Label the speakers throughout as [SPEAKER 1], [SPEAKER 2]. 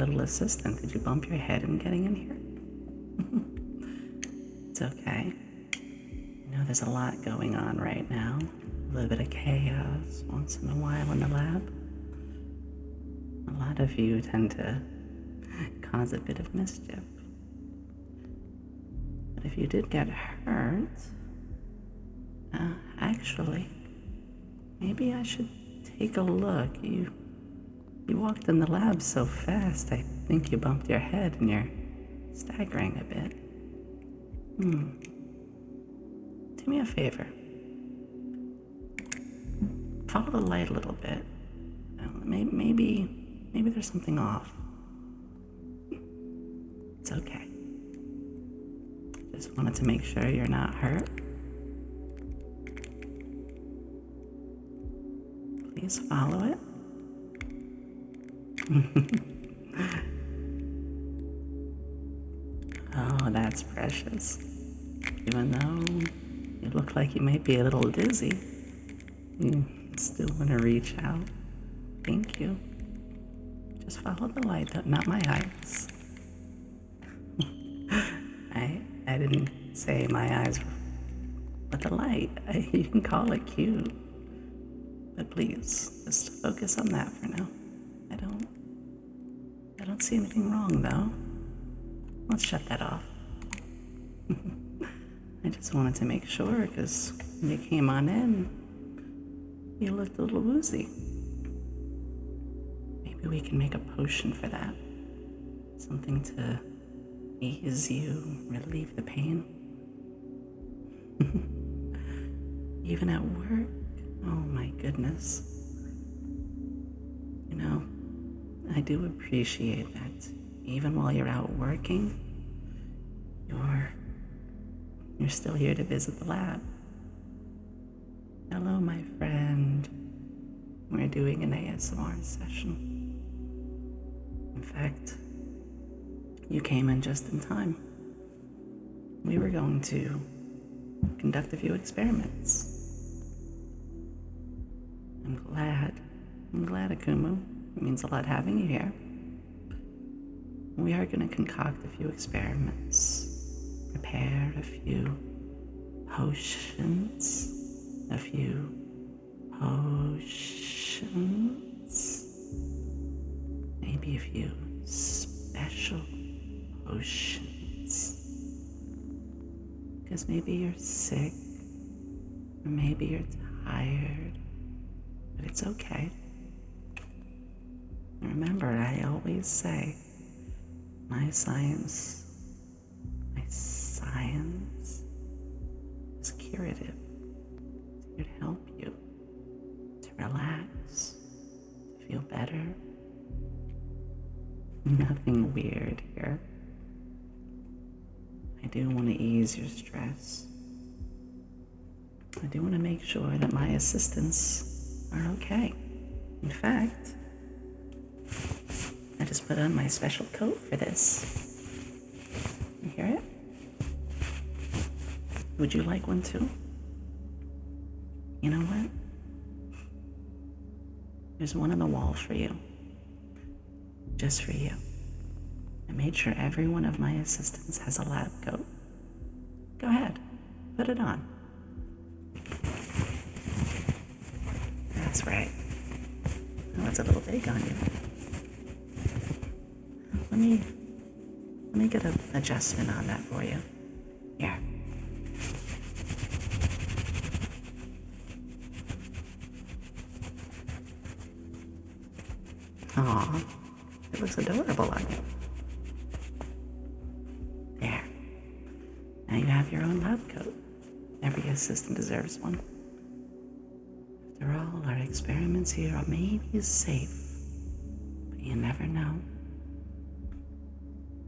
[SPEAKER 1] little assistant. Did you bump your head in getting in here? It's okay. You know, there's a lot going on right now. A little bit of chaos once in a while in the lab. A lot of you tend to cause a bit of mischief. But if you did get hurt, actually, maybe I should take a look. You walked in the lab so fast, I think you bumped your head and you're staggering a bit. Do me a favor. Follow the light a little bit. Maybe there's something off. It's okay. Just wanted to make sure you're not hurt. Please follow it. Oh, that's precious. Even though you look like you might be a little dizzy, you still want to reach out. Thank you. Just follow the light, not my eyes. I didn't say my eyes, but the light. You can call it cute. But please, just focus on that for now. I don't see anything wrong, though. Let's shut that off. I just wanted to make sure, because when you came on in, you looked a little woozy. Maybe we can make a potion for that. Something to ease you, relieve the pain. Even at work, oh my goodness. You know, I do appreciate that even while you're out working, you're still here to visit the lab. Hello, my friend. We're doing an ASMR session. In fact, you came in just in time. We were going to conduct a few experiments. I'm glad, Akumu. It means a lot having you here. We are going to concoct a few experiments, prepare a few potions, maybe a few special potions. Because maybe you're sick, or maybe you're tired, but it's okay. Remember, I always say, my science is curative. It's here to help you, to relax, to feel better. Nothing weird here. I do want to ease your stress. I do want to make sure that my assistants are okay. In fact, I just put on my special coat for this. You hear it? Would you like one too? You know what? There's one on the wall for you. Just for you. I made sure every one of my assistants has a lab coat. Go ahead, put it on. That's right. Oh, it's a little big on you. Let me get an adjustment on that for you. Here. Aw, it looks adorable on you. There. Now you have your own lab coat. Every assistant deserves one. After all, our experiments here are maybe safe, but you never know.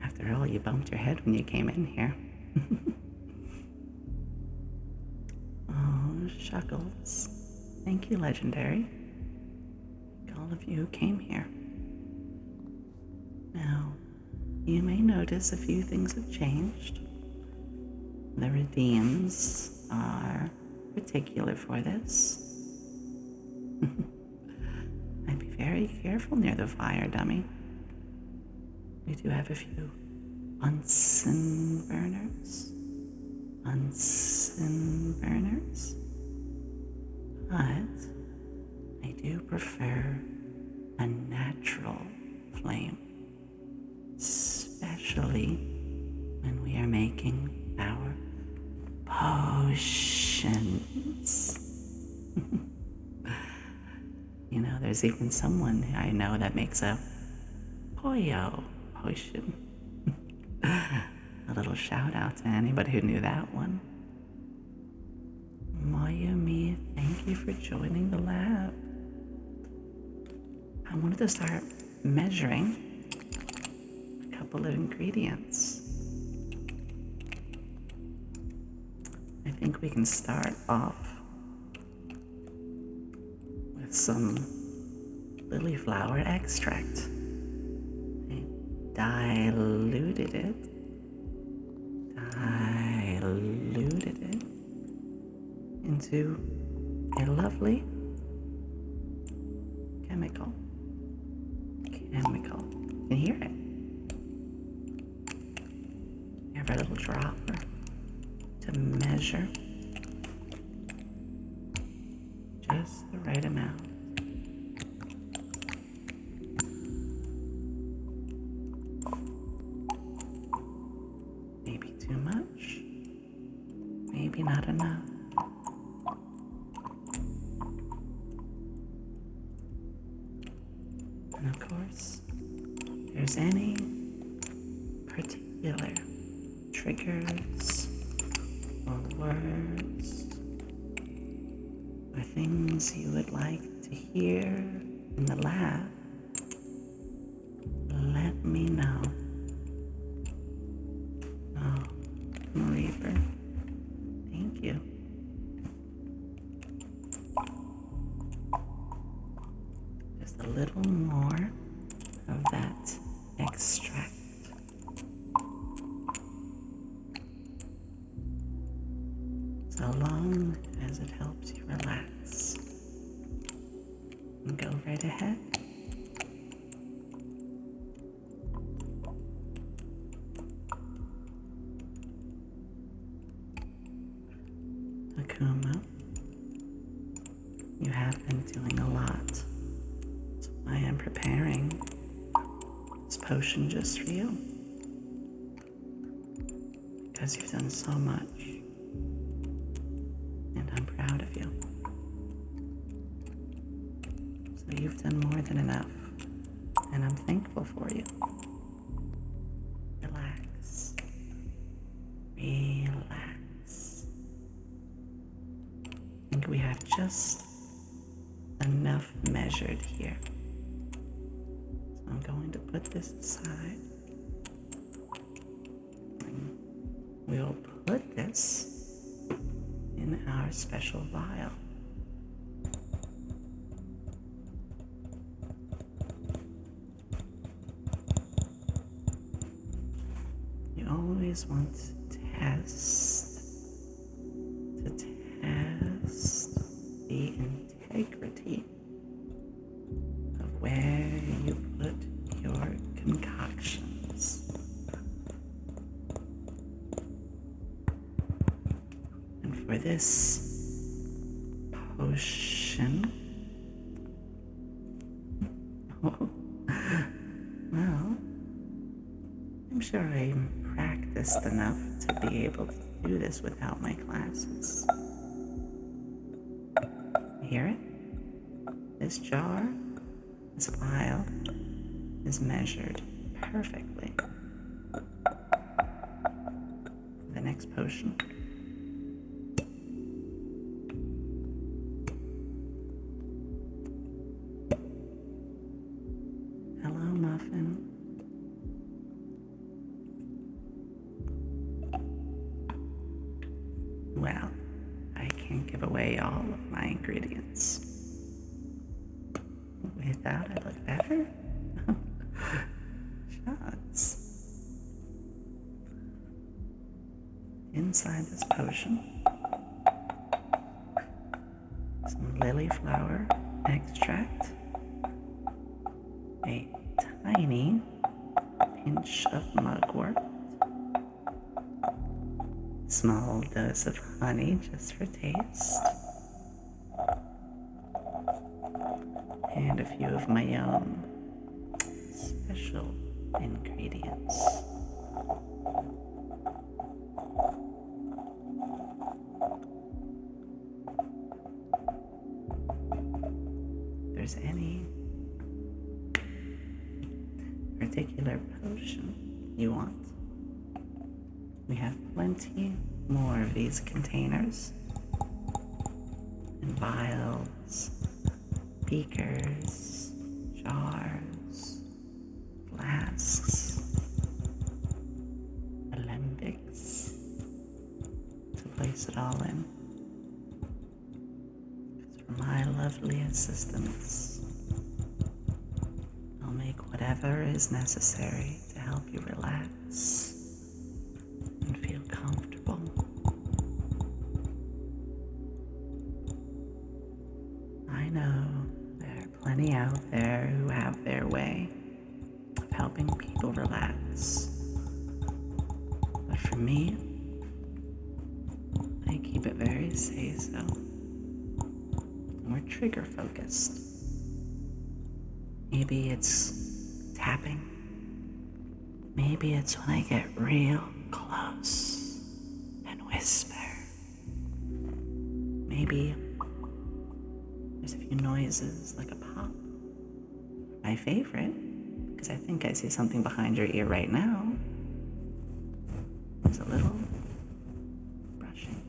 [SPEAKER 1] After all, you bumped your head when you came in here. Oh, shuckles. Thank you, Legendary. Thank all of you who came here. Now, you may notice a few things have changed. The redeems are particular for this. I'd be very careful near the fire, dummy. We do have a few Bunsen burners. Bunsen burners. But I do prefer a natural flame, especially when we are making our potions. You know, there's even someone I know that makes a Poyo potion. A little shout out to anybody who knew that one. Yomi, thank you for joining the lab. I wanted to start measuring a couple of ingredients. I think we can start off with some lily flower extract. I diluted it into a lovely chemical. You can hear it. You have a little dropper to measure just the right amount. Maybe too much, maybe not enough. And of course, if there's any particular triggers or words or things you would like to hear in the lab, let me know. Oh, Reaper, thank you. Just a little more of that extract. So long as it helps you relax. And go right ahead. Akuma, you have been doing a lot. So I am preparing this potion just for you. Because you've done so much. And I'm proud of you. So you've done more than enough. And I'm thankful for you. Relax. Relax. I think we have just enough measured here. So I'm going to put this aside. And we'll put this in our special vial. You always want to test the integrity of where you put your concoctions. And for this potion, well, I'm sure I'm practiced enough to be able to do this without my glasses. You hear it? This jar, this vial, is measured perfectly for the next potion. Hello, Muffin. Well, I can't give away all of my ingredients. Without I look better? Shucks. Inside this potion, some lily flower extract, a tiny pinch of mugwort, small dose of honey just for taste, and a few of my own special ingredients. If there's any particular potion you want, we have plenty more of these containers and vials, beakers, jars, flasks, alembics to place it all in. Because for my lovely assistants, I'll make whatever is necessary to help you relax and feel comfortable. I know there are plenty out there who have their way of helping people relax. But for me, I keep it very say-so. We're trigger focused. Maybe it's tapping. Maybe it's when I get real close and whisper. Maybe there's a few noises like a pop. My favorite, because I think I see something behind your ear right now, is a little brushing.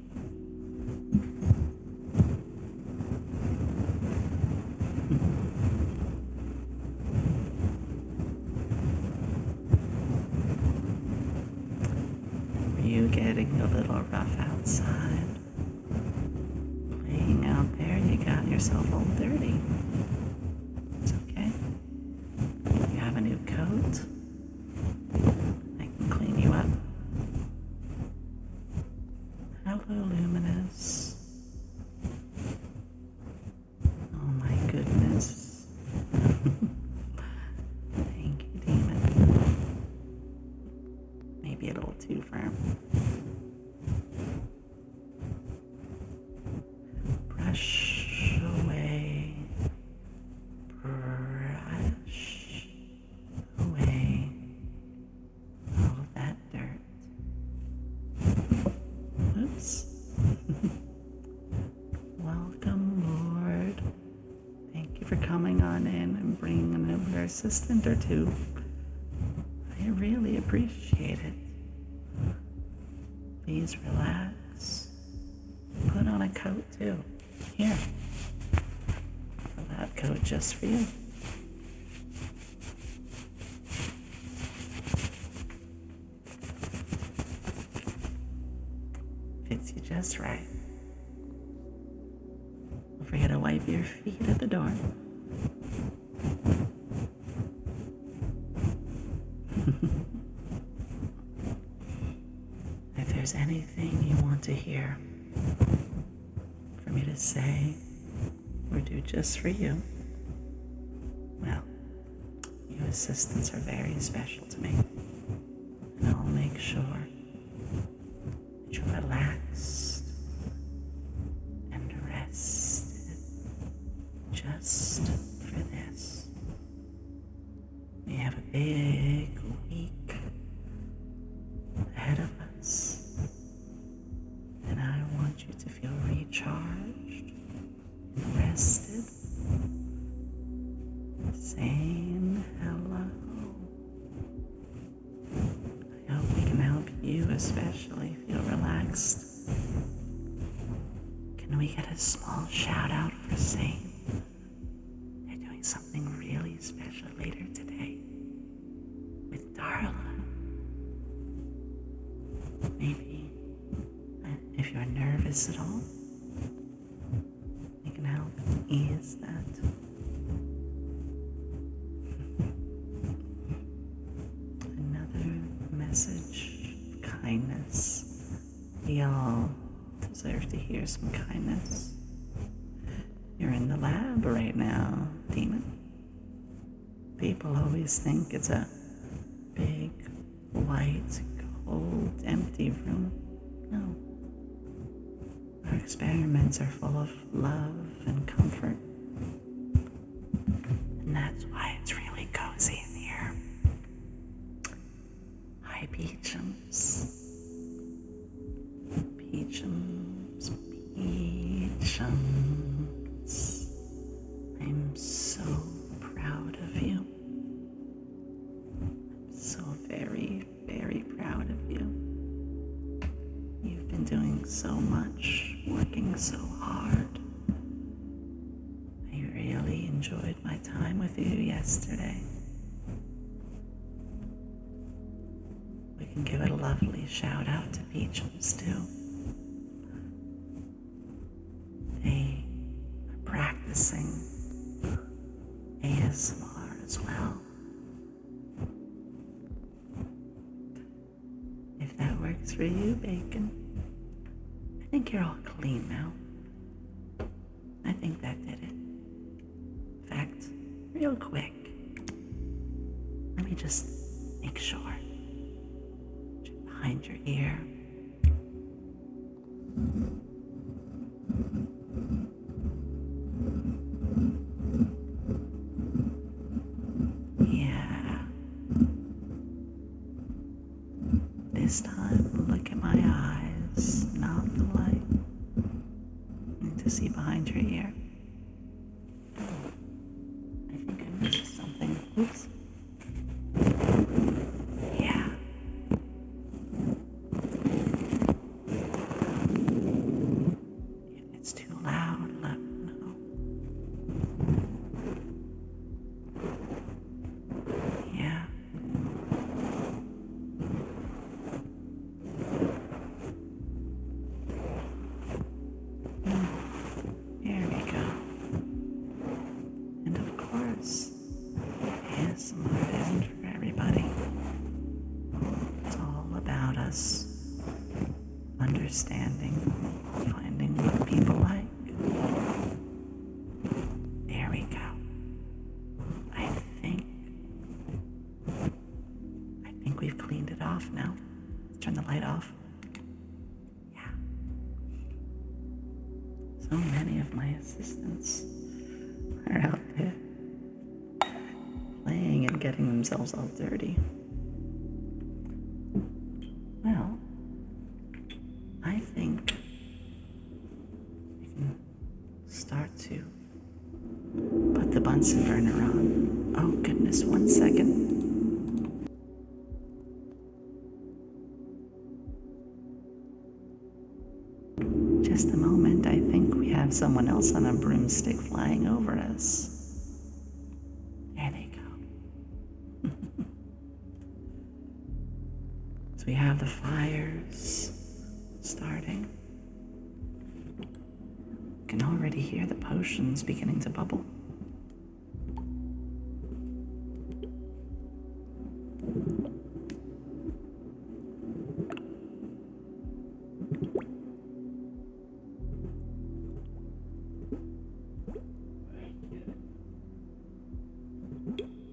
[SPEAKER 1] Are you getting a little rough outside? Playing out there, you got yourself all dirty. It's okay. You have a new coat. I can clean you up. Hello, Luminous. Oh my goodness. Thank you, Demon. Maybe a little too firm. Brush away. Brush away all of that dirt. Oops. Welcome, Lord. Thank you for coming on in and bringing another assistant or two. I really appreciate it. Please relax. Put on a coat too. Here. A lab coat just for you. Fits you just right. Don't forget to wipe your feet at the door. If there's anything you want to hear for me to say or do just for you, well, you assistants are very special to me. And I'll make sure that you're relaxed and rested just for this. We have a big week ahead of us, and I want you to feel recharged and rested, saying hello. I hope we can help you especially feel relaxed. Can we get a small shout out for Zane? They're doing something really special later today with Darla. Maybe if you're nervous at all, we can help ease that. Another message of kindness. We all deserve to hear some kindness. You're in the lab right now, Demon. People always think it's a big white, cold, empty room. No. Our experiments are full of love and comfort. And that's why it's really cozy in here. Hi, Peachums. Peachums. Peachums. I'm so proud of you. I'm so very, very proud of you. You've been doing so much, working so hard. I really enjoyed my time with you yesterday. We can give a lovely shout out to Peachums too. They are practicing ASMR as well. If that works for you, Bacon. I think you're all clean now. I think that did it. In fact, real quick, let me just make sure. Check behind your ear. Yeah. This time, look at my eyes, not the light. I need to see behind your ear. I think I missed something. Oops. Yeah. If it's too loud, let me know. Yeah. There we go. And of course, ASMR isn't for everybody. It's all about us understanding, finding what people like. There we go. I think we've cleaned it off now. Let's turn the light off. Yeah. So many of my assistants are out there playing and getting themselves all dirty. Well, I think we can start to put the Bunsen burner on. Oh goodness, 1 second. Just a moment, I think we have someone else on a broomstick flying over us. There they go. So we have the fires starting. You can already hear the potions beginning to bubble.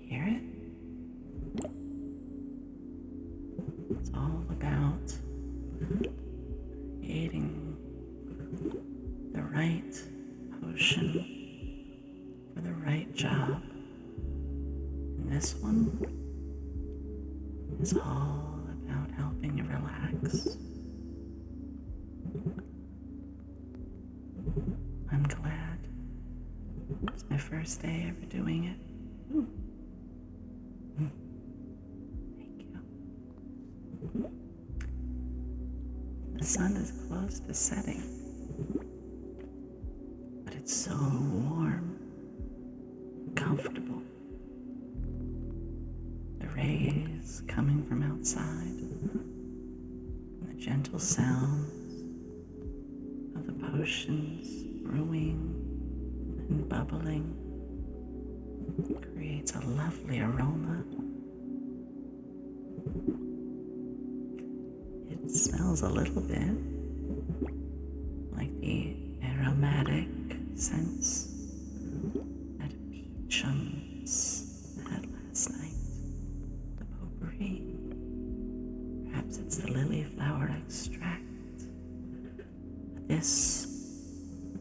[SPEAKER 1] Hear it? It's all about creating the right potion for the right job. And this one is all about helping you relax. I'm glad. It's my first day ever doing it. Ooh. Thank you. The sun is close to setting, but it's so warm, comfortable. The rays coming from outside, and the gentle sounds of the potions brewing and bubbling creates a lovely aroma. It smells a little bit like the aromatic scents that Peachums had last night. The potpourri. Perhaps it's the lily flower extract. This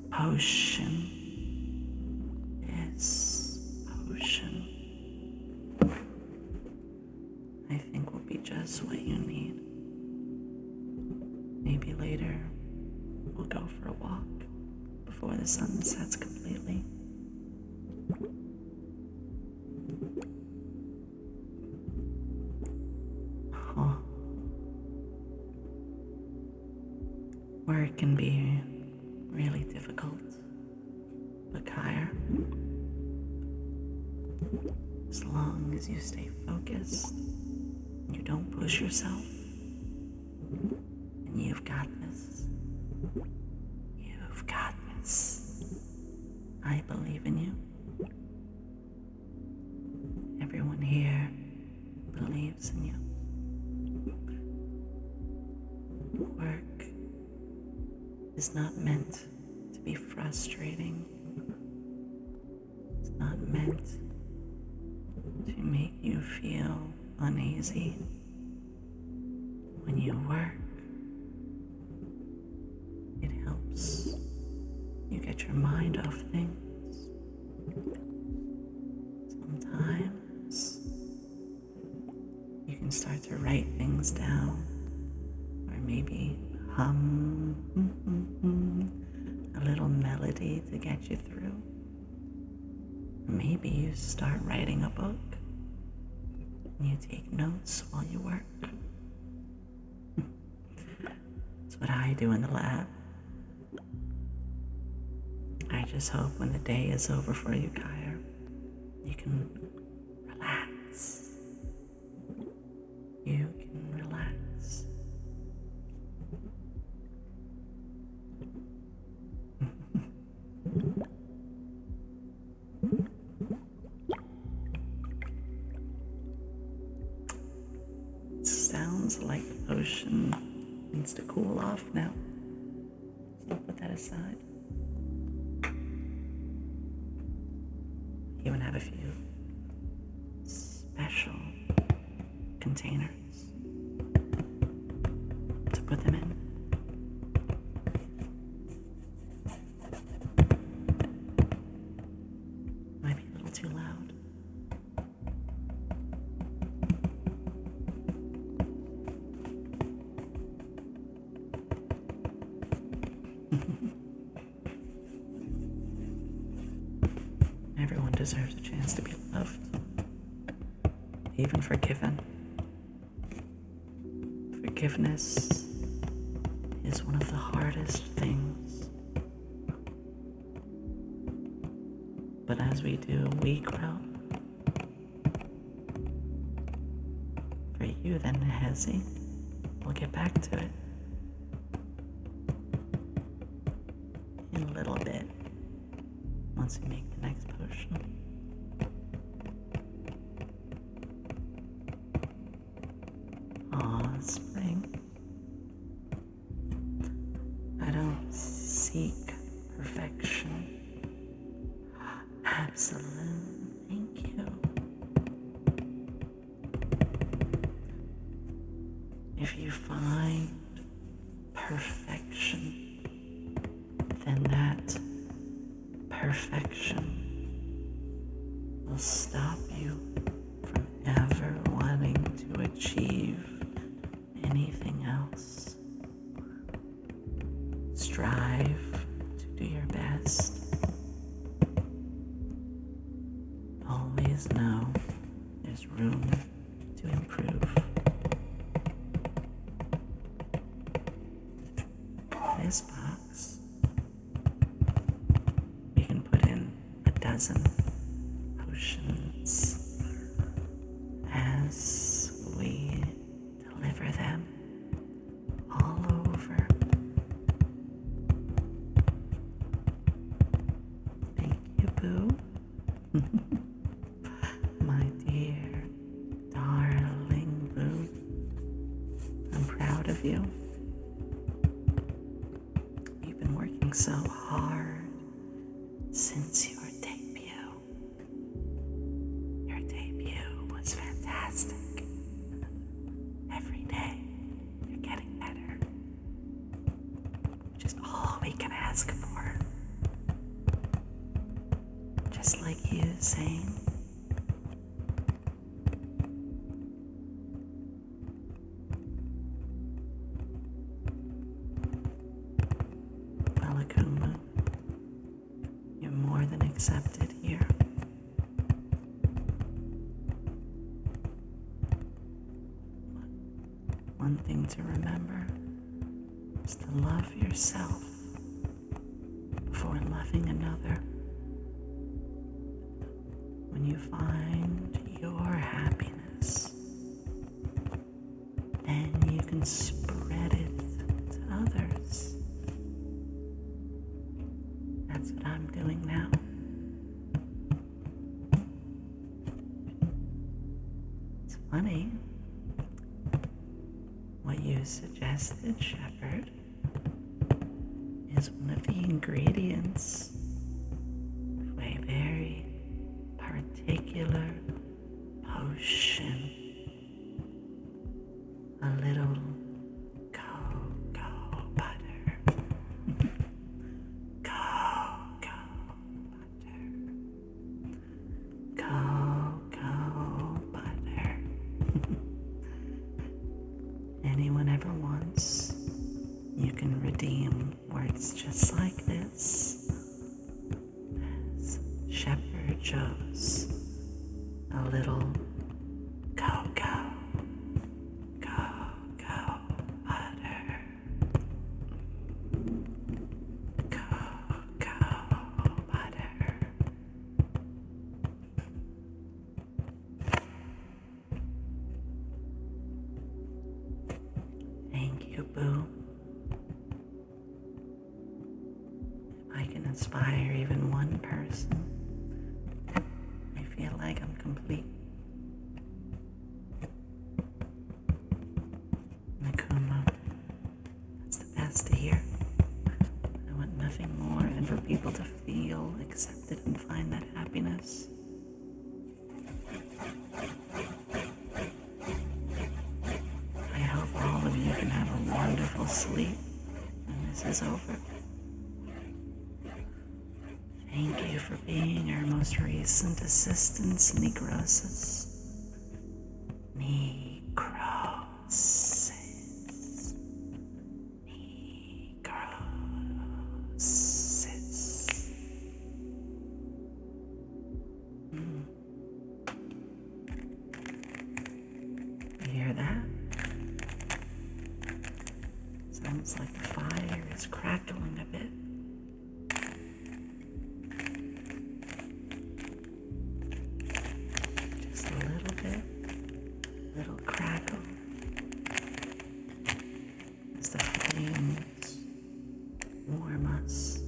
[SPEAKER 1] potion, I think will be just what you need. Maybe later we'll go for a walk before the sun sets completely. Work can be really difficult, but Kaya, as long as you stay focused, you don't push yourself, and you've got this. You've got this. I believe in you. Everyone here believes in you. Work is not meant to be frustrating. It's not meant to make you feel uneasy. When you work, it helps you get your mind off things. Sometimes you can start to write things down, or maybe hum a little melody to get you through. Maybe you start writing a book and you take notes while you work. That's what I do in the lab. I just hope when the day is over for you, Kaya, you can relax. You can relax. Sounds like the potion needs to cool off now. So I'll put that aside. You even have a few special containers to put them in. Might be a little too loud. Everyone deserves a chance to be loved, even forgiven. Forgiveness is one of the hardest things. But as we do, we grow. For you then, Hezi, we'll get back to it in a little bit. Once we make the next potion. Aw, spring. I don't seek perfection. Absolute. Thank you. If you find perfection, then that perfection will stop you from ever wanting to achieve anything else. Strive to do your best. Always know there's room to improve. This box, we can put in 12 potions as we deliver them all over. Thank you, Boo. My dear, darling Boo. I'm proud of you. You've been working so hard since your debut. Your debut was fantastic. Every day ask for. Just like you saying, Balakuma, you're more than accepted here. One thing to remember is to love yourself before loving another. When you find your happiness, then you can spread it to others. That's what I'm doing now. It's funny. What you suggested, Shepherd, is one of the ingredients of a very particular potion. A little cocoa butter. Cocoa butter. Cocoa butter. Anyone ever wants, you can redeem words just like this. As Shepherd chose a little cocoa butter. Cocoa butter. Thank you, Boo. If I can inspire even one person, I feel like I'm complete. Nakuma, that's the best to hear. I want nothing more than for people to feel accepted and find that happiness. I hope all of you can have a wonderful sleep when this is over. Thank you for being our most recent assistants, Negrosis. Negrosis. Negrosis. You hear that? Sounds like the fire is crackling a bit. Just a little bit, little crackle as the flames warm us.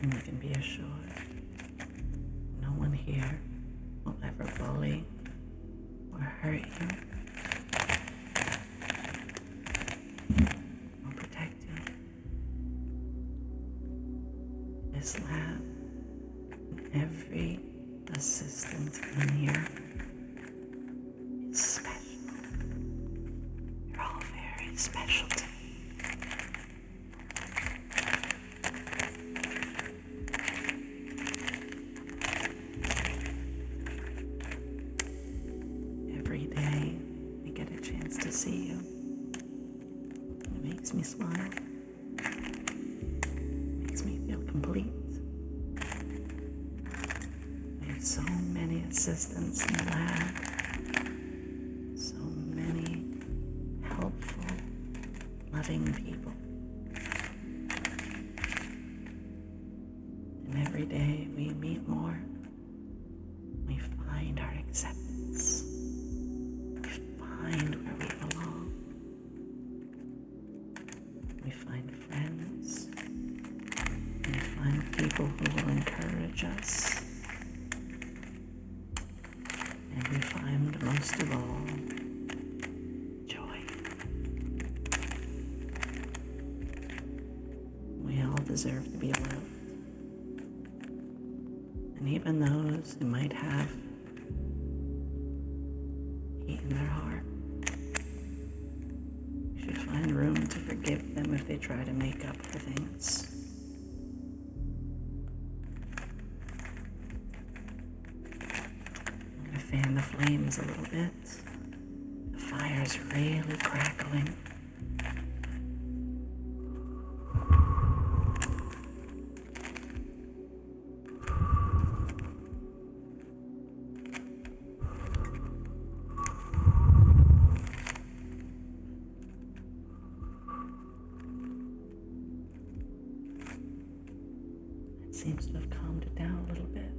[SPEAKER 1] And you can be assured no one here will ever bully or hurt you or protect you. This lab, every assistant in here is special. You're all very special to me. Every day I get a chance to see you. It makes me smile. Makes me feel complete. We have so many assistants in the lab. So many helpful, loving people. And every day we meet more, we find our acceptance. We find where we belong. We find friends. We find people who will encourage us. And we find, most of all, joy. We all deserve to be loved. And even those who might have hate in their heart, they try to make up for things. I'm gonna fan the flames a little bit. The fire's really crackling. Seems to have calmed it down a little bit.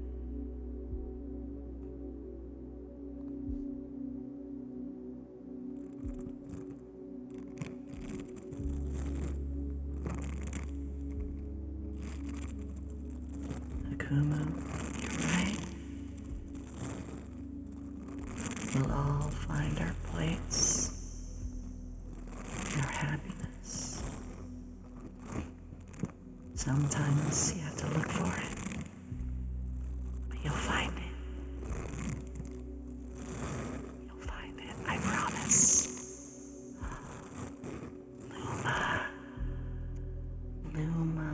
[SPEAKER 1] Akumu, you're right. We'll all find our place, our happiness. Sometimes you have to look for it, but you'll find it. You'll find it, I promise. Luma. Luma.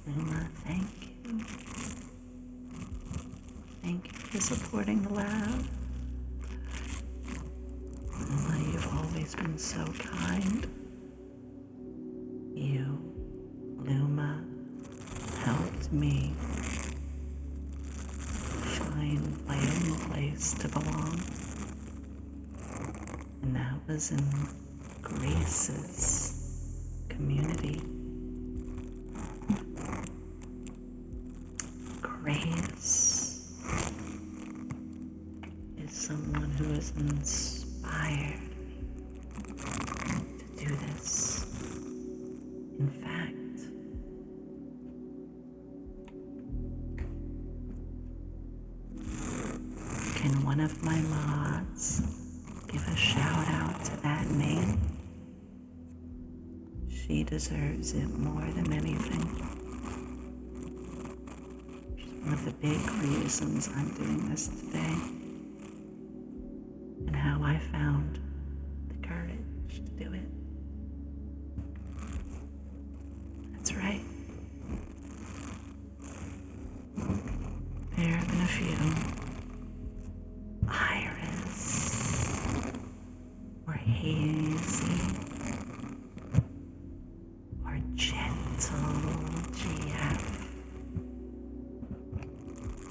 [SPEAKER 1] Luma, thank you. Thank you for supporting the lab. Luma, you've always been so kind. You, Luma, helped me find my own place to belong. And that was in Grace's community. Grace is someone who has inspired me to do this. In fact, can one of my mods give a shout out to that name? She deserves it more than anything. She's one of the big reasons I'm doing this today, and how I found the courage to do it. That's right. There have been a few. Iris, or Hazy, or Gentle GF,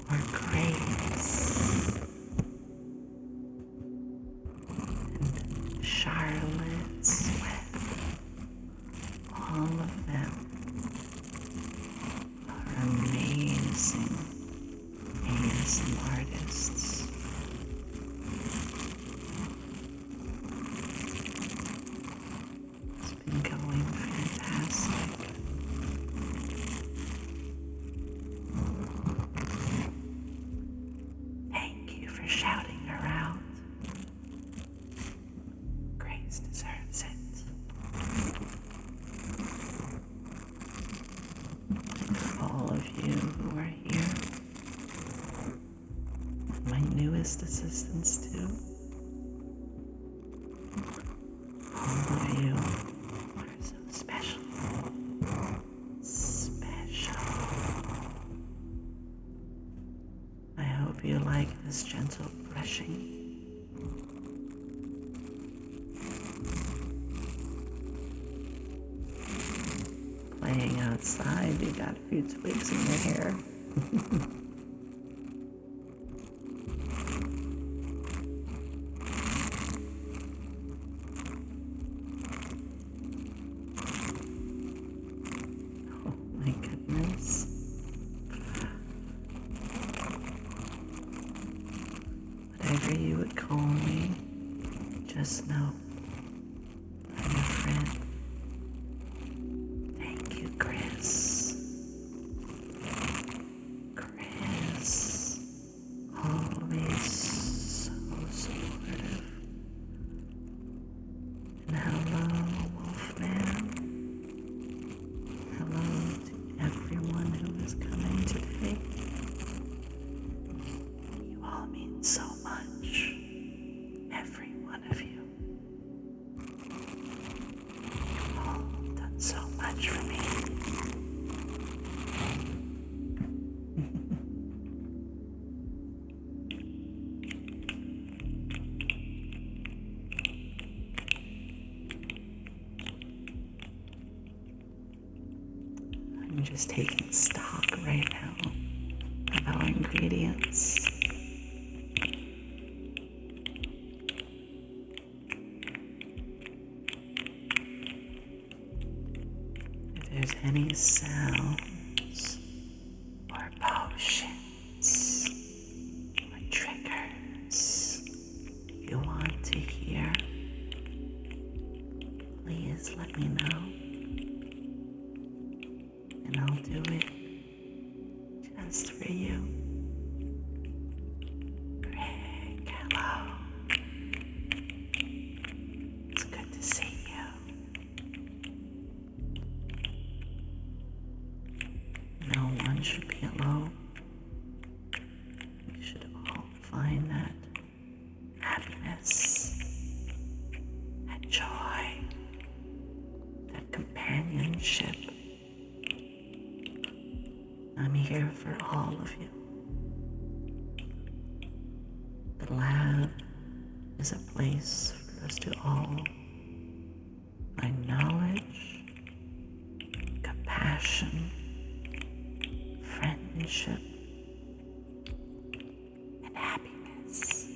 [SPEAKER 1] or Grace, and Charlotte Sweat. All of them are amazing ASM artists. It's been going fantastic. Thank you for shouting her out. Grace deserves it. For all of you who are here, my newest assistants too. All of you are so special. Special. I hope you like this gentle brushing. Playing outside, you got a few twigs in your hair. Oh my goodness. Whatever you would call me, just know I'm your friend. Thank you, Chris. Chris, always so supportive. And hello, Wolfman. Hello to everyone who is coming today. You all mean so much. Every one of you. just taking stock right now of our ingredients. If there's any sounds or potions or triggers you want to hear, please let me know, and I'll do it just for you. Rick, hello. It's good to see you. No one should be alone. We should all find that happiness, that joy, that companionship. I'm here for all of you. The lab is a place for us to all find knowledge, compassion, friendship, and happiness.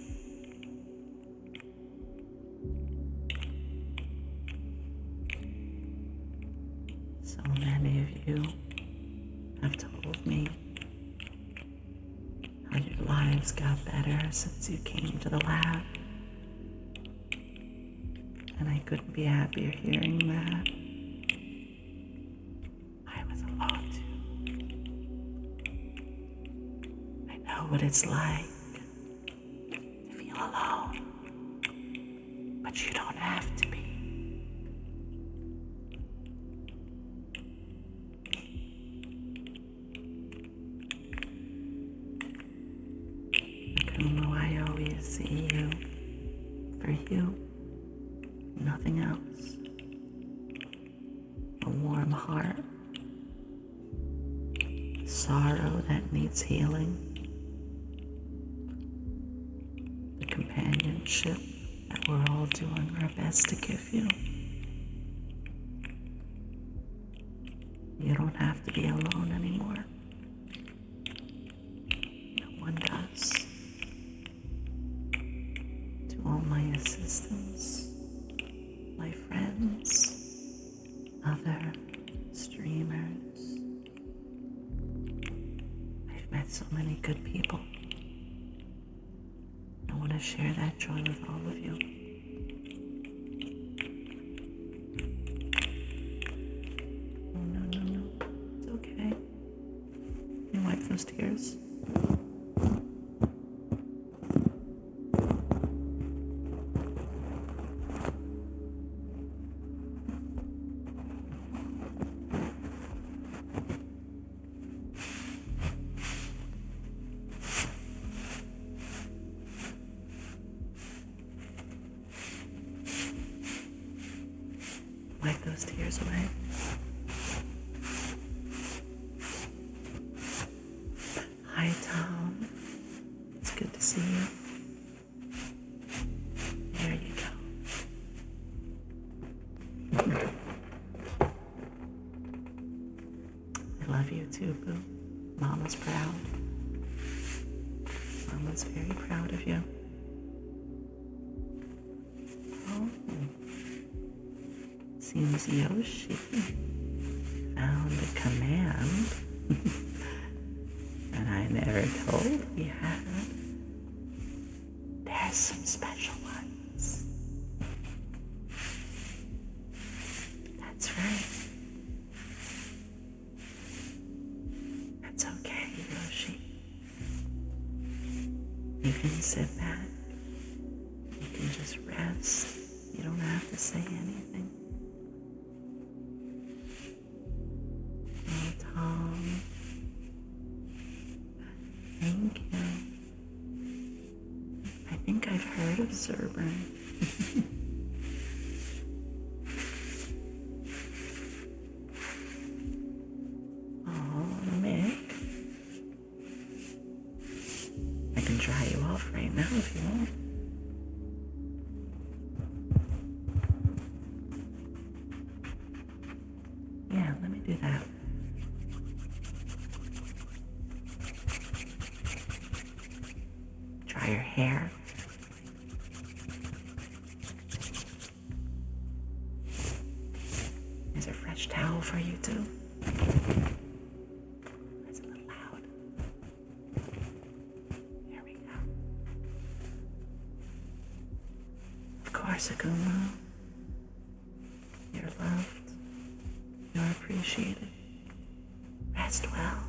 [SPEAKER 1] So many of you have told me how your lives got better since you came to the lab. And I couldn't be happier hearing that. I was alone too. I know what it's like to feel alone, but you don't have to be. Kumo, I always see you for you, nothing else. A warm heart, sorrow that needs healing, the companionship that we're all doing our best to give you. You don't have to be alone anymore. No one does. To all my assistants, my friends, other streamers, I've met so many good people. I want to share that joy with all of you. Oh, no. It's okay. You wipe those tears. Wipe those tears away. Hi, Tom. It's good to see you. There you go. I love you too, Boo. Mama's proud. Mama's very proud of you. Oh. Seems Yoshi found a command that I never told he had. There's some special ones. That's right. That's okay, Yoshi. You can sit back. You can just rest. You don't have to say anything. Oh, Tom. Thank you. I think I've heard of Zerburn. Oh, Mick. I can dry you off right now if you want. Yeah, let me do that. dry your hair. There's a fresh towel for you too. That's a little loud. There we go. Of course, Akuma. You're loved. You're appreciated. Rest well.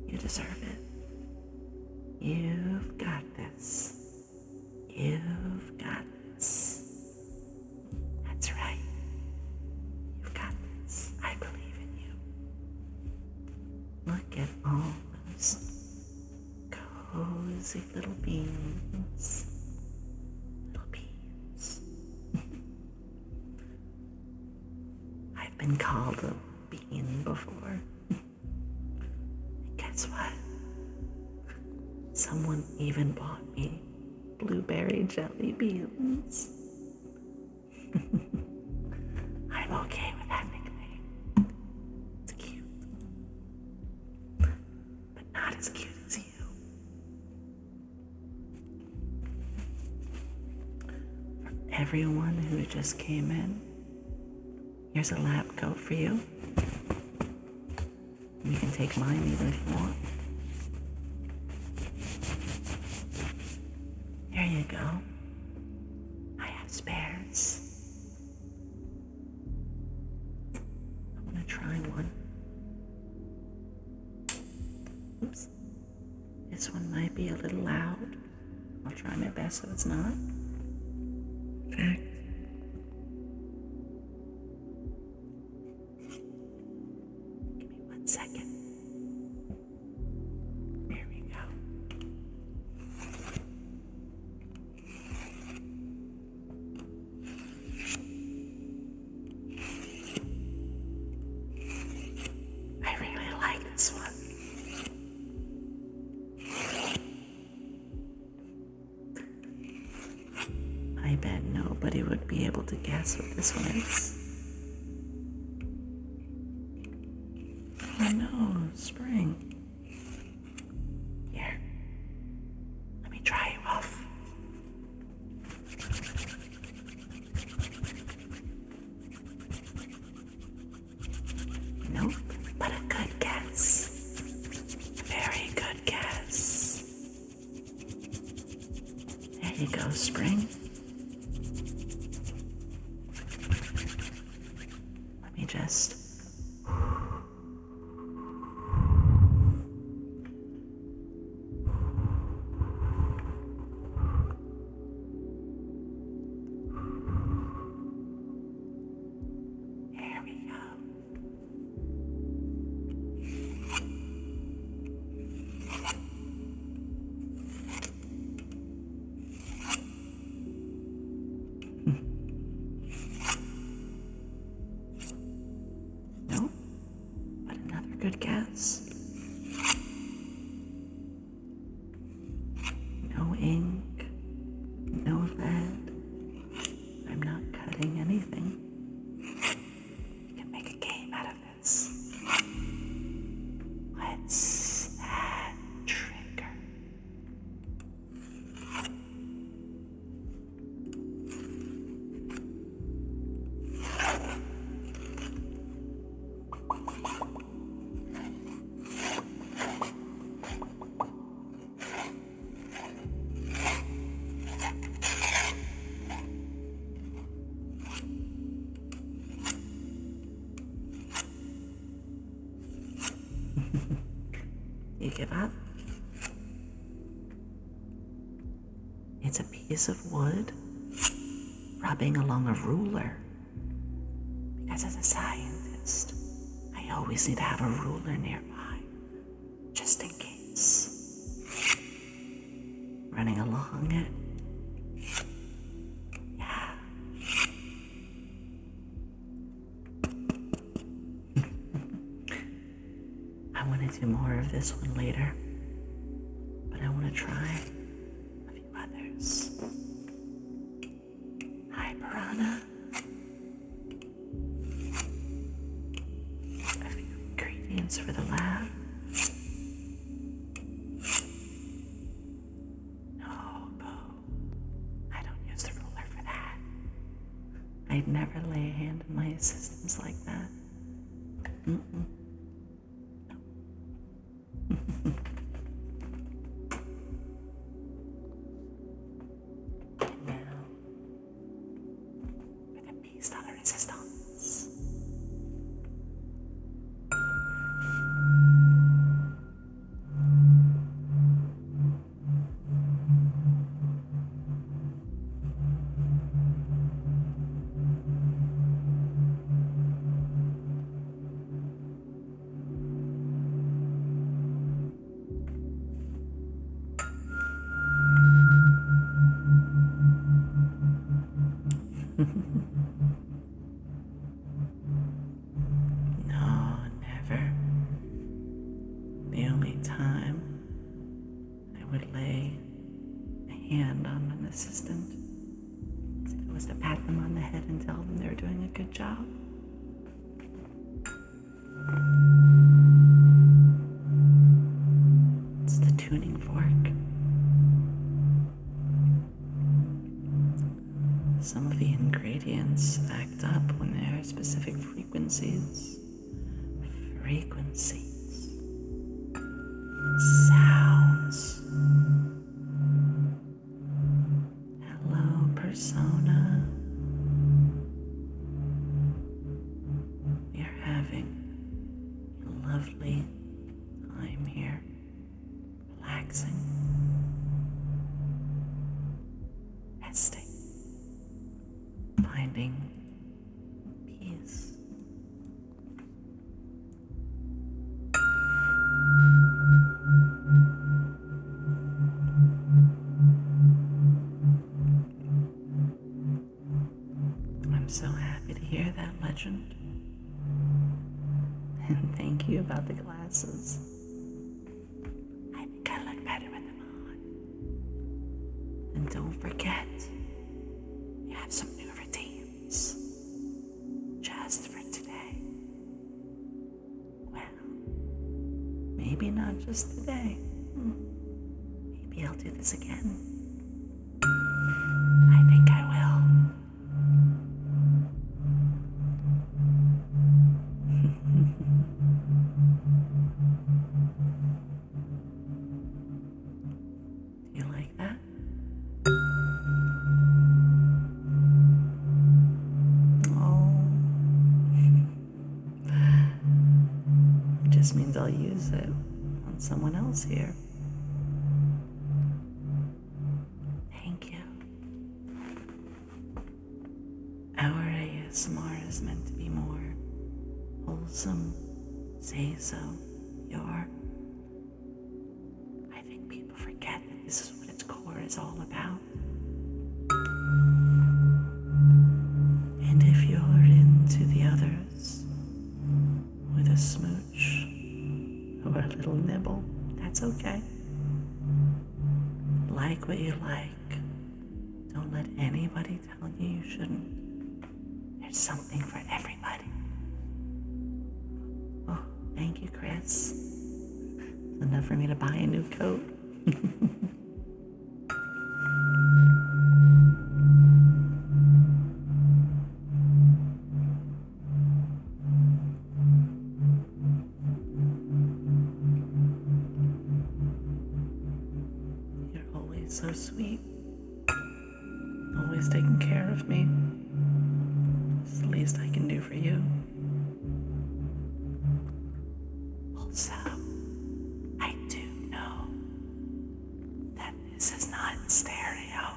[SPEAKER 1] You deserve it. You've got this. You've got this. That's right. You've got this. I believe in you. Look at all those cozy little beans. Little beans. I've been called a bean before. And guess what? Someone even bought me blueberry jelly beans. I'm okay with that nickname. It's cute. But not as cute as you. For everyone who just came in, here's a lab coat for you. You can take mine even if you want. There you go. I have spares. I want to try one. Oops. This one might be a little loud. I'll try my best so it's not. In fact, give me 1 second. There we go. I really like this one. I bet nobody would be able to guess what this one is. Oh no, spring. Here, let me try you off. Nope, but a good guess. Very good guess. There you go, spring. Let me just... There we go. No, but another good guess. No ink, no lead. I'm not cutting anything. We can make a game out of this. What's that trigger? You give up? It's a piece of wood rubbing along a ruler. Because as a scientist, I always need to have a ruler nearby, just in case. Running along it. Yeah. I want to do more of this one later, but I want to try a few others. Hi, Piranha. A few ingredients for the lab. I'd never lay a hand on my assistants like that. Mm-mm. Now, with a piece de la resistance. No, never. The only time I would lay a hand on an assistant is if it was to pat them on the head and tell them they were doing a good job. It's the tuning fork. Some of the ingredients act up when there are specific frequencies. Sounds. Hello, persona. We are having a lovely time here, relaxing, resting, finding peace. I'm so happy to hear that, legend. And thank you about the glasses. I think I look better with them on. And don't forget, we have some new routines. Just for today. Well, maybe not just today. Maybe I'll do this again. I think I will. Do you like that? Oh. It just means I'll use it on someone else here. Thank you. Our ASMR is meant to be more wholesome. Say so. I think people forget that this is what its core is all about. And if you're into the others, with a smooch or a little nibble, that's okay. Like what you like. Don't let anybody tell you you shouldn't. There's something for everybody. Oh, thank you, Chris. It's enough for me to buy a new coat. You're always so sweet. Always taking care of me. It's the least I can do for you. Also, I do know that this is not in stereo.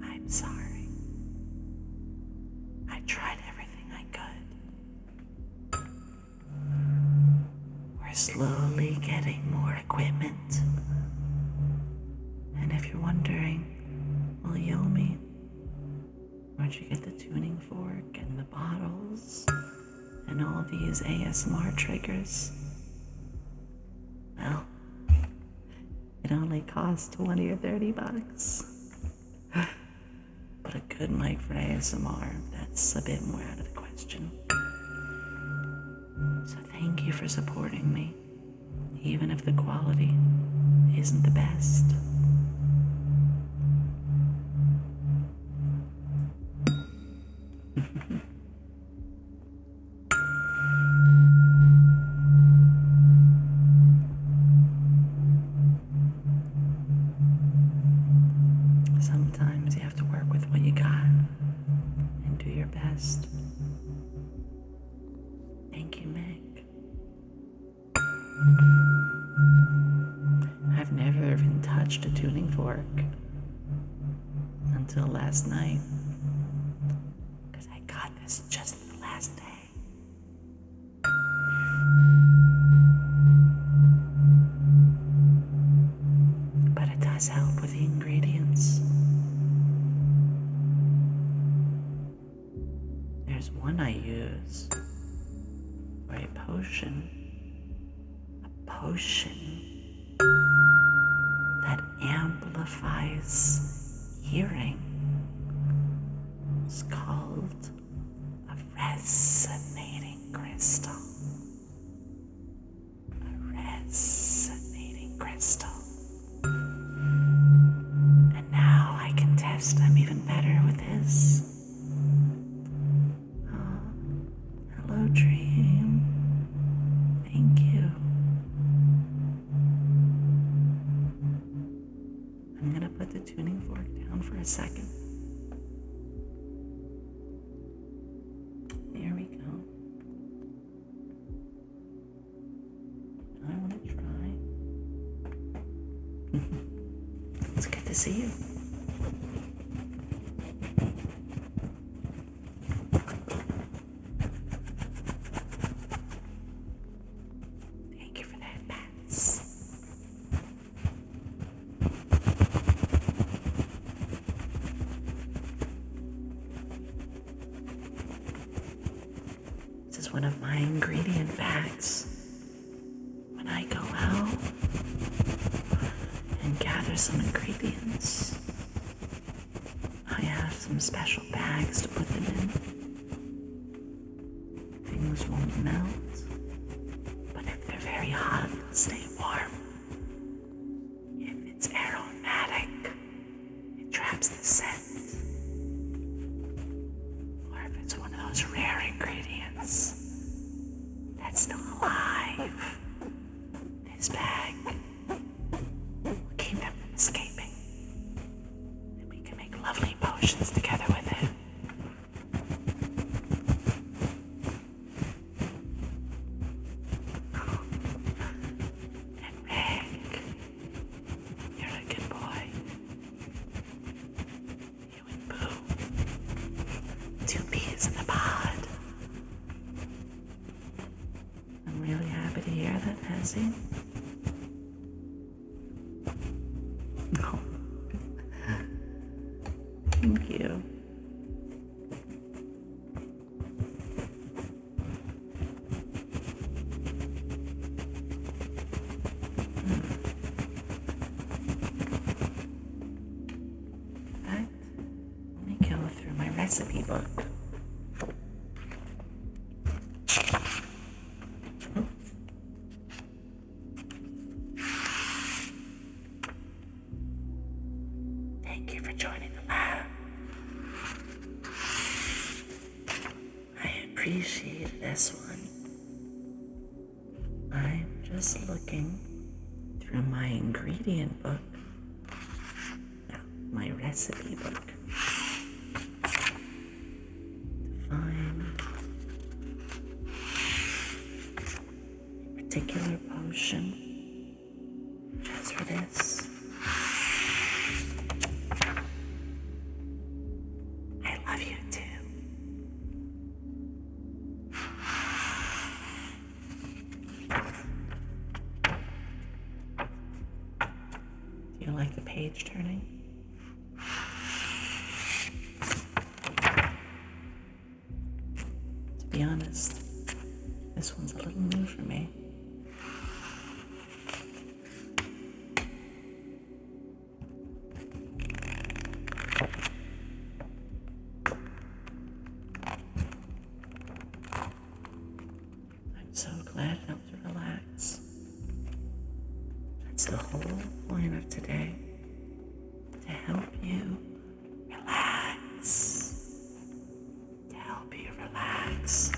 [SPEAKER 1] I'm sorry. I tried everything I could. We're slowly getting more equipment. And if you're wondering, well, Yomi, where'd you get the tuning fork and the bottles and all these ASMR triggers? Well, it only costs 20 or 30 bucks. But a good mic for ASMR, that's a bit more out of the question. So thank you for supporting me, even if the quality isn't the best. touched a tuning fork until last night, because I got this just the last day. But it does help with the ingredients. There's one I use for a potion. A potion that amplifies hearing. It's called a resonating crystal. A resonating crystal. And now I can test I'm even better with this. Oh, hello, Dream. Thank you. I'm gonna put the tuning fork down for a second. There we go. I want to try. It's good to see you. Thank you for that, Pats. This is one of my ingredient bags. When I go out and gather some ingredients, I have some special bags to put them in. Things won't melt, but if they're very hot, they'll stay warm. If it's aromatic, it traps the scent. Or if it's one of those rare ingredients that's still alive, this bag will keep them from escaping. And we can make lovely potions together with it. And Rick, you're a good boy. You and Boo, 2 peas in the pod. I'm really happy to hear that, Nessie. Oh. Thank you. In fact, let me go through my recipe book. Thank you for joining the lab. I appreciate this one. I'm just looking through my ingredient book. No, my recipe book. To find a particular potion just for this. I love you too. Do you like the page turning? To be honest, this one's a little new for me. I'm so glad it helped you relax. That's the whole point of today. To help you relax. To help you relax.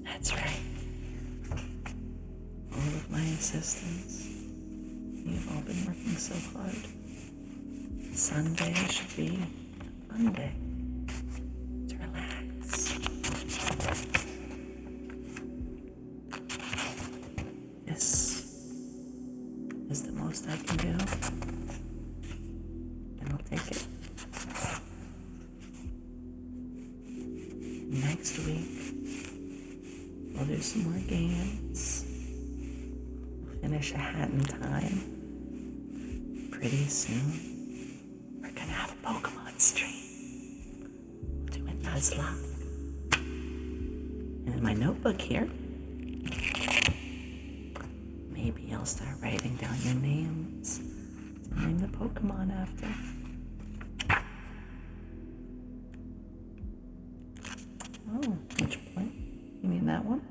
[SPEAKER 1] That's right. All of my assistants, you've all been working so hard. Sunday should be a fun day to relax. most I can do, and I'll take it. Next week, we'll do some more games. We'll finish a hat in time. Pretty soon, we're gonna have a Pokemon stream. We'll do a Nuzlocke. And in my notebook here, maybe I'll start writing down your names to name the Pokemon after. Oh, which point? You mean that one?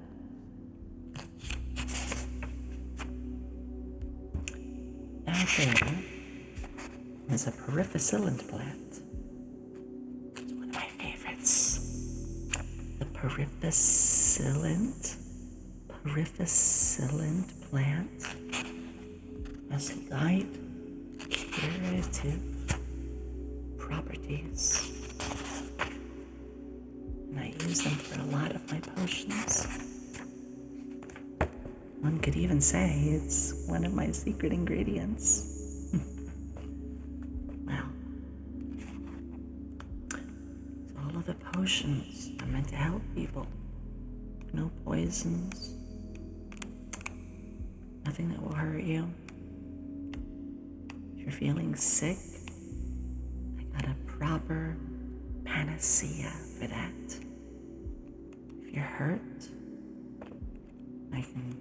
[SPEAKER 1] Out there is a periphicillant plant. It's one of my favorites. The periphicillant plant has light curative properties, and I use them for a lot of my potions. One could even say it's one of my secret ingredients. Well, so all of the potions are meant to help people. No poisons. Nothing that will hurt you. If you're feeling sick, I got a proper panacea for that. If you're hurt, I can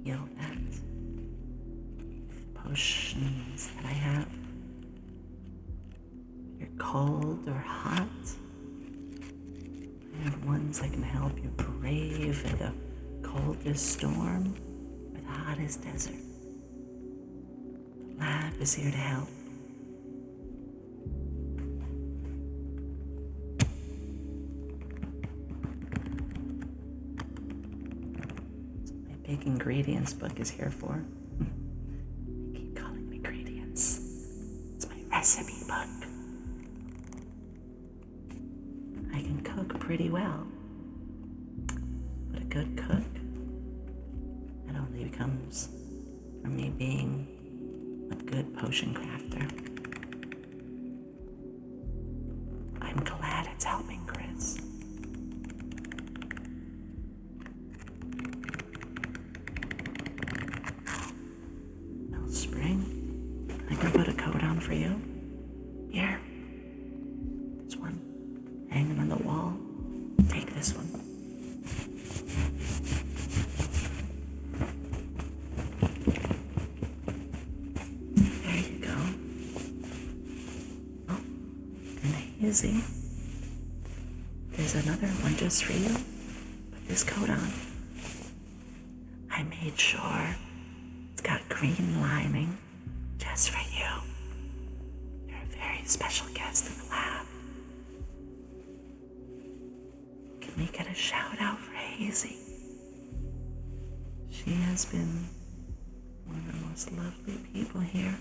[SPEAKER 1] heal that. The potions that I have. If you're cold or hot, I have ones that can help you brave the coldest storm or the hottest desert. The lab is here to help. Big ingredients book is here for. I keep calling it ingredients. It's my recipe book. I can cook pretty well, but a good cook, that only comes from me being a good potion crafter. I'm glad it's helping, Chris. I can put a coat on for you. Here. There's one hanging on the wall. Take this one. There you go. Oh, and Hazy. There's another one just for you. Put this coat on. I made sure it's got green lining. Just for you. You're a very special guest in the lab. Can we get a shout out for Hazy? She has been one of the most lovely people here.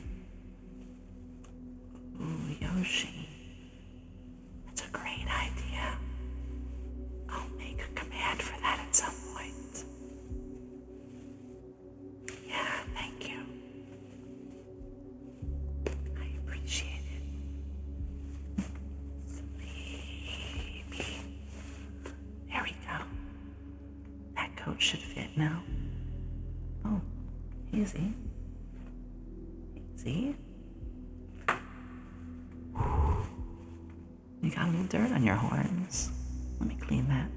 [SPEAKER 1] Ooh, Yoshi. That's a great idea. I'll make a command for that at some point. Yeah, thank you. Appreciate it. Sleepy. There we go. That coat should fit now. Oh, easy. Easy. You got a little dirt on your horns. Let me clean that.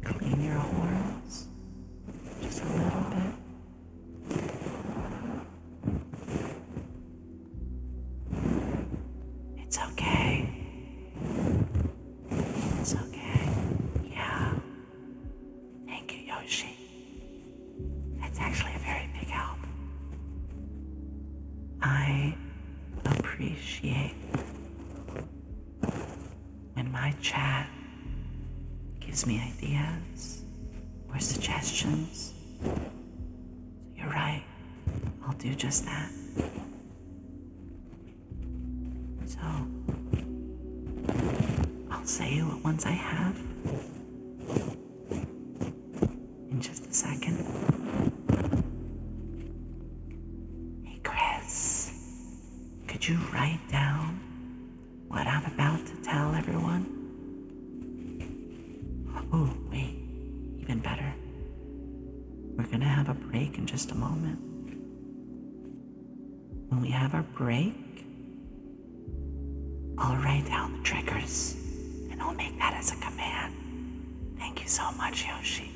[SPEAKER 1] Clean your horns just a little bit. It's okay. It's okay. Yeah. Thank you, Yoshi. That's actually a very big help. I appreciate when my chat gives me ideas or suggestions. So you're right, I'll do just that. So, I'll say what ones I have in just a second. Hey, Chris, could you write down what I'm about to tell everyone? Oh, wait, even better. We're gonna have a break in just a moment. When we have our break, I'll write down the triggers, and I'll make that as a command. Thank you so much, Yoshi.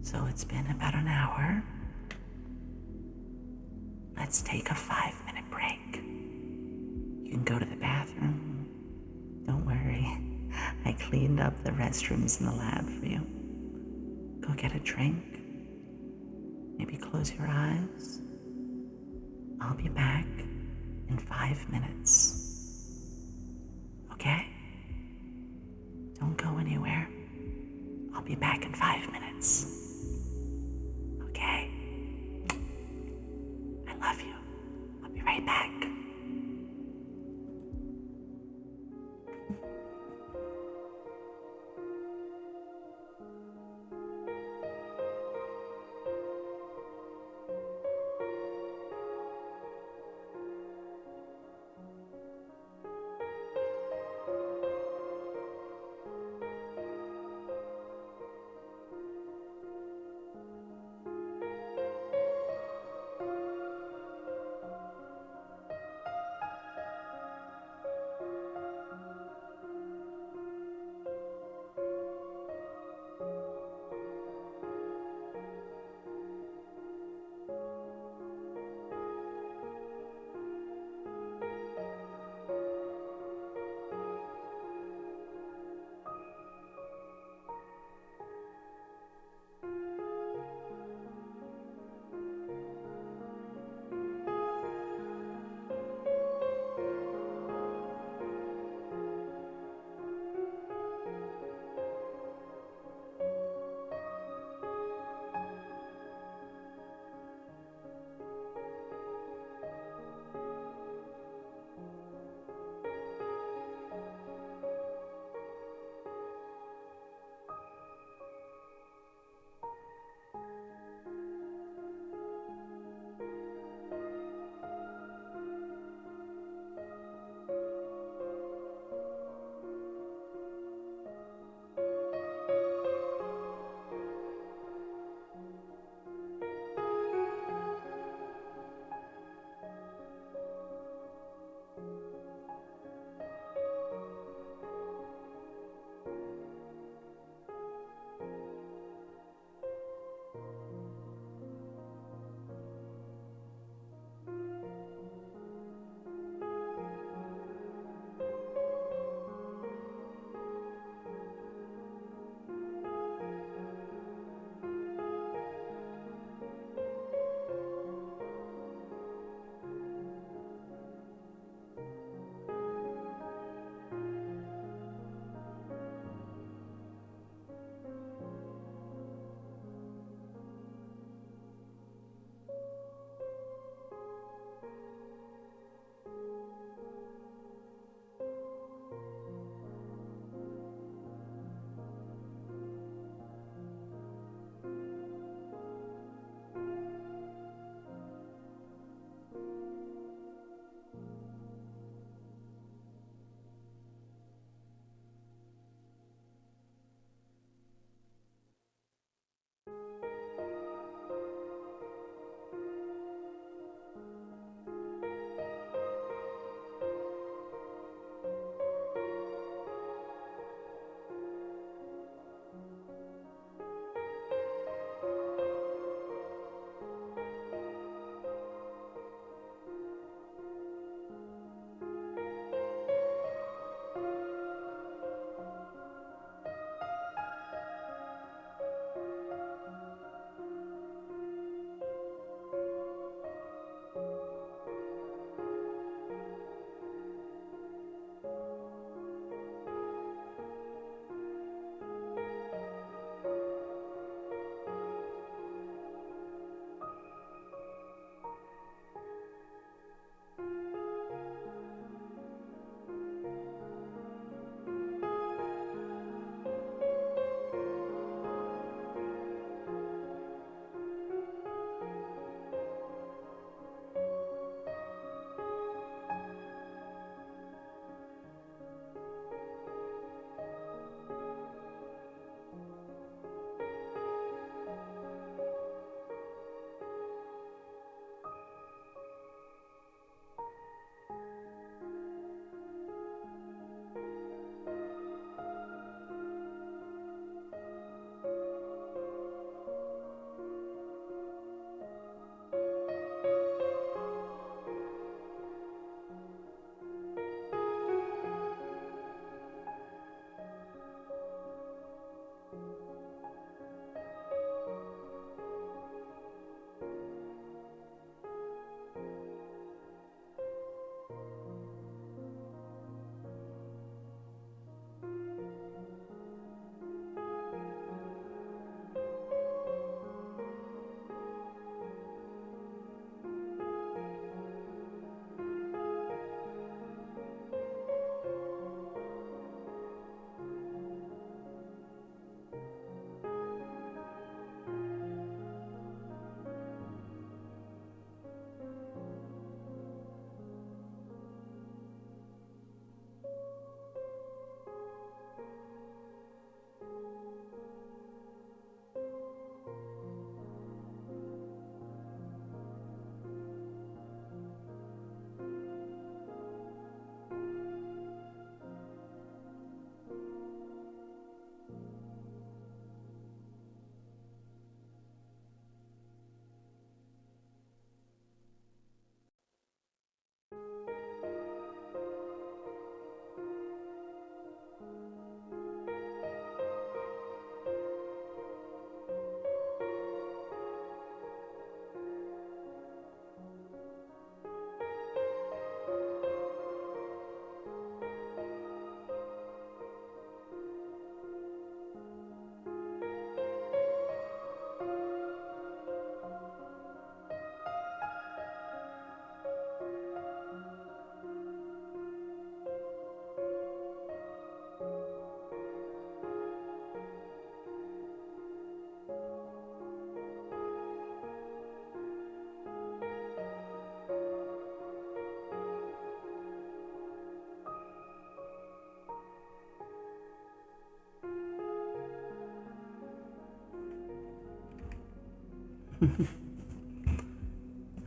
[SPEAKER 1] So it's been about an hour. Let's take a 5-minute break. You can go to the bathroom. Don't worry, I cleaned up the restrooms in the lab for you. Go get a drink. Maybe close your eyes. I'll be back in 5 minutes. Okay? Don't go anywhere. I'll be back in 5 minutes. Okay? I love you. I'll be right back.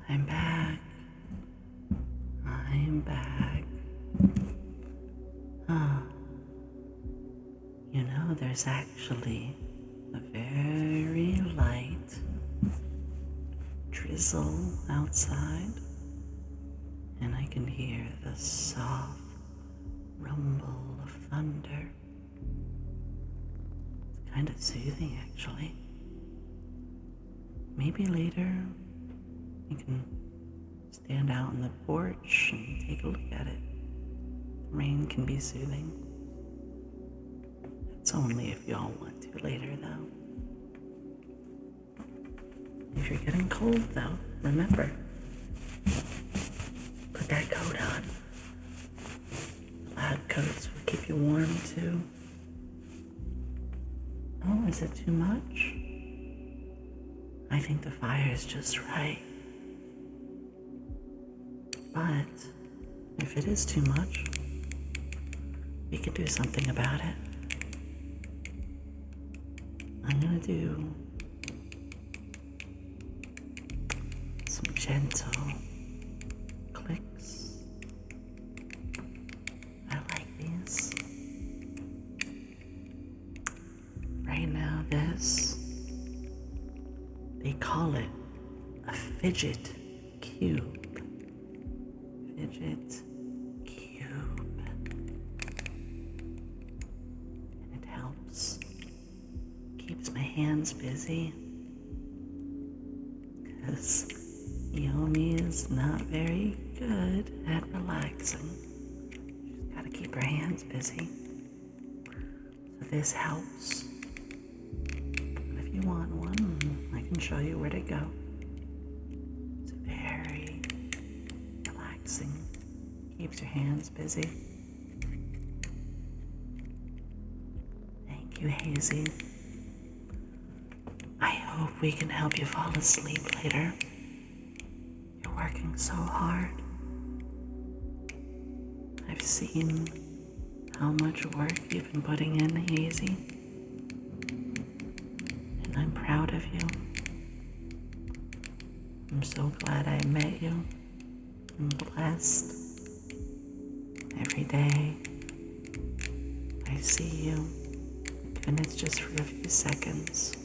[SPEAKER 1] I'm back. I'm back. Huh. You know, there's actually a very light drizzle outside, and I can hear the soft rumble of thunder. It's kind of soothing, actually. Maybe later you can stand out on the porch and take a look at it. The rain can be soothing. It's only if you all want to later, though. If you're getting cold, though, remember, put that coat on. Lab coats will keep you warm, too. Oh, is it too much? I think the fire is just right. But if it is too much, we can do something about it. I'm gonna do some gentle clicks. I like these. Right now, they call it a fidget cube. Fidget cube. And it helps. Keeps my hands busy. Because Yomi is not very good at relaxing. She's got to keep her hands busy. So this helps. And if you want one, I can show you where to go. It's very relaxing. Keeps your hands busy. Thank you, Hazy. I hope we can help you fall asleep later. You're working so hard. I've seen how much work you've been putting in, Hazy. And I'm proud of you. I'm so glad I met you. I'm blessed. Every day I see you, and it's just for a few seconds.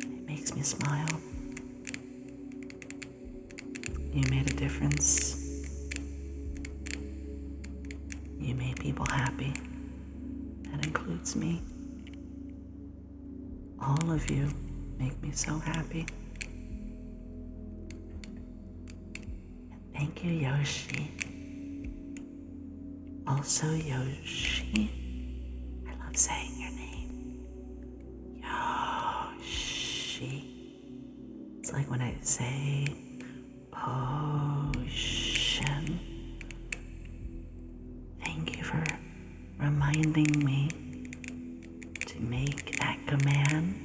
[SPEAKER 1] It makes me smile. You made a difference. You made people happy. That includes me. All of you make me so happy. And thank you, Yoshi. Also, Yoshi, I love saying your name. Yoshi. It's like when I say potion. Thank you for reminding me to make that command.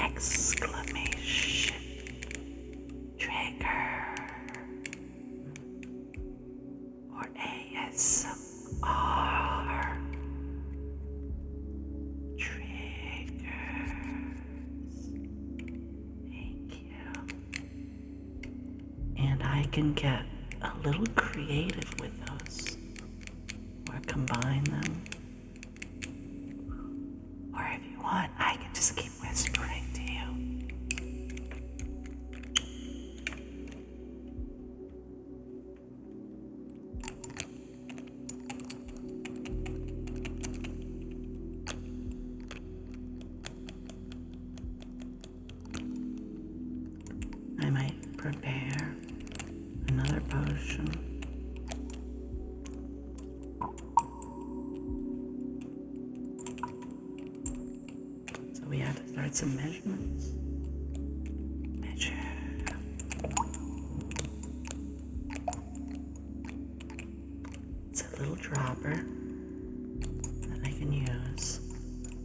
[SPEAKER 1] Exclamation trigger. Or ASMR triggers. Thank you. And I can get a little creative with those, or combine them. Or if you want, I can just keep whispering to you. I might prepare another potion. So we have to start some measurements. Measure. It's a little dropper that I can use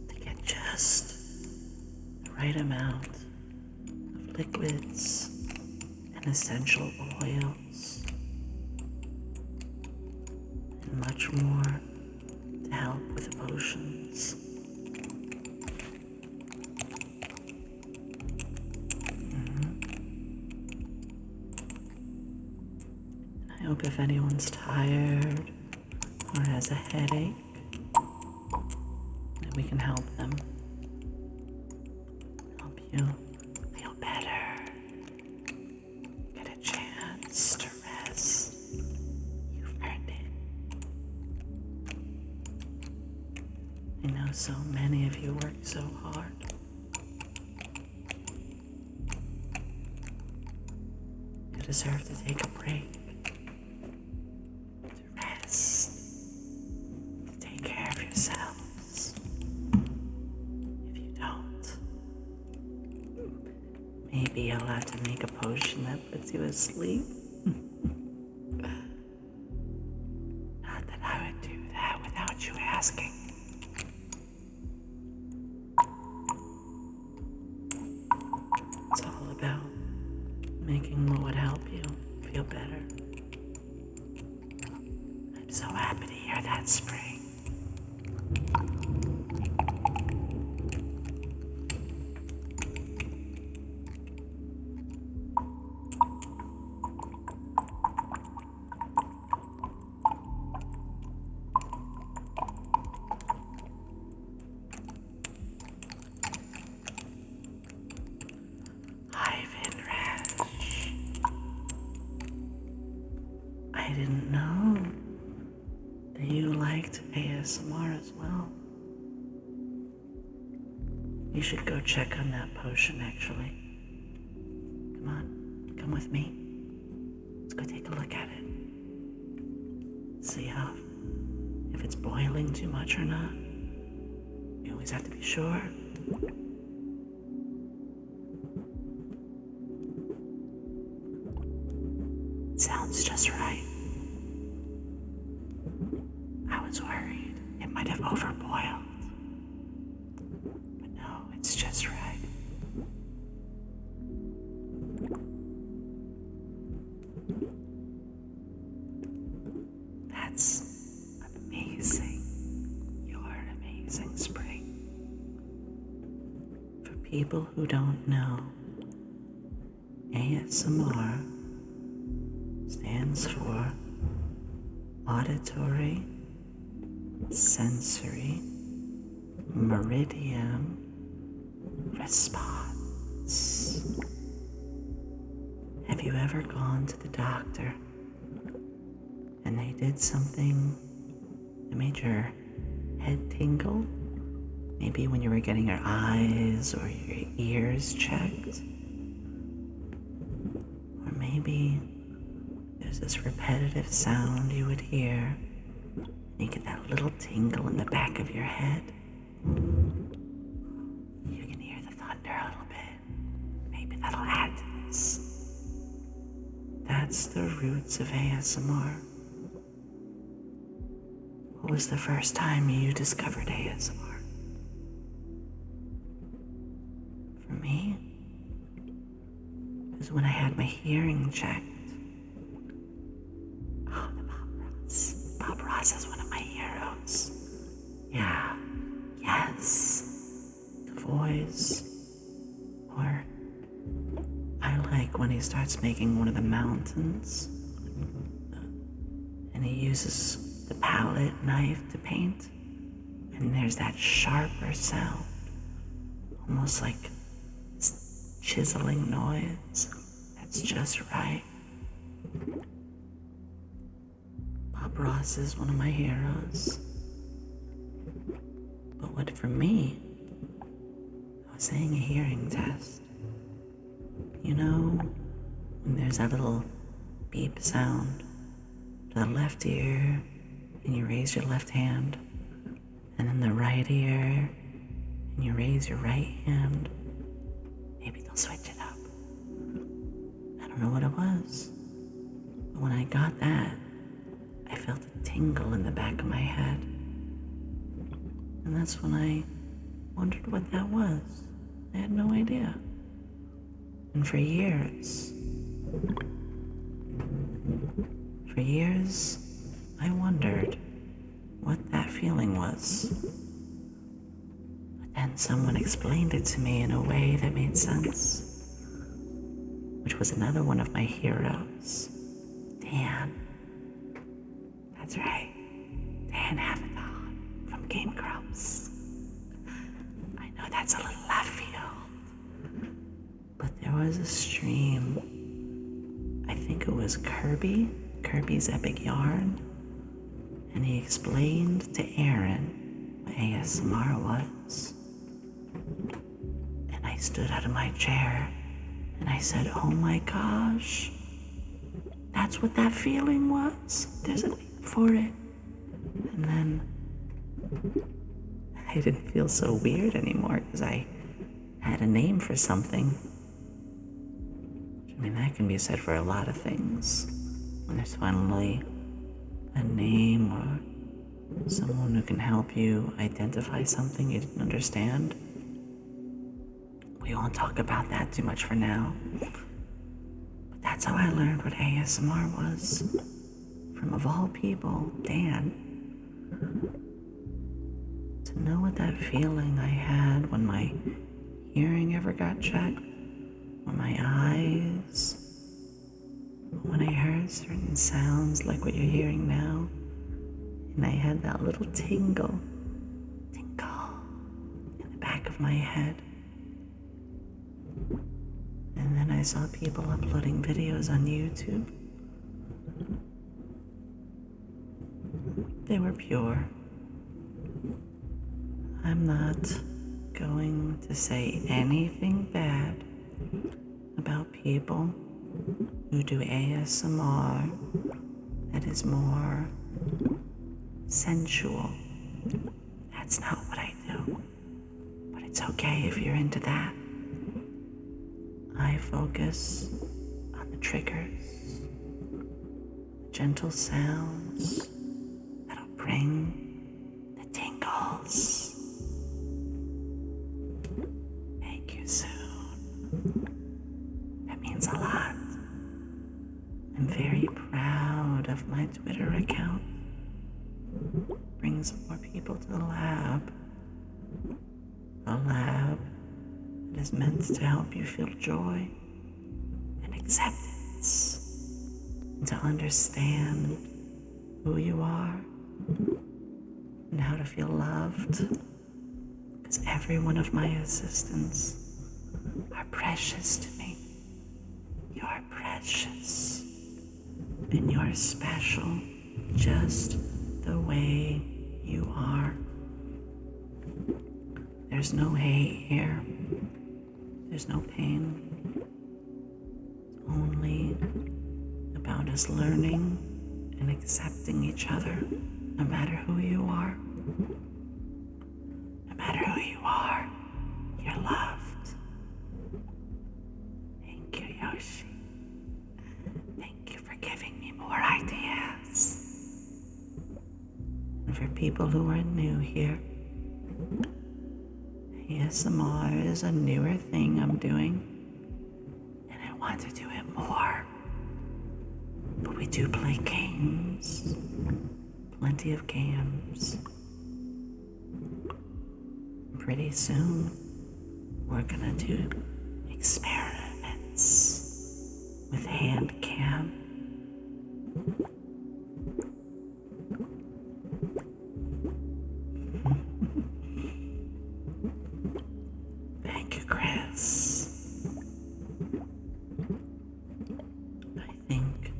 [SPEAKER 1] to get just the right amount of liquids and essential oils, and much more to help with the potions. hope if anyone's tired or has a headache, that we can help them. Help you feel better. Get a chance to rest. You've earned it. I know so many of you work so hard. You deserve to take a break. To rest. To take care of yourselves. If you don't, maybe I'll have to make a potion that puts you asleep. Not that I would do that without you asking. It's all about making what would help you feel better. I'm so happy to hear that, Spring. I didn't know that you liked ASMR as well. You should go check on that potion, actually. Come on, come with me. Let's go take a look at it. See if it's boiling too much or not. You always have to be sure. Sounds just right. I was worried it might have overboiled. But no, it's just right. That's amazing. You're amazing, Spring. For people who don't know, ASMR stands for Auditory Sensory Meridian Response. Have you ever gone to the doctor and they did something that made your head tingle? Maybe when you were getting your eyes or your ears checked? Or maybe there's this repetitive sound you would hear, and you get that little tingle in the back of your head. You can hear the thunder a little bit. Maybe that'll add to this. That's the roots of ASMR. What was the first time you discovered ASMR? For me, it was when I had my hearing checked. Bob Ross is one of my heroes. Yeah, yes. The voice. Or I like when he starts making one of the mountains and he uses the palette knife to paint, and there's that sharper sound, almost like chiseling noise. That's just right. Bob Ross is one of my heroes. But what for me, I was saying a hearing test. You know, when there's that little beep sound to the left ear, and you raise your left hand, and then the right ear, and you raise your right hand. Maybe they'll switch it up. I don't know what it was, but when I got that, I felt a tingle in the back of my head. And that's when I wondered what that was. I had no idea. And for years, I wondered what that feeling was. But then someone explained it to me in a way that made sense, which was another one of my heroes, Dan. That's right. Dan Avatar from Game Grumps. I know that's a little left field, but there was a stream. I think it was Kirby's Epic Yarn, and he explained to Aaron what ASMR was. And I stood out of my chair and I said, oh my gosh, that's what that feeling was. There's a name for it. And then I didn't feel so weird anymore because I had a name for something. I mean, that can be said for a lot of things. When there's finally a name or someone who can help you identify something you didn't understand. We won't talk about that too much for now. But that's how I learned what ASMR was. From, of all people, Dan. To know what that feeling I had when my hearing ever got checked, or my eyes, when I heard certain sounds like what you're hearing now, and I had that little tingle in the back of my head. And then I saw people uploading videos on YouTube. They were pure. I'm not going to say anything bad about people who do ASMR that is more sensual. That's not what I do. But it's okay if you're into that. I focus on the triggers, the gentle sounds that'll bring the tingles. Thank you soon. That means a lot. I'm very proud of my Twitter account. Brings more people to the lab. A lab that is meant to help you feel joy and acceptance, and to understand who you are and how to feel loved. Because every one of my assistants are precious to me. You're precious. And you're special just the way you are. There's no hate here. There's no pain. It's only about us learning and accepting each other, no matter who you are. No matter who you are, you're loved. Thank you, Yoshi. Thank you for giving me more ideas. And for people who are new here, ASMR is a newer thing I'm doing, and I want to do it more. But we do play games, plenty of games. Pretty soon, we're gonna do experiments with hand cam. Thank you, Chris. I think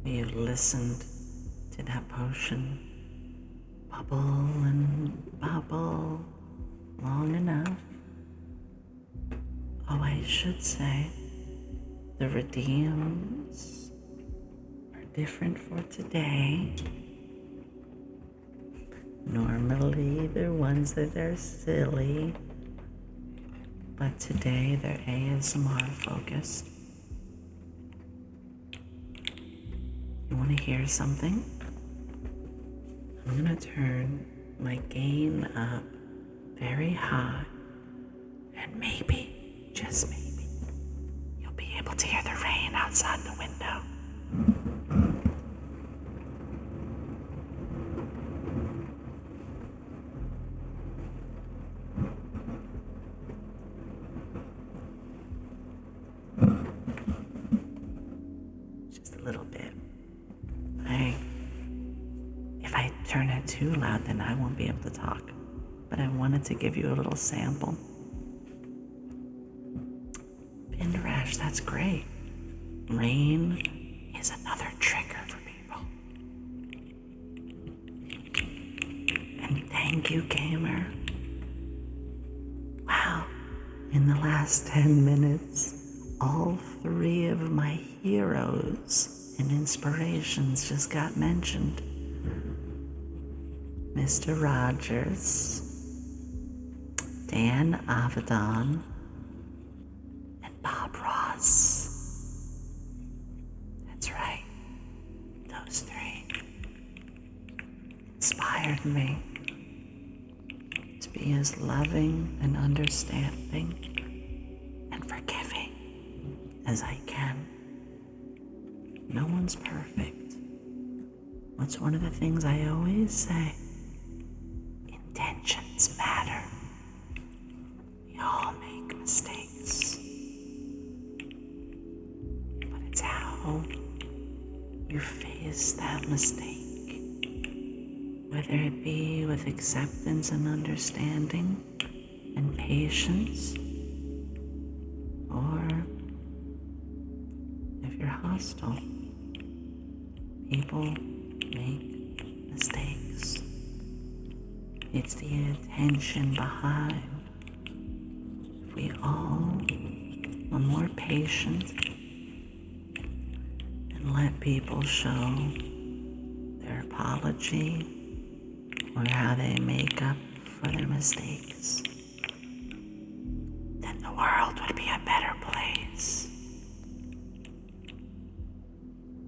[SPEAKER 1] we've listened to that potion bubble and bubble long enough. Oh, I should say, the redeems are different for today. Normally, they're ones that are silly, but today they're ASMR focused. You want to hear something? I'm gonna turn my gain up very high, and maybe, just maybe, you'll be able to hear the rain outside the window. Just a little bit. turn it too loud, then I won't be able to talk. But I wanted to give you a little sample. Pinned rash, that's great. Rain is another trigger for people. And thank you, gamer. Wow, in the last 10 minutes, all 3 of my heroes and inspirations just got mentioned. Mr. Rogers, Dan Avedon, and Bob Ross. That's right, those 3 inspired me to be as loving and understanding and forgiving as I can. No one's perfect. What's one of the things I always say? Intentions matter. We all make mistakes. But it's how you face that mistake. Whether it be with acceptance and understanding and patience, or if you're hostile. People make mistakes. It's the intention behind. If we all were more patient and let people show their apology or how they make up for their mistakes, then the world would be a better place.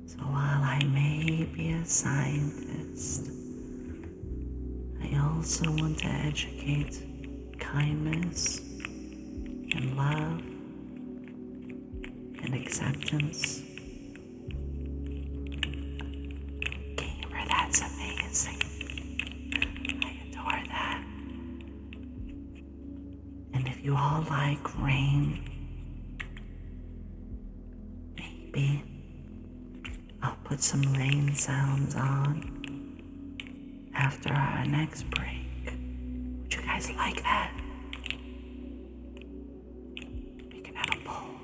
[SPEAKER 1] So while I may be a scientist, I also want to educate kindness and love and acceptance. Gamer, that's amazing. I adore that. And if you all like rain, maybe I'll put some rain sounds on after our next break. Would you guys like that? We can have a poll.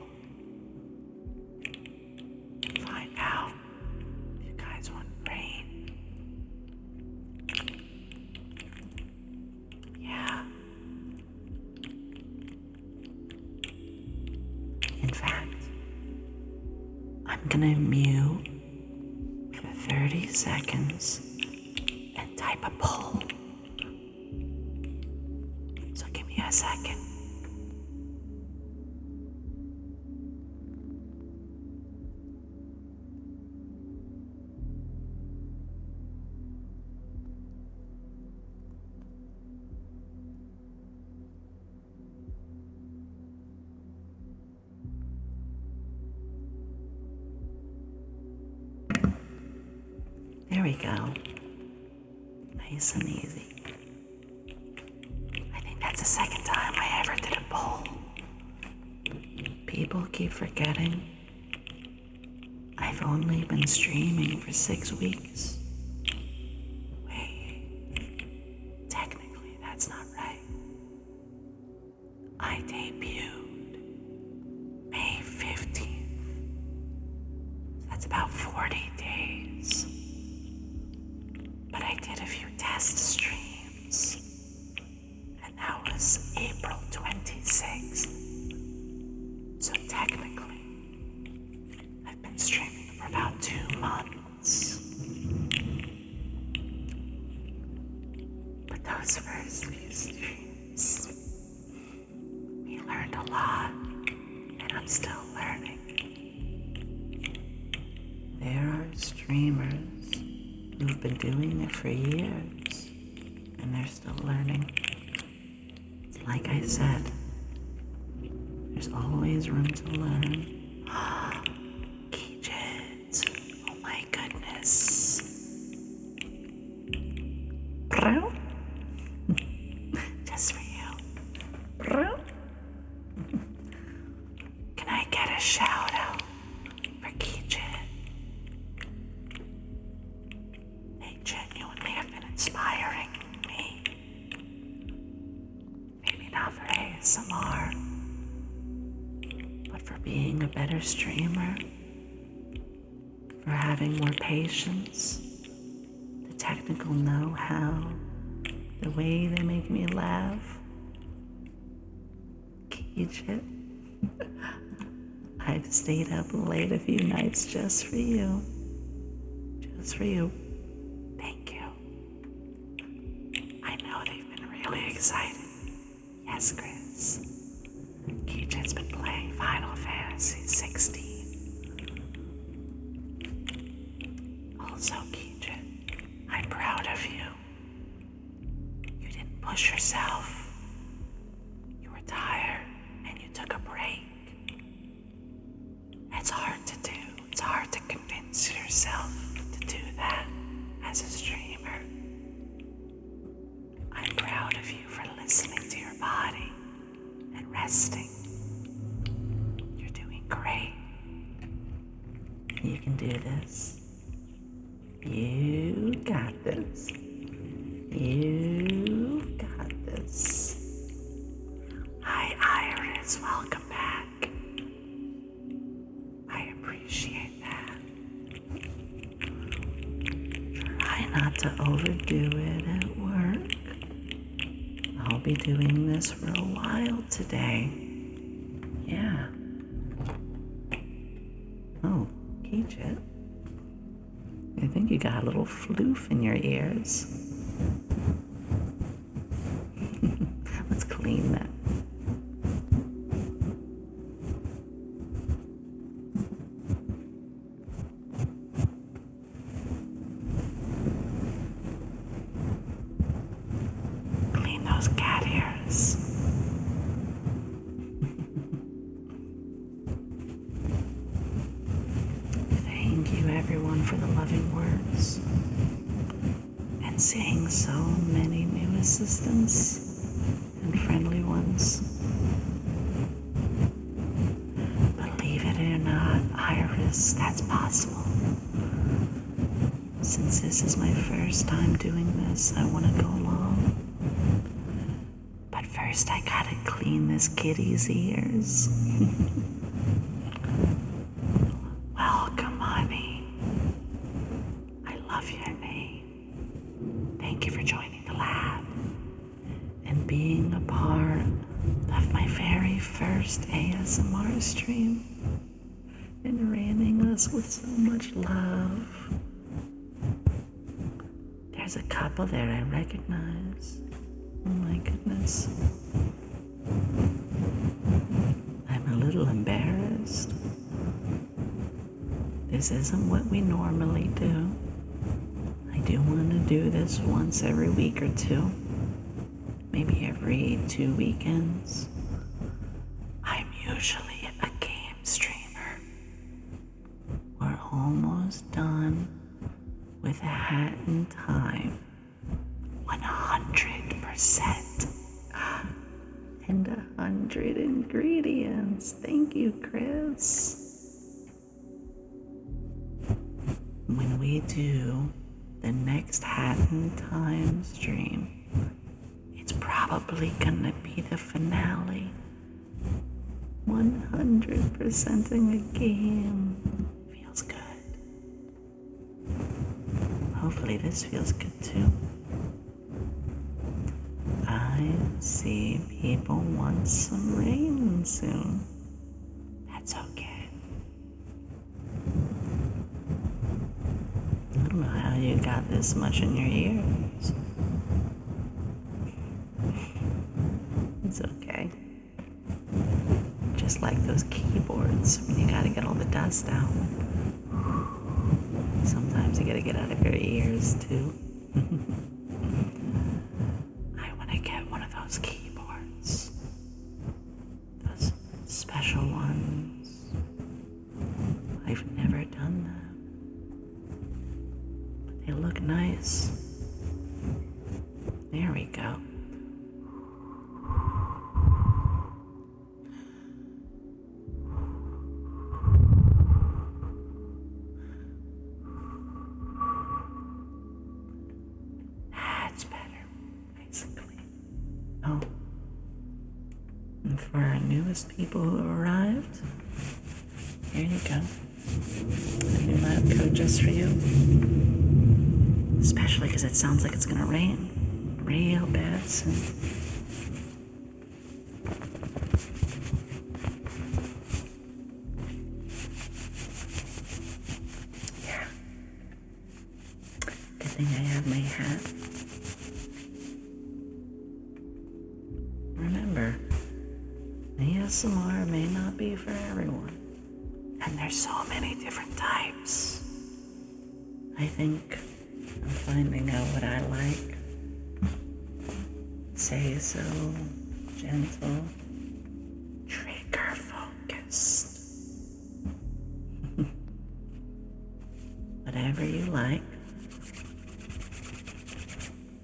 [SPEAKER 1] Find out if you guys want rain. Yeah. In fact, I'm gonna mute for 30 seconds and type a poll. So give me a second. There we go. Nice and easy. I think that's the second time I ever did a poll. People keep forgetting I've only been streaming for 6 weeks. Wait, technically that's not right. I debuted May 15th. That's about 40 days. But I did a few test streams, and that was April 26th. So technically, I've been streaming for about 2 months. But those first few streams, we learned a lot, and I'm still learning. There are streamers who've been doing it for years, and they're still learning. Like I said, there's always room to learn. Keyjets, oh my goodness. Bro? Just for you. Bro? Can I get a shout out for Keyjet? They genuinely have been ASMR, but for being a better streamer, for having more patience, the technical know-how, the way they make me laugh. Kijit, I've stayed up late a few nights just for you. Just for you. Thank you. I know they've been really excited. Yes, Chris. Kijit's been playing Final Fantasy 16. Also, Kijit, I'm proud of you. You didn't push yourself. You were tired and you took a break. It's hard to do. It's hard to convince yourself to do that as a streamer. I'm proud of you for listening to your body and resting. You're doing great. You can do this. You got this. You got this. Hi, Iris. Welcome back. I appreciate that. Try not to overdo it at work. I'll be doing this for a while today. Yeah. Oh, Kijit. I think you got a little floof in your ears. Let's clean that. Clean those cat ears. Thank you, everyone, for the loving words and seeing so many new assistants and friendly ones. Believe it or not, Iris, that's possible. Since this is my first time doing this, I want to go along. But first, I gotta clean this kitty's ears. Welcome, honey. I love your name. Thank you for joining the lab and being a part of my very first ASMR stream and ramming us with so much love. There's a couple there I recognize. Oh my goodness. I'm a little embarrassed. This isn't what we normally do. I do want to do this once every week or two. Maybe every 2 weekends. I'm usually a game streamer. We're almost done with a hat in time. 100%. And 100 ingredients. Thank you, Chris. When we do the next Hat in Time stream, it's probably gonna be the finale. 100%ing a game. Feels good. Hopefully this feels good too. I see people want some rain soon. That's okay. I don't know how you got this much in your ears. It's okay. Just like those keyboards when you gotta get all the dust out. Sometimes you gotta get out of your ears too. I wanna get one of those keyboards. Those special ones. I've never done that. But they look nice. There we go. That's better. Nice and clean. Oh. And for our newest people who arrived, here you go. A new lab coat just for you. Especially because it sounds like it's gonna rain real bad soon. Yeah. Good thing I have my hat. Remember, ASMR may not be for everyone. And there's so many different types. I think I'm finding out what I like. Say so, gentle, trigger focused. Whatever you like.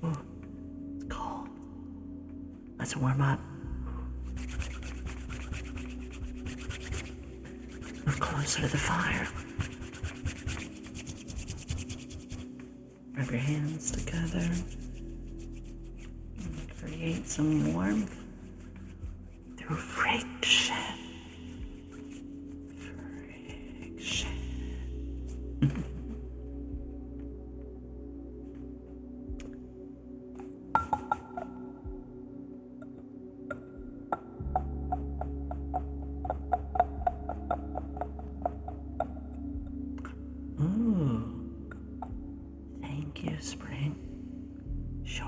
[SPEAKER 1] Oh, it's cold. Let's warm up. Move closer to the fire. Rub your hands together. And create some warmth through friction. Friction. Ooh, thank you, Spring. Sure.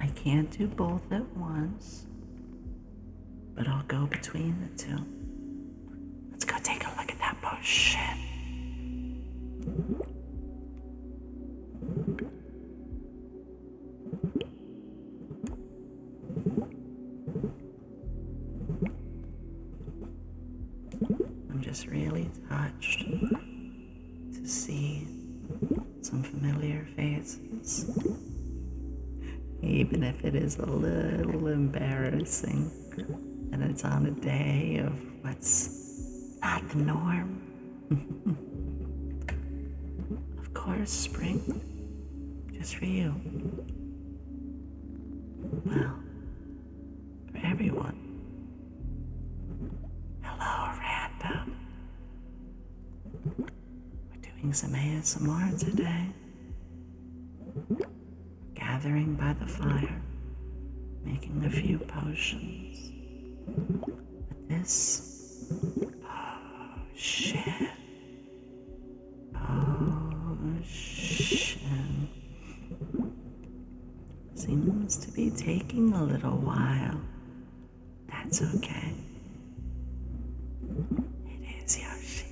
[SPEAKER 1] I can't do both at once, but I'll go between the two. Let's go take a look at that potion. I'm just really touched to see some familiar faces, even if it is a little embarrassing and it's on a day of what's not the norm. Of course, Spring, just for you. Well, for everyone. Hello, random. We're doing some ASMR today. Gathering by the fire, making a few potions. But this potion seems to be taking a little while. That's okay. It is Yoshi.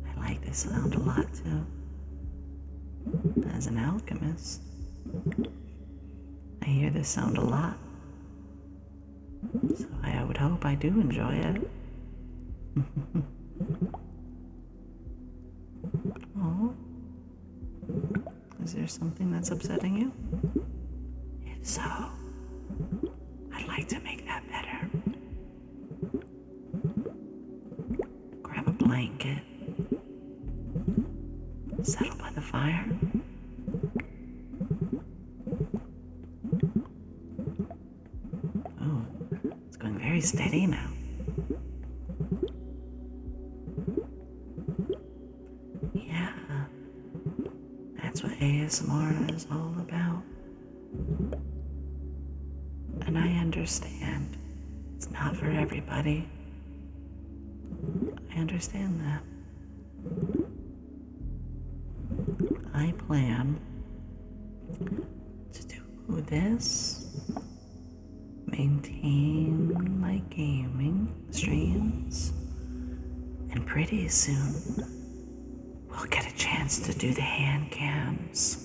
[SPEAKER 1] I like this sound a lot too. As an alchemist, I hear this sound a lot. So I would hope I do enjoy it. Oh, is there something that's upsetting you? If so, I'd like to make that better. Grab a blanket, settle by the fire. Oh, it's going very steady now. Yeah, that's what ASMR is all about. And I understand it's not for everybody. I understand that. I plan to do this, maintain my gaming streams, and pretty soon we'll get a chance to do the hand cams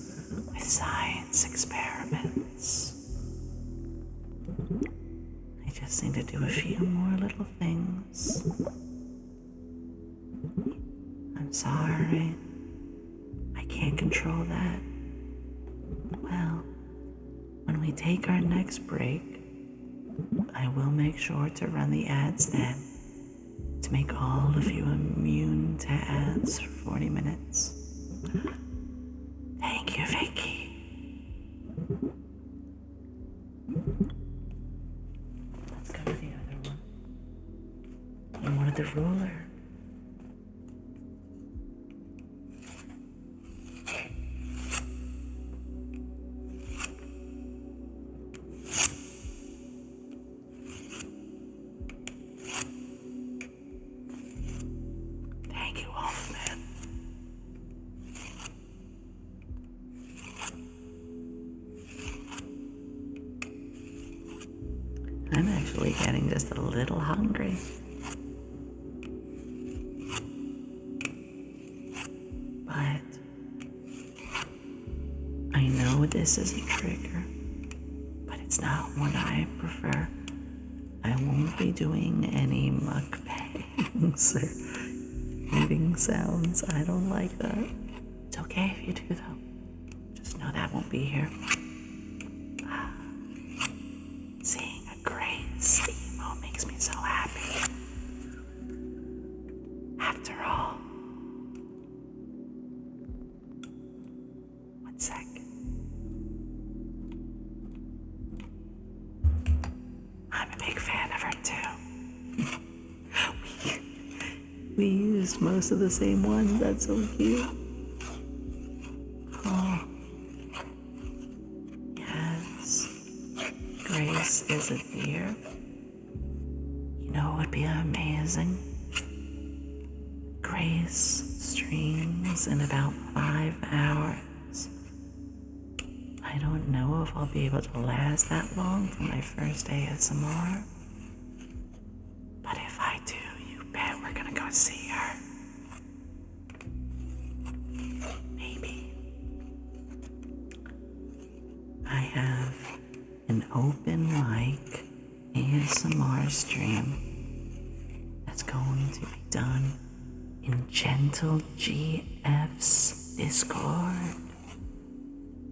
[SPEAKER 1] with science experiments. I just need to do a few more little things. I'm sorry. I can't control that. Well, when we take our next break, I will make sure to run the ads then to make all of you immune to ads for 40 minutes. Thank you, Vicky. Let's go to the other one. You wanted the ruler. Thank you, Wolfman. I'm actually getting just a little hungry. But I know this is a trigger, but it's not one I prefer. I won't be doing any mukbangs or eating sounds. I don't like that. It's okay if you do, though. Just know that won't be here. Seeing a Grace emo makes me so happy. After all. One sec. I'm a big fan of her too. We used most of the same ones. That's so cute. Oh. Yes. Grace is a deer. You know what would be amazing? Grace streams in about 5 hours. I don't know if I'll be able to last that long for my first ASMR. But if I do, you bet we're gonna go see her. Maybe. I have an open mic ASMR stream that's going to be done in Gentle GF's Discord.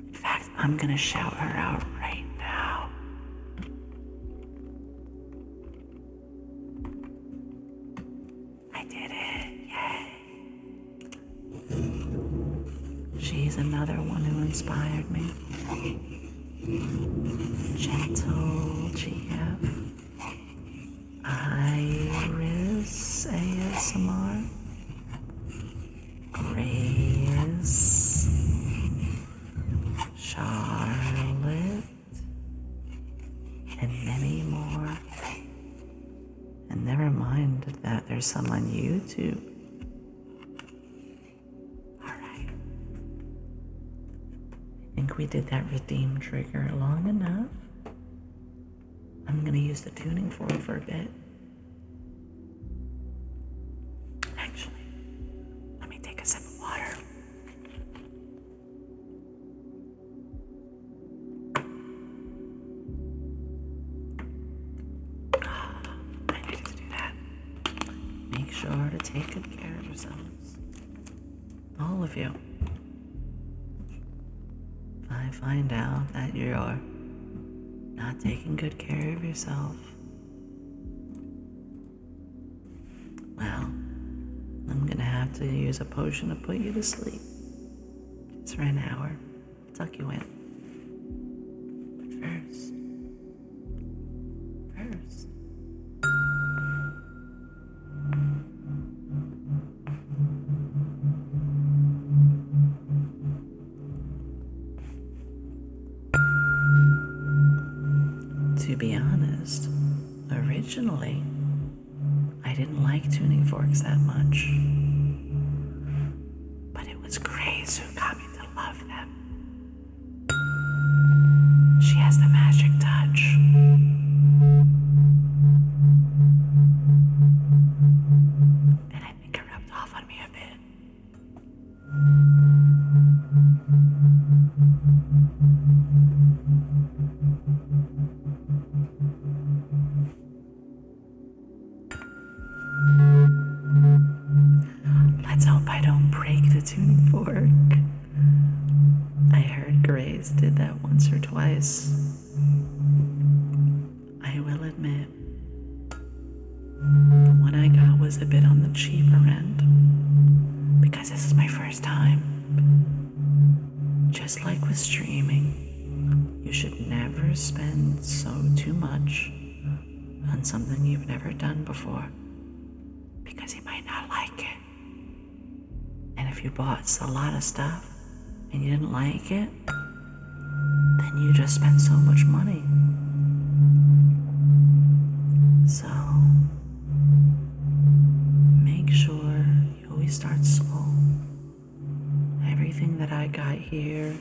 [SPEAKER 1] In fact, I'm gonna shout her out right now. I did it, yay. She's another one who inspired me. Gentle GF. Iris ASMR. Grace. Charlotte. And many more. And never mind that there's some on YouTube. Alright. I think we did that redeem trigger long enough. I'm gonna use the tuning fork for a bit. Actually, let me take a sip of water. I needed to do that. Make sure to take good care of yourselves. All of you. If I find out that you're not taking good care of yourself, well, I'm gonna have to use a potion to put you to sleep. Just for an hour. Tuck you in. But first, to be honest, originally, I didn't like tuning forks that much. But it was Grace who got me to love them. She has the magic touch. And I think it rubbed off on me a bit. Let's hope I don't break the tuning fork. I heard Grace did that once or twice. I will admit, the one I got was a bit on the cheaper end, because this is my first time. should never spend too much on something you've never done before, because you might not like it. And if you bought a lot of stuff and you didn't like it, then you just spent so much money. So make sure you always start small. Everything that I got here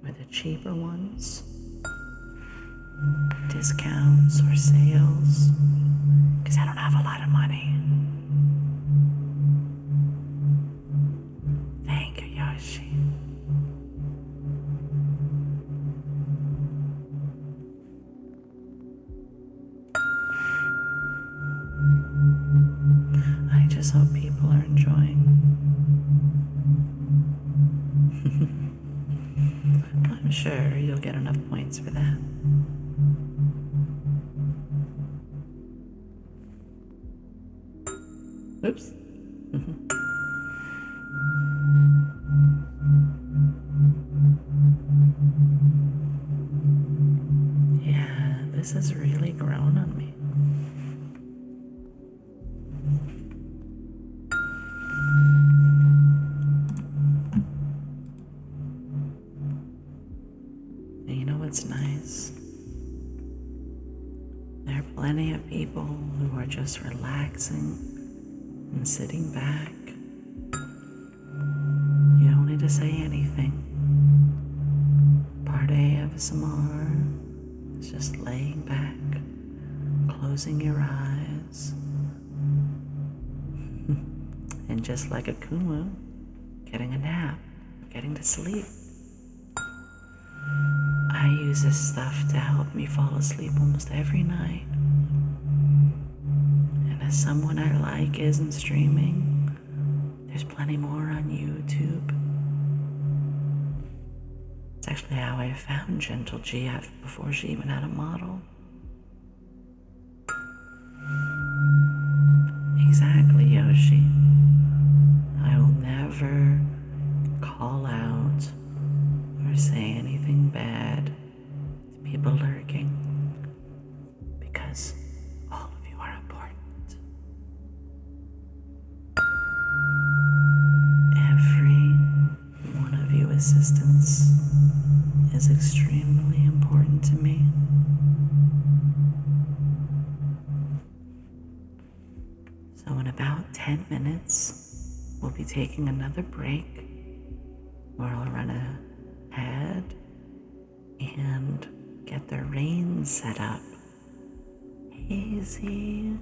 [SPEAKER 1] were the cheaper ones, discounts or sales, because I don't have a lot of money. Thank you, Yoshi. I just hope people are enjoying. I'm sure you'll get enough points for that. Oops. Yeah, this has really grown on me. And you know what's nice? There are plenty of people who are just relaxing and sitting back. You don't need to say anything. Part A of ASMR is just laying back, closing your eyes, and just like a kumu, getting a nap, getting to sleep. I use this stuff to help me fall asleep almost every night. And as someone I like isn't streaming, there's plenty more on YouTube. It's actually how I found Gentle GF before she even had a model. Exactly, Yoshi. I will never call out or say anything bad to people lurking, because all of you are important. Every one of you assistants is extremely important to me. So in about 10 minutes, we'll be taking another break where I'll run a ad and get the rain set up. Hazy.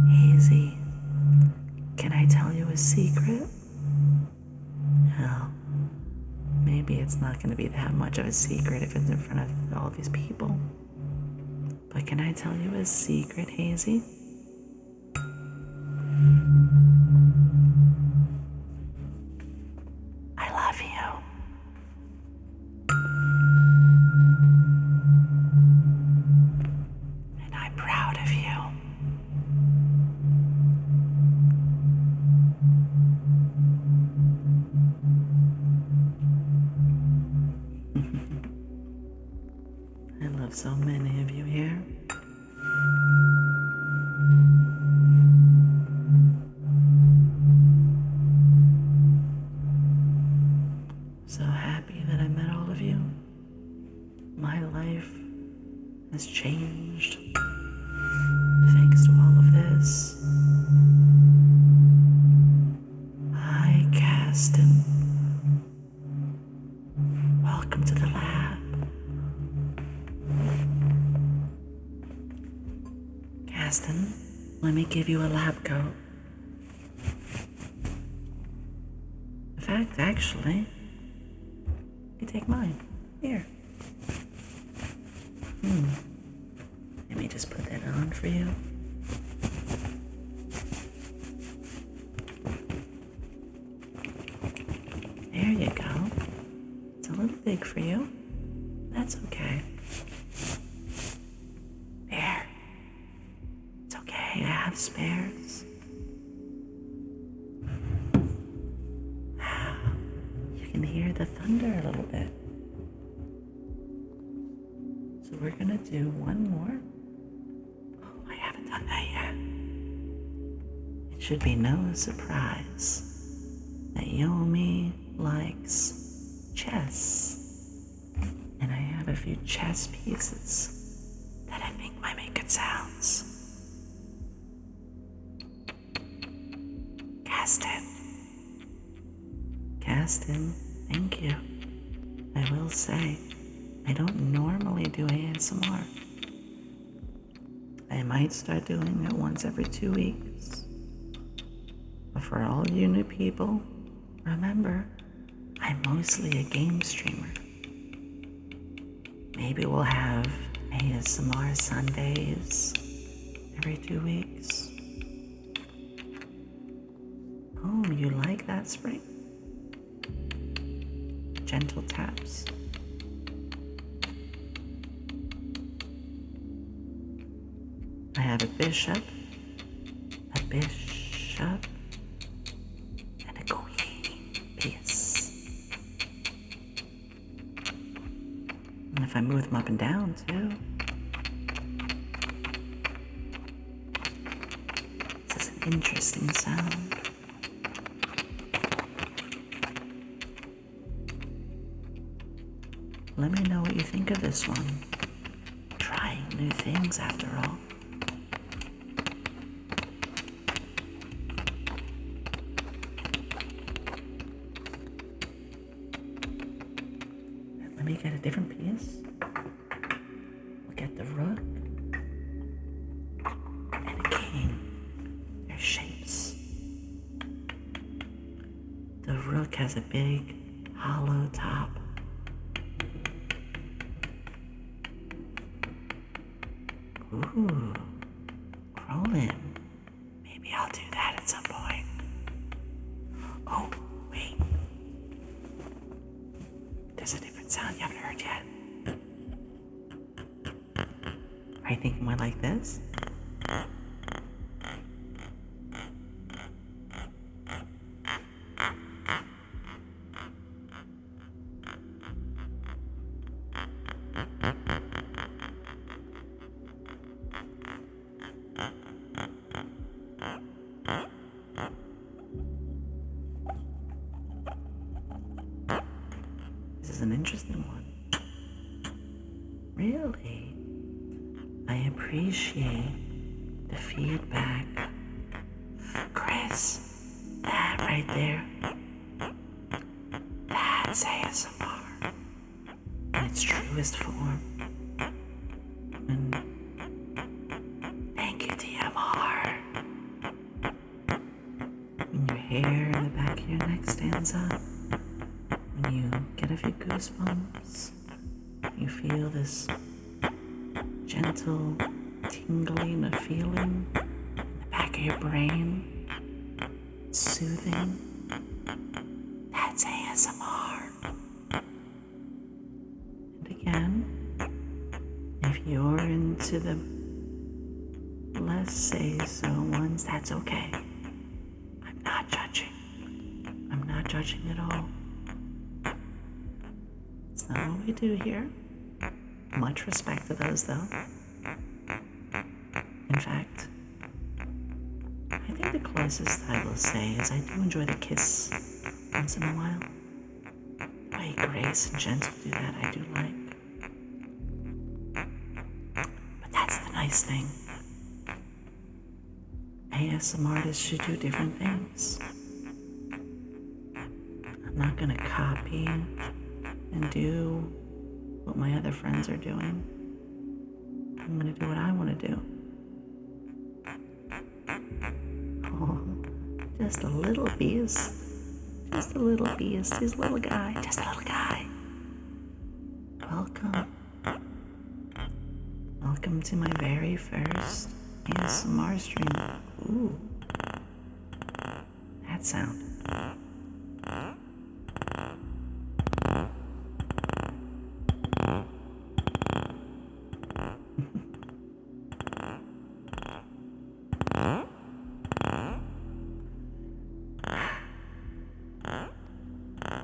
[SPEAKER 1] Hazy, can I tell you a secret? Well, maybe it's not going to be that much of a secret if it's in front of all these people. But can I tell you a secret, Hazy? I love you. And I'm proud of you. I love so many of you here. So happy that I met all of you. My life has changed thanks to all of this. Hi, Caston. Welcome to the lab. Caston, let me give you a lab coat. In fact, actually, you take mine. Here. Let me just put that on for you. There you go. It's a little big for you. That's okay. There. It's okay. I have spares. You can hear the thunder a little bit. So we're gonna do one more. Oh, I haven't done that yet. It should be no surprise that Yomi likes chess. And I have a few chess pieces that I think might make good sounds. Cast in. Cast in, thank you. I will say, I don't normally do ASMR. I might start doing it once every 2 weeks. But for all you new people, remember, I'm mostly a game streamer. Maybe we'll have ASMR Sundays every 2 weeks. Oh, you like that spring? Gentle taps. I have a bishop, and a queen piece. And if I move them up and down too. This is an interesting sound. Let me know what you think of this one. Trying new things after all. Let me get a different piece. We'll get the rook and a king. Their shapes. The rook has a big hollow top. Ooh, crawling. Maybe I'll do that at some point. Oh, wait. There's a different sound you haven't heard yet. Are you thinking more like this? This is an interesting one. Really? I appreciate the feedback. Chris, that right there, that's ASMR in its truest form. And thank you, DMR. When your hair in the back of your neck stands up, when you get a few goosebumps, you feel this gentle tingling of feeling in the back of your brain, soothing. That's ASMR. And again, if you're into the less say-so ones, that's okay. I'm not judging. I'm not judging at all. It's not what we do here. Much respect to those, though. In fact, I think the closest I will say is I do enjoy the kiss once in a while. The way Grace and Gentle do that, I do like. But that's the nice thing. ASMR artists should do different things. I'm not gonna copy and do what my other friends are doing. I'm gonna do what I want to do. Oh, just a little beast. Just a little beast. He's a little guy. Just a little guy. Welcome. Welcome to my very first ASMR stream. Ooh. That sound.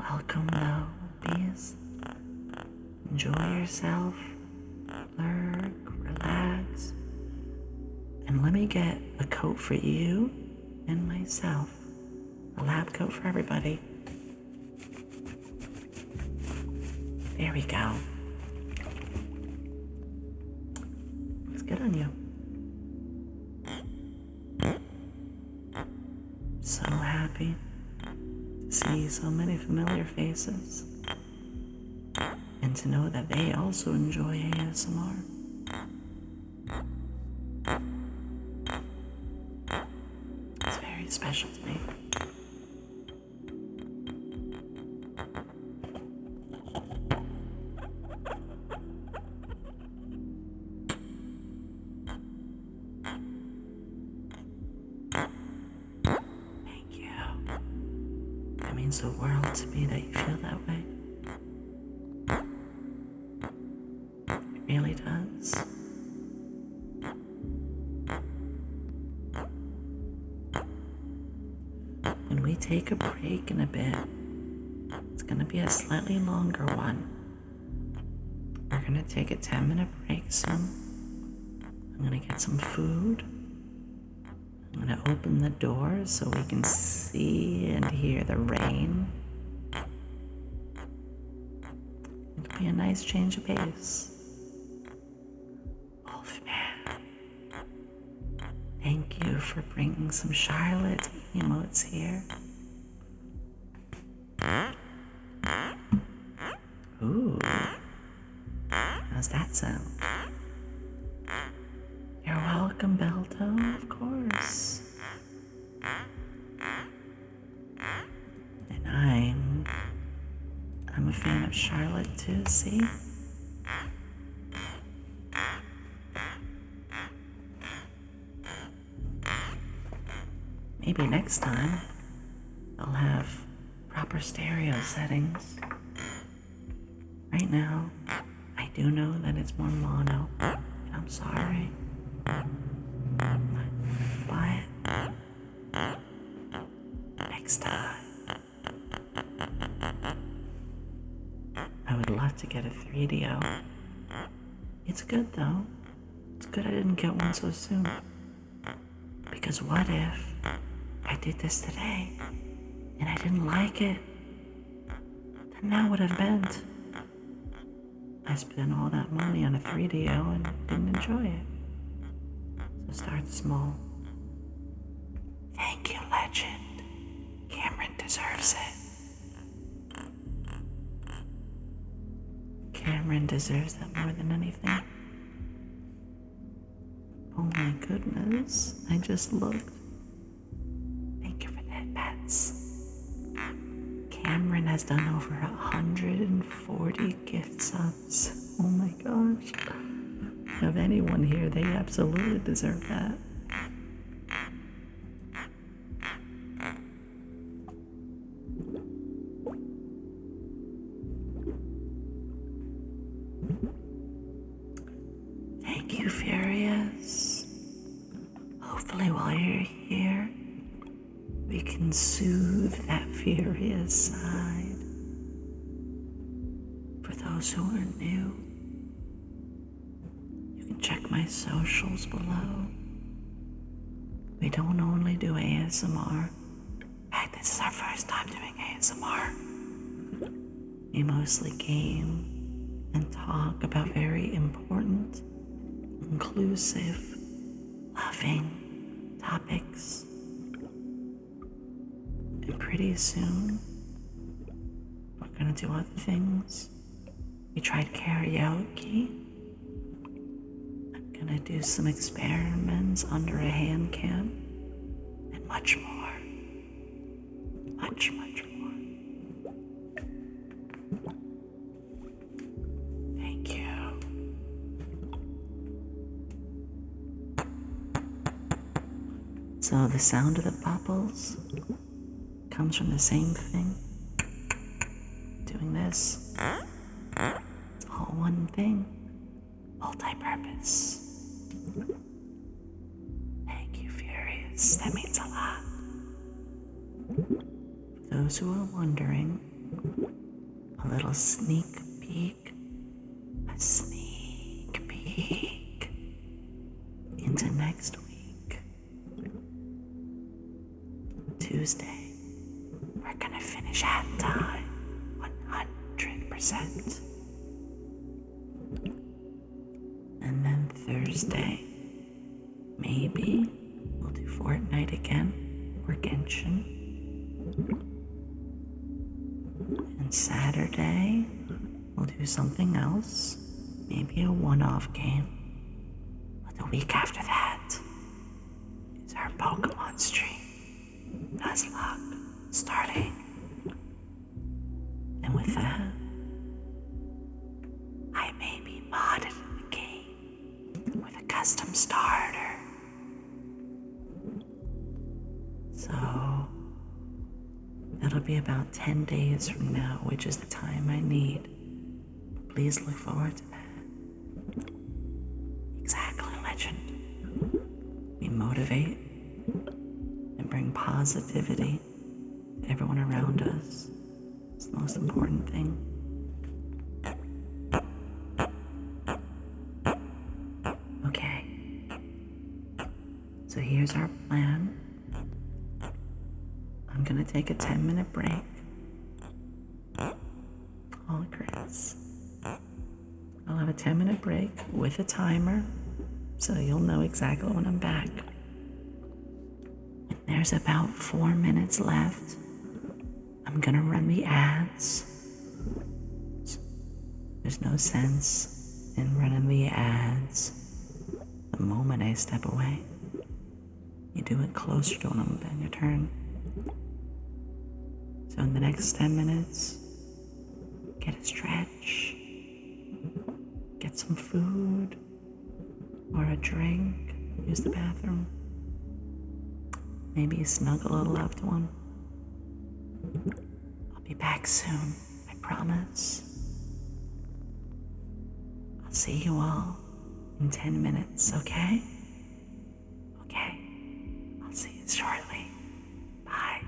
[SPEAKER 1] Welcome, though. yourself, lurk, relax, and let me get a coat for you and myself. A lab coat for everybody. There we go. Looks good on you. So happy to see so many familiar faces and to know that they also enjoy ASMR. It's very special to me. It means the world to me that you feel that way. It really does. When we take a break in a bit, it's going to be a slightly longer one. We're going to take a 10-minute break soon. I'm going to get some food. I'm going to open the door so we can see and hear the rain. It'll be a nice change of pace. Wolfman, thank you for bringing some Charlotte emotes here. Ooh, how's that sound? You're welcome, Belto, of course. And I'm a fan of Charlotte too, see? Maybe next time I'll have proper stereo settings. Right now, I do know that it's more mono, and I'm sorry. But next time, I would love to get a 3DO. It's good though. It's good I didn't get one so soon. Because what if I did this today and I didn't like it? Then that would have meant I spent all that money on a 3DO and didn't enjoy it. So start small. Thank you, legend. Cameron deserves it. Cameron deserves that more than anything. Oh my goodness, I just looked. Thank you for that, pets. Cameron has done over 140 gift subs. Oh my gosh. Of anyone here, they absolutely deserve that. Thank you, Furious. Hopefully while you're here, we can soothe that furious side. For those who are new, you can check my socials below. We don't only do ASMR. In fact, this is our first time doing ASMR. We mostly game and talk about very important, inclusive, loving topics. And pretty soon, we're gonna do other things. We tried karaoke. I'm gonna do some experiments under a hand cam. And much more. Much, much more. Thank you. So the sound of the bubbles comes from the same thing. Doing this. It's all one thing. Multi-purpose. Thank you, Furious. That means a lot. For those who are wondering, a little sneak peek a sneak peek into next week. Tuesday, we're gonna finish at time 100%. And then Thursday, maybe we'll do Fortnite again, or Genshin. And Saturday, we'll do something else, maybe a one-off game. But the week after that is our Pokemon stream, Nuzlocke, starting. And with that, I may be modded the game with a custom starter. So it'll be about 10 days from now, which is the time I need. Please look forward to that. Exactly, legend. We motivate and bring positivity to everyone around us. It's the most important thing. Okay. So here's our plan. I'm gonna take a 10-minute break. Oh, Chris. I'll have a 10-minute break with a timer, so you'll know exactly when I'm back. When there's about 4 minutes left, I'm gonna run the ads. There's no sense in running the ads the moment I step away. You do it closer to when I'm done your turn. So in the next 10 minutes, get a stretch, get some food or a drink, use the bathroom, maybe snuggle a loved one. I'll be back soon, I promise. I'll see you all in 10 minutes, okay? Okay, I'll see you shortly. Bye.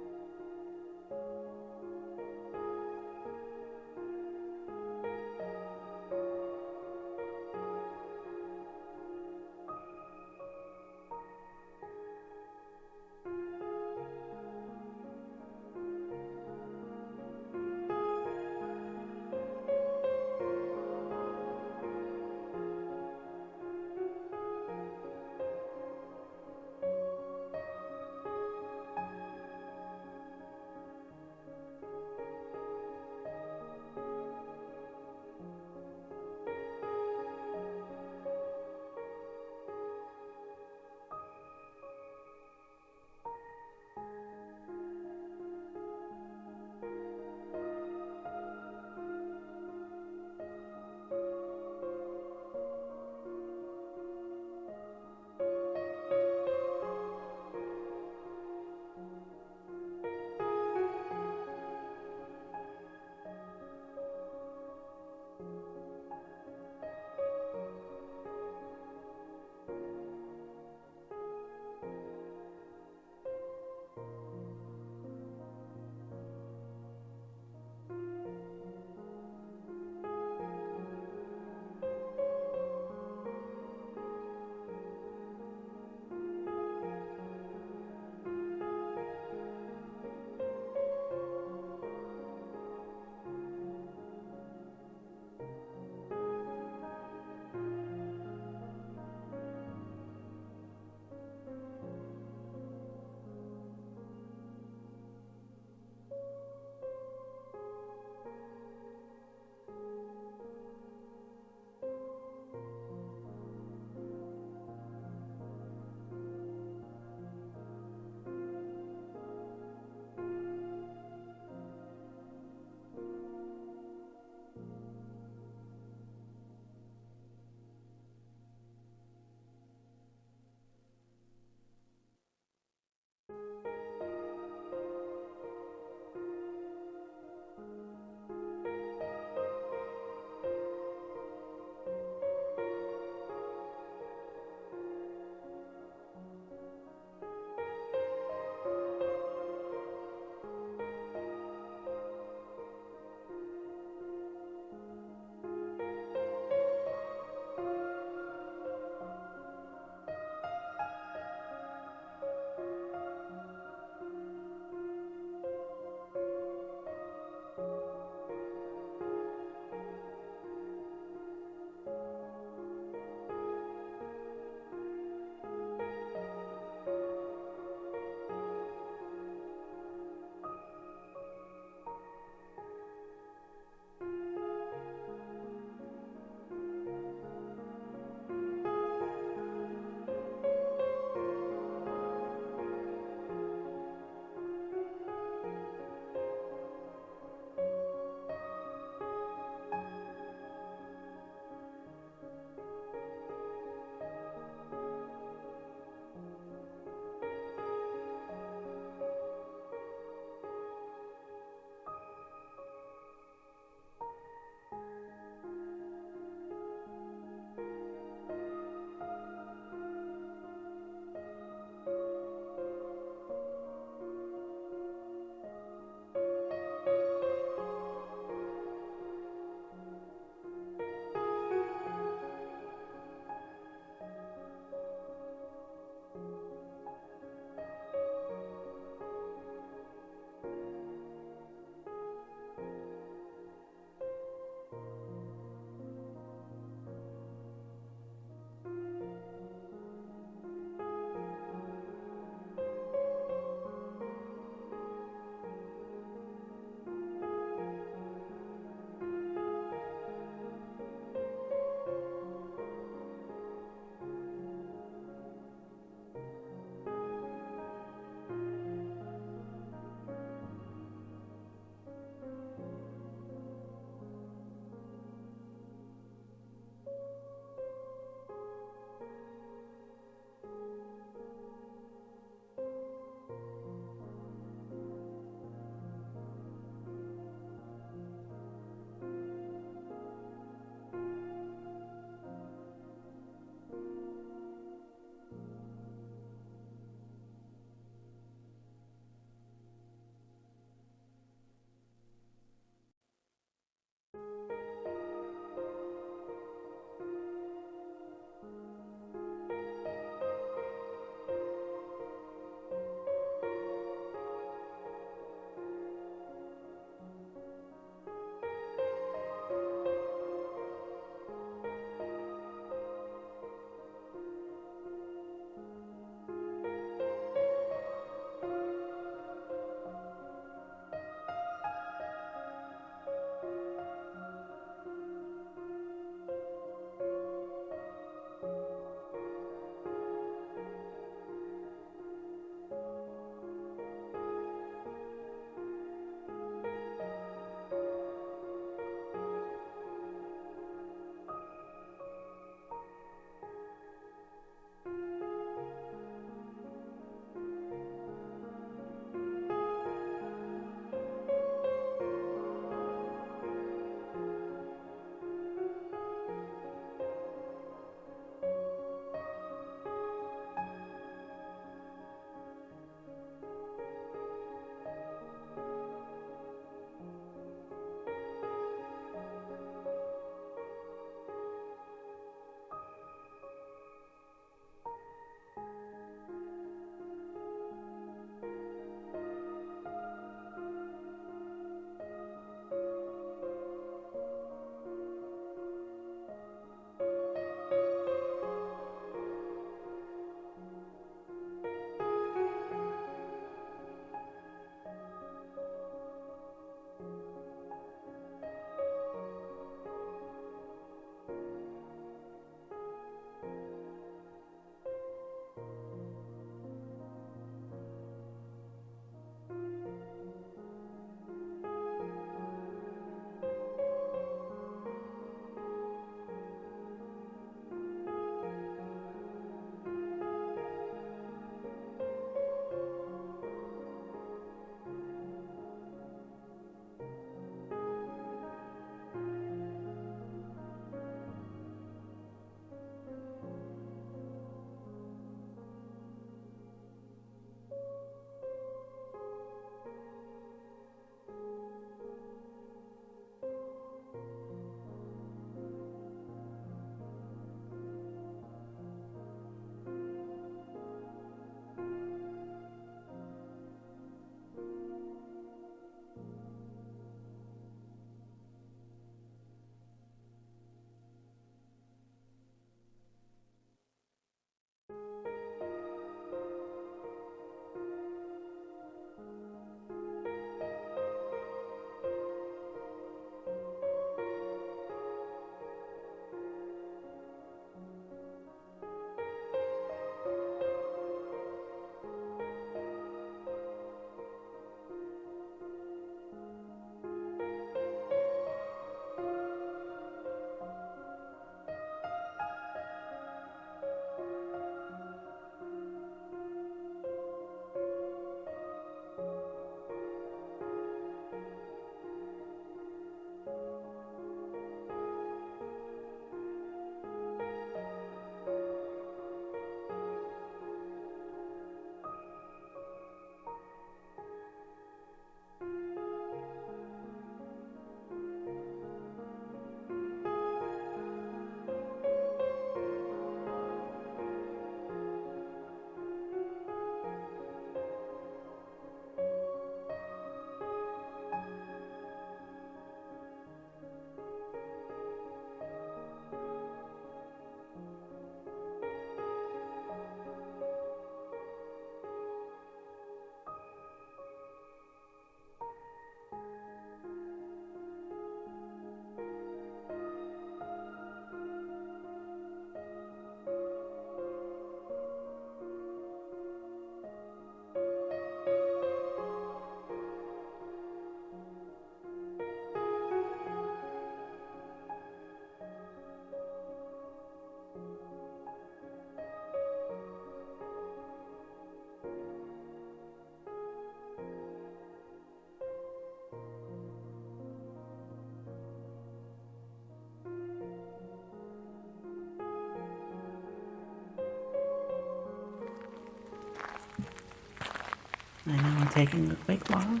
[SPEAKER 1] I know we're taking a quick walk.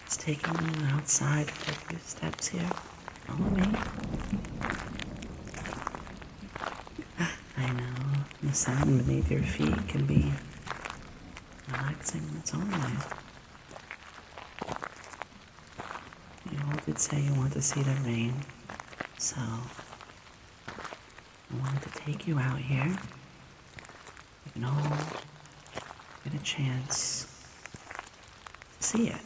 [SPEAKER 1] Just taking you outside for a few steps here. Follow me. I know the sound beneath your feet can be relaxing in its own way. You all did say you want to see the rain, so I wanted to take you out here. You can all get a chance to see it.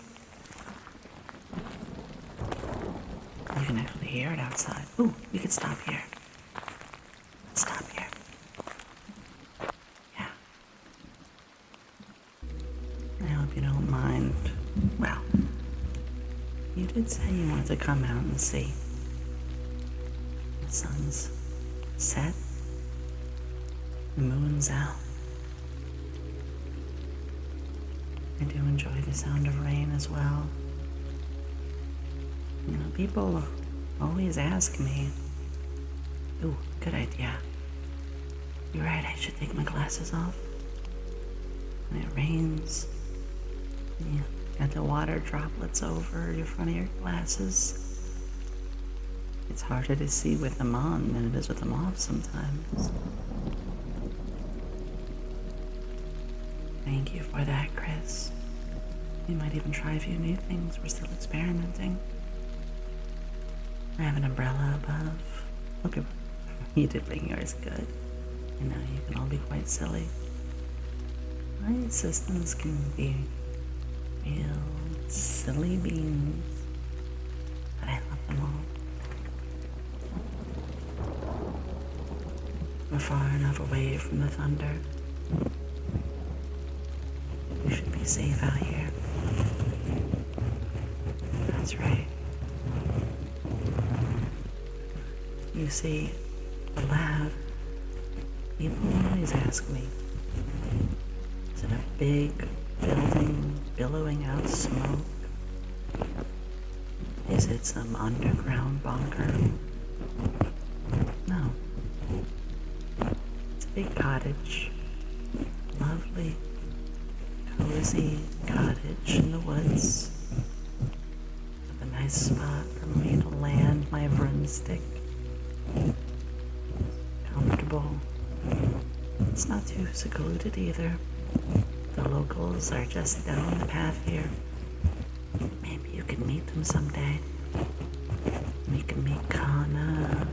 [SPEAKER 1] You can actually hear it outside. Ooh, we could stop here. Let's stop here. Yeah. I hope you don't mind. Well, you did say you wanted to come out and see. The sun's set. The moon's out. I do enjoy the sound of rain as well. You know, people always ask me, ooh, good idea. You're right, I should take my glasses off. When it rains, you got the water droplets over your front of your glasses. It's harder to see with them on than it is with them off sometimes. Thank you for that, Chris. We might even try a few new things. We're still experimenting. I have an umbrella above. Look at you did bring yours good. I know you can all be quite silly. My assistants can be real silly beans, but I love them all. We're far enough away from the thunder. You should be safe out here. That's right. You see, the lab, people always ask me, is it a big building billowing out smoke? Is it some underground bunker? No. It's a big cottage. Lovely, cozy cottage in the woods. With a nice spot for me to land my broomstick. Comfortable. It's not too secluded either. The locals are just down the path here. Maybe you can meet them someday. We can meet Kana,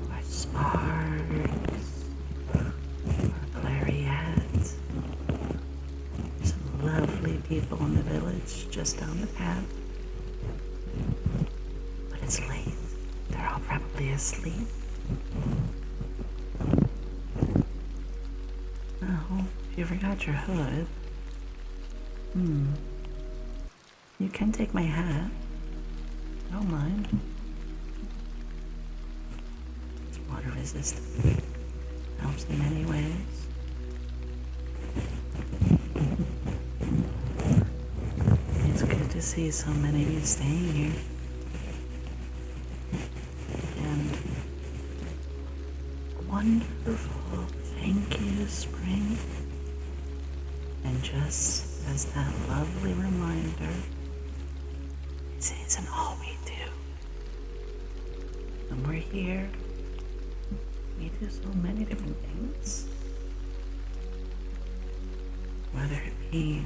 [SPEAKER 1] or Sparks, or Clariette. Some lovely people in the village just down the path. But it's late. They're all probably asleep. Oh, if you forgot your hood. You can take my hat. I don't mind. It's water resistant. Helps in many ways. It's good to see so many of you staying here. And wonderful thank you, spring. And just as that lovely reminder, this isn't all we do. When we're here, we do so many different things. Whether it be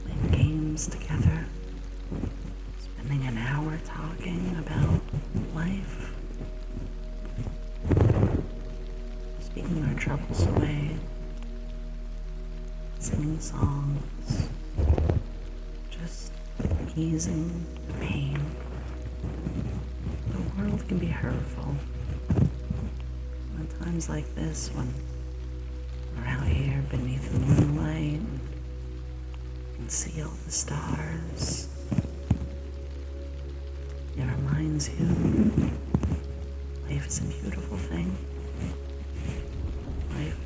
[SPEAKER 1] playing games together, spending an hour talking about life, speaking our troubles away, singing songs, just easing the pain. The world can be hurtful. At times like this, when we're out here beneath the moonlight and see all the stars, it reminds you life is a beautiful thing. Life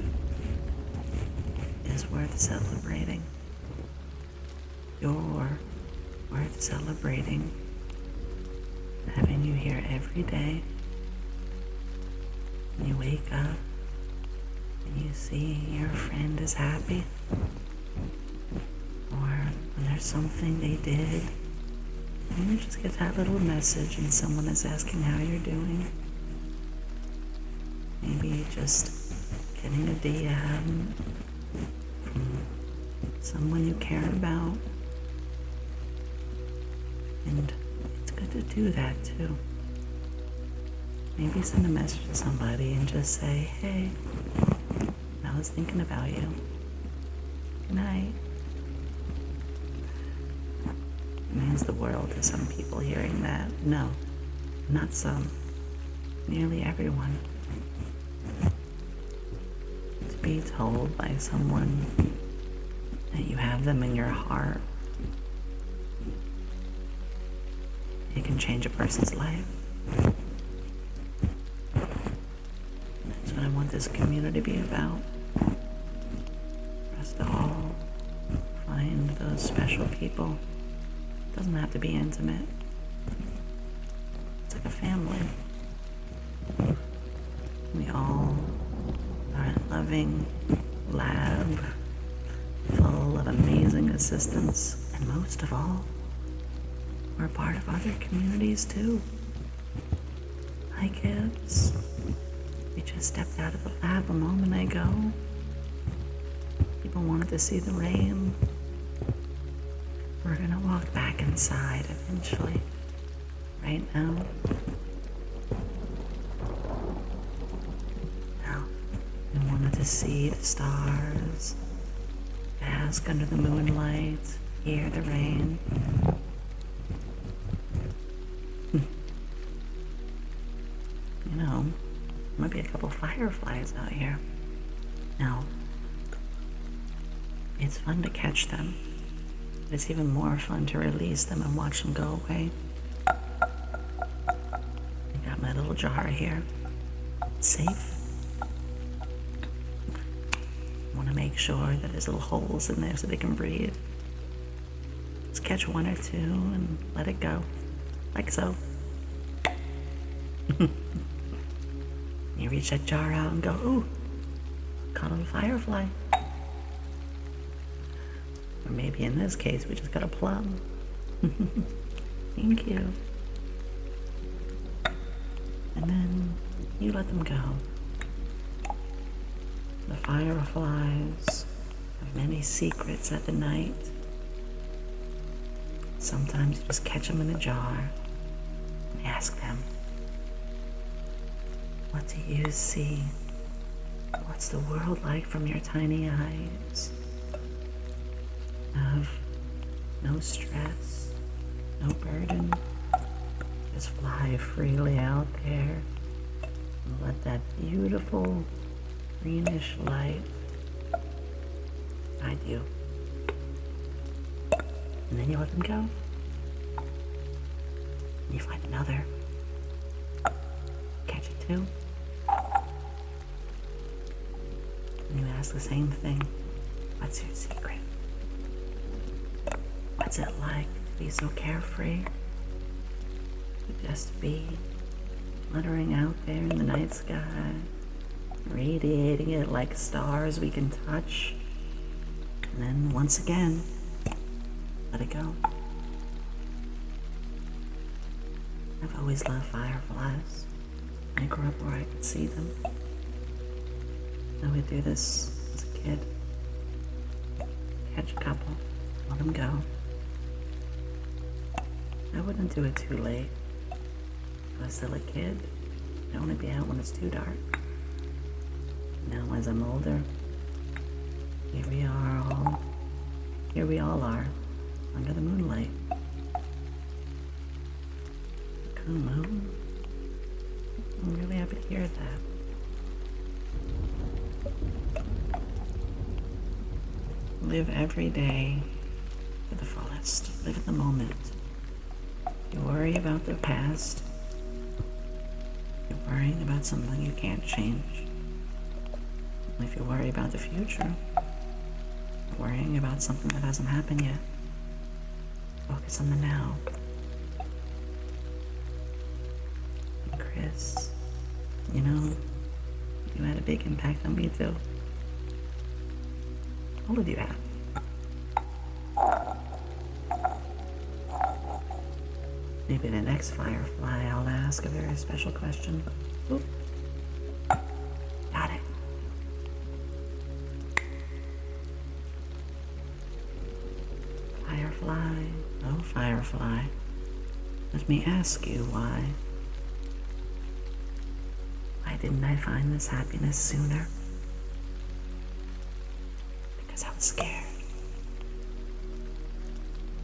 [SPEAKER 1] is worth celebrating. You're worth celebrating. Having you here every day. When you wake up and you see your friend is happy, or when there's something they did, and you just get that little message and someone is asking how you're doing. Maybe just getting a DM from someone you care about. And it's good to do that too. Maybe send a message to somebody and just say, hey, I was thinking about you. Good night. It means the world to some people hearing that. No, not some. Nearly everyone. To be told by someone that you have them in your heart, it can change a person's life. That's what I want this community to be about. For us to all find those special people. It doesn't have to be intimate. It's like a family. We all are a loving lab full of amazing assistants, and most of all, we're part of other communities too. Hi kids. We just stepped out of the lab a moment ago. People wanted to see the rain. We're gonna walk back inside eventually. Right now. Now, we wanted to see the stars, bask under the moonlight, hear the rain. You know, might be a couple fireflies out here. Now, it's fun to catch them. It's even more fun to release them and watch them go away. I got my little jar here. It's safe. I want to make sure that there's little holes in there so they can breathe. Just catch one or two and let it go. Like so. You reach that jar out and go, ooh, caught a firefly. Or maybe in this case, we just got a plum. Thank you. And then you let them go. The fireflies have many secrets at the night. Sometimes you just catch them in a jar and ask them, what do you see? What's the world like from your tiny eyes? Have no stress, no burden. Just fly freely out there and let that beautiful greenish light guide you. And then you let them go. And you find another. Catch it too. And you ask the same thing. What's your secret? What's it like to be so carefree? To just be fluttering out there in the night sky, radiating it like stars we can touch. And then once again, let it go. I've always loved fireflies. I grew up where I could see them. I would do this as a kid. Catch a couple, let them go. I wouldn't do it too late. I was still a kid. I only be out when it's too dark. Now as I'm older, here we all are, under the moonlight. Kumu. I'm really happy to hear that. Live every day to the fullest. Live in the moment. You worry about the past. You're worrying about something you can't change. And if you worry about the future, you're worrying about something that hasn't happened yet. Focus on the now. And Chris, you know, you had a big impact on me too. All of you have. Maybe the next firefly I'll ask a very special question. Oop. Got it. Firefly, oh firefly, let me ask you why. Why didn't I find this happiness sooner? Because I was scared.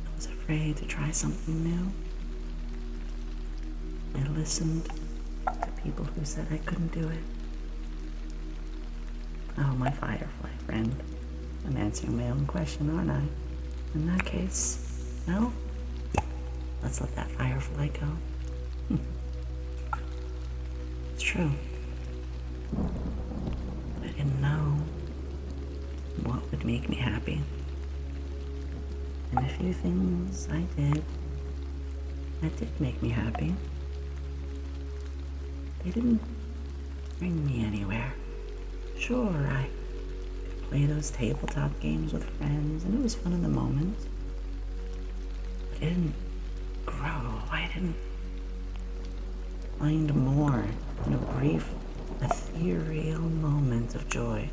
[SPEAKER 1] I was afraid to try something new. I listened to people who said I couldn't do it. Oh, my firefly friend. I'm answering my own question, aren't I? In that case, no? Let's let that firefly go. It's true. I didn't know what would make me happy. And a few things I did that did make me happy, they didn't bring me anywhere. Sure, I could play those tabletop games with friends, and it was fun in the moment. But it didn't grow. I didn't find more than a brief, ethereal moment of joy.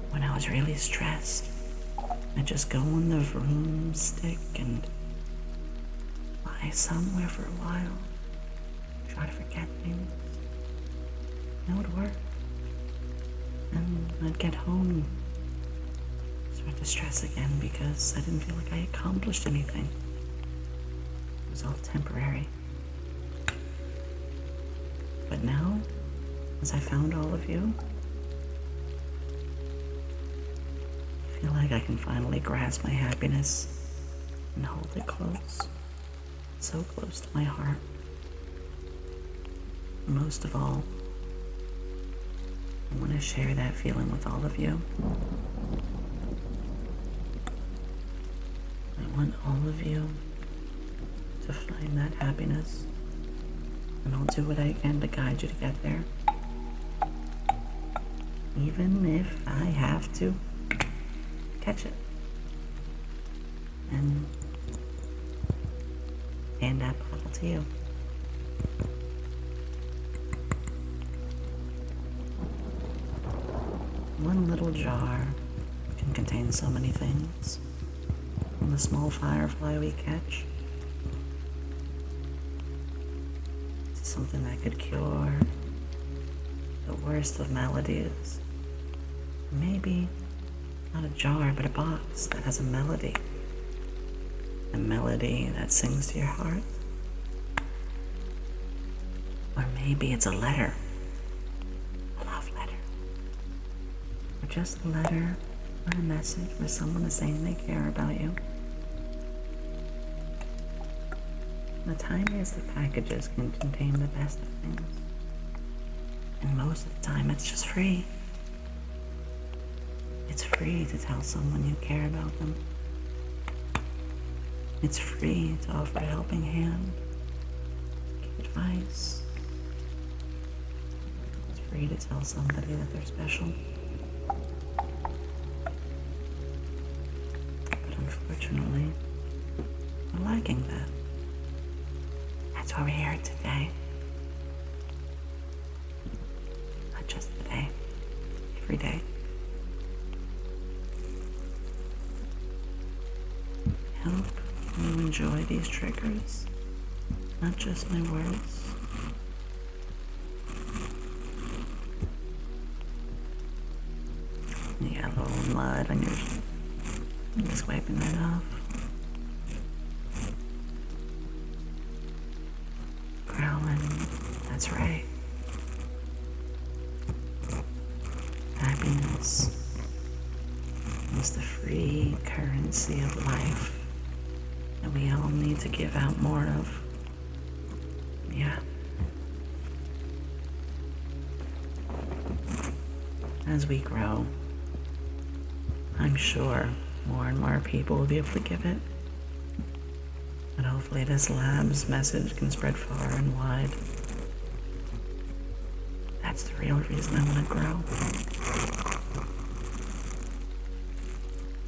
[SPEAKER 1] When I was really stressed, I'd just go on the broomstick and lie somewhere for a while, try to forget things. And it would work. And I'd get home and start to stress again because I didn't feel like I accomplished anything. It was all temporary. But now, as I found all of you, I feel like I can finally grasp my happiness and hold it close, so close to my heart. Most of all, I want to share that feeling with all of you. I want all of you to find that happiness, and I'll do what I can to guide you to get there. Even if I have to catch it and hand that bottle to you. One little jar can contain so many things. From the small firefly we catch to something that could cure the worst of maladies. Maybe not a jar, but a box that has a melody. A melody that sings to your heart. Or maybe it's a letter. A love letter. Or just a letter or a message where someone is saying they care about you. The tiniest of packages can contain the best of things. And most of the time it's just free. It's free to tell someone you care about them. It's free to offer a helping hand, give advice. It's free to tell somebody that they're special. But unfortunately, we're lacking that. That's why we're here today. Not just today, every day. Help you enjoy these triggers, not just my words. You got a little mud on your I'm just wiping that off. Growling, that's right. Happiness is the free currency of life that we all need to give out more of. Yeah. As we grow, I'm sure more and more people will be able to give it. And hopefully this lab's message can spread far and wide. That's the real reason I want to grow.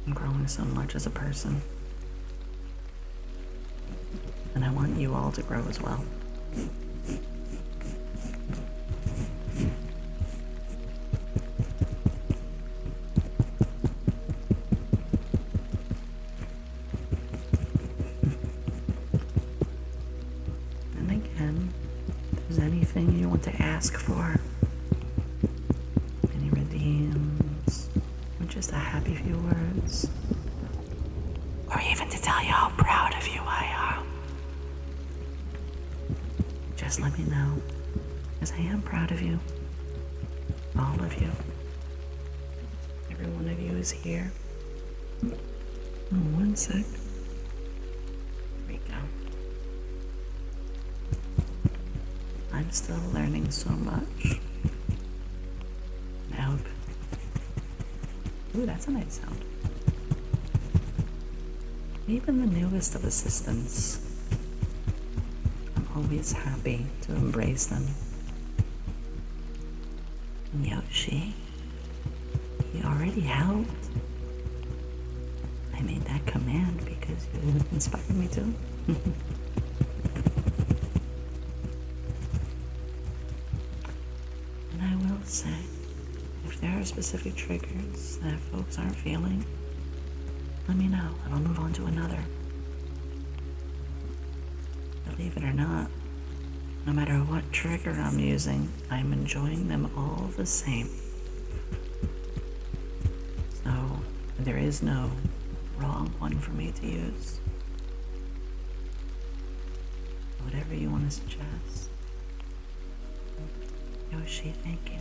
[SPEAKER 1] I'm growing so much as a person. And I want you all to grow as well. And again, if there's anything you want to ask for, any redeems, or just a happy few words, or even to tell you how proud of you I am, just let me know, because I am proud of you. All of you. Every one of you is here. Oh, one sec. There we go. I'm still learning so much. I hope. Ooh, that's a nice sound. Even the newest of assistants, I'm always happy to embrace them. And Yoshi, he already helped. I made that command because you inspired me to. And I will say, if there are specific triggers that folks aren't feeling, let me know and I'll move on to another. Believe it or not, no matter what trigger I'm using, I'm enjoying them all the same. So there is no wrong one for me to use. Whatever you want to suggest. Yoshi, thank you.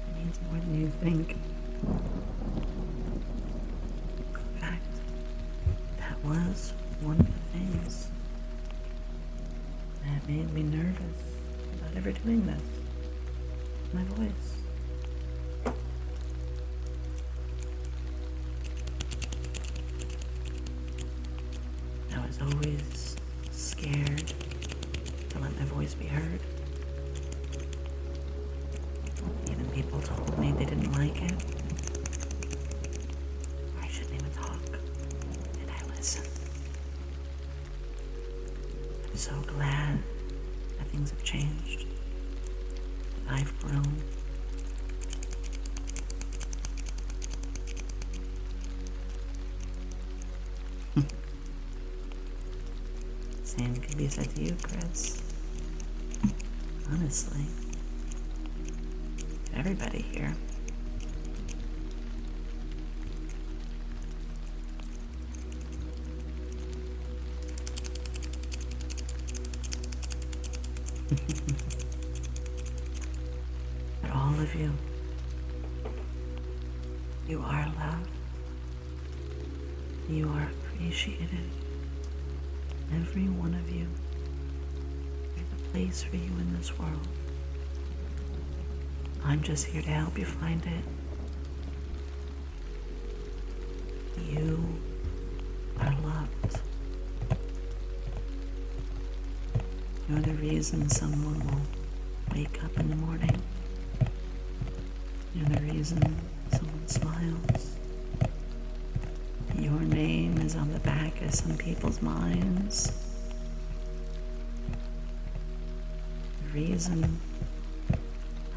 [SPEAKER 1] It means more than you think. In fact, that was one of the things that made me nervous about ever doing this. My voice. I was always scared to let my voice be heard. Even people told me they didn't like it. I shouldn't even talk. And I listened. I'm so glad that things have changed. I've grown. Same could be said to you, Chris. Honestly. To everybody here. But all of you, you are loved. You are appreciated. Every one of you, there's a place for you in this world. I'm just here to help you find it. You are loved. You're the reason someone will wake up in the morning. You're the reason someone smiles. Your name is on the back of some people's minds. The reason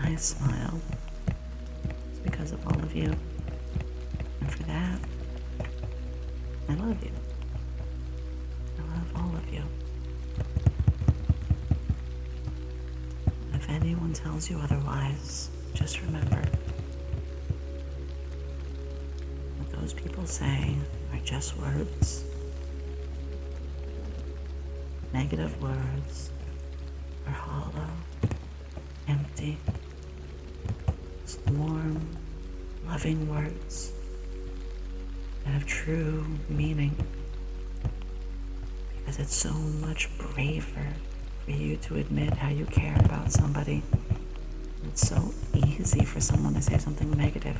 [SPEAKER 1] I smile is because of all of you. And for that, I love you. I love all of you. If anyone tells you otherwise, just remember, what those people say are just words. Negative words are hollow, empty. Just warm, loving words that have true meaning. Because it's so much braver for you to admit how you care about somebody. It's so easy for someone to say something negative.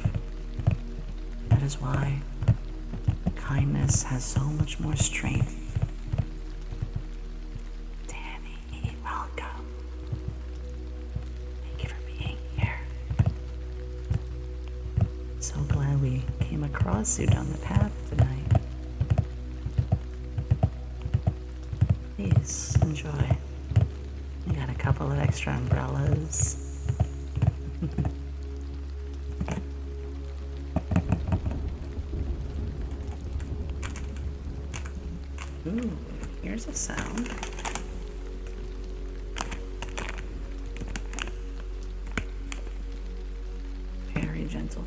[SPEAKER 1] That is why kindness has so much more strength. Danny, welcome. Thank you for being here. So glad we came across you down the path tonight. Please, couple of extra umbrellas. Ooh, here's a sound. Very gentle.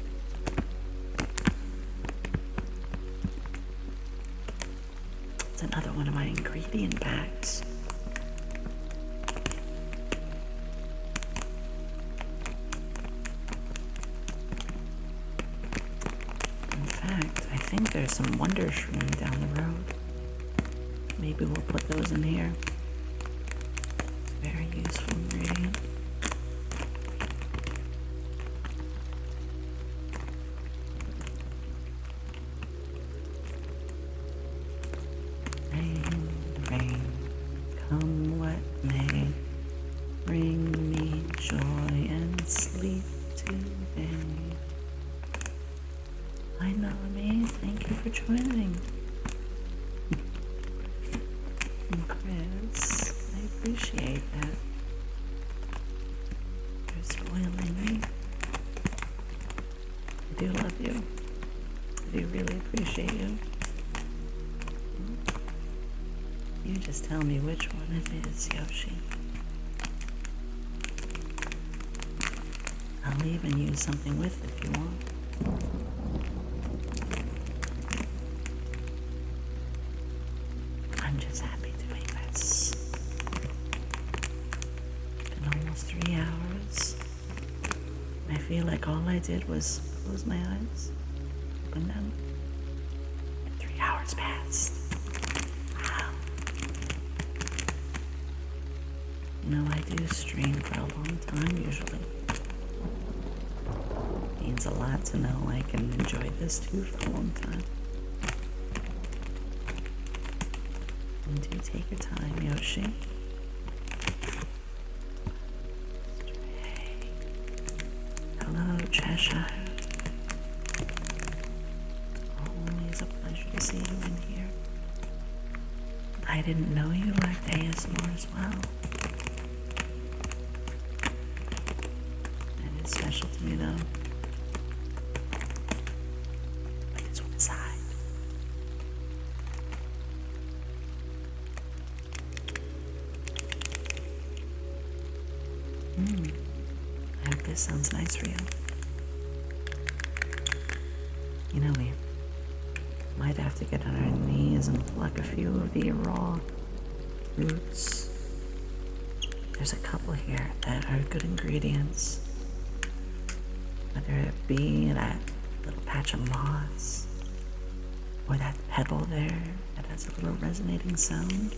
[SPEAKER 1] It's another one of my ingredient packs. In fact, I think there's some Wonder Shroom down the road. Maybe we'll put those in here. Very useful ingredient. Rain, rain, come what may, bring me joy and sleep today. Hi, Melanie, thank you for joining. And Chris, I appreciate that. You're spoiling me. I do love you. I do really appreciate you. You just tell me which one it is, Yoshi. I'll even use something with it if you want. I'm just happy doing this. Been almost 3 hours. I feel like all I did was close my eyes, open them, and 3 hours passed. You know, I do stream for a long time usually. Means a lot to know I can enjoy this too for a long time. And do take your time, Yoshi. Stray. Hello, Cheshire. Always a pleasure to see you in here. I didn't know you liked ASMR as well. Special to me though. Put this one aside. I hope this sounds nice for you. You know, we might have to get on our knees and pluck a few of the raw roots. There's a couple here that are good ingredients. Whether it be that little patch of moss or that pebble there that has a little resonating sound.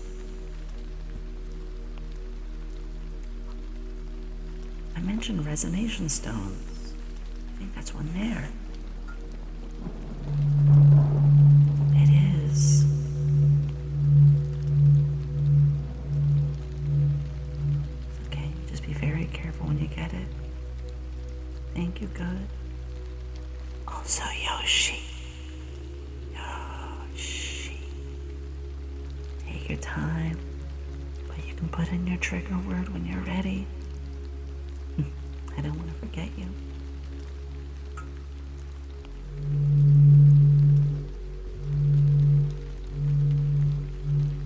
[SPEAKER 1] I mentioned resonation stones. I think that's one there. It is. It's okay, just be very careful when you get it. Thank you, good. Also, Yoshi. Yoshi. Take your time, but you can put in your trigger word when you're ready. I don't want to forget you.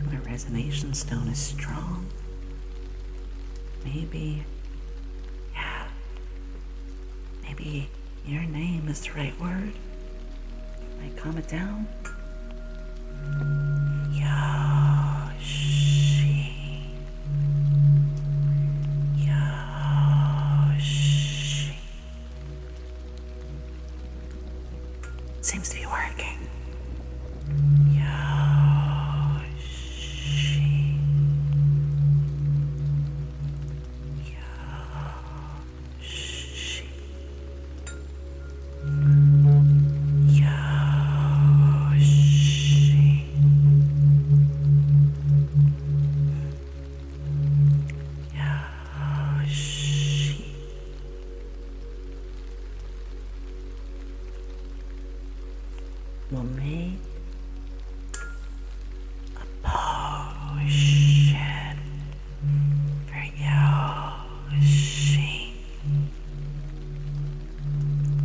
[SPEAKER 1] My resonation stone is strong. Maybe your name is the right word. Might calm it down. Yoshi. Yoshi. Seems to be working. Yoshi. Well,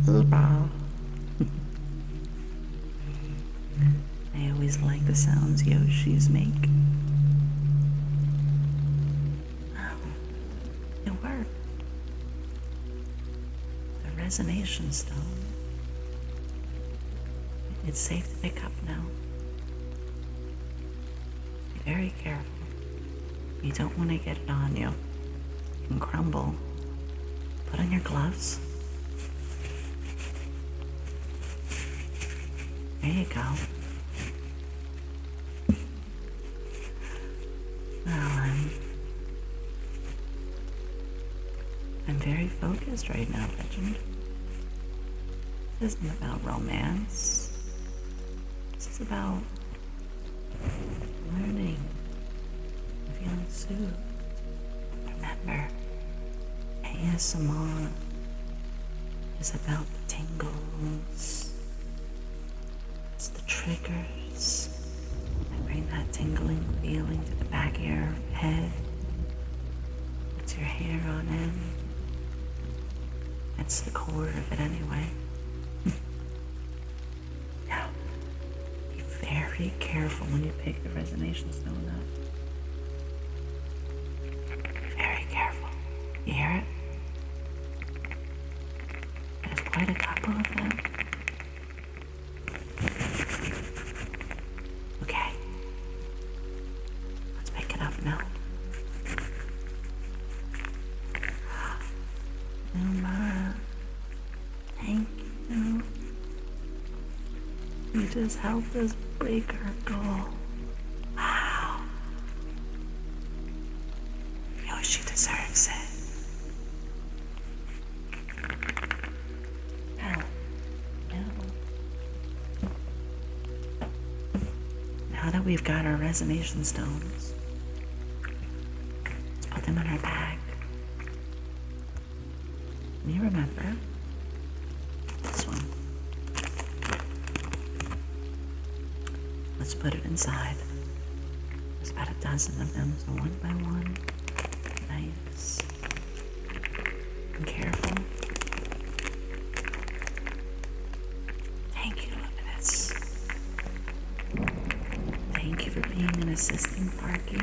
[SPEAKER 1] Opa. I always like the sounds Yoshis make. Oh, it worked. The resonation stone. It's safe to pick up now. Be very careful. You don't want to get it on you. It can crumble. Put on your gloves. There you go. Well, I'm very focused right now, Legend. This isn't about romance. This is about learning, feeling soothed. Remember, ASMR is about the tingles. It's the triggers that bring that tingling feeling to the back of your head. Puts your hair on end. That's the core of it anyway. Now, be very careful when you pick the resonation stone up. Very careful. You hear it? There's quite a couple of them. Okay. Let's pick it up now. Uma, thank you. You just helped us break our goal. Wow. Yoshi deserves it. Now that we've got our resonation stones, let's put them in our bag. You remember this one. Let's put it inside. There's about a dozen of them, so one by one. Nice and careful. Thank you, Luminous. Thank you for being an assisting party.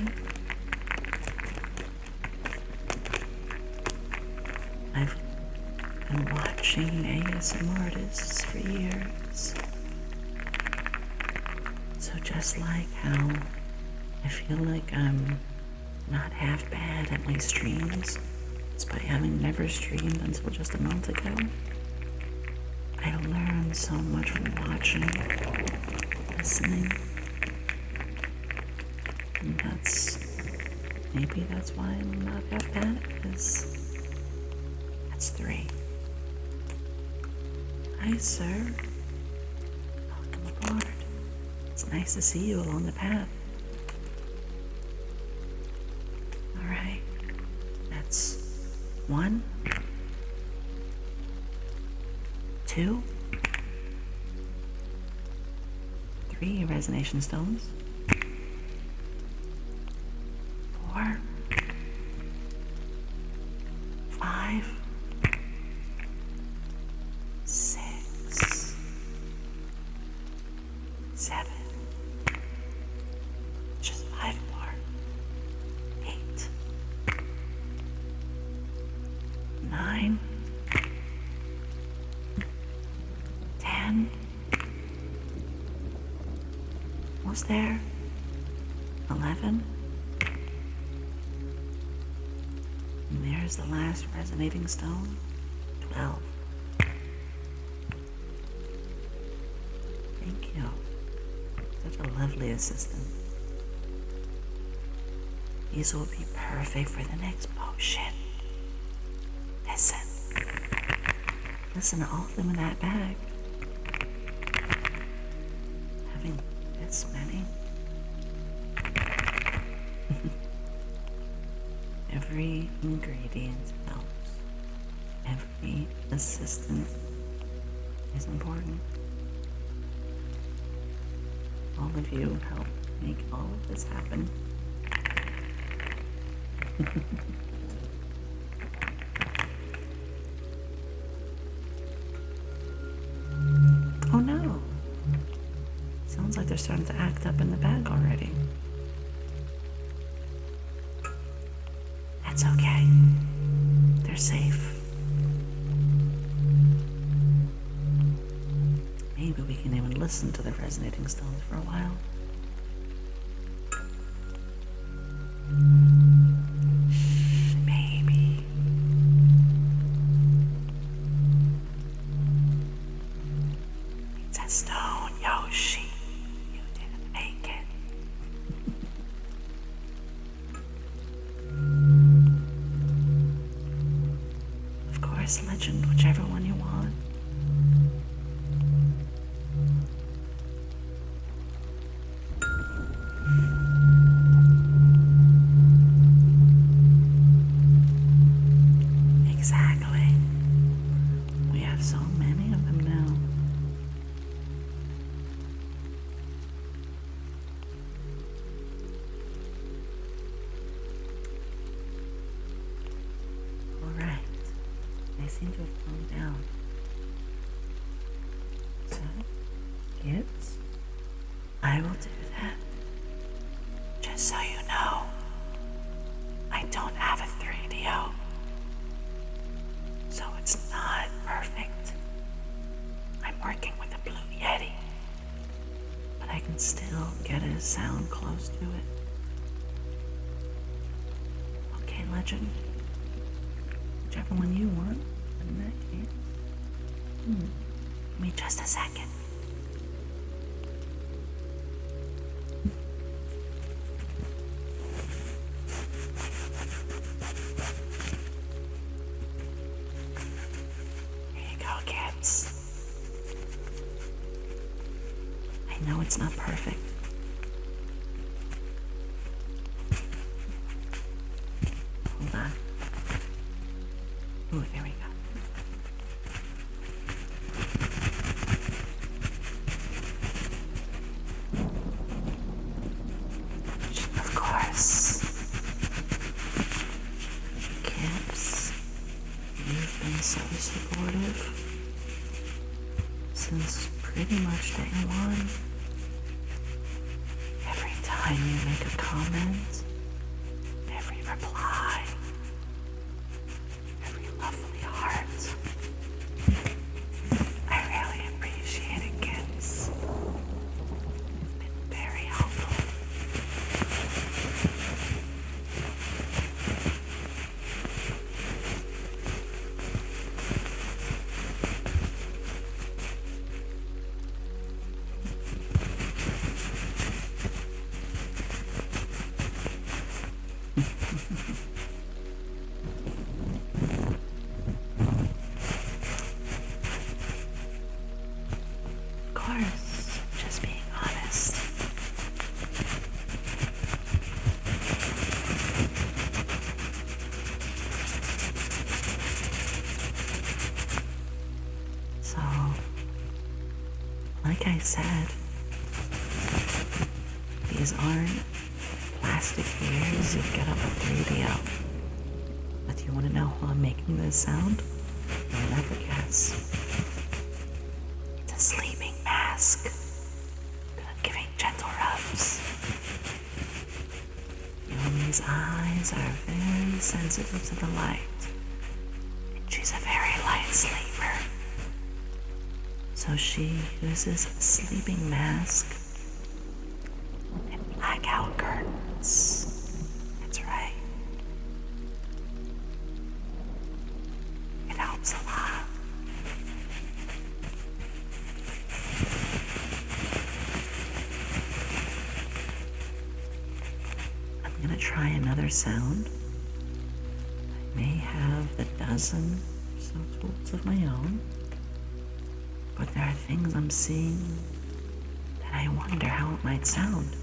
[SPEAKER 1] I've been watching ASMR artists for years. So just like how I feel like I'm not half bad at my streams, despite having never streamed until just a month ago, I learned so much from watching, listening. And maybe that's why I'm not half bad at this. That's 3. Hi, sir. Welcome aboard. It's nice to see you along the path. Alright. That's 1, 2, 3 resonation stones. 4, 5, 6, 7, just 5 more, 8, 9, 10, almost there, 11, and there's the last resonating stone, 12. Thank you. Such a lovely assistant. These will be perfect for the next potion. Listen to all of them in that bag. Having this many. Every ingredient helps. Every assistant is important. All of you help make all of this happen. starting to act up in the bag already. That's okay. They're safe. Maybe we can even listen to the resonating stones for a while. Shh, maybe. It's a stone, Yoshi. You didn't make it. Of course, legend, whichever one you want. Exactly. We have so many of them now. Alright. They seem to have calmed down. So, kids, I will do that. Just so you know, I don't have a 3DO. So it's not perfect. I'm working with a Blue Yeti, but I can still get a sound close to it. Okay, legend. Whichever one you want, in that case. Give me just a second. I know it's not perfect. Hold on. Ooh, there we go. Of course. Kips, you've been so supportive since pretty much day one. Every time you make a comment, every reply, every lovely heart. I really appreciate it, kids. You've been very helpful. Of course, just being honest. So, like I said, these aren't plastic ears you'd get off a 3DO. But do you want to know how I'm making this sound? You'll never guess. It's a sleeping mask that I'm giving gentle rubs. Yomi's eyes are very sensitive to the light, and she's a very light sleeper. So she uses a sleeping mask and blackout curtains. That's right. It helps a lot. I'm gonna try another sound. I may have a dozen or so tools of my own, but there are things I'm seeing that I wonder how it might sound.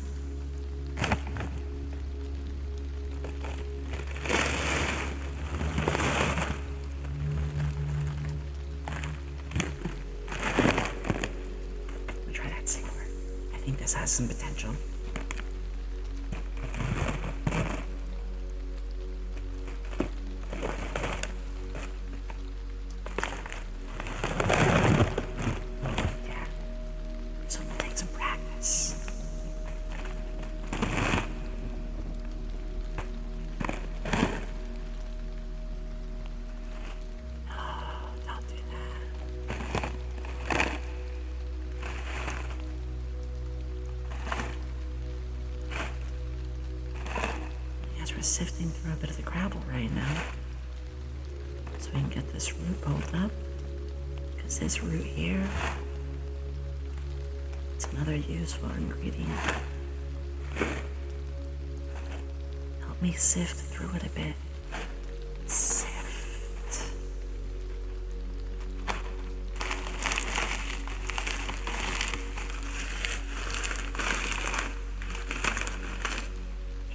[SPEAKER 1] We'll try that slower. I think this has some potential. Yeah. So we'll take some practice. sifting through a bit of the gravel right now so we can get this root pulled up. Because this root here, it's another useful ingredient. Help me sift through it a bit. Sift.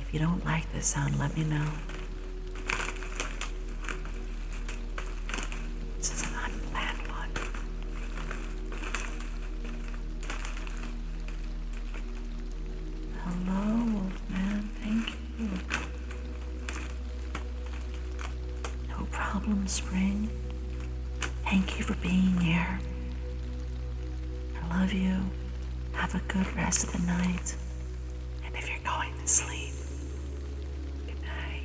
[SPEAKER 1] If you don't like this sound, let me know. This is an unplanned one. Hello, old man. Thank you. No problem, Spring. Thank you for being here. I love you. Have a good rest of the night. And if you're going to sleep, good night.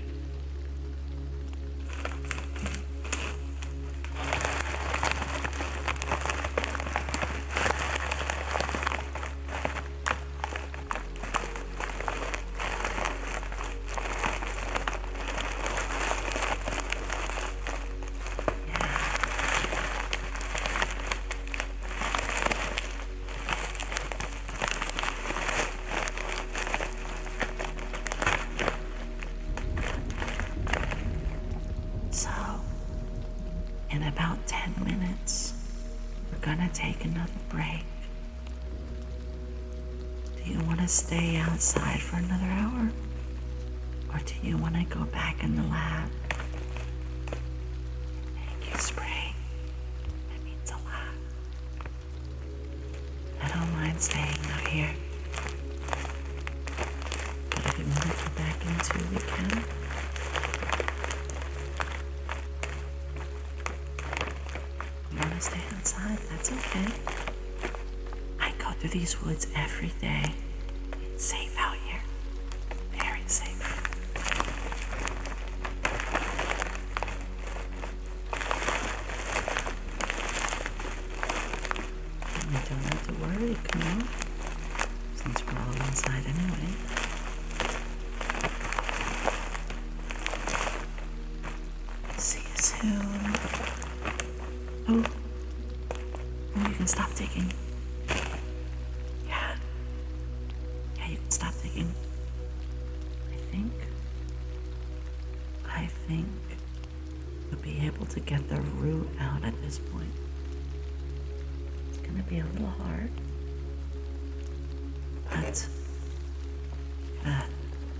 [SPEAKER 1] So, in about 10 minutes, we're gonna take another break. Do you want to stay outside for another hour? Or do you want to go back in the lab? Thank you, Spring. That means a lot. I don't mind staying out here. But if you want to go back into, we can. You want to stay outside? That's okay. I go through these woods every day. It's safe out here. Very safe. You don't have to worry, come on. Since we're all inside anyway. See you soon. Oh, you can stop digging. Yeah, you can stop digging. I think you'll be able to get the root out at this point. It's gonna be a little hard, but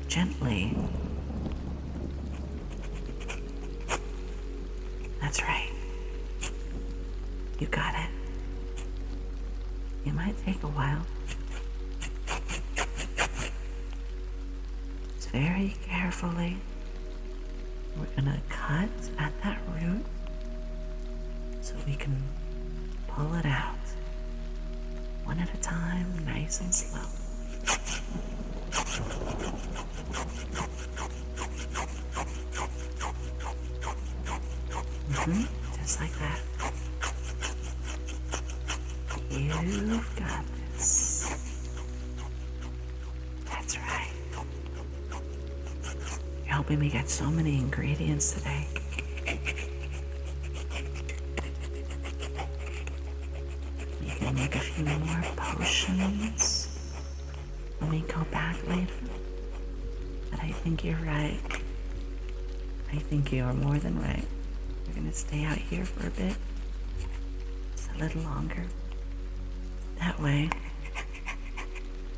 [SPEAKER 1] gently. That's right. You got it. It might take a while. Just very carefully, we're gonna cut at that root so we can pull it out. One at a time, nice and slow. Just like that. You've got this. That's right. You're helping me get so many ingredients today. You can make a few more potions when we go back later. But I think you're right. I think you are more than right. We're gonna stay out here for a bit. Just a little longer. That way,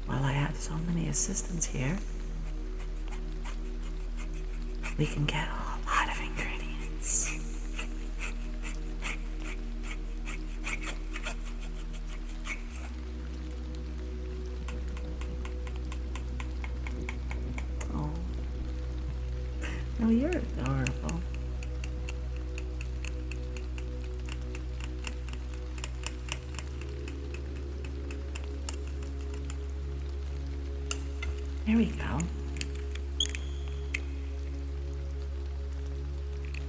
[SPEAKER 1] while I have so many assistants here, we can get a lot of ingredients. Oh, no, you're adorable. There we go.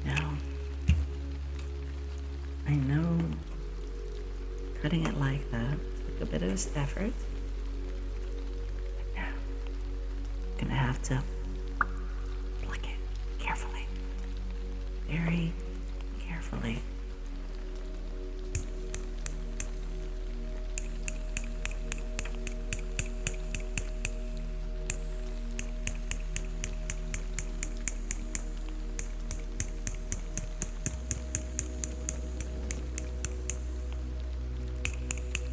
[SPEAKER 1] Now, I know cutting it like that took a bit of effort. But now, I'm gonna have to pluck very carefully.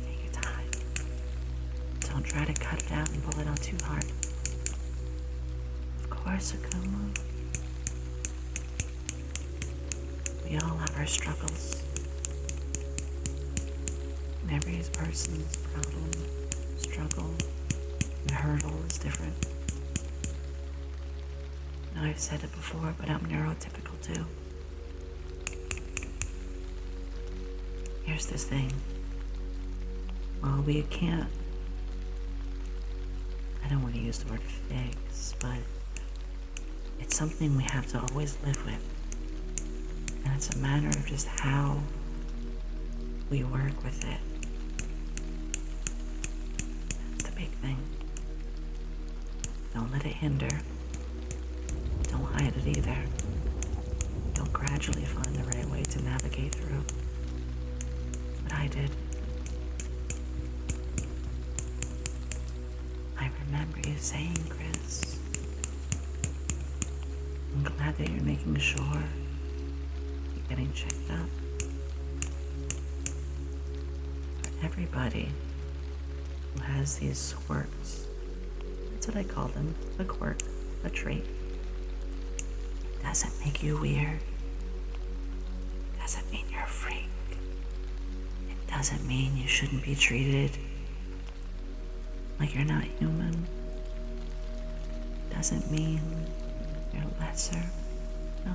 [SPEAKER 1] Take your time. Don't try to cut it out and pull it out too hard. Of course, Akuma. We all have our struggles. And every person's problem, struggle, and hurdle is different. I know I've said it before, but I'm neurotypical too. Here's this thing. Well, we can't, I don't want to use the word fix, but it's something we have to always live with. And it's a matter of just how we work with it. That's the big thing. Don't let it hinder. Don't hide it either. You'll gradually find the right way to navigate through. What I did. I remember you saying, Chris, I'm glad that you're making sure you're getting checked up. For everybody who has these quirks, that's what I call them, a quirk, a trait. Doesn't make you weird. Doesn't mean you're a freak. It doesn't mean you shouldn't be treated like you're not human. Doesn't mean you're lesser. No.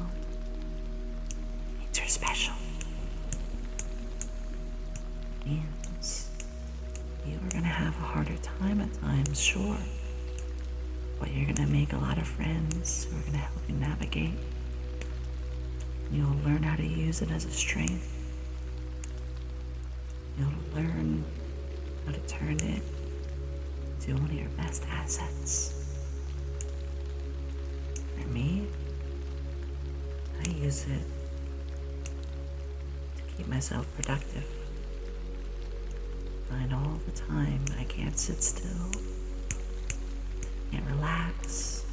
[SPEAKER 1] It means you're special. It means you are gonna have a harder time at times, sure. But you're gonna make a lot of friends who are gonna help you navigate. You'll learn how to use it as a strength. You'll learn how to turn it to one of your best assets. For me, I use it to keep myself productive. And all the time, I can't sit still, can't relax.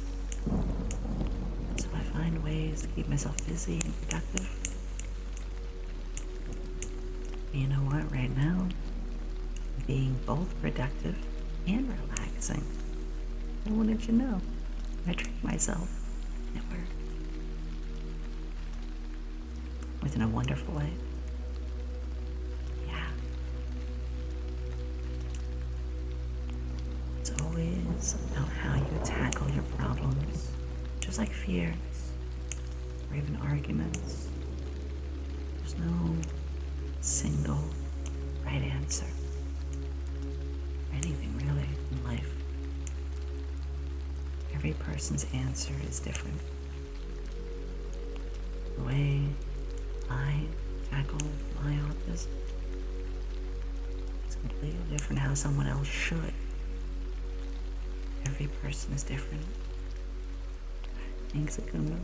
[SPEAKER 1] So I find ways to keep myself busy and productive. You know what, right now, being both productive and relaxing. I wanted you to know, I tricked myself. It worked. Within a wonderful way. Yeah. It's always about how you tackle your problems. Just like fears, or even arguments. There's no single right answer. Anything really in life. Every person's answer is different. The way I tackle my autism is completely different how someone else should. Every person is different. Thanks, Akuma.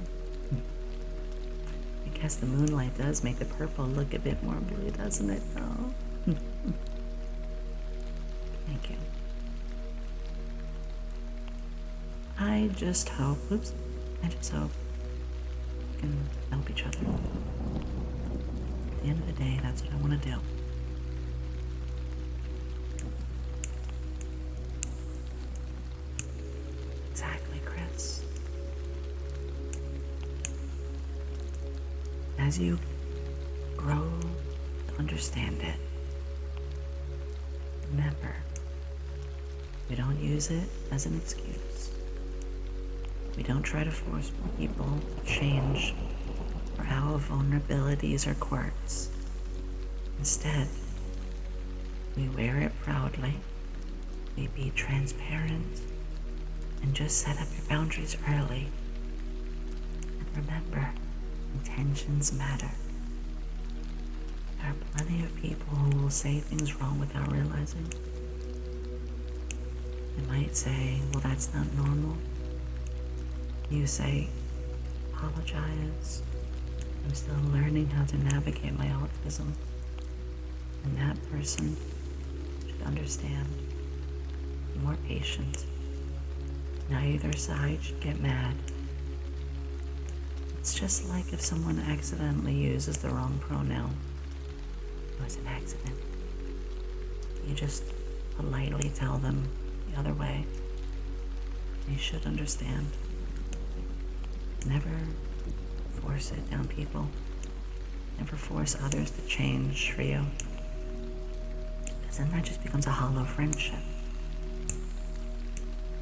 [SPEAKER 1] I guess the moonlight does make the purple look a bit more blue, doesn't it? Oh. Thank you. I just hope we can help each other. At the end of the day, that's what I want to do. Exactly, Chris. As you grow to understand it, remember, we don't use it as an excuse. We don't try to force people to change for our vulnerabilities or quirks. Instead, we wear it proudly, we be transparent, and just set up your boundaries early. And remember, intentions matter. There are plenty of people who will say things wrong without realizing. They might say, well, that's not normal. You say, apologize, I'm still learning how to navigate my autism. And that person should understand, be more patient. Neither side should get mad. It's just like if someone accidentally uses the wrong pronoun. It was an accident. You just politely tell them the other way. They should understand. Never force it down people. Never force others to change for you. Because then that just becomes a hollow friendship.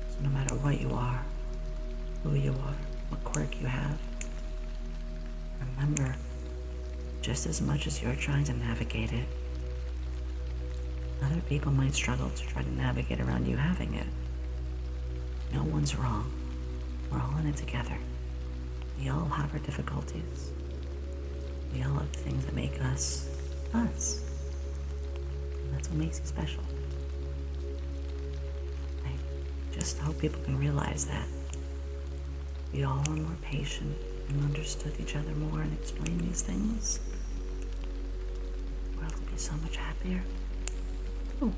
[SPEAKER 1] So no matter what you are, who you are, what quirk you have, remember, just as much as you're trying to navigate it, other people might struggle to try to navigate around you having it. No one's wrong. We're all in it together. We all have our difficulties. We all have things that make us, us. And that's what makes you special. I just hope people can realize that. We all are more patient and understood each other more and explain these things. The world would be so much happier. Oh,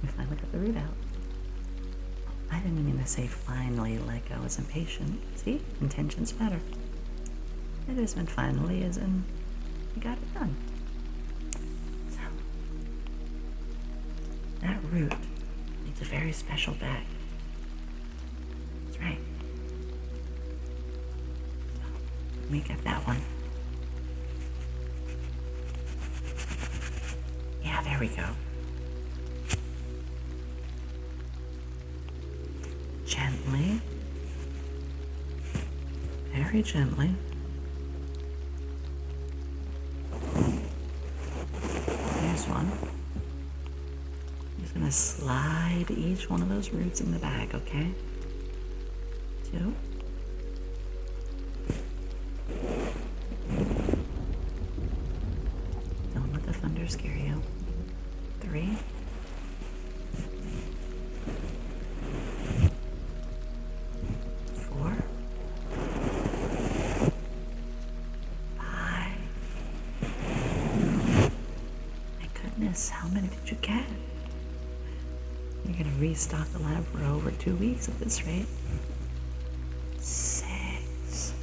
[SPEAKER 1] we finally got the root out. I didn't mean to say finally like I was impatient. See? Intention's better. It isn't finally as in we got it done. So, that root needs a very special bag. That's right. So, let me get that one. Yeah, there we go. Gently, very gently. There's one. I'm just gonna slide each one of those roots in the bag, okay? 2. Don't let the thunder scare you. 3. 4. 5. My goodness, how many did you get? You're gonna restock the lab for over 2 weeks at this rate. 6.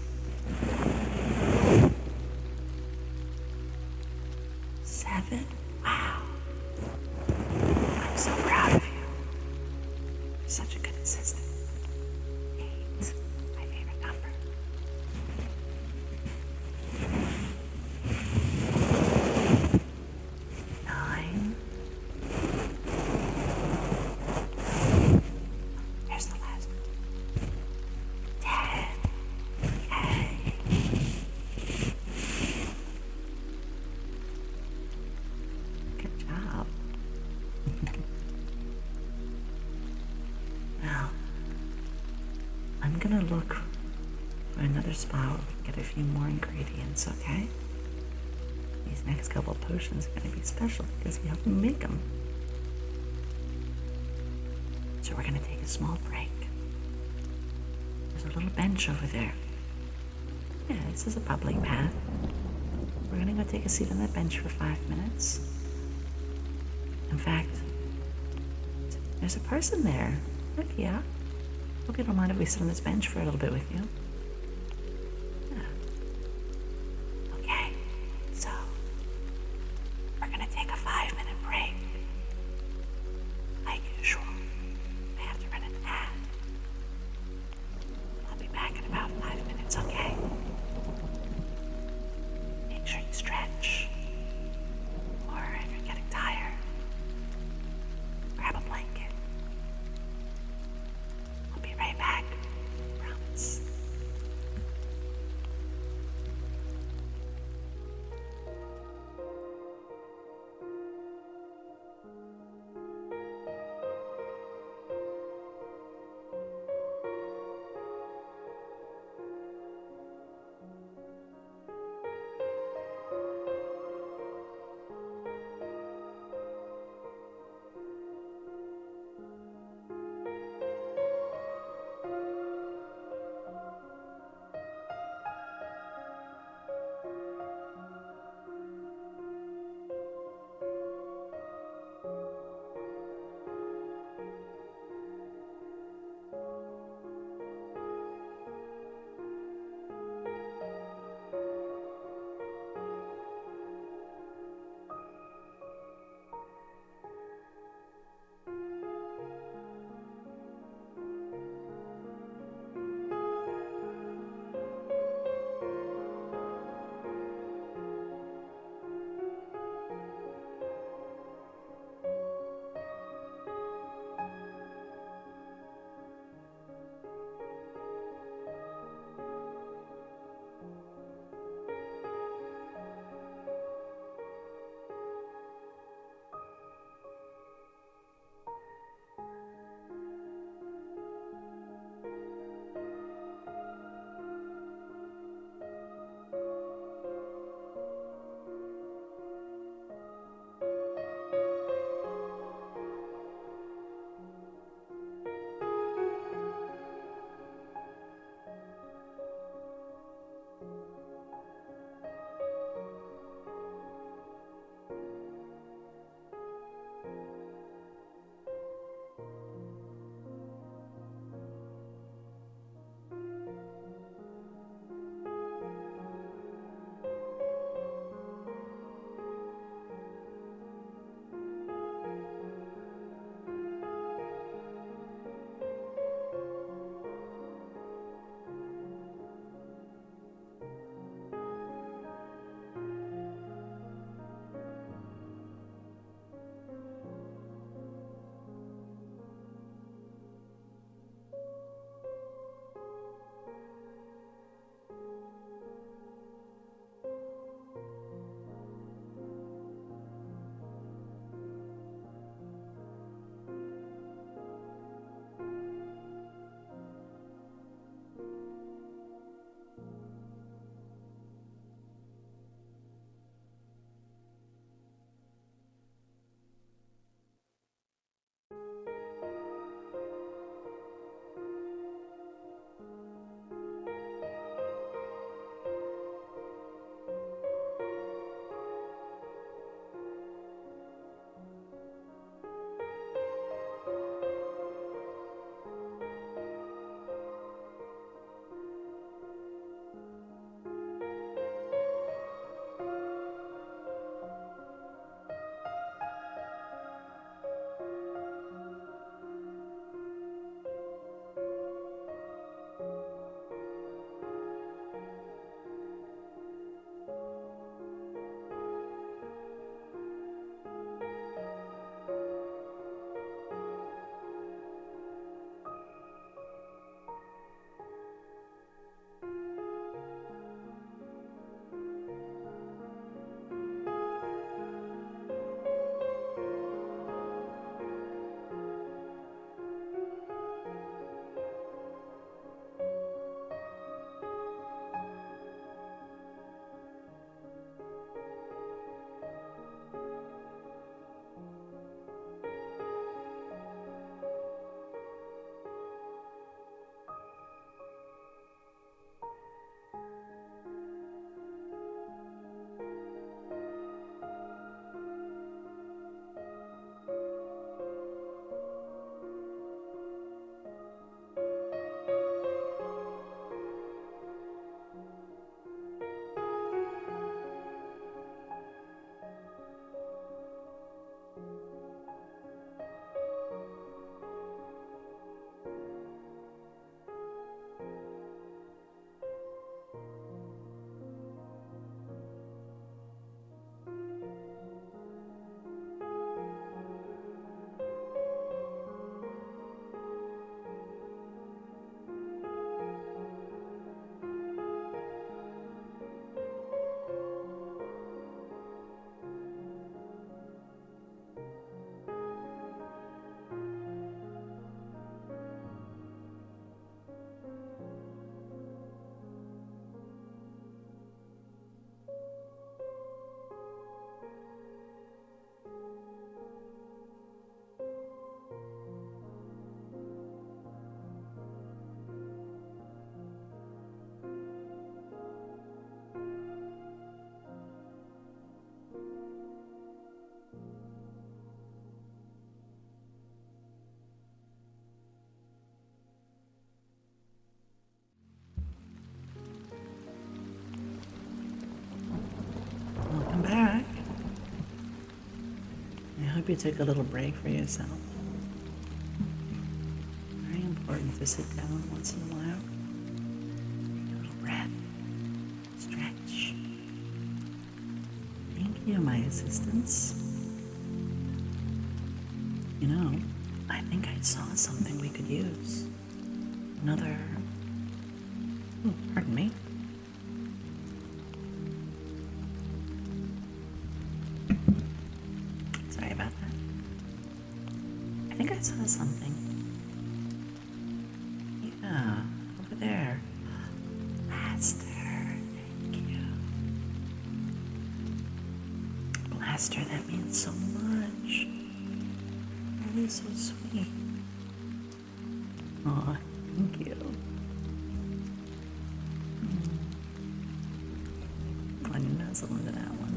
[SPEAKER 1] 7. Wow. I'm so proud of you. You're such a good assistant. 8. My favorite number. 9. There's the last one. 10. Yay. Good job. Now, I'm gonna look for another spot where we can get a few more ingredients, okay? These next couple potions are gonna be special because we helped me make them. So we're gonna take a small break. There's a little bench over there. Yeah, this is a public path. We're gonna go take a seat on that bench for 5 minutes. In fact, there's a person there. Look, yeah. Hope you don't mind if we sit on this bench for a little bit with you. Yeah. Okay, so we're gonna take a 5-minute break. Like usual, I have to run an ad. I'll be back in about 5 minutes, okay? Make sure you stretch. Or if you're getting tired, grab a blanket. I'll be right back. Promise. hope you took a little break for yourself. Very important to sit down once in a while. Take a little breath. Stretch. Thank you, my assistants. You know, I think I saw something we could use. Another... Oh, pardon me. Sorry about that. I think I saw something. Yeah, over there. Blaster, thank you. Blaster, that means so much. That is so sweet. Aw, thank you. Go on, nuzzle into that one.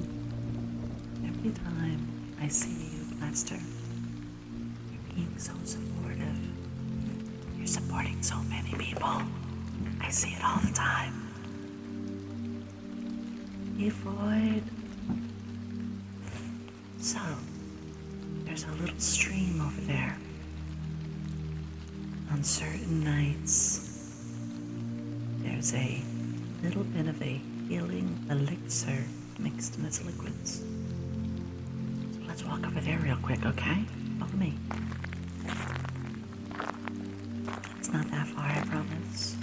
[SPEAKER 1] Every time I see you, Blaster, you're being so supportive. You're supporting so many people. I see it all the time. Hey, Floyd. So, there's a little stream over there. On certain nights, there's a little bit of a healing elixir mixed in its liquids. So let's walk over there real quick, okay? Follow me. It's not that far, I promise.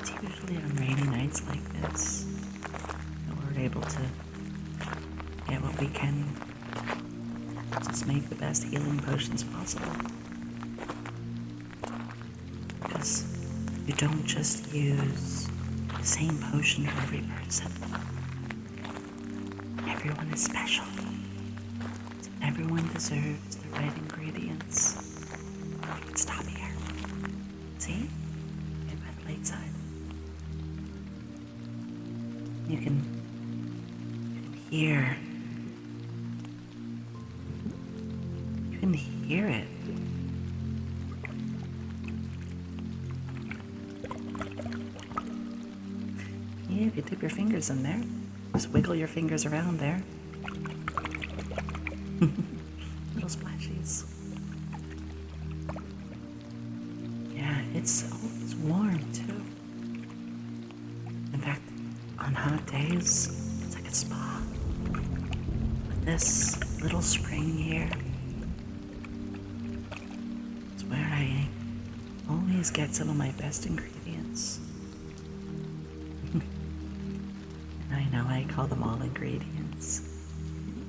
[SPEAKER 1] It's usually on rainy nights like this that we're able to get what we can. Just make the best healing potions possible. Because you don't just use the same potion for every person. Everyone is special. So everyone deserves the right ingredients. You can stop here. See? Right by the lakeside. You can hear. You can hear it. Yeah, if you dip your fingers in there, just wiggle your fingers around there. Little splashies. Yeah, it's warm too. In fact, on hot days, it's like a spa. With this little spring here, it's where I always get some of my best ingredients. I know I call them all ingredients.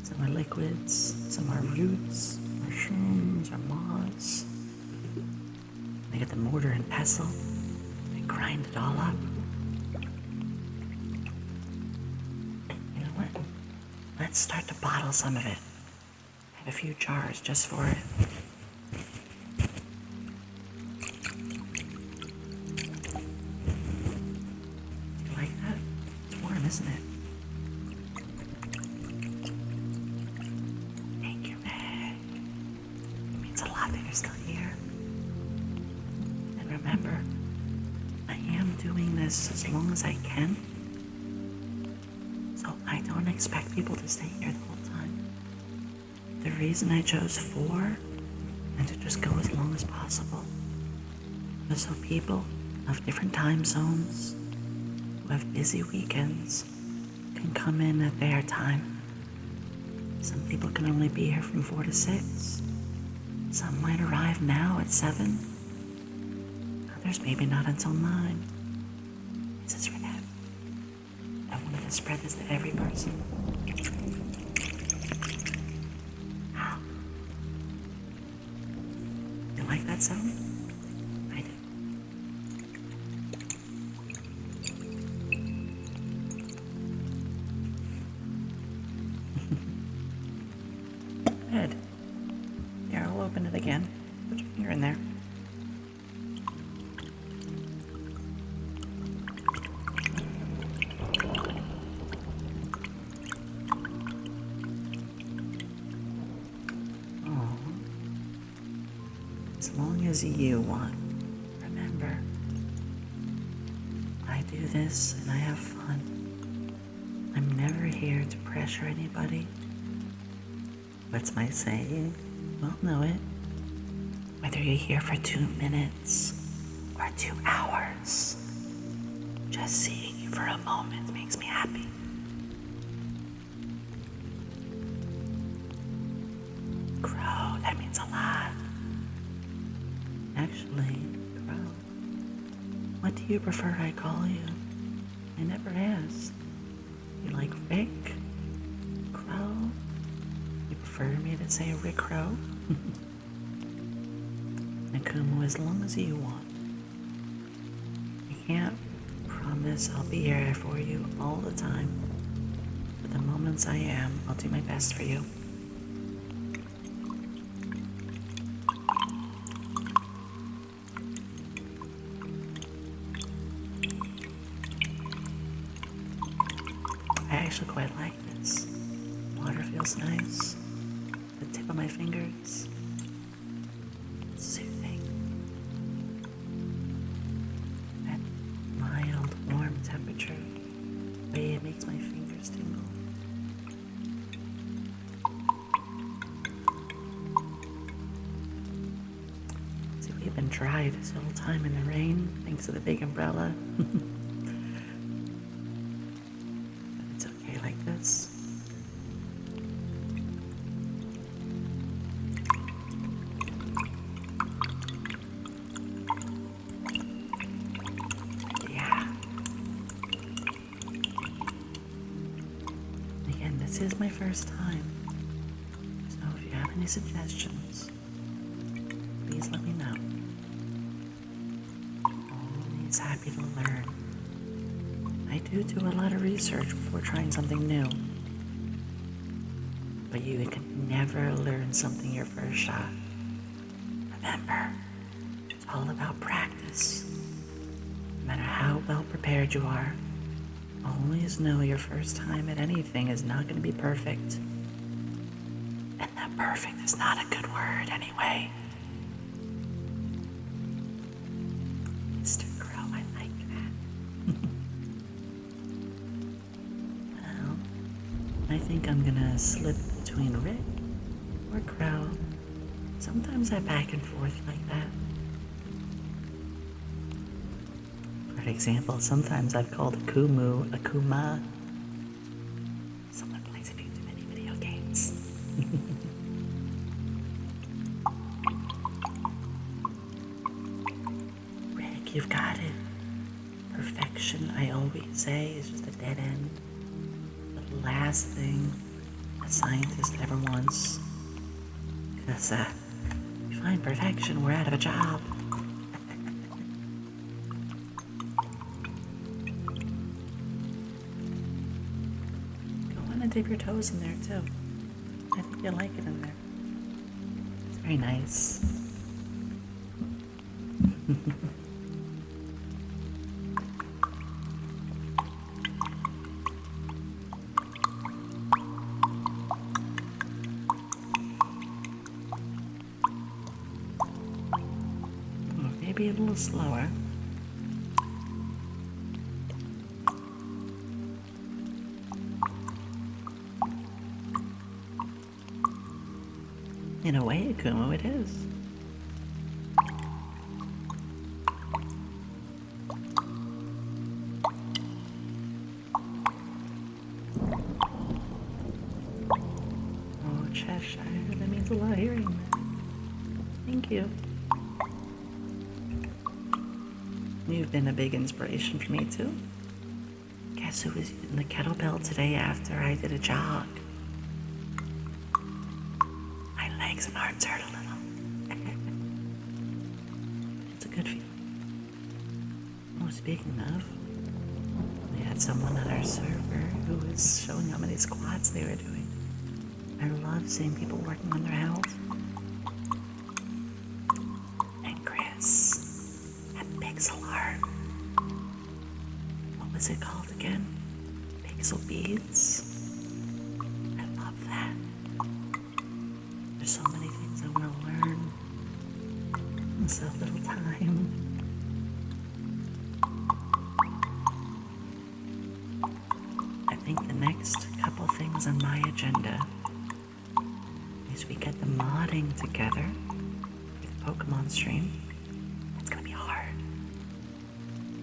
[SPEAKER 1] Some are liquids, some are roots, mushrooms, or moss. I get the mortar and pestle. I grind it all up. You know what? Let's start to bottle some of it. I have a few jars just for it. You like that? It's warm, isn't it? Thank you, Meg. It means a lot that you're still here. And remember, I am doing this as long as I can. So I don't expect people to stay here the whole time. The reason I chose 4 and to just go as long as possible was so people of different time zones who have busy weekends can come in at their time. Some people can only be here from 4 to 6. Some might arrive now at 7. Others maybe not until 9. This is for them. I wanted to spread this to every person. Wow. You like that sound? I do. Good. Here, I'll open it again. Put your finger in there. Oh. As long as you want. Remember, I do this and I have fun. I'm never here to pressure anybody What's my saying? Well, know it. Whether you're here for 2 minutes or 2 hours, just seeing you for a moment makes me happy. Crow, that means a lot. Actually, Crow, what do you prefer I call you? I never asked. You like Rick? Crow? You prefer me to say Rick Crow? Nakumu, as long as you want. I can't promise I'll be here for you all the time, but the moments I am, I'll do my best for you. I actually quite like this. Water feels nice. The tip of my fingers. Soothing. That mild, warm temperature. The way it makes my fingers tingle. See, we've been dry this whole time in the rain, thanks to the big umbrella. Like this. Yeah. Again, this is my first time, so if you have any suggestions, please let me know. Always happy to learn. I do a lot of research before trying something new. But you can never learn something your first shot. Remember, it's all about practice. No matter how well prepared you are, always know your first time at anything is not going to be perfect. And that perfect is not a good word anyway. Mr. Crow, I like that. I think I'm gonna slip between Rick or Crow. Sometimes I back and forth like that. For example, sometimes I've called Akumu Akuma. Someone plays a few too many video games. Rick, you've got it. Perfection, I always say, is just a dead end. Last thing a scientist ever wants. Because if we find perfection, we're out of a job. Go on and dip your toes in there too. I think you'll like it in there. It's very nice. Maybe a little slower. In a way, Akumu, it is. Oh, Cheshire, that means a lot hearing that. Thank you. You've been a big inspiration for me, too. Guess who was using the kettlebell today after I did a jog? My legs and arms hurt a little. It's a good feeling. Oh, speaking of, we had someone on our server who was showing how many squats they were doing. I love seeing people working on their health. And Chris. Pixel art. What was it called again? Pixel beads? I love that. There's so many things I want to learn in so little time. I think the next couple things on my agenda as we get the modding together for the Pokemon stream. It's gonna be hard.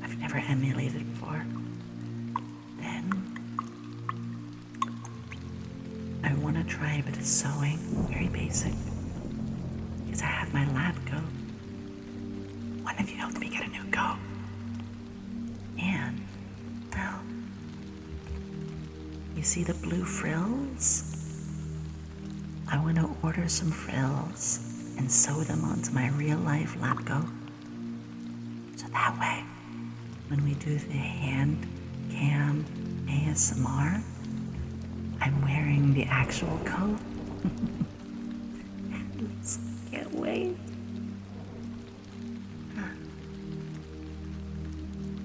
[SPEAKER 1] I've never emulated before. Then I want to try a bit of sewing, very basic, because I have my lab coat. One of you helped me get a new coat. And, well, you see the blue frills? I want to order some frills and sew them onto my real-life lab coat. So that way, when we do the hand cam ASMR, I'm wearing the actual coat. Can't wait.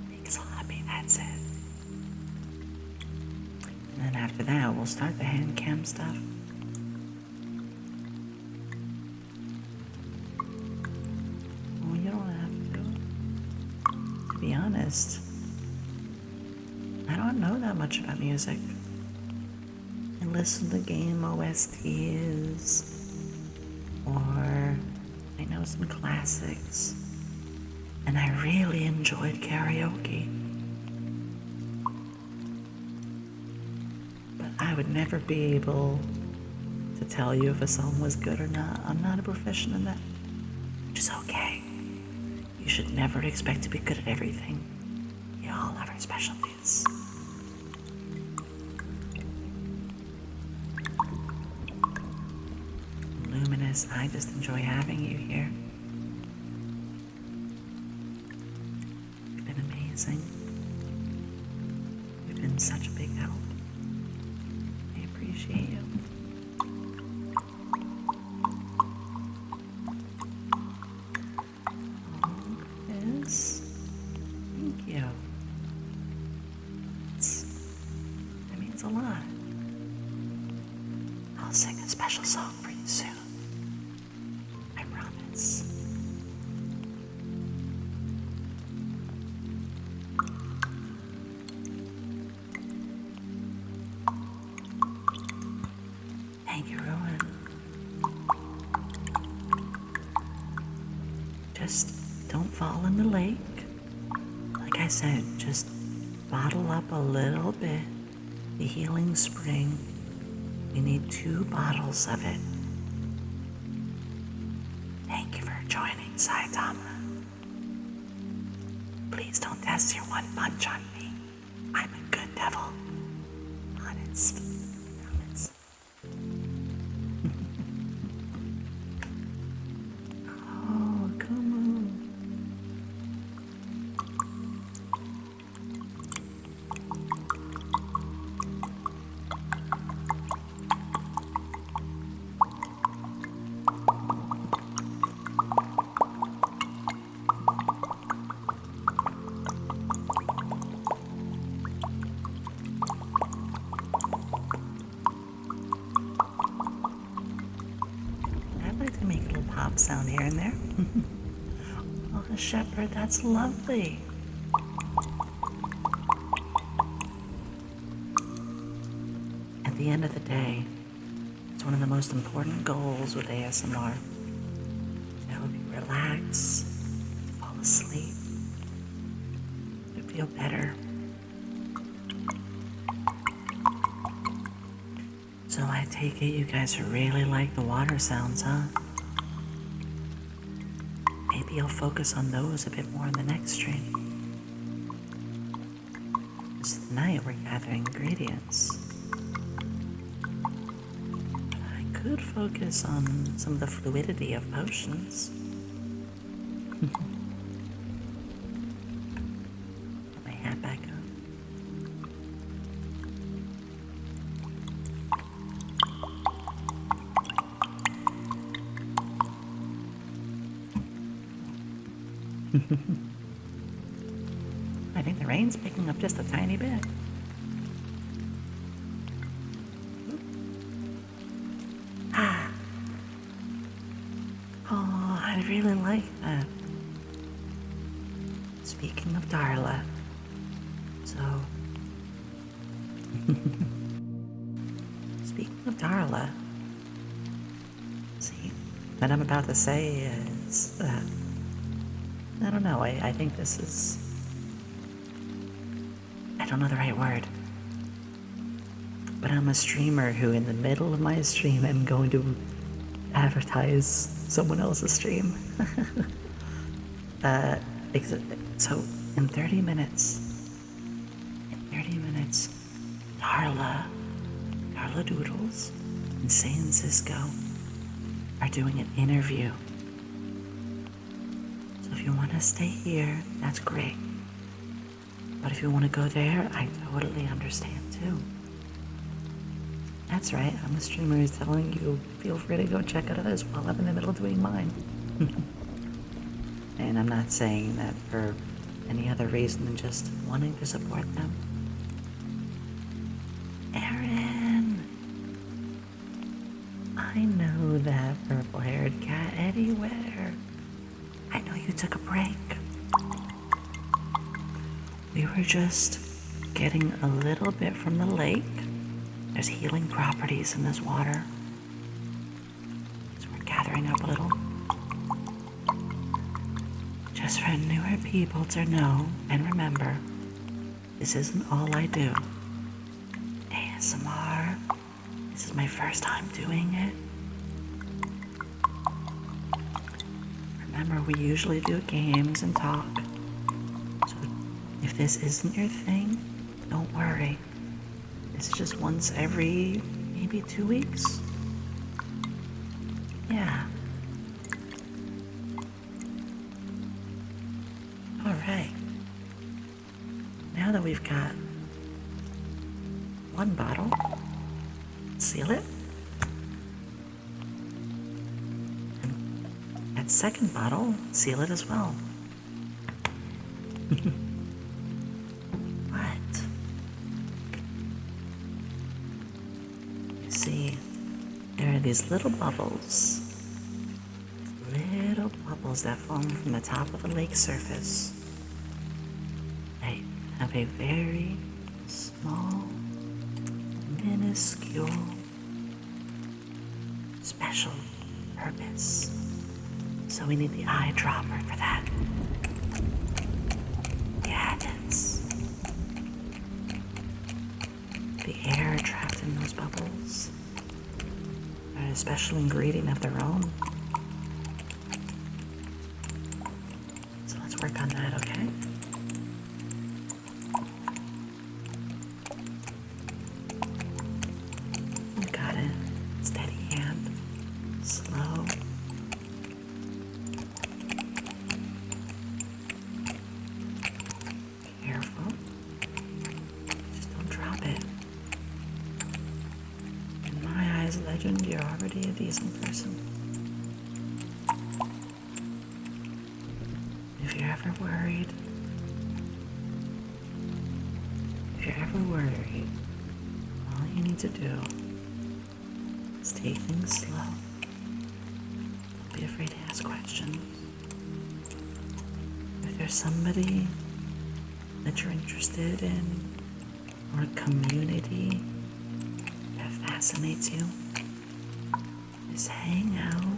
[SPEAKER 1] Make so happy, that's it. And then after that, we'll start the hand cam stuff. Well, you don't have to. To be honest, I don't know that much about music. I listen to game OSTs, or I know some classics, and I really enjoyed karaoke. But I would never be able to tell you if a song was good or not. I'm not a professional in that, which is okay. You should never expect to be good at everything. We all have our specialties. Luminous, I just enjoy having you here. You've been amazing. You've been such a big help. I appreciate you. Oh, Chris. Thank you. That means a lot. I'll sing a special song for you soon. I promise. Thank you, Rowan. Just don't fall in the lake. Like I said, just bottle up a little bit. The healing spring. We need 2 bottles of it. Thank you for joining, Saitama. Please don't test your one punch on me. I'm a good devil. Honest. Promise. Oh, come on. I'd like to make a little pop sound here and there. Oh, Shepherd, that's lovely. At the end of the day, it's one of the most important goals with ASMR. To help you relax, fall asleep, to feel better. So I take it you guys really like the water sounds, huh? Maybe I'll focus on those a bit more in the next stream. Because tonight we're gathering ingredients. I could focus on some of the fluidity of potions. Put my hat back on. I think the rain's picking up just a tiny bit. Ah. Oh, I really like that. Speaking of Darla, so... Speaking of Darla, what I'm about to say is that, I don't know, I think this is, I don't know the right word, but I'm a streamer who in the middle of my stream am going to advertise someone else's stream. So in 30 minutes, Darla Doodles and San Cisco are doing an interview. So if you want to stay here, that's great. But if you want to go there, I totally understand too. That's right, I'm a streamer who's telling you, feel free to go check out others while I'm in the middle of doing mine. And I'm not saying that for any other reason than just wanting to support them. Erin! I know that purple-haired cat anywhere. I know you took a break. We were just getting a little bit from the lake. There's healing properties in this water. So we're gathering up a little. Just for newer people to know and remember, this isn't all I do. ASMR, this is my first time doing it. Remember, we usually do games and talk. So if this isn't your thing, don't worry. It's just once every maybe 2 weeks. Yeah. Alright. Now that we've got one bottle, seal it. And that second bottle, seal it as well. What? You see, there are these little bubbles. Little bubbles that form from the top of the lake surface. They have a very small, minuscule, special purpose. So we need the eyedropper for that. The additives. The air trapped in those bubbles are a special ingredient of their own. So let's work on that, okay? You got it. Steady hand. Slow. Careful. Just don't drop it. In my eyes, legend, you're already a decent person. If you're ever worried, all you need to do is take things slow. Don't be afraid to ask questions. If there's somebody that you're interested in, or a community that fascinates you, just hang out.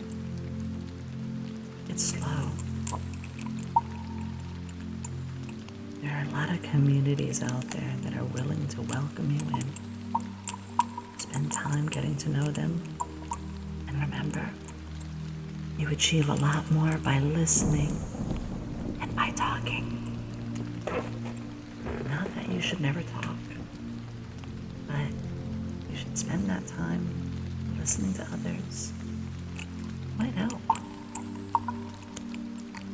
[SPEAKER 1] It's slow. There are a lot of communities out there that are willing to welcome you in. Spend time getting to know them. And remember, you achieve a lot more by listening and by talking. Not that you should never talk, but you should spend that time listening to others. Might help.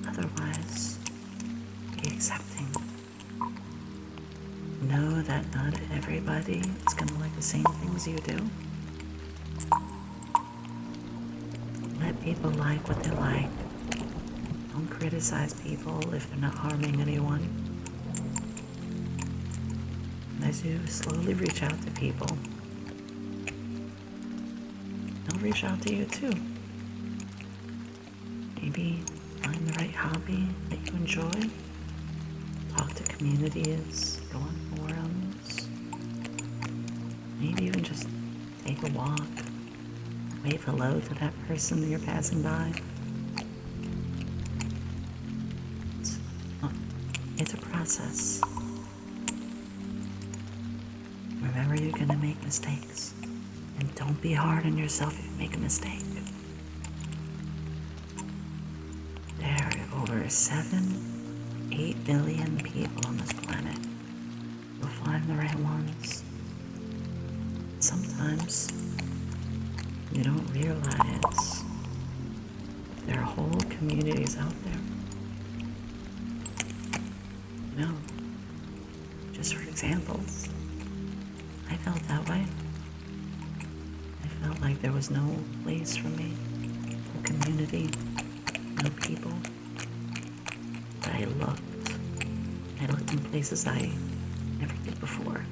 [SPEAKER 1] Otherwise, be accepting. Know that not everybody is going to like the same things you do. Let people like what they like. Don't criticize people if they're not harming anyone. And as you slowly reach out to people, they'll reach out to you too. Maybe find the right hobby that you enjoy. Talk to communities, go on forums, maybe even just take a walk, wave hello to that person that you're passing by. It's a process. Remember, you're gonna make mistakes. And don't be hard on yourself if you make a mistake. There are over 8 billion people on this planet. You'll find the right ones. Sometimes you don't realize there are whole communities out there. You know, just for examples, I felt that way. I felt like there was no place for me, no community, no people. But I looked in places I never did before.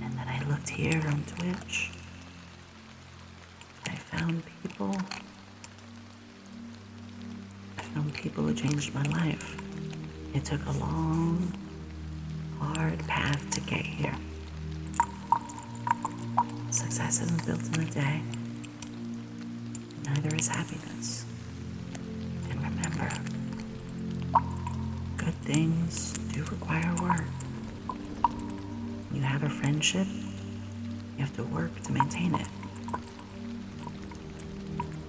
[SPEAKER 1] And then I looked here on Twitch. I found people who changed my life. It took a long, hard path to get here. Success isn't built in a day. Neither is happiness. And remember, good things do require work. When you have a friendship, you have to work to maintain it.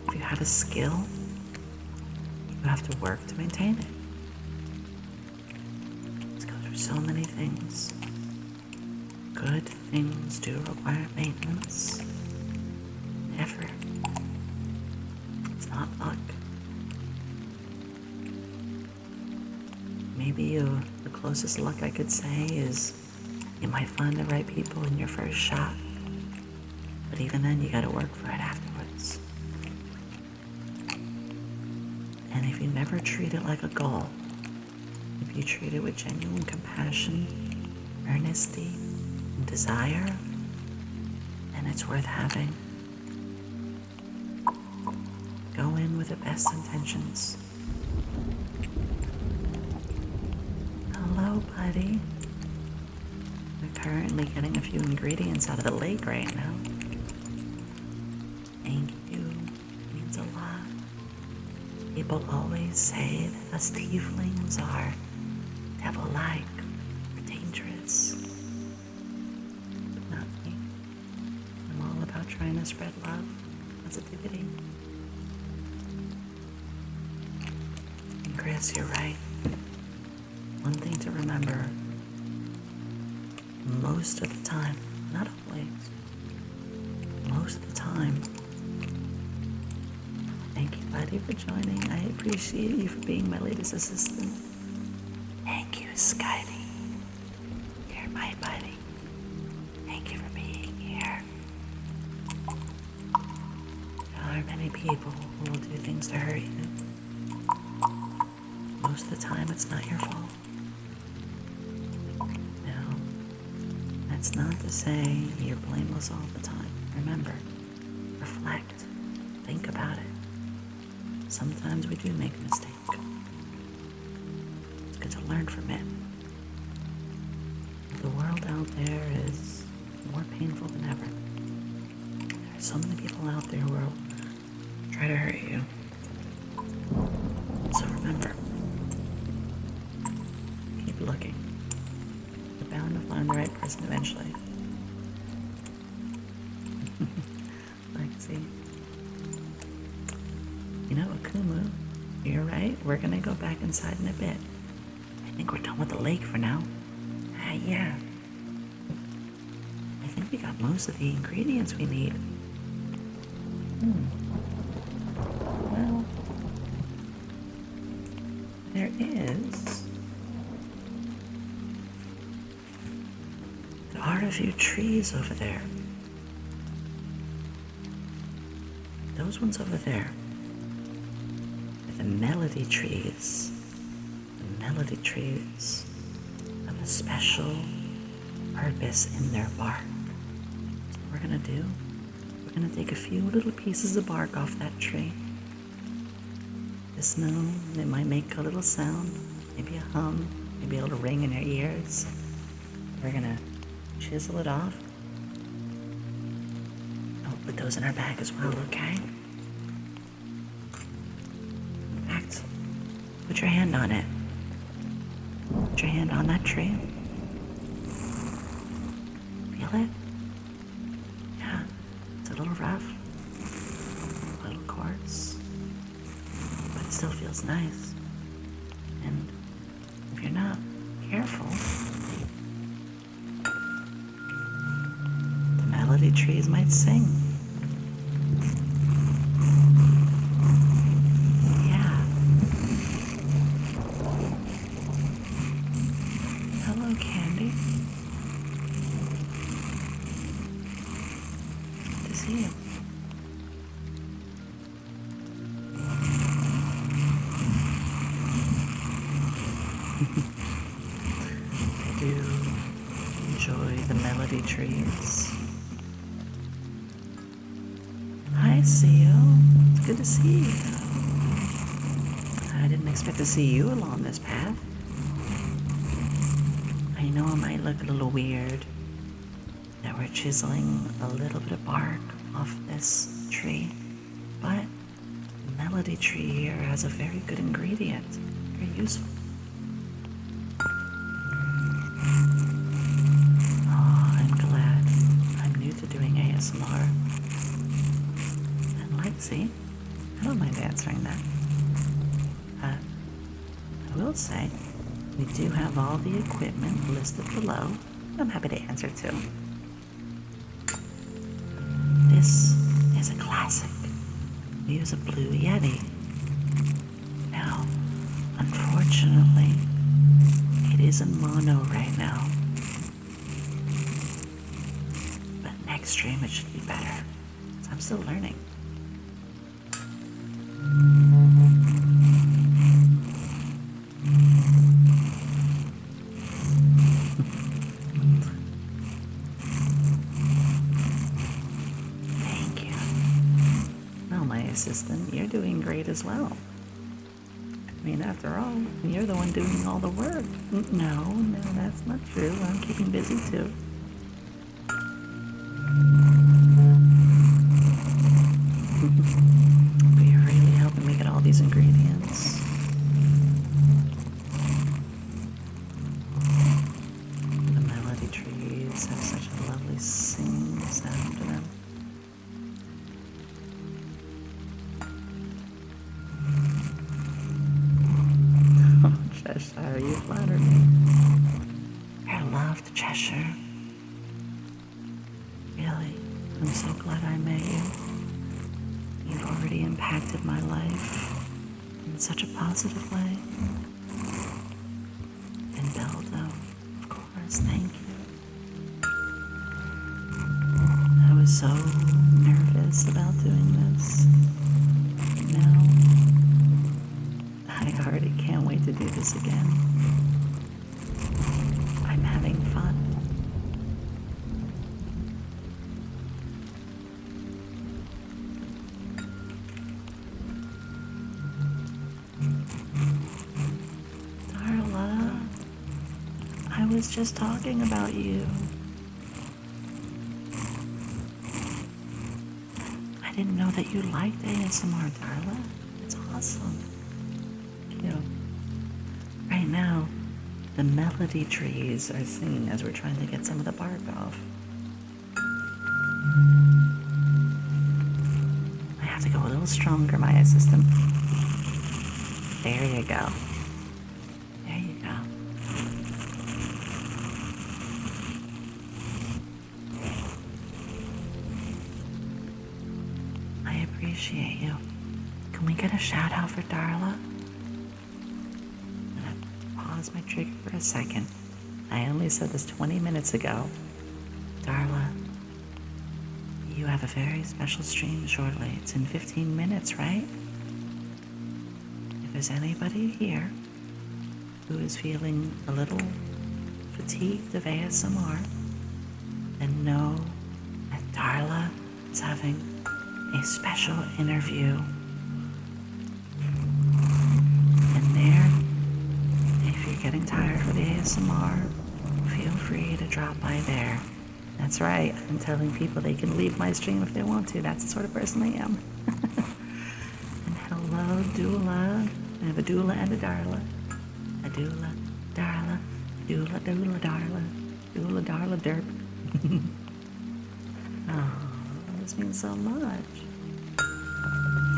[SPEAKER 1] If you have a skill, you have to work to maintain it. This goes for so many things. Good things do require maintenance, and effort. It's not luck. Maybe the closest luck I could say is you might find the right people in your first shot, but even then you gotta work for it afterwards. And if you never treat it like a goal, if you treat it with genuine compassion, earnesty, and desire, then it's worth having. Go in with the best intentions. Hello, buddy. We're currently getting a few ingredients out of the lake right now. Thank you. It means a lot. People always say that us tieflings are devil-like or dangerous. But not me. I'm all about trying to spread love, positivity. And Chris, you're right. One thing to remember, most of the time, not always, most of the time. Thank you, buddy, for joining. I appreciate you for being my latest assistant. Thank you, Skydie. You're my buddy. Thank you for being here. There are many people who will do things to hurt you. Most of the time, it's not your fault. Now, that's not to say you're blameless all the time. Remember, reflect, think about it. Sometimes we do make a mistake. It's good to learn from it. The world out there is more painful than ever. There are so many people out there who will try to hurt you. So remember, keep looking. You're bound to find the right person eventually. Lexi. You know, Akumu, you're right. We're gonna go back inside in a bit. I think we're done with the lake for now. Yeah. I think we got most of the ingredients we need. Well, there are a few trees over there. Those ones over there. The melody trees. The melody trees have a special purpose in their bark. So what we're gonna do, we're gonna take a few little pieces of bark off that tree. Just know they might make a little sound, maybe a hum, maybe a little ring in your ears. We're gonna chisel it off. Oh, put those in our bag as well, okay? In fact, put your hand on it. Put your hand on that tree. Feel it? Yeah, it's a little rough, a little coarse, but it still feels nice. And if you're not careful, the melody trees might sing. Yeah. Hello, Candy. Good to see you. I do enjoy the melody trees. Hi, Seal. It's good to see you. I didn't expect to see you along this path. I know it might look a little weird that we're chiseling a little bit of bark off this tree, but the melody tree here has a very good ingredient, very useful. Oh, I'm glad. I'm new to doing ASMR. And Lexi, I don't mind answering that. I will say, we do have all the equipment listed below. I'm happy to answer too. This is a classic. We use a Blue Yeti. Now, unfortunately, it is in mono right now. But next stream it should be better. So I'm still learning. Thank you. Well, my assistant, you're doing great as well. I mean, after all, you're the one doing all the work. No, that's not true. I'm keeping busy too. But you're really helping me get all these ingredients. The melody trees have such a lovely singing sound to them. Oh, Cheshire, you flatter me. I loved Cheshire. Really, I'm so glad I met you. You've already impacted my life in such a positive way. And Beldo, of course, thank you. I was so nervous about doing this. Now, I already can't wait to do this again. I'm having fun. Darla, I was just talking about you. I didn't know that you liked ASMR, Darla. It's awesome. You know, right now, the melody trees are singing as we're trying to get some of the bark off. I have to go a little stronger, my assistant. There you go. There you go. I appreciate you. Can we get a shout out for Darla? I'm gonna pause my trigger for a second. I only said this 20 minutes ago. Darla, you have a very special stream shortly. It's in 15 minutes, right? If there's anybody here who is feeling a little fatigued of ASMR, then know that Darla is having a special interview. And there, if you're getting tired of the ASMR, feel free to drop by there That's right. I'm telling people they can leave my stream if they want to. That's the sort of person I am. And hello, doula. I have a doula and a darla. A doula, darla, doula, darla. Doula, darla, derp. Oh, this means so much.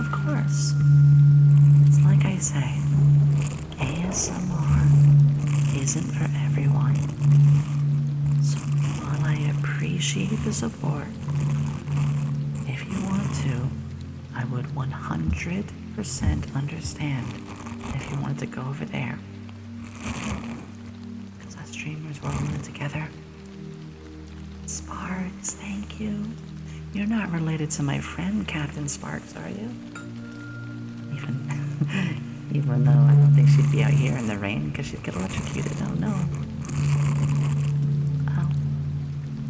[SPEAKER 1] Of course. It's like I say, ASMR isn't for everyone. So while I appreciate the support, if you want to, I would 100% understand if you wanted to go over there. Because us streamers, we're all in it together. Sparks, thank you. You're not related to my friend Captain Sparks, are you? Even though I don't think she'd be out here in the rain because she'd get electrocuted. Oh no. Oh,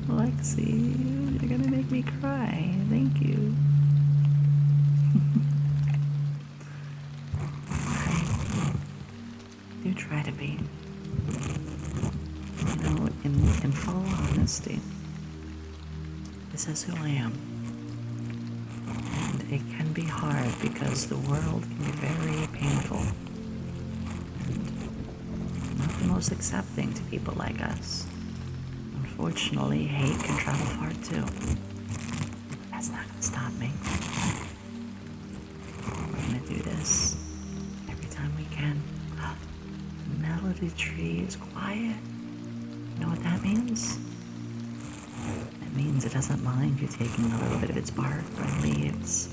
[SPEAKER 1] Lexi, you're gonna make me cry. Thank you. I do try to be. You know, in full honesty, this is who I am. And it can be hard because the world can be very painful. And not the most accepting to people like us. Unfortunately, hate can travel far too. That's not gonna stop me. We're gonna do this every time we can. The melody tree is quiet. You know what that means? It means it doesn't mind you taking a little bit of its bark or leaves.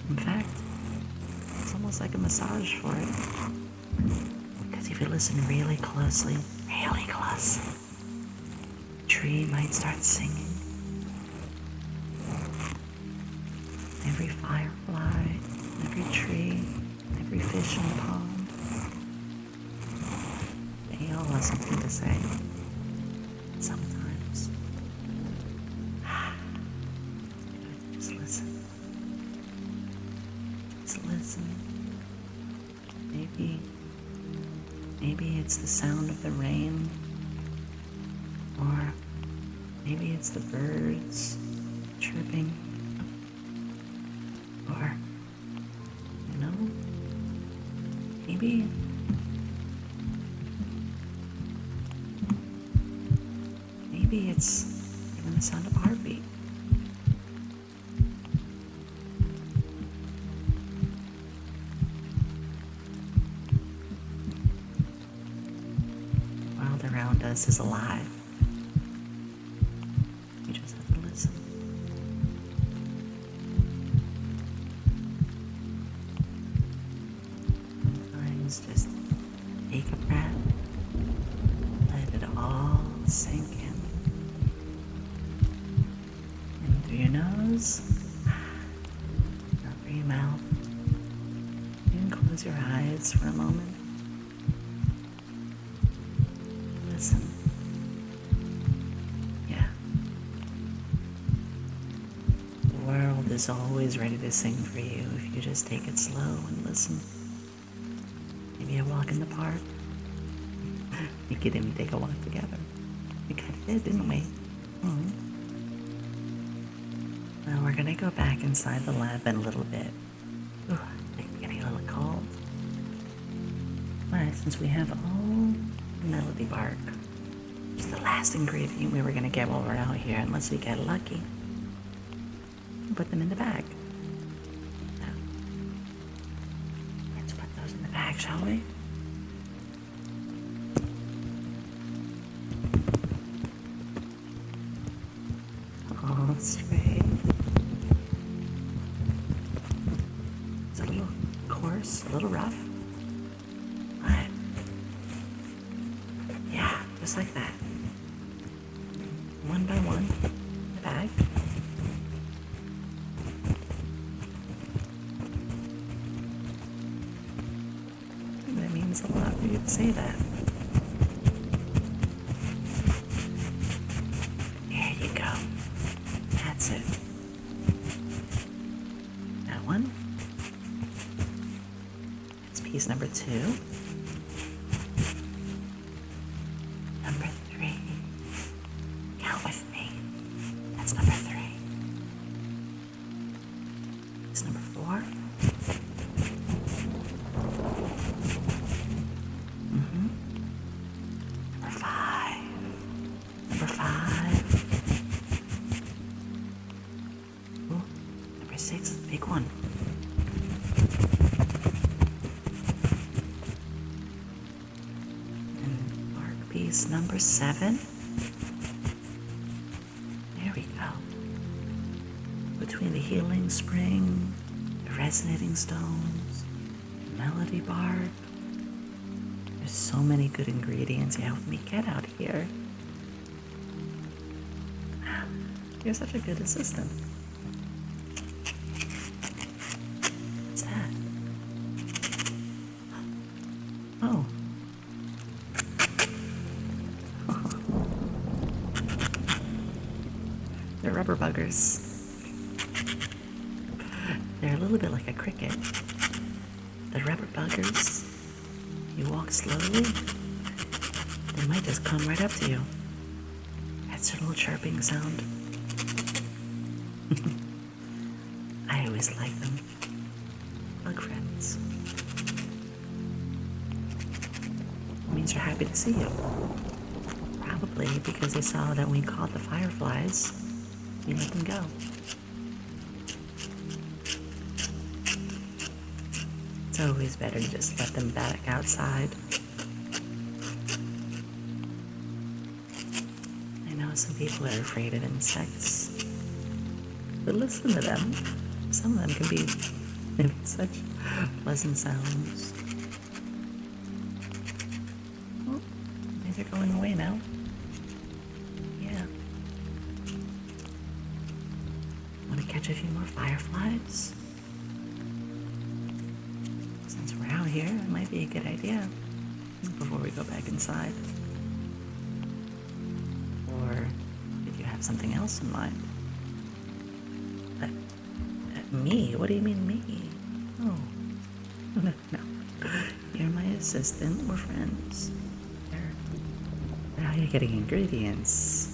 [SPEAKER 1] In fact, it's almost like a massage for it. Because if you listen really closely, the tree might start singing. Every firefly, every tree, every fish in the pond, they all have something to say. Sometimes, just listen. Just listen. Maybe it's the sound of the rain, or maybe it's the birds chirping, or, you know, maybe it's even the sound of a heartbeat. The world around us is alive. You just have to listen. Sometimes just take a breath, let it all sink in. Through your nose, out through your mouth. You can close your eyes for a moment. Listen. Yeah. The world is always ready to sing for you if you just take it slow and listen. Maybe a walk in the park. We could even take a walk together. We kind of did, didn't we? Mm-hmm. Well, we're gonna go back inside the lab in a little bit. Ooh, I think I'm getting a little cold. But since we have all the melody bark, it's the last ingredient we were gonna get while we're out here, unless we get lucky. We'll put them in the bag. Now, let's put those in the bag, shall we? Oh, straight. It's a little coarse, a little rough. But, yeah, just like that. One by one, the bag. And that means a lot for you to say that. There you go. That's it. That one. That's piece number 2. Number 3. Number 5. Number 5. Ooh, number 6, big one. And bark piece number 7. There we go. Between the healing spring, the resonating stones, the melody bark. There's so many good ingredients. Yeah, help me get out here. You're such a good assistant. What's that? Oh. They're rubber buggers. They're a little bit like a cricket. The rubber buggers, you walk slowly, they might just come right up to you. That's their little chirping sound. I always like them. Bug friends. It means they're happy to see you. Probably because they saw that we caught the fireflies, we let them go. It's always better to just let them back outside. I know some people are afraid of insects, but listen to them. Some of them can be such pleasant sounds. Oh, maybe they're going away now. Yeah. Want to catch a few more fireflies? Since we're out here, it might be a good idea before we go back inside. Or did you have something else in mind? Me? What do you mean me? Oh, no. You're my assistant. We're friends. Now you're getting ingredients.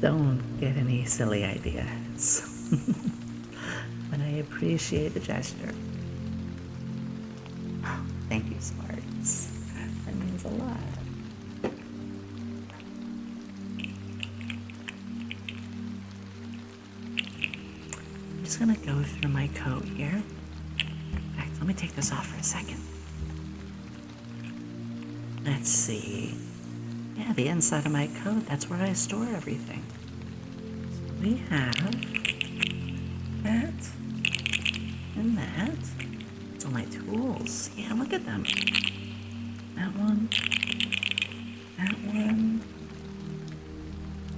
[SPEAKER 1] Don't get any silly ideas. But I appreciate the gesture. Thank you, Smarts. That means a lot. I'm just gonna go through my coat here. In fact, let me take this off for a second. Let's see. Yeah, the inside of my coat, that's where I store everything. So we have that and that. It's all my tools. Yeah, look at them. That one. That one.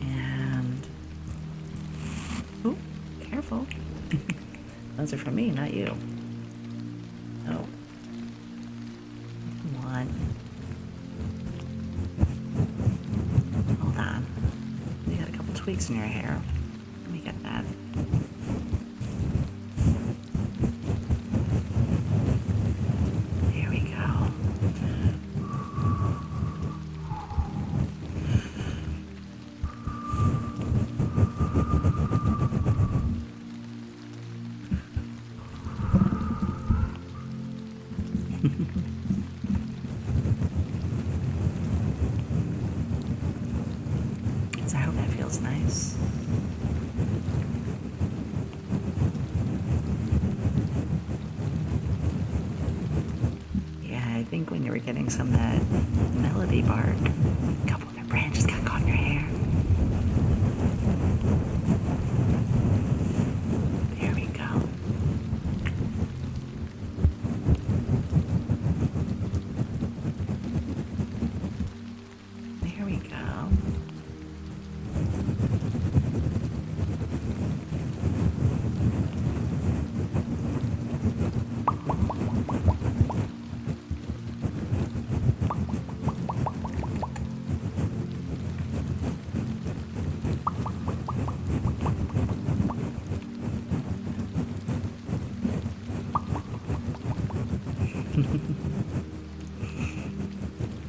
[SPEAKER 1] And... oh, careful. Those are from me, not you. Oh. One. Hold on. You got a couple tweaks in your hair. Let me get that. There we go. So I hope that feels nice. Yeah, I think when you were getting some of that melody bark, a couple of the branches got caught in your hair. There we go. There we go.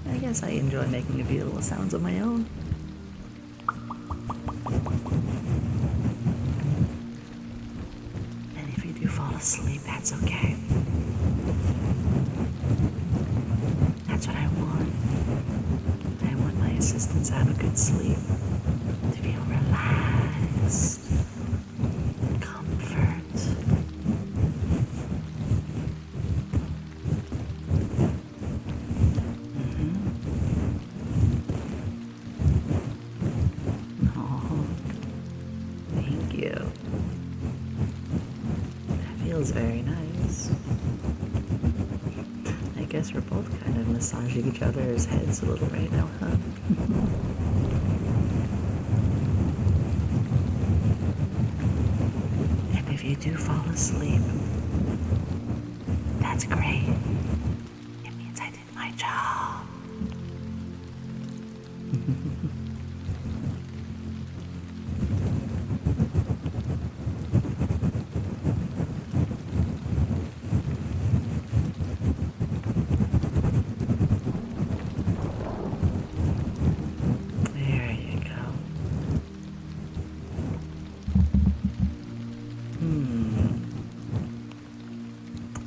[SPEAKER 1] I guess I enjoy making a few little sounds of my own. And if you do fall asleep, that's okay. That's what I want. assistants have a good sleep, to feel relaxed, comfort. Oh, thank you. That feels very nice. I guess we're both kind of massaging each other's heads a little right now, huh? And if you do fall asleep, that's great. It means I did my job. There you go.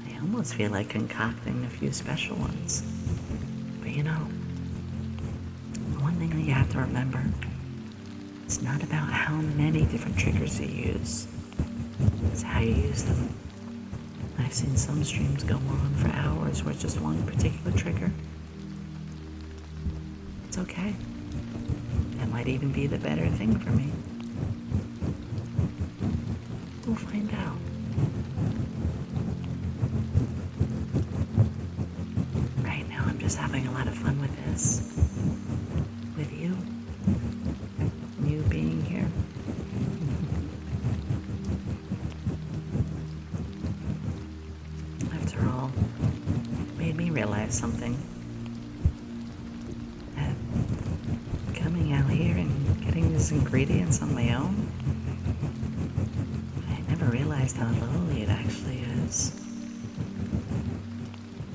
[SPEAKER 1] I almost feel like concocting a few special ones. But you know, one thing that you have to remember, it's not about how many different triggers you use. It's how you use them. I've seen some streams go on for hours with just one particular trigger. It's okay. That might even be the better thing for me. We'll find out. Right now I'm just having a lot of fun with this. With you. You being here. After all, it made me realize something. That coming out here and getting these ingredients on my own, I never realized how lonely it actually is.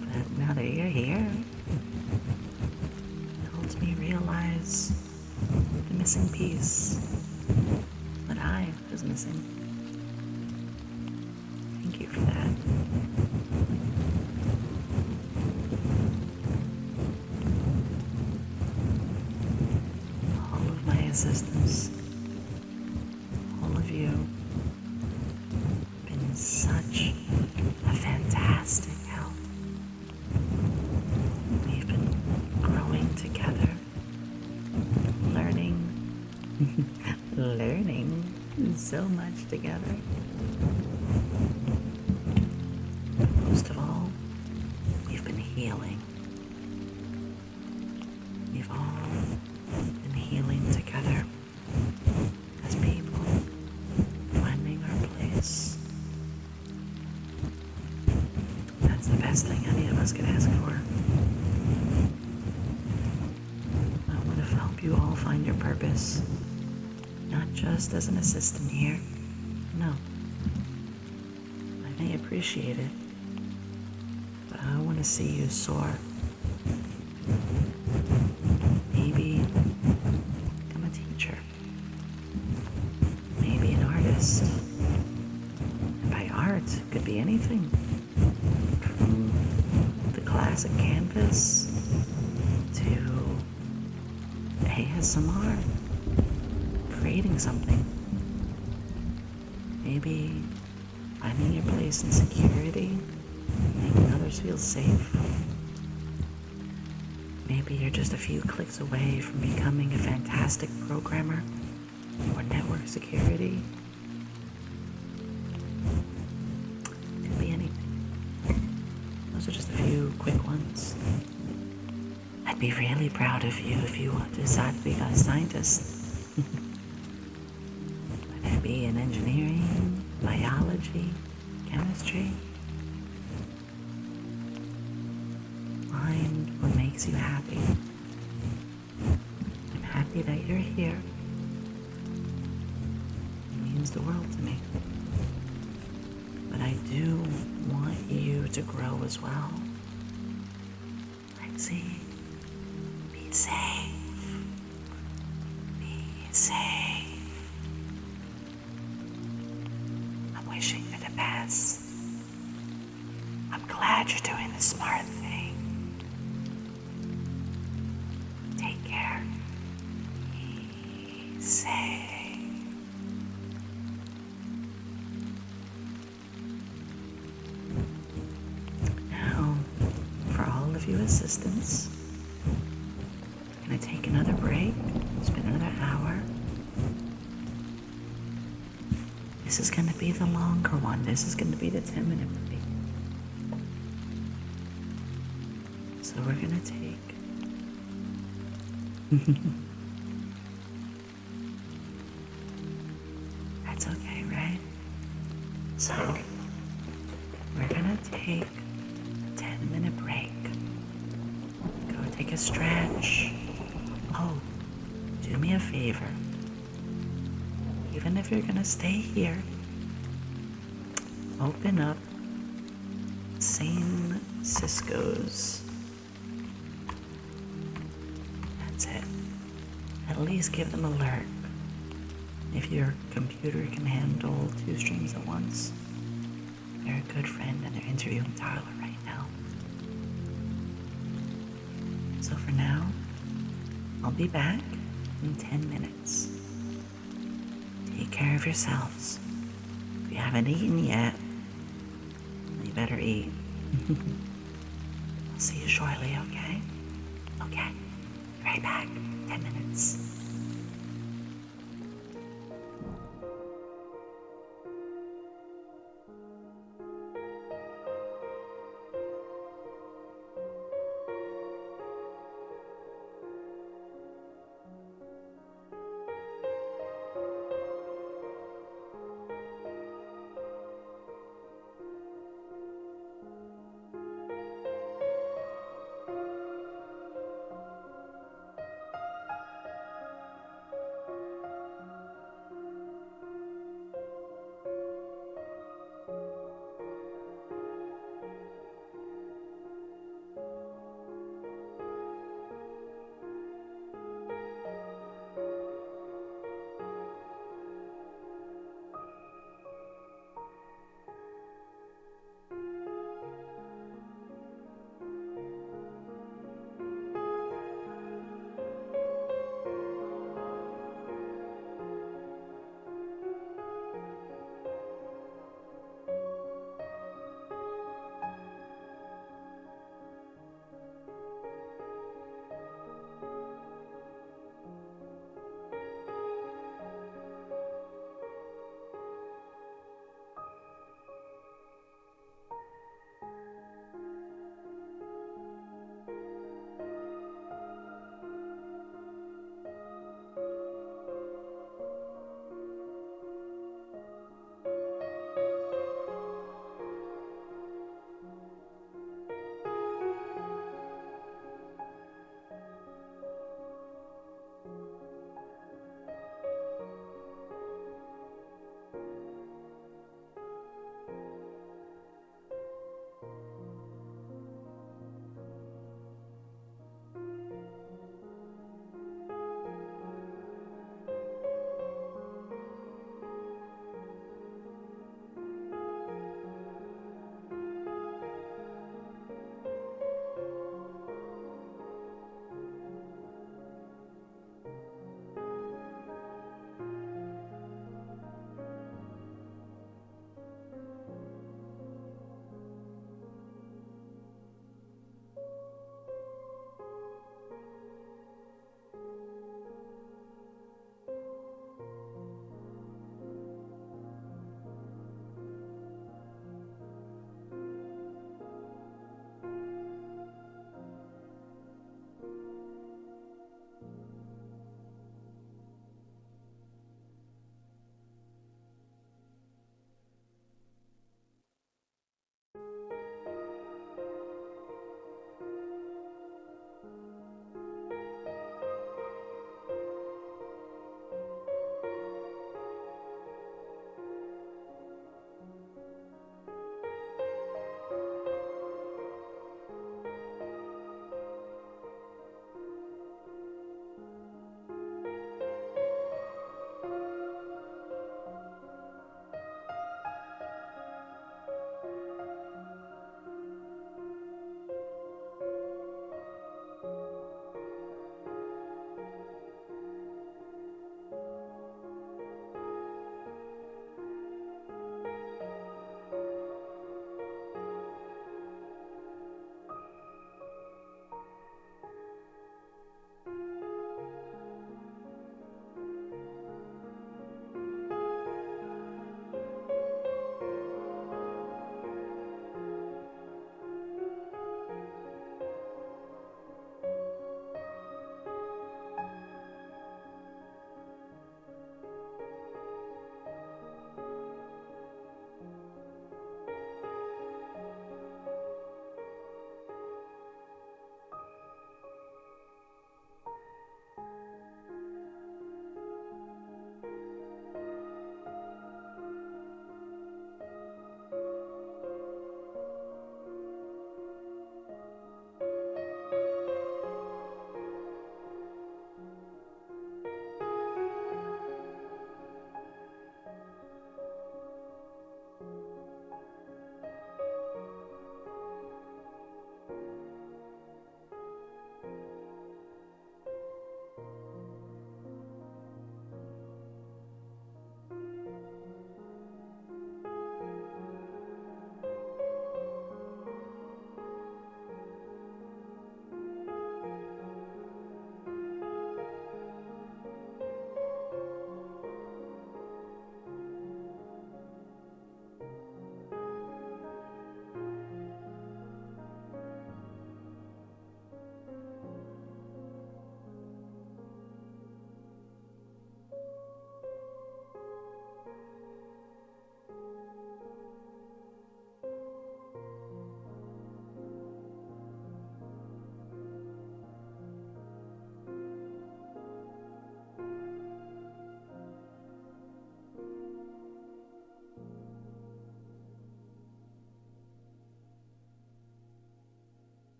[SPEAKER 1] But now that you're here, it helps me realize the missing piece that I was missing. Thank you for that. All of my assistants, all of you, have been such a fantastic help. We've been growing together, learning so much together. Most of all, we've been healing. We've all been healing together as people, finding our place. That's the best thing any of us could ask for. I want to help you all find your purpose. Not just as an assistant here. No. I may appreciate it, but I want to see you soar. Maybe become a teacher. Maybe an artist. And by art, it could be anything. From the classic canvas to ASMR. Creating something. Maybe finding your place in security, making others feel safe. Maybe you're just a few clicks away from becoming a fantastic programmer or network security. Could be anything. Those are just a few quick ones. I'd be really proud of you if you decide to become a scientist. Whether it be in engineering, biology, chemistry. Find what makes you happy. I'm happy that you're here. It means the world to me. But I do want you to grow as well. Let's see. Be safe. Be safe. I'm wishing for the best. I'm glad you're doing the smart thing. Take care. assistance. I'm gonna take another break, spend another hour. This is gonna be the longer one. This is gonna be the 10-minute break. So we're gonna take That's okay, right? So we're gonna take a 10-minute break. Go take a stretch. Oh, do me a favor. Even if you're gonna stay here, open up San Cisco's. That's it. At least give them alert. If your computer can handle 2 streams at once, they're a good friend and they're interviewing Tyler right now. So for now, I'll be back in 10 minutes. Take care of yourselves. If you haven't eaten yet, you better eat. I'll see you shortly, okay? Okay. Be right back. 10 minutes.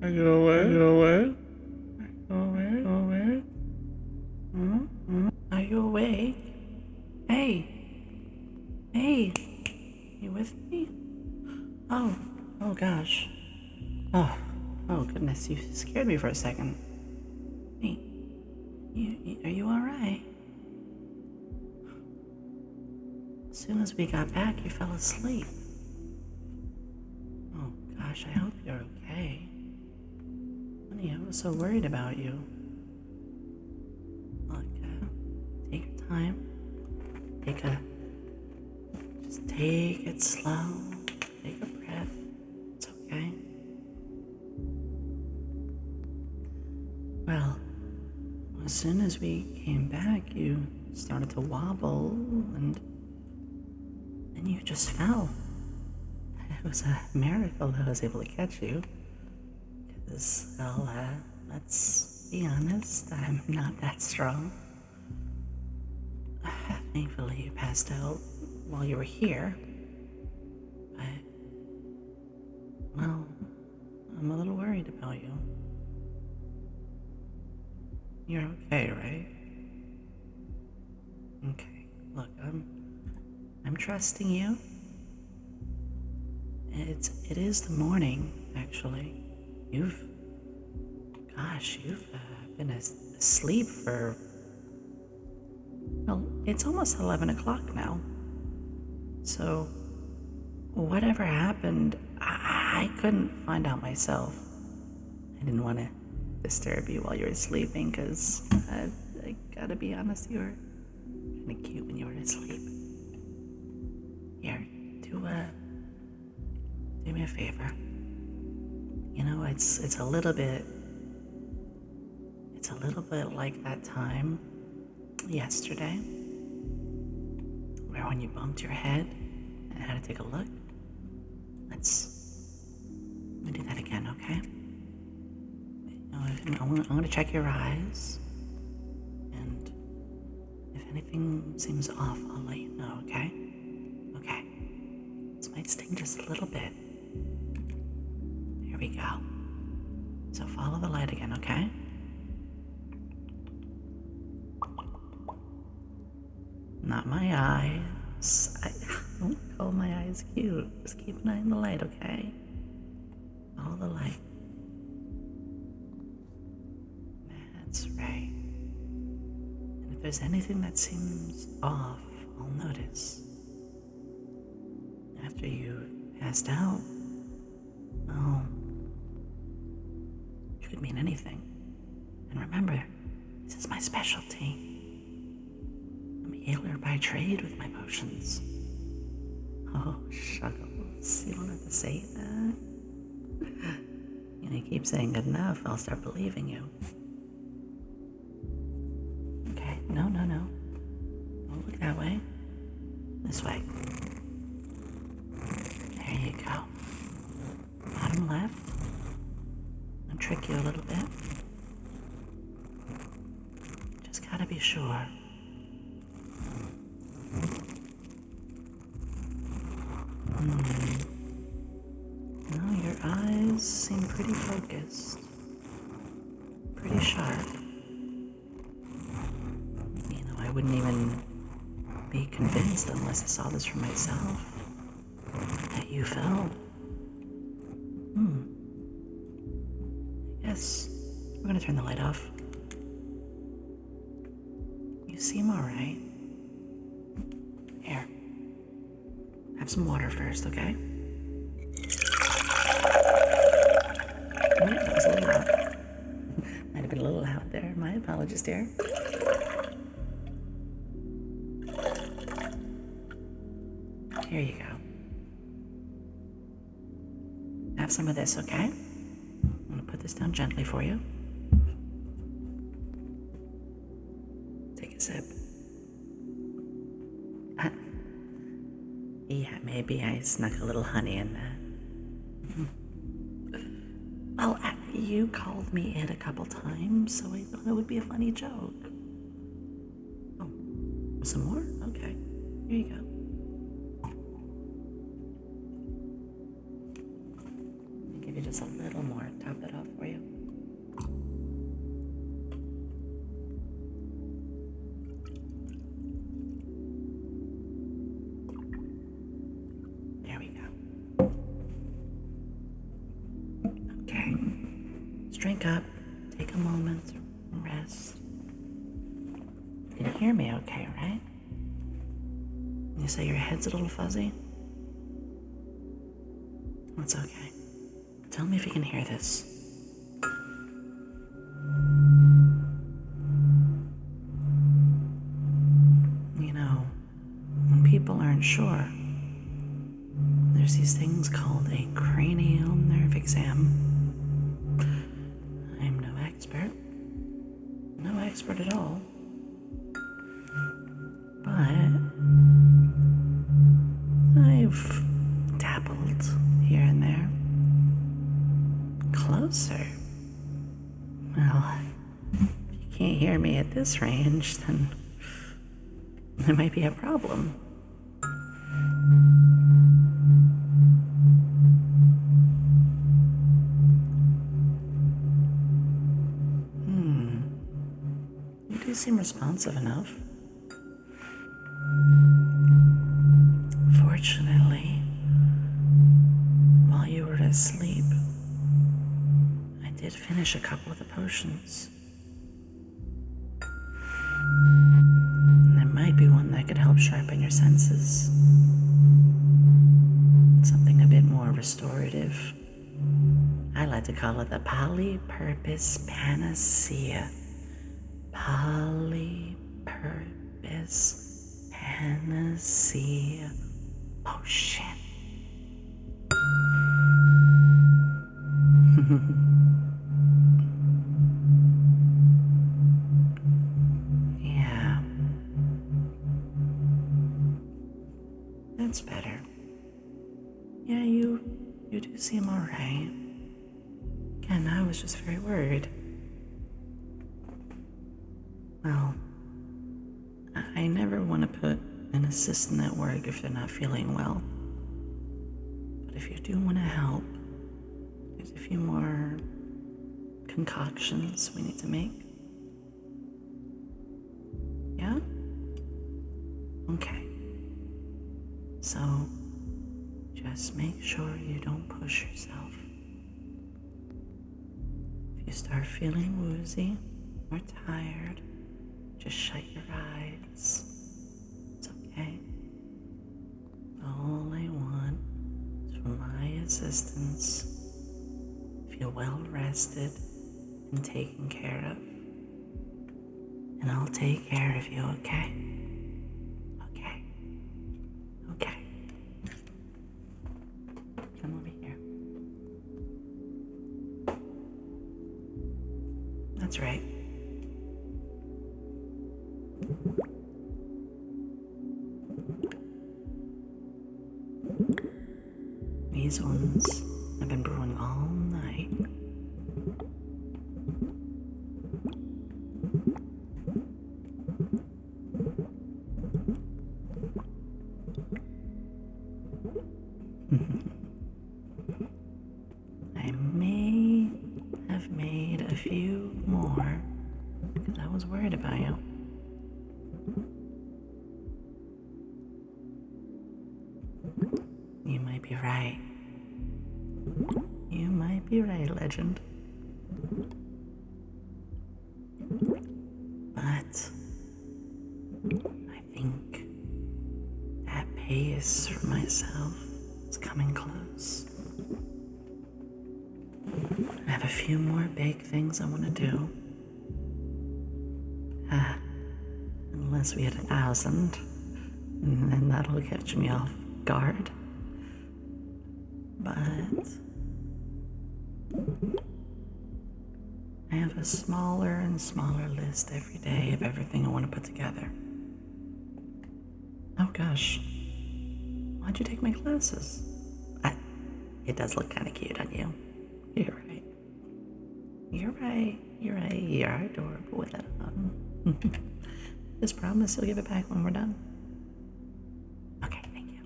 [SPEAKER 2] Are you awake? Are you awake?
[SPEAKER 1] Are you awake? Hey. Hey. You with me? Oh. Oh gosh. Oh. Oh goodness, you scared me for a second. Hey. Are you alright? As soon as we got back, you fell asleep. Oh gosh, I hope you're okay. Honey, I was so worried about you. Look, take your time. Just take it slow. Take a breath. It's okay. Well, as soon as we came back, you started to wobble and you just fell. It was a miracle that I was able to catch you. Because, well, let's be honest, I'm not that strong. Thankfully, you passed out while you were here. But, well, I'm a little worried about you. You're okay, right? Okay, look, I'm trusting you. It is the morning, actually. You've been asleep for, well, it's almost 11 o'clock now. So, whatever happened, I couldn't find out myself. I didn't want to disturb you while you were sleeping, because I gotta be honest, you were kind of cute when you were asleep. Here, do me a favor. You know, it's a little bit like that time yesterday where when you bumped your head and I had to take a look. Let me do that again, okay? I'm gonna check your eyes, and if anything seems off, I'll let you know, okay? Okay. This might sting just a little bit. Here we go. So follow the light again, okay? Not my eyes. I don't call my eyes cute. Just keep an eye on the light, okay? Follow the light. That's right. And if there's anything that seems off, I'll notice. After you passed out, oh, it could mean anything. And remember, this is my specialty. I'm a healer by trade with my potions. Oh, shuckles. You don't have to say that. You keep saying good enough, I'll start believing you. Okay, no. Don't look that way. This way. There you go. Bottom left. I'll trick you a little bit. Just gotta be sure. No, your eyes seem pretty focused. Pretty sharp. You know, I wouldn't even be convinced unless I saw this for myself. That you fell. I guess we're gonna turn the light off. You seem alright. Here. Have some water first, okay? That was a little loud. Might have been a little loud there. My apologies, dear. Here you go. Have some of this, okay? I'm gonna put this down gently for you. Take a sip. Yeah, maybe I snuck a little honey in that. Well, you called me it a couple times, so I thought it would be a funny joke. Oh, some more? Okay, here you go. Give you just a little more. Top that off for you. There we go. Okay. Just drink up. Take a moment to rest. You can hear me okay, right? You say your head's a little fuzzy? That's okay. Tell me if you can hear this. You know, when people aren't sure, there's these things called a cranial nerve exam. I'm no expert at all, but I've dabbled here and there. Closer. Well, if you can't hear me at this range, then there might be a problem. You do seem responsive enough. Fortunately, while you were asleep, I did finish a couple of the potions. There might be one that could help sharpen your senses. Something a bit more restorative. I like to call it the polypurpose panacea. Polypurpose panacea potion. Yeah. That's better. Yeah, you do seem alright. Again, I was just very worried. Well, I never want to put an assistant at work if they're not feeling well. But if you do want to help, there's a few more concoctions we need to make. Yeah? Okay. So, just make sure you don't push yourself. If you start feeling woozy or tired, just shut your eyes. It's okay. All I want is for my assistance to feel well rested and taken care of. And I'll take care of you, okay? Okay. Okay. Come over here. That's right. These ones I've been brewing all night. I may have made a few more because I was worried about you. You might be right. You might be right, legend. But I think that pace for myself is coming close. I have a few more big things I want to do. Unless we hit 1,000, and then that'll catch me off guard. But I have a smaller and smaller list every day of everything I want to put together. Oh gosh, why'd you take my glasses? It does look kind of cute on you. You're right. You're right. You're right. You're adorable with it on. Just promise you'll give it back when we're done. Okay, thank you.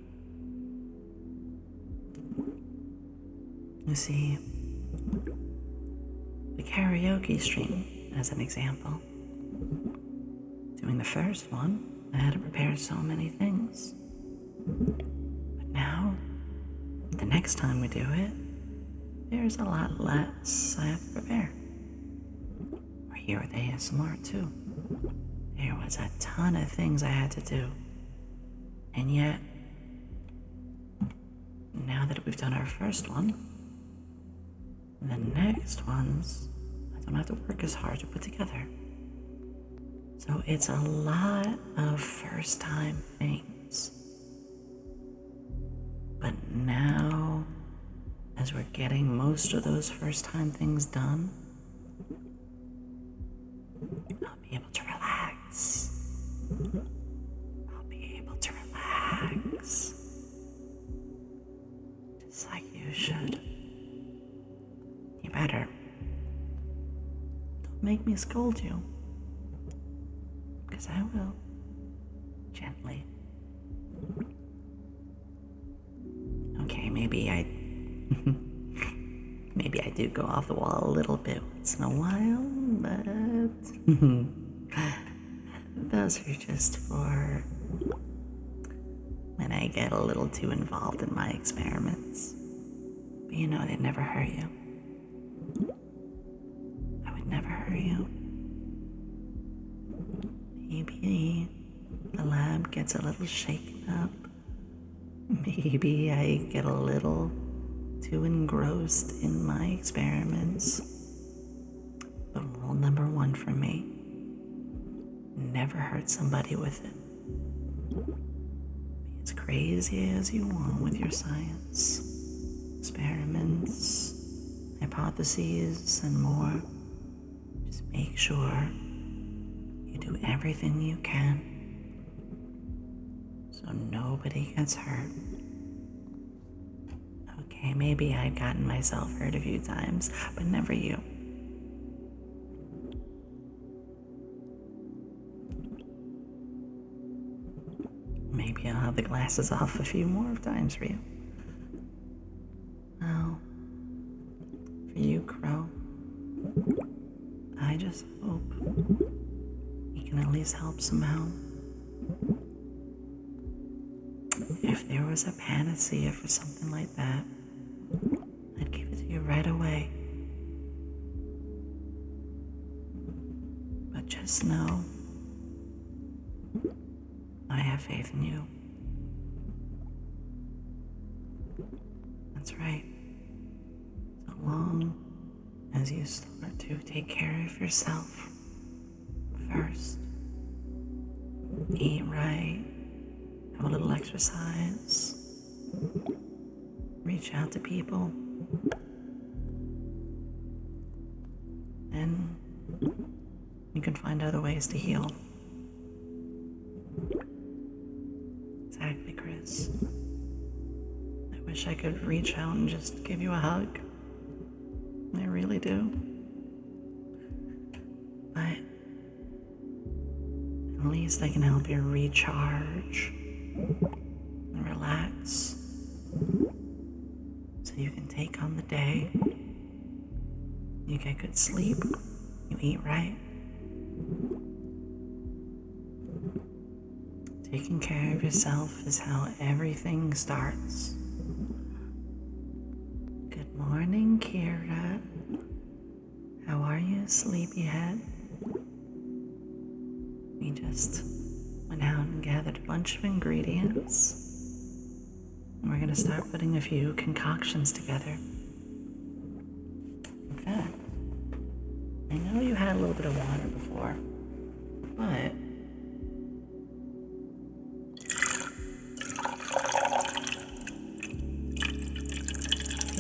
[SPEAKER 1] You see, The karaoke stream, as an example. Doing the first one, I had to prepare so many things. But now, the next time we do it, there's a lot less I have to prepare. Or here with ASMR too. There was a ton of things I had to do. And yet, now that we've done our first one, the next ones, I don't have to work as hard to put together. So it's a lot of first time things. But now, as we're getting most of those first time things done, I'll be able to relax. I'll be able to relax. Just like you should. You better. Don't make me scold you. Because I will. Gently. Okay, maybe I do go off the wall a little bit once in a while, but those are just for when I get a little too involved in my experiments. But you know they'd never hurt you. I would never hurt you. Maybe the lab gets a little shaken up. Maybe I get a little too engrossed in my experiments. But rule number one for me, never hurt somebody with it. Be as crazy as you want with your science, experiments, hypotheses, and more. Just make sure you do everything you can so nobody gets hurt. Okay, maybe I've gotten myself hurt a few times, but never you. Maybe I'll have the glasses off a few more times for you. Well, for you, Crow, I just hope you can at least help somehow. If there was a panacea for something like that, I'd give it to you right away. But just know, I have faith in you. That's right. So long as you start to take care of yourself first, eat right, have a little exercise, reach out to people, and you can find other ways to heal. Exactly, Chris. I wish I could reach out and just give you a hug. I really do. But at least I can help you recharge and relax so you can take on the day. You get good sleep, you eat right. Taking care of yourself is how everything starts. Good morning, Kira. How are you, sleepyhead? We just went out and gathered a bunch of ingredients. And we're gonna start putting a few concoctions together. In fact, I know you had a little bit of water before, but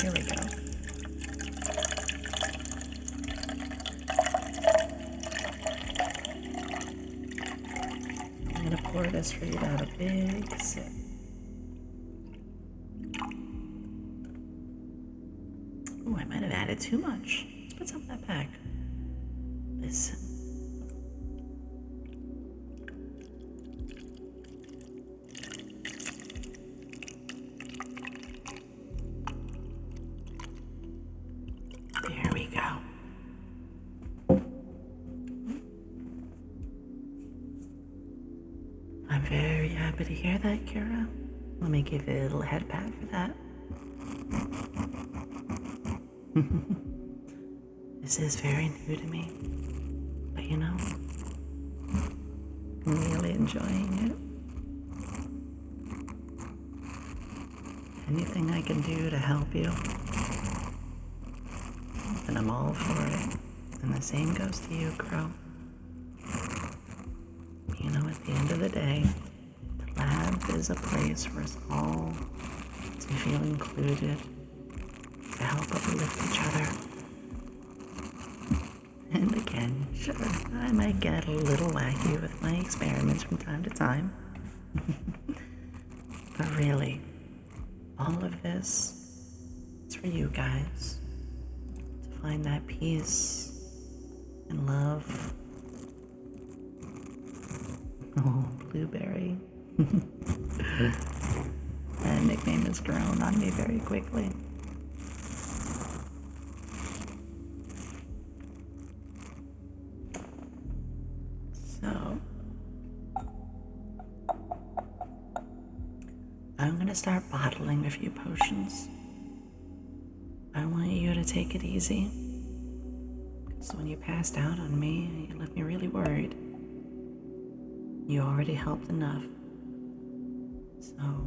[SPEAKER 1] here we go. I'm gonna pour this for you to have a big sip. Oh, I might have added too much. Let's put some of that back. Listen. There happy to hear that, Kira. Let me give you a little head pat for that. This is very new to me, but you know, I'm really enjoying it. Anything I can do to help you, then I'm all for it. And the same goes to you, Crow. You know, at the end of the day, the lab is a place for us all to feel included, to help uplift each other. And again, sure, I might get a little wacky with my experiments from time to time. But really, all of this is for you guys to find that peace and love. Oh, Blueberry. That nickname has grown on me very quickly. So, I'm going to start bottling a few potions. I want you to take it easy. Because when you passed out on me, you left me really worried. You already helped enough. So,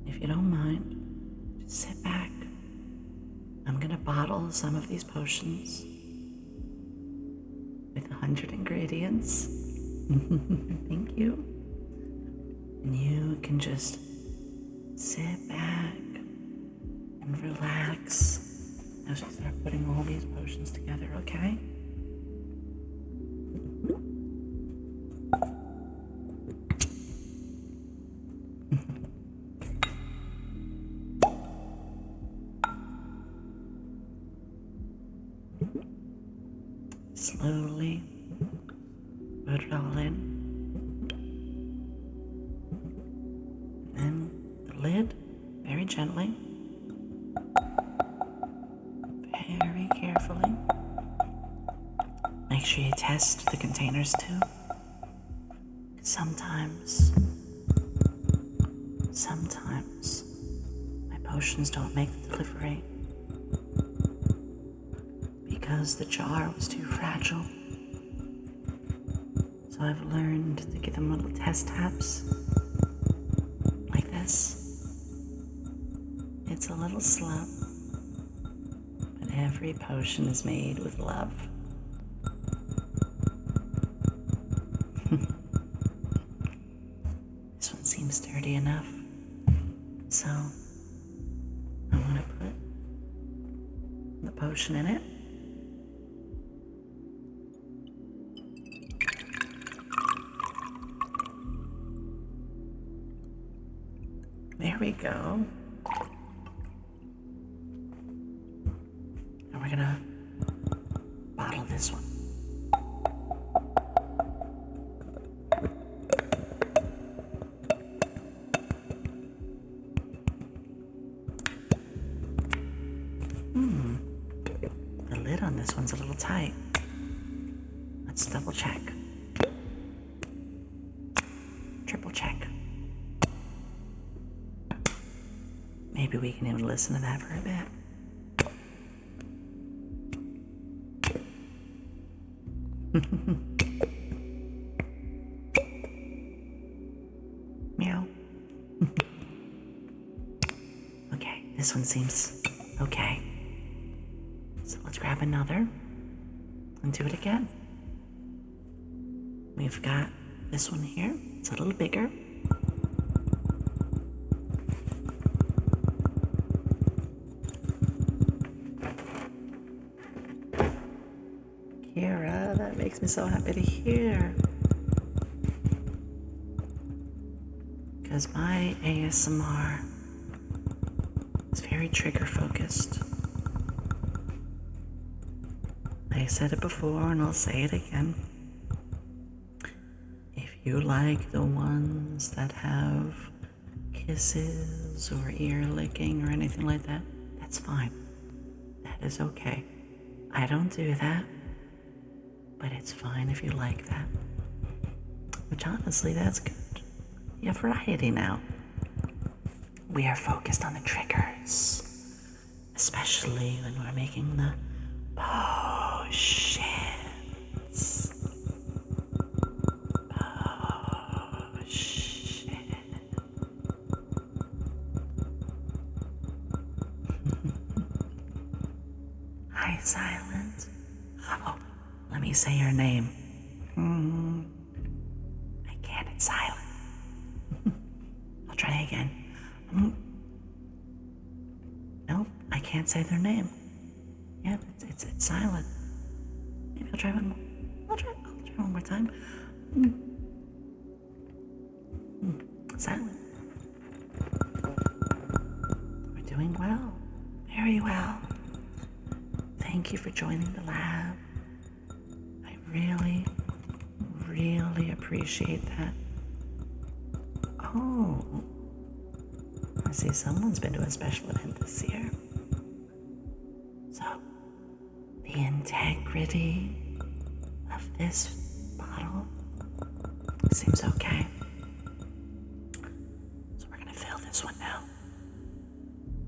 [SPEAKER 1] if you don't mind, just sit back. I'm gonna bottle some of these potions with 100 ingredients. Thank you. And you can just sit back and relax as we start putting all these potions together, okay? Slowly put it all in. And then the lid, very gently, very carefully. Make sure you test the containers too. Sometimes my potions don't make the delivery because the jar was too fragile. So I've learned to give them little test taps like this. It's a little slow, but every potion is made with love. This one seems sturdy enough, so I'm gonna put the potion in it. There we go. And we're gonna bottle this one. The lid on this one's a little tight. Let's double check. Triple check. Maybe we can even listen to that for a bit. Meow. Okay, this one seems okay. So let's grab another and do it again. We've got this one here. It's a little bigger. Kira, that makes me so happy to hear. Because my ASMR is very trigger focused. I said it before and I'll say it again. If you like the ones that have kisses or ear licking or anything like that, that's fine. That is okay. I don't do that, but it's fine if you like that. Which honestly, that's good. a variety now. We are focused on the triggers, especially when we're making the potions. Hi, Silent. Oh, let me say your name. I can't, it's silent. I'll try again. Nope, I can't say their name. Yep, it's silent. Maybe I'll try one more. I'll try one more time. Silent. We're doing well. Very well. Thank you for joining the lab. I really, really appreciate that. Oh, I see someone's been to a special event this year. So, the integrity of this bottle seems okay. So we're gonna fill this one now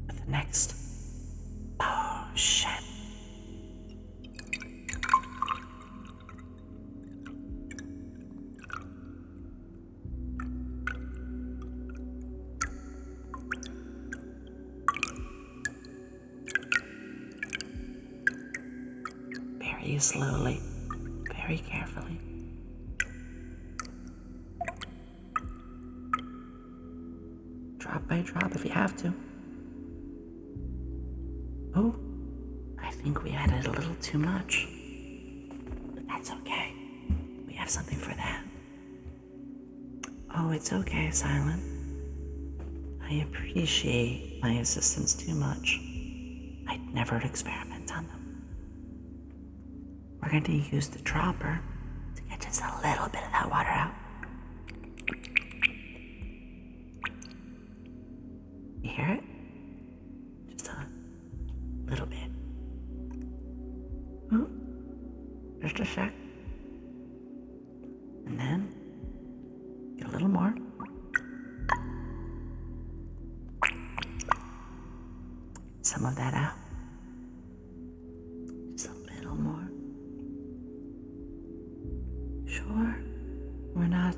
[SPEAKER 1] with the next potion. Very slowly, very carefully. Drop by drop if you have to. Oh, I think we added a little too much. But that's okay. We have something for that. Oh, it's okay, Silent. I appreciate my assistants too much. I'd never experiment on them. We're going to use the dropper to get just a little bit of that water out. You hear it? Just a little bit. Ooh, just a sec. And then, get a little more. Some of that out. Just a little more. Sure, we're not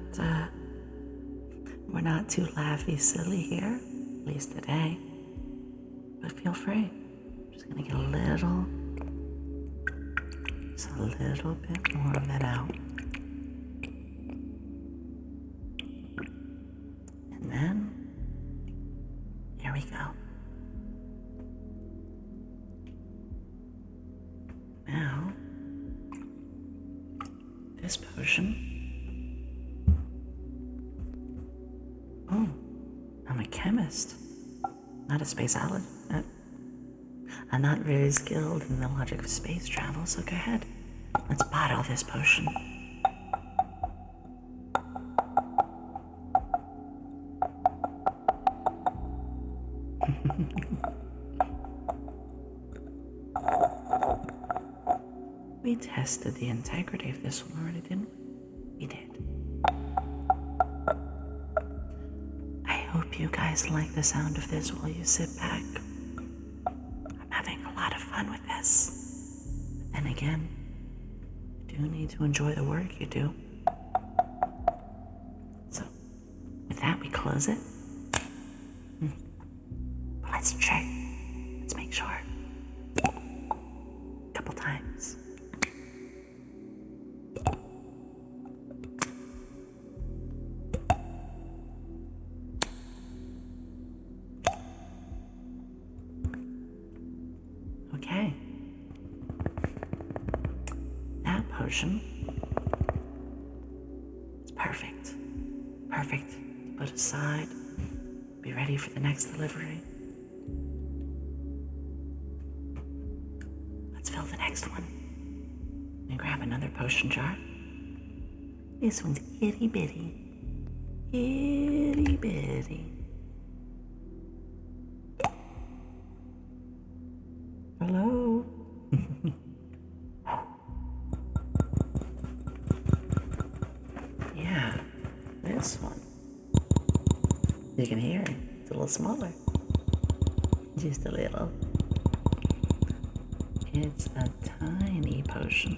[SPEAKER 1] too laughy silly here, at least today. But feel free. I'm just gonna get just a little bit more of that out. And then, here we go. Now, this potion. Oh, I'm a chemist, not a spaceologist. I'm not very skilled in the logic of space travel, so go ahead. Let's bottle this potion. We tested the integrity of this one already, didn't we? We did. I hope you guys like the sound of this while you sit back. I'm having a lot of fun with this. And again, you do need to enjoy the work you do. So, with that, we close it. But let's check. Let's make sure. A couple times. Okay. That potion is perfect. Perfect to put aside. Be ready for the next delivery. Let's fill the next one. And grab another potion jar. This one's itty bitty. Itty bitty. Hello? Yeah, this one. You can hear it. It's a little smaller. Just a little. It's a tiny potion.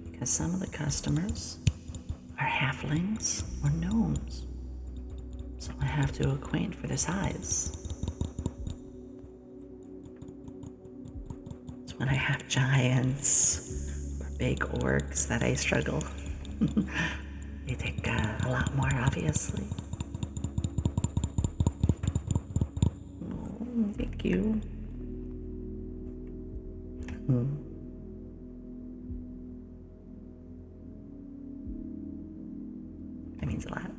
[SPEAKER 1] Because some of the customers are halflings or gnomes. So I have to acquaint for the size. It's when I have giants or big orcs that I struggle. They take a lot more, obviously. Oh, thank you. That means a lot.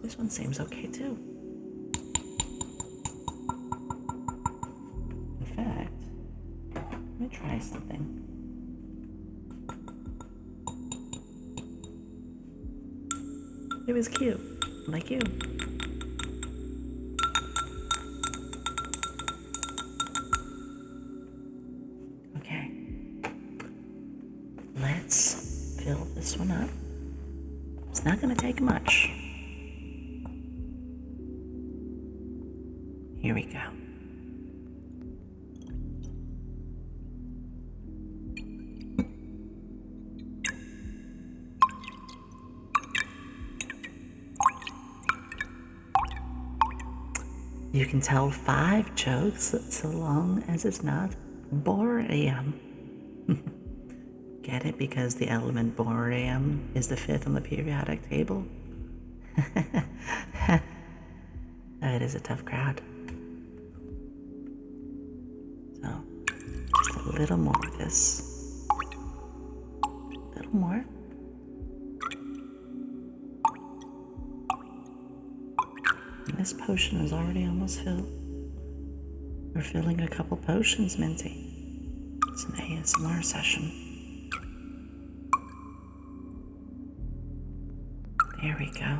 [SPEAKER 1] This one seems okay too. In fact, let me try something. It was cute, like you. Okay. Let's fill this one up. It's not going to take much. Here we go. You can tell 5 jokes so long as it's not borium. Get it? Because the element borium is the 5th on the periodic table. It is a tough crowd. So, just a little more of this. A little more. And this potion is already almost filled. We're filling a couple potions, Minty. It's an ASMR session. There we go.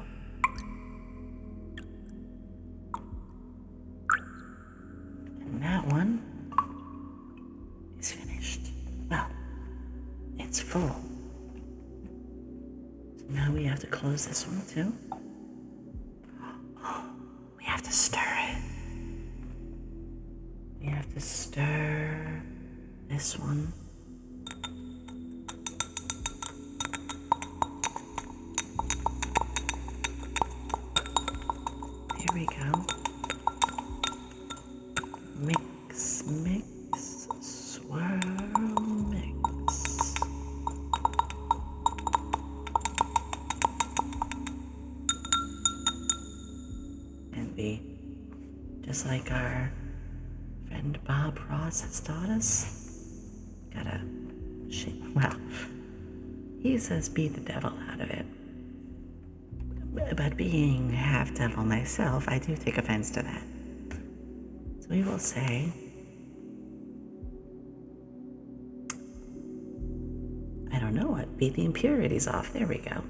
[SPEAKER 1] And that one is finished. Well, it's full. So now we have to close this one too. We have to stir it. We have to stir this one. There we go. Mix, mix, swirl, mix. And just like our friend Bob Ross has taught us, gotta well, he says beat the devil out of it. But being half devil myself, I do take offense to that. So we will say, I don't know what, beat the impurities off. There we go.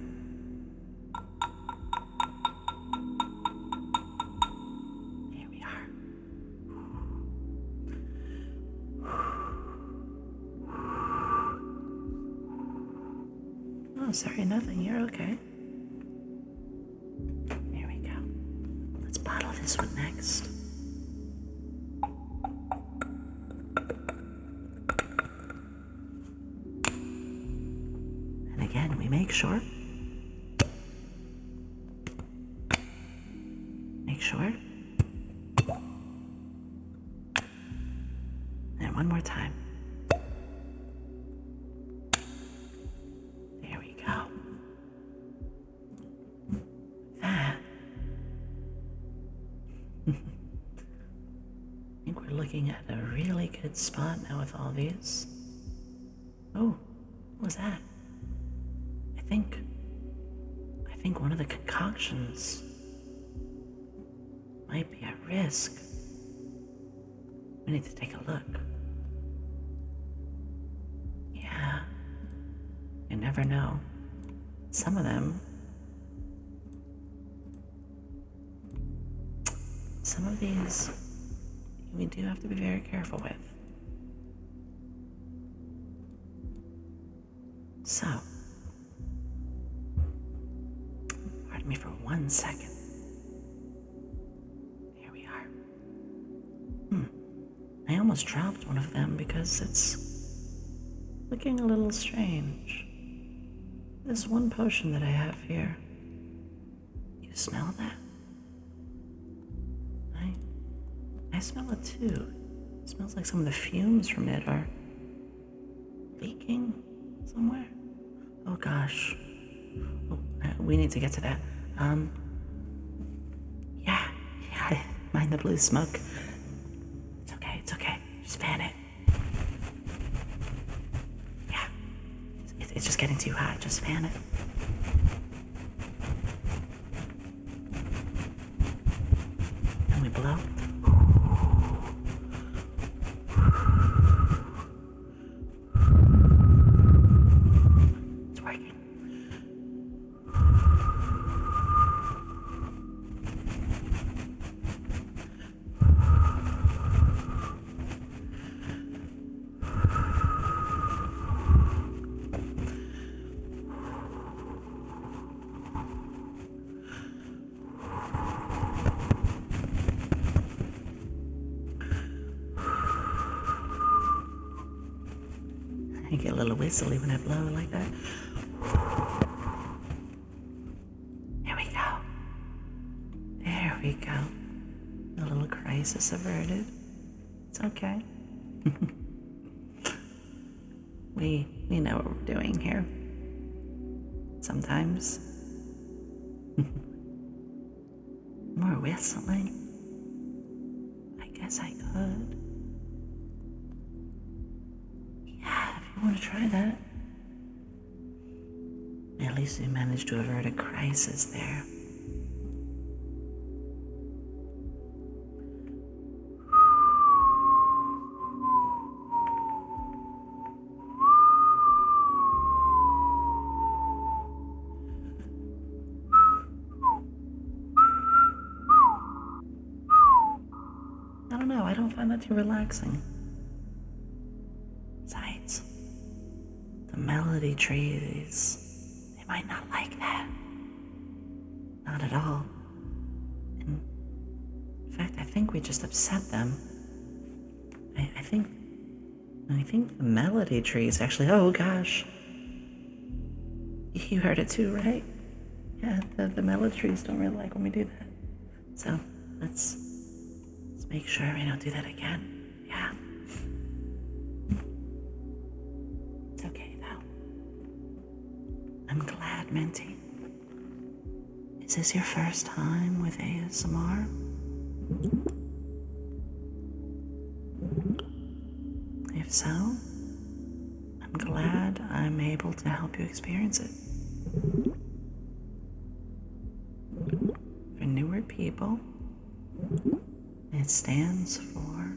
[SPEAKER 1] Here we are. Oh, sorry, nothing. You're okay. Bottle this one next. And again, we make sure. And one more time. There we go. That. I think we're looking at a really good spot now with all these. Oh, what was that? I think one of the concoctions might be at risk. We need to take a look. Yeah, you never know. Some of these we do have to be very careful with. So, Pardon me for 1 second. Here we are. I almost dropped one of them because it's looking a little strange. This one potion that I have here. You smell that? I smell it too. It smells like some of the fumes from it are leaking somewhere. Oh gosh. Oh, we need to get to that. Yeah, mind the blue smoke. It's okay. Just fan it. Yeah, it's just getting too hot. Just fan it. And we blow. It's working. I get a little whistly when I blow like that. There we go. A little crisis averted. It's okay. We know what we're doing here. Sometimes. More whistling. I guess I could. Yeah, if you want to try that. At least we managed to avert a crisis there. I don't know, I don't find that too relaxing. Besides, the melody trees, they might not like that. Not at all. In fact, I think we just upset them. I think the melody trees actually, oh gosh. You heard it too, right? Yeah, the melody trees don't really like when we do that. So, let's make sure we don't do that again. Yeah. It's okay, though. I'm glad, Minty. Is this your first time with ASMR? If so, I'm glad I'm able to help you experience it. For newer people, it stands for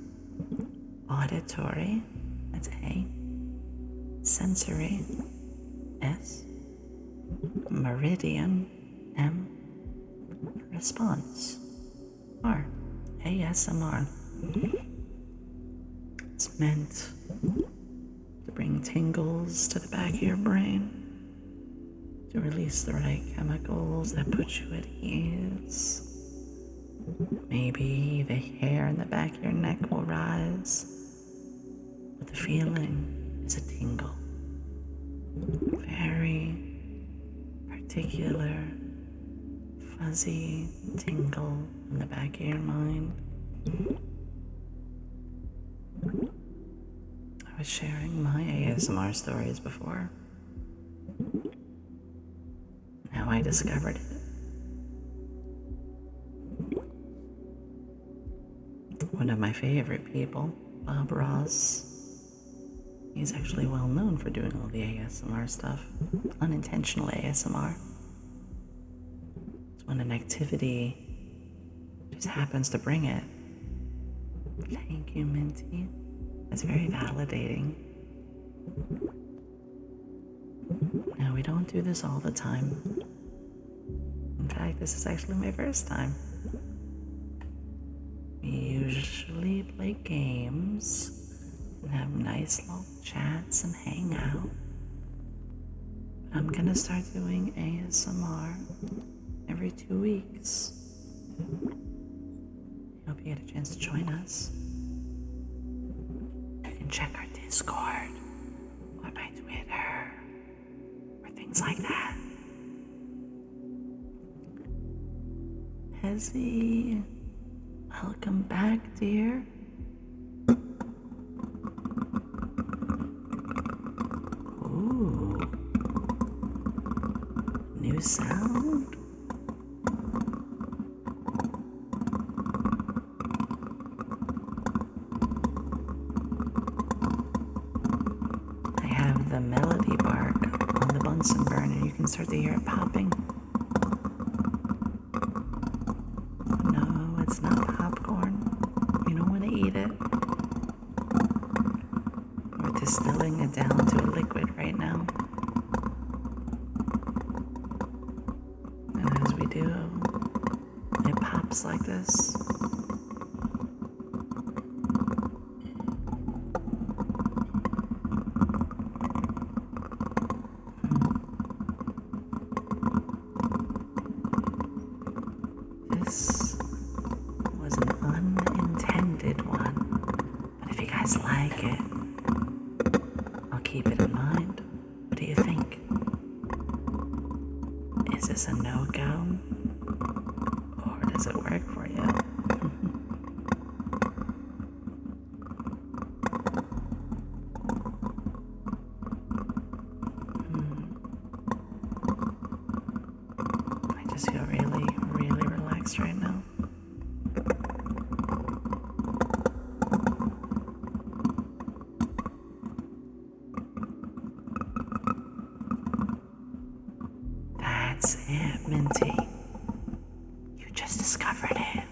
[SPEAKER 1] auditory, that's A, sensory, S, meridian, M, response, R, ASMR. It's meant to bring tingles to the back of your brain, to release the right chemicals that put you at ease. Maybe the hair in the back of your neck will rise, but the feeling is a tingle. Very particular, fuzzy tingle in the back of your mind. I was sharing my ASMR stories before. Now I discovered it. One of my favorite people, Bob Ross, he's actually well known for doing all the ASMR stuff, unintentional ASMR. It's when an activity just happens to bring it. Thank you, Minty. That's very validating. Now, we don't do this all the time. In fact, this is actually my first time. We usually play games and have nice little chats and hang out. But I'm gonna start doing ASMR every 2 weeks. Hope you get a chance to join us. You can check our Discord or my Twitter or things like that. Hezzy, welcome back, dear. Ooh, new sound. I have the melody bark on the Bunsen burner. You can start to hear it popping. No, it's not popcorn. You don't want to eat it. We're distilling it down to a liquid right now. And as we do, it pops like this. This was an unintended one, but if you guys like it, I'll keep it in mind. What do you think? Is this a no-go? Or does it work for you? I just feel really, really relaxed right now. That's it, Minty. You just discovered it.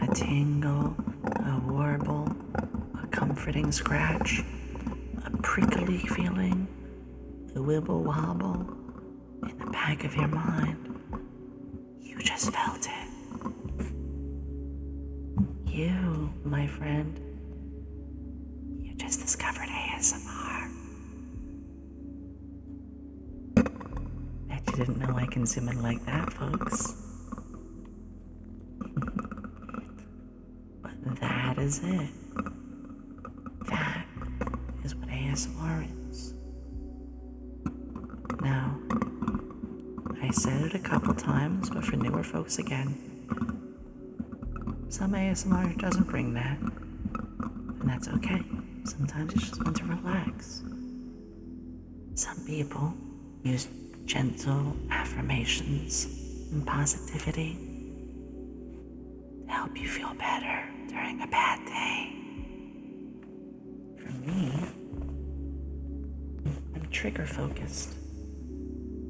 [SPEAKER 1] A tingle, a warble, a comforting scratch, a prickly feeling, a wibble wobble in the back of your mind. You just felt it. You, my friend, you just discovered ASMR. Bet you didn't know I can zoom in like that, folks. But that is it. That is what ASMR is. Now, I said it a couple times, but for newer folks again, some ASMR doesn't bring that, and that's okay. Sometimes you just want to relax. Some people use gentle affirmations and positivity to help you feel better during a bad day. For me, I'm trigger focused.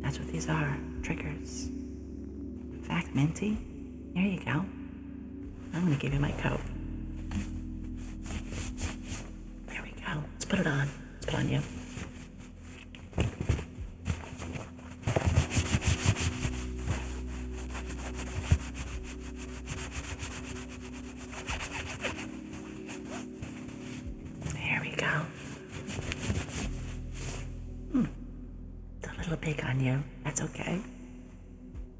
[SPEAKER 1] That's what these are, triggers. In fact, Minty, here you go. I'm gonna give you my coat. There we go. Let's put it on. Let's put it on you. There we go. It's a little big on you. That's okay.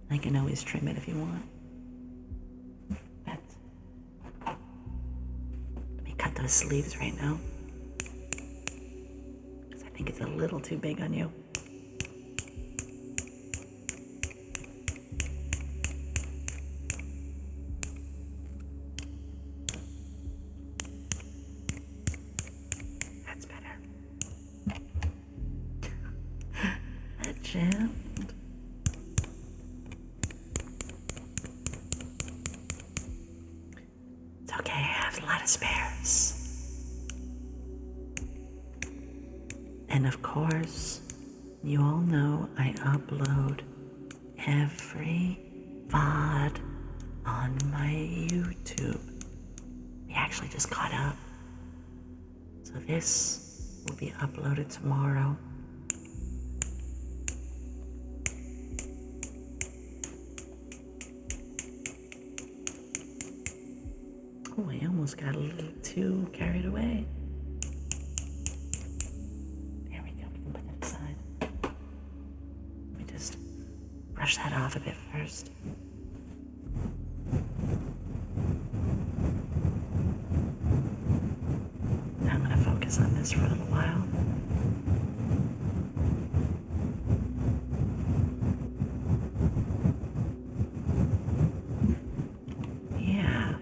[SPEAKER 1] I can always trim it if you want. Let me cut those sleeves right now, because I think it's a little too big on you. That's better. That jammed. It's okay, I have a lot of spares. And of course, you all know I upload every VOD on my YouTube. We actually just caught up. So this will be uploaded tomorrow. Oh, I almost got a little too carried away. There we go, we can put that aside. Let me just brush that off a bit first. Now I'm going to focus on this for a little while. Yeah.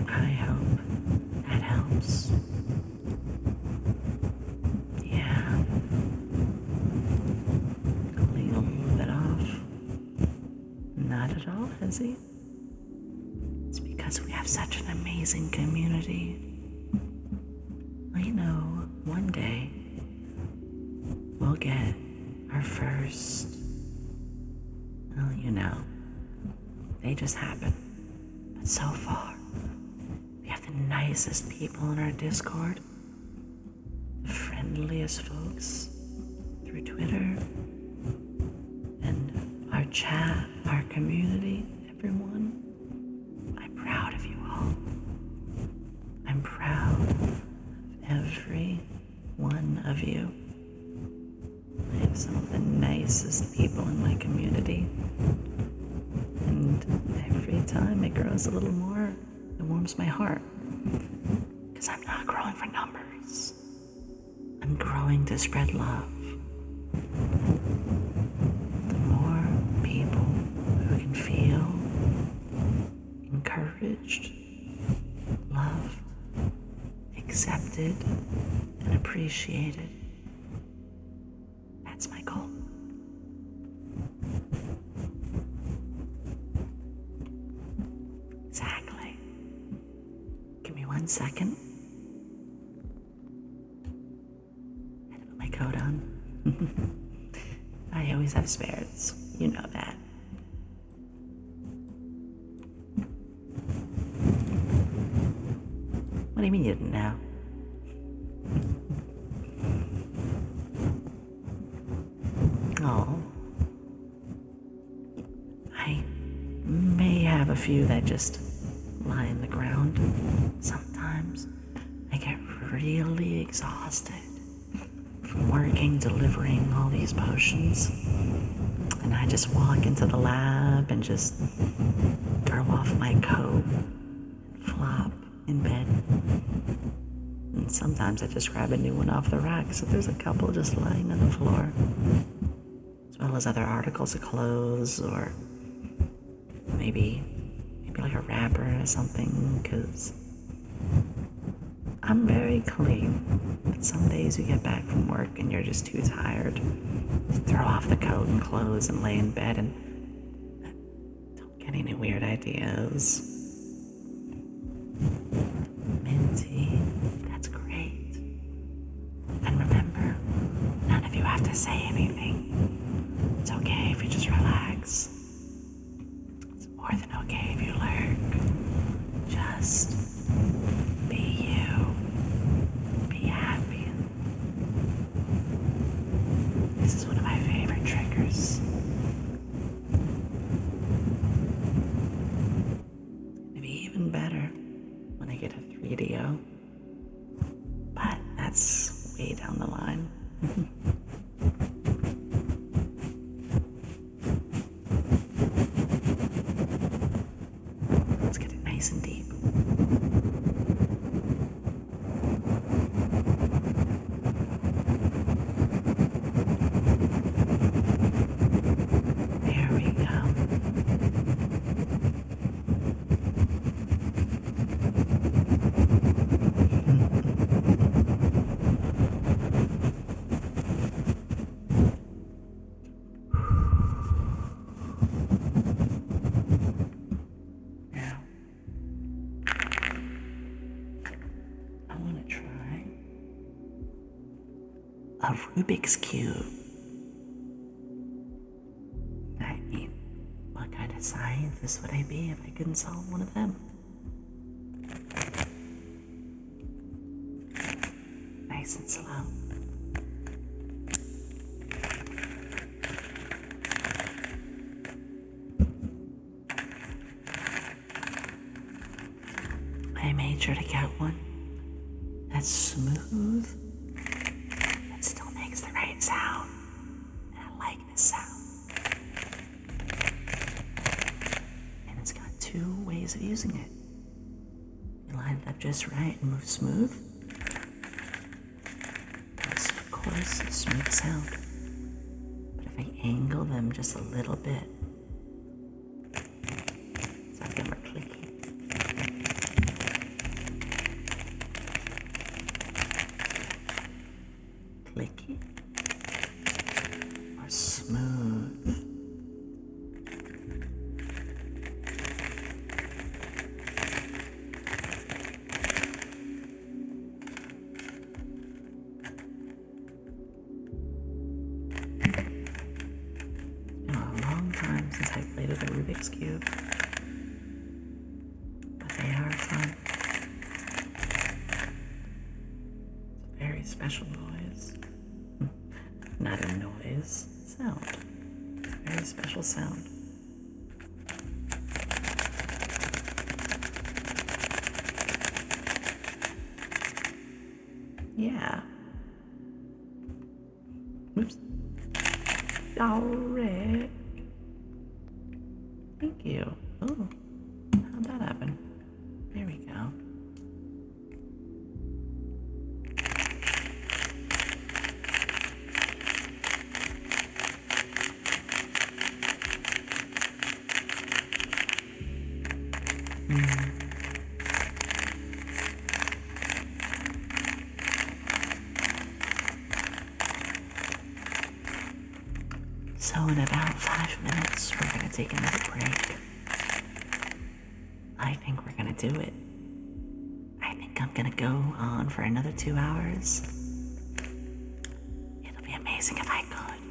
[SPEAKER 1] I hope that helps. Yeah. Clean a little bit off. Not at all, Izzy. It's because we have such an amazing community. I know one day we'll get our first, well, they just happen. But so far, we have the nicest people in our Discord, the friendliest folks through Twitter, and our chat, our community, everyone. I'm proud of you all. I'm proud of every one of you. I have some of the nicest people in my community. And every time it grows a little more, it warms my heart. Because I'm not growing for numbers. I'm growing to spread love. The more people who can feel encouraged, loved, accepted, and appreciated, that's my goal. Exactly. Give me 1 second. I had to put my coat on. I always have spares. You know that. What do you mean you didn't know? Oh. I may have a few that just lie in the ground. Sometimes I get really exhausted from working, delivering all these potions. And I just walk into the lab and just throw off my coat and flop in bed. And sometimes I just grab a new one off the rack, so there's a couple just lying on the floor. As well as other articles of clothes, or maybe like a wrapper or something, because I'm very clean. But some days you get back from work and you're just too tired to throw off the coat and clothes and lay in bed and don't get any weird ideas. Minty, that's great. And remember, none of you have to say anything. It's okay if you just relax. It's more than okay if you lurk. Just be you. Be happy. This is one of my favorite triggers. It'd be even better when I get a 3DO. But that's way down the line. Let's get it nice and deep. There we go. Now, I want to try a Rubik's Cube. I mean, what kind of scientist would I be if I couldn't solve one of them? Nice and slow. I made sure to get one that's smooth, but still makes the right sound. And I like this sound. And it's got two ways of using it. You line it up just right and move smooth. That's, of course, a smooth sound. But if I angle them just a little bit, some of them are clicky. Clicky or smooth. It's been a long time since I played with a Rubik's Cube, but they are fun. It's a very special noise. Not a noise, sound. It's a very special sound. Yeah. Oops. Alright. Thank you. Oh, how'd that happen? There we go. So in about 5 minutes, we're going to take another break. I think we're going to do it. I think I'm going to go on for another 2 hours. It'll be amazing if I could.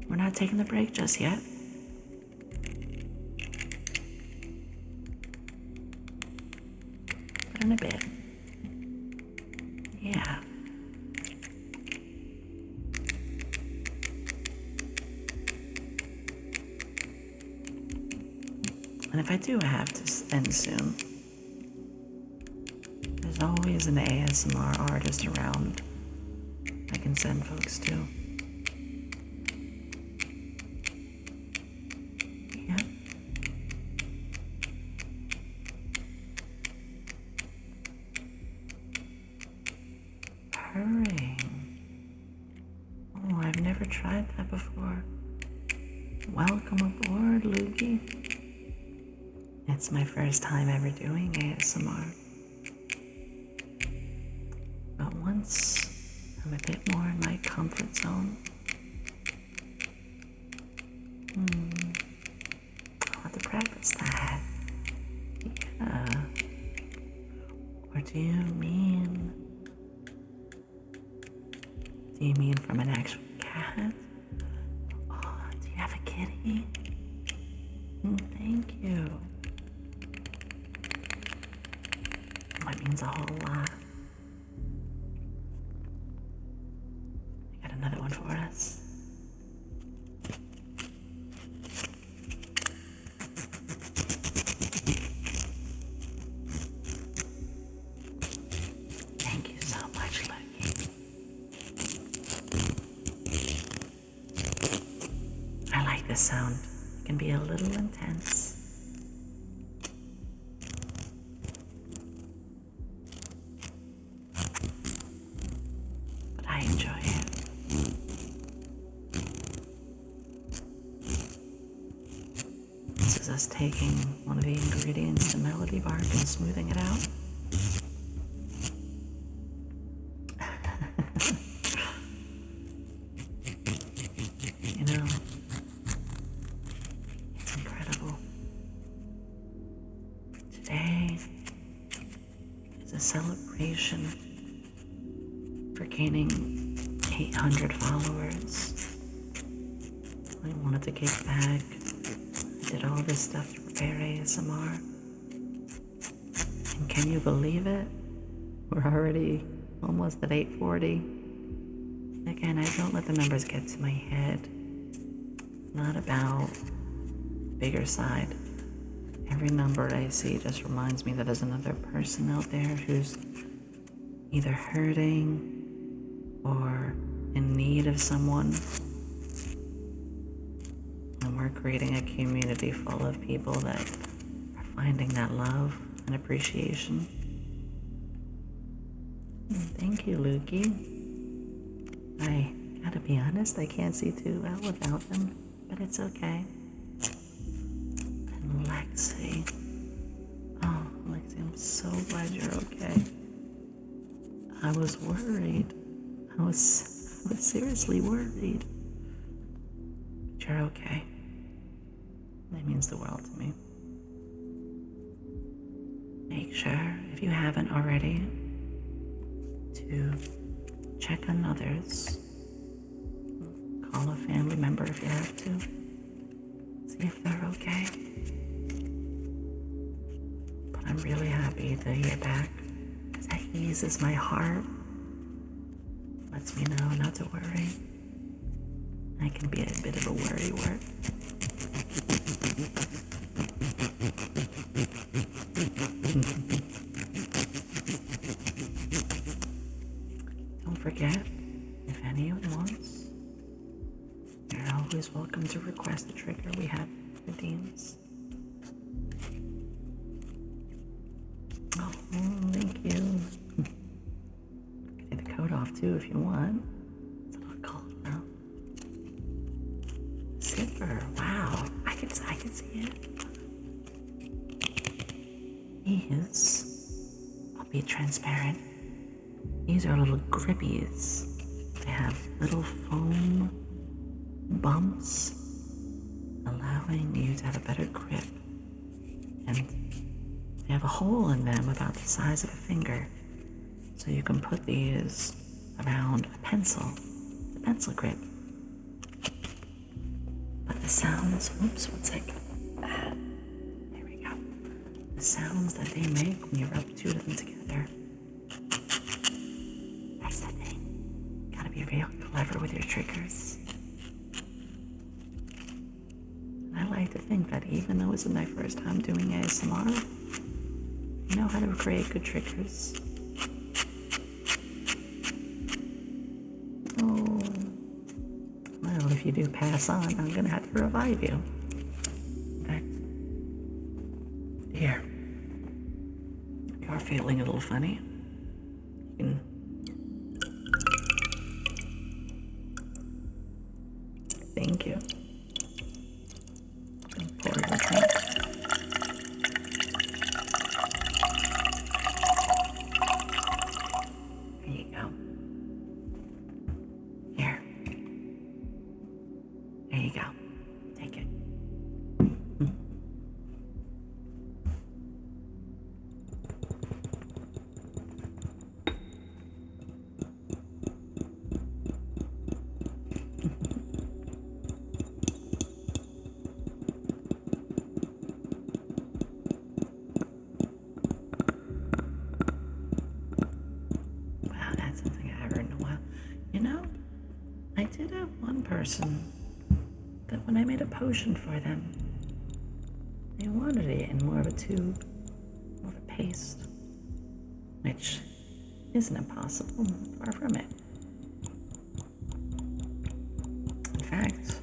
[SPEAKER 1] We're not taking the break just yet. But in a bit. Yeah. And if I do have to end soon, there's always an ASMR artist around I can send folks to. Yeah. Purring. Oh, I've never tried that before. Welcome aboard, Loogie. It's my first time ever doing ASMR. But once I'm a bit more in my comfort zone, I'll have to practice that. Yeah. Or do you mean from an actual cat? Oh, do you have a kitty? Thank you. That means a whole lot. I got another one for us. Thank you so much, Lucky. I like this sound. It can be a little intense. I enjoy it. This is us taking one of the ingredients to melody bark and smoothing it out. You know, it's incredible. Today is a celebration for gaining 800 followers. I wanted to kick back. I did all this stuff to prepare ASMR. And can you believe it? We're already almost at 840. Again, I don't let the numbers get to my head. Not about bigger side. I Every number I see just reminds me that there's another person out there who's either hurting or in need of someone. And we're creating a community full of people that are finding that love and appreciation. Thank you, Lukey. I gotta be honest, I can't see too well without them, but it's okay. And Lexi. Oh, Lexi, I'm so glad you're okay. I was worried. I was seriously worried. But you're okay. That means the world to me. Make sure, if you haven't already, to check on others. Call a family member if you have to. See if they're okay. But I'm really happy to hear back. That eases my heart. Lets me know not to worry. I can be a bit of a worrywart. Don't forget, if anyone wants, you're always welcome to request a trigger. We have redeems. Oh, thank you. Get the coat off too if you want. It's a little cold now. Zipper, wow. I can see it. These, I'll be transparent. These are little grippies. They have little foam bumps, allowing you to have a better grip. And they have a hole in them about the size of a finger. So you can put these around a pencil grip. But the sounds, oops, one second. There we go. The sounds that they make when you rub two of them together. That's the thing. Gotta be real clever with your triggers. And I like to think that even though it's my first time doing ASMR, I know how to create good triggers. Oh, well, if you do pass on, I'm gonna have to revive you. In fact, here, you are feeling a little funny. You can thank you. Pour your drink. There you go. Here. There you go. Take it. Wow, that's something I haven't heard in a while. You know, I did have one person that when I made a potion for them, they wanted it in more of a tube, more of a paste, which isn't impossible, far from it. In fact,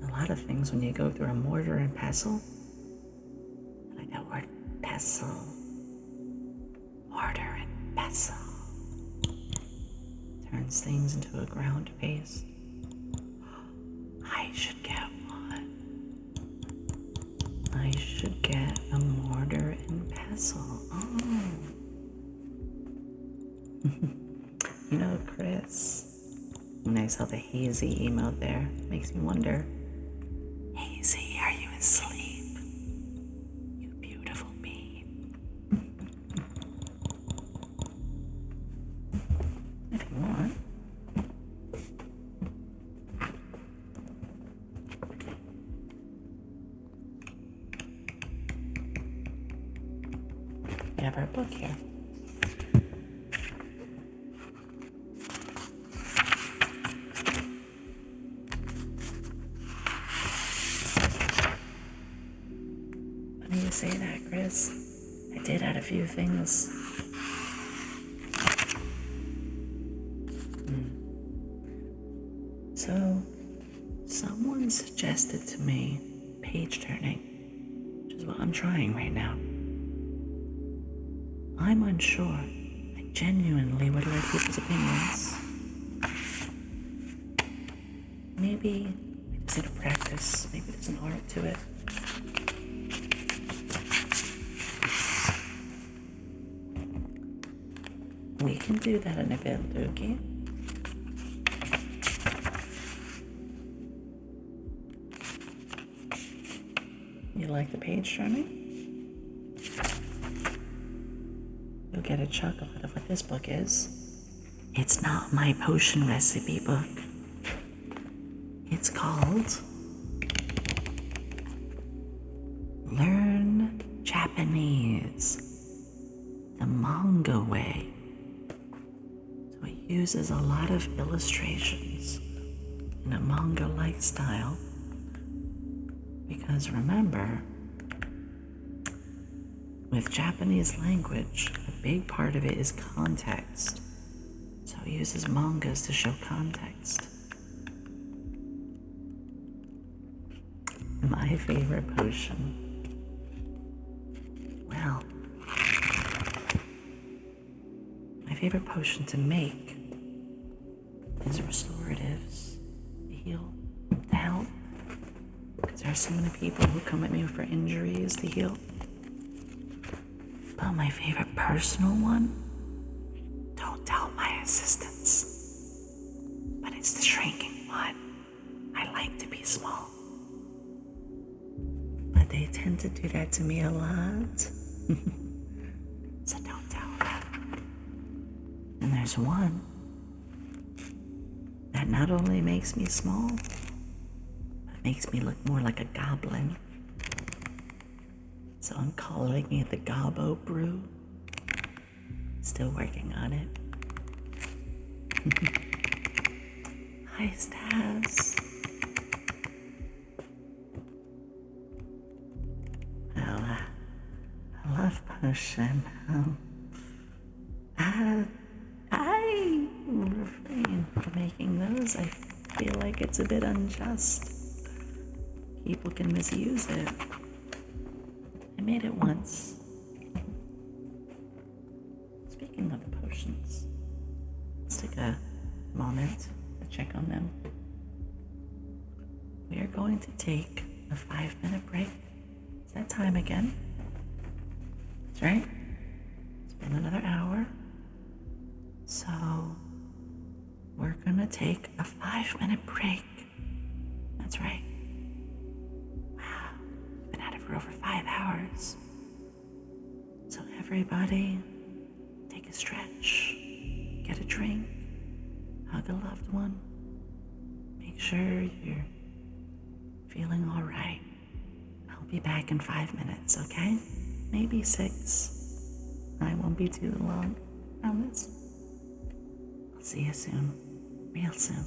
[SPEAKER 1] a lot of things when you go through a mortar and pestle, I like that word, pestle, mortar and pestle, turns things into a ground paste. I should get one. I should get a mortar and pestle. Oh. You know, Chris, when I saw the hazy emote there, makes me wonder, Hazy, are you asleep? You beautiful bean. If you want. We have our book here. What do you say that, Chris. I did add a few things. So, someone suggested to me page turning, which is what I'm trying right now. I'm unsure. I genuinely would like people's opinions. Maybe I just need to practice. Maybe there's an art to it. We can do that in a bit, Lukey. You like the page turning? You'll get a chuckle out of what this book is. It's not my potion recipe book. It's called Learn Japanese the manga way. So it uses a lot of illustrations in a manga-like style. Because remember, with Japanese language, a big part of it is context. So it uses mangas to show context. My favorite potion. Well, my favorite potion to make is restoratives to heal, to help. Because there are so many people who come at me for injuries to heal. But my favorite personal one, don't tell my assistants, but it's the shrinking one. I like to be small. But they tend to do that to me a lot. So don't tell them. And there's one that not only makes me small, but makes me look more like a goblin. So I'm calling it the Gobbo Brew. Still working on it. Hi, Stas. Well, I love potion. I refrain from making those. I feel like it's a bit unjust. People can misuse it. I made it once. Speaking of the potions, let's take a moment to check on them. We are going to take a 5-minute break. It's that time again. That's right. It's been another hour. So, we're gonna take a 5-minute break. That's right. Wow. Been at it for over 5 hours. So everybody, take a stretch, get a drink, hug a loved one, make sure you're feeling all right. I'll be back in 5 minutes, okay? Maybe 6. I won't be too long, promise. I'll see you soon, real soon.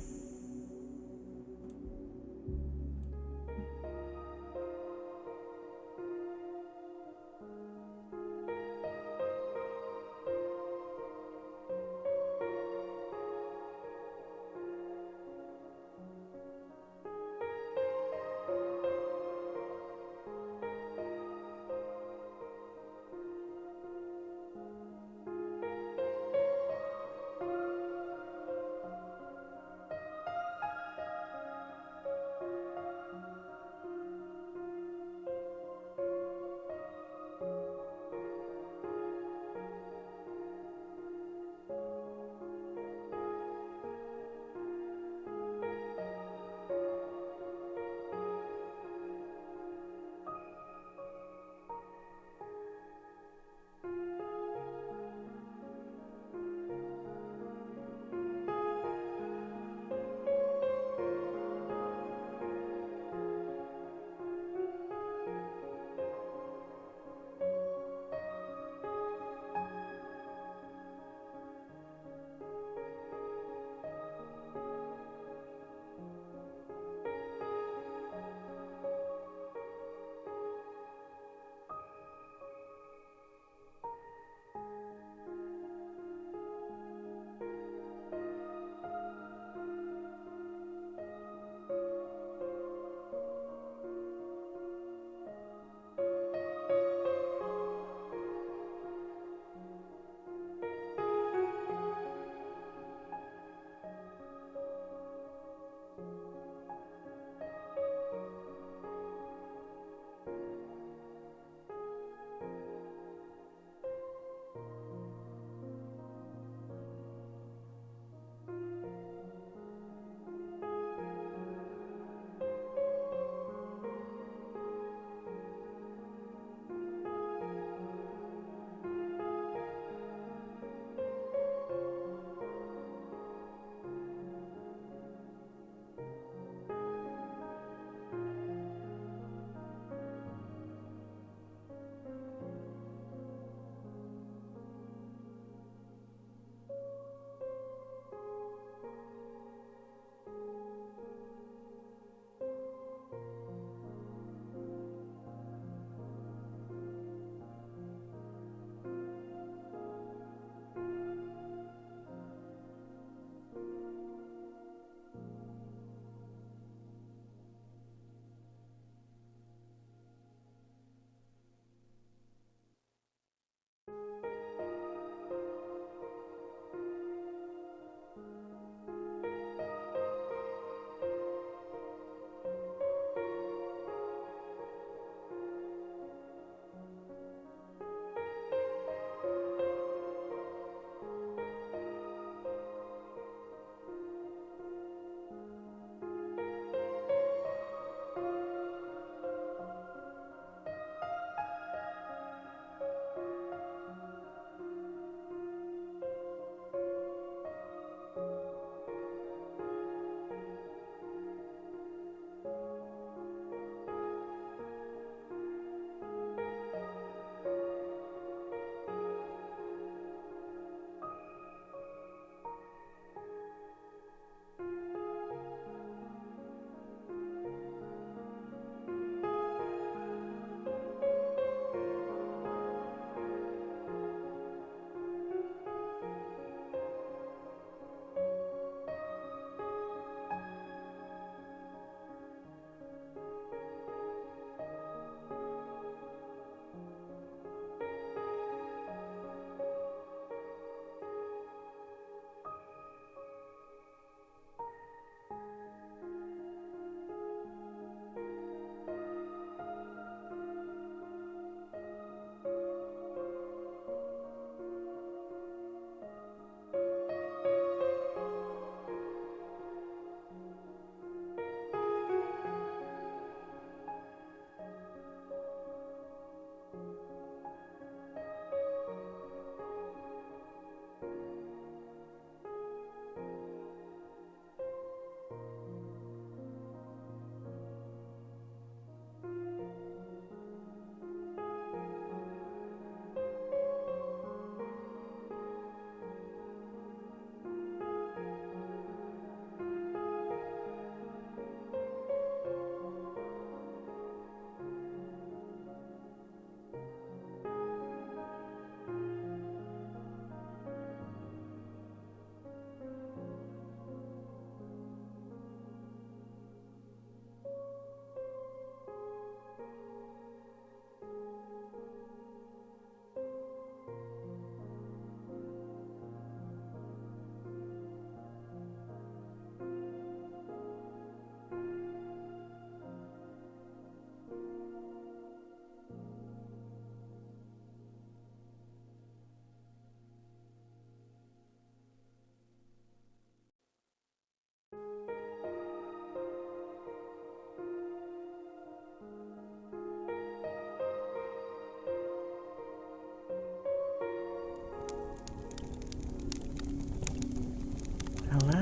[SPEAKER 1] Hello.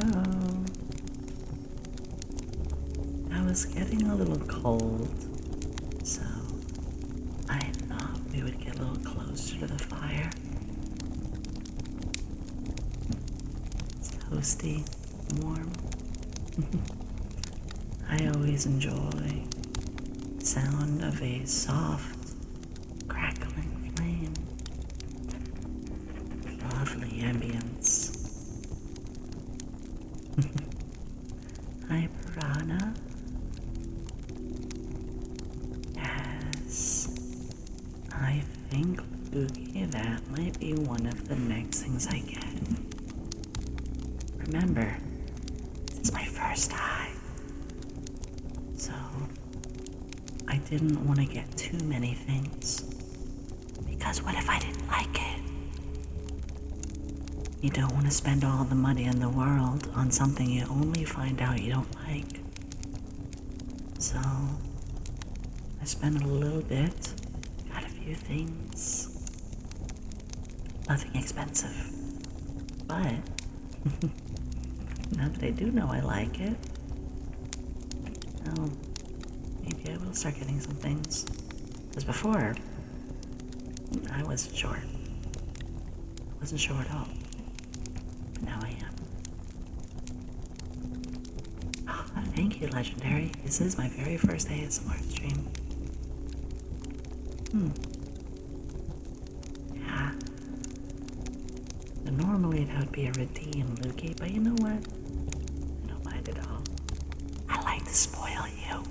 [SPEAKER 1] I was getting a little cold, so I thought we would get a little closer to the fire. It's toasty, warm. I always enjoy the sound of a soft, crackling flame. Lovely ambience. Hi, Piranha. Yes, I think, Luki, that might be one of the next things I get. Remember, this is my first time, so I didn't want to get too many things, because what if I didn't like it? You don't want to spend all the money in the world on something you only find out you don't like. So, I spent a little bit, got a few things. Nothing expensive. But, now that I do know I like it, well, maybe I will start getting some things. Because before, I wasn't sure. I wasn't sure at all. But now I am. Oh, thank you, Legendary. This is my very first ASMR stream. Yeah. And normally that would be a redeem, Lukey, but you know what? I don't mind at all. I like to spoil you.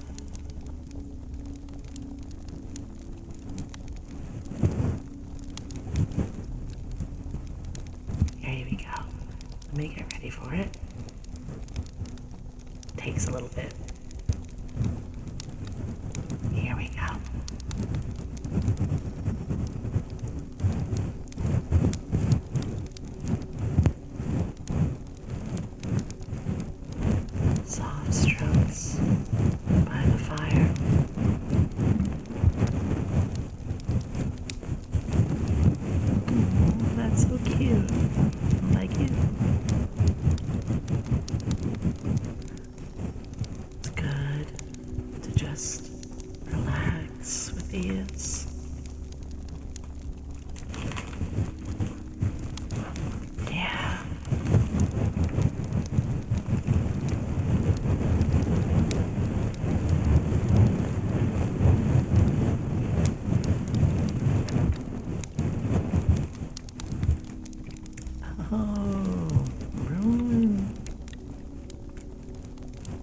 [SPEAKER 1] Here we go. Let me get ready for it. Takes a little bit. Here we go. Soft strokes by the fire. Oh, that's so cute. I like it. It's good to just relax with these. Yeah. Oh, ruin.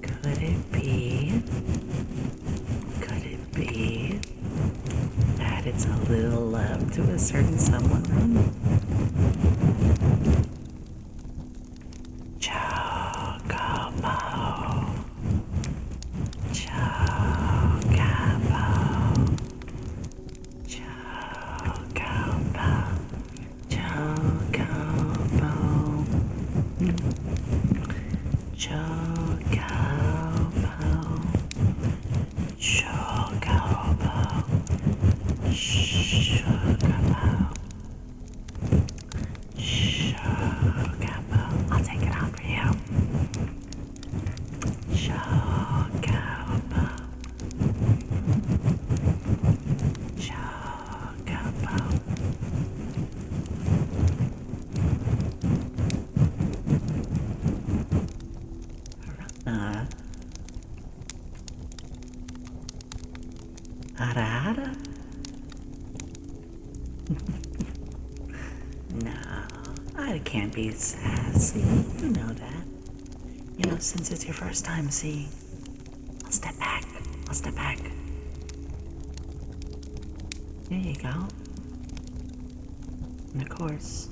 [SPEAKER 1] Could it be? Could it be that it's a little love to a certain someone? Chocobo. Chocobo. Chocobo. Chocobo. Chocobo. Chocobo. Chocobo. Chocobo. I'll take it out for you. Chocobo. Chocobo. Ara. No, I can't be sassy. You know that. You know, since it's your first time, see, I'll step back. I'll step back. There you go. And of course,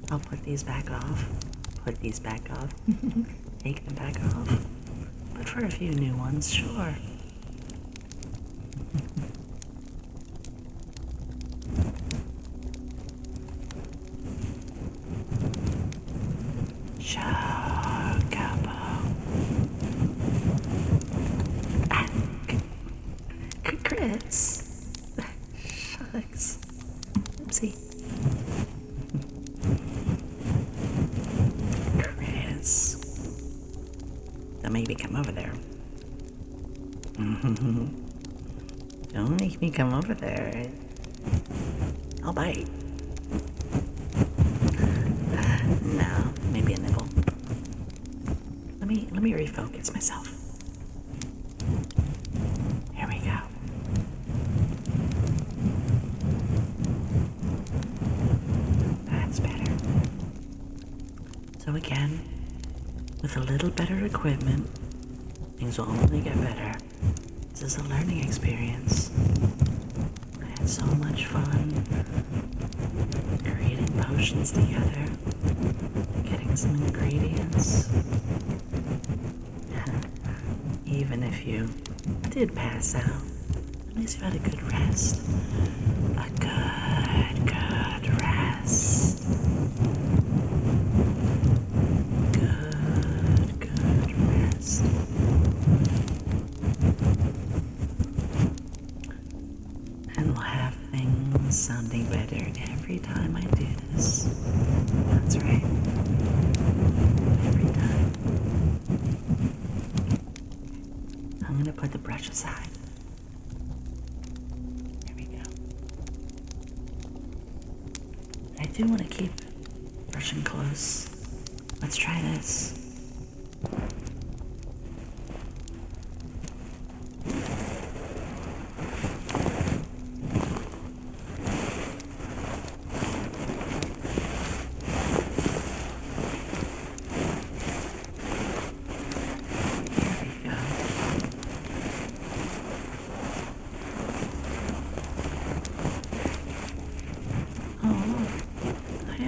[SPEAKER 1] I'll put these back off. Put these back off. Take them back off. But for a few new ones, sure. Chocobo. Crits. Shucks. Oopsie. make me come over there. Don't make me come over there. I'll bite. No, maybe a nibble. Let me refocus myself. Here we go. That's better. So again, with a little better equipment, things will only get better. This is a learning experience. I had so much fun creating potions together, getting some ingredients. Even if you did pass out, at least you had a good rest. A good rest. Good rest. And we'll have things sounding better every time I do this. That's right. Every time. I'm gonna put the brush aside. There we go. I do want to keep brushing close. Let's try this.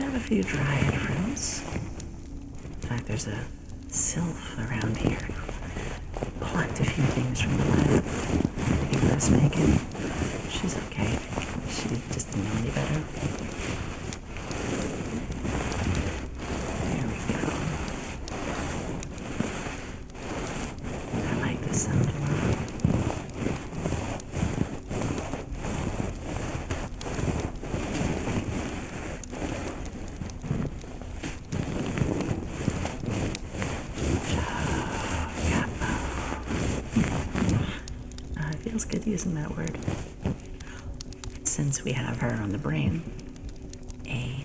[SPEAKER 1] A few dried fruits. In fact, there's a sylph around here. Plucked a few things from the lab. I think that's Megan. She's okay. She just didn't know any better. There we go. I like this sound a lot. Feels good using that word. Since we have her on the brain. A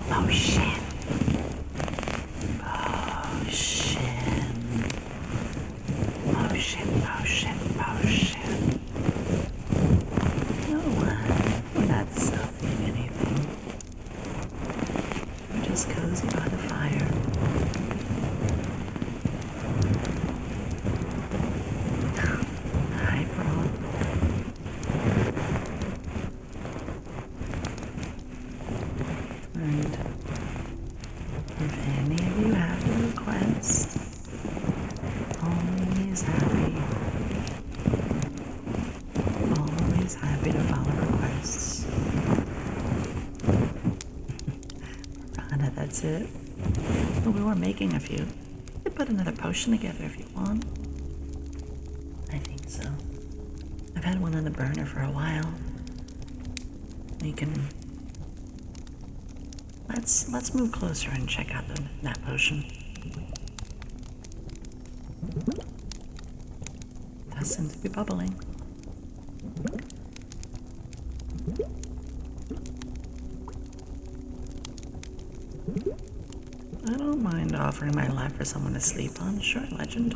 [SPEAKER 1] potion. No, we're not selling anything. We're just cozy by the fire. If any of you have a request, always happy to follow requests. Rana, that's it. Well, we were making a few. We could put another potion together if you want. I think so. I've had one on the burner for a while. We can... Let's move closer and check out that potion. Does seem to be bubbling. I don't mind offering my life for someone to sleep on. Sure, legend.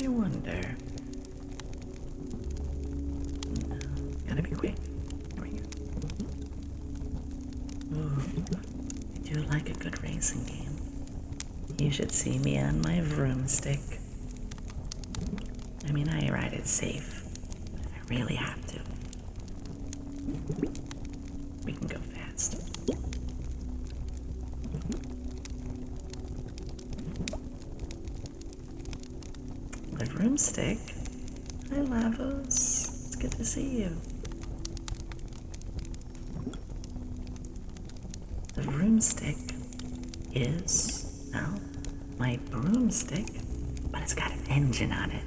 [SPEAKER 1] I wonder. No, gotta be quick. There we go. Ooh, I do like a good racing game. You should see me on my broomstick. I mean, I ride it safe. I really have to. We can go fast. The broomstick? Hi, Lavos. It's good to see you. The broomstick is, well, my broomstick, but it's got an engine on it.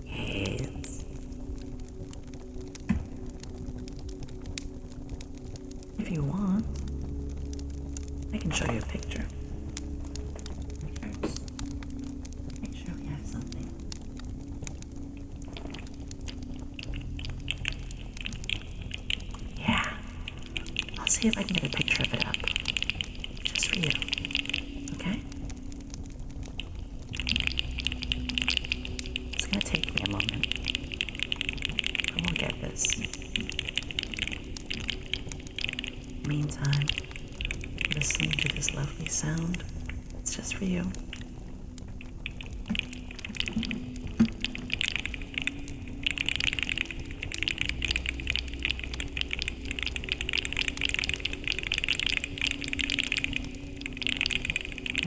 [SPEAKER 1] Yes. If you want, I can show you a picture. First, make sure we have something. Yeah. I'll see if I can get a picture of it up. Just for you. Okay? It's gonna take me a moment. But we'll get this. Meantime, listen to this lovely sound. It's just for you.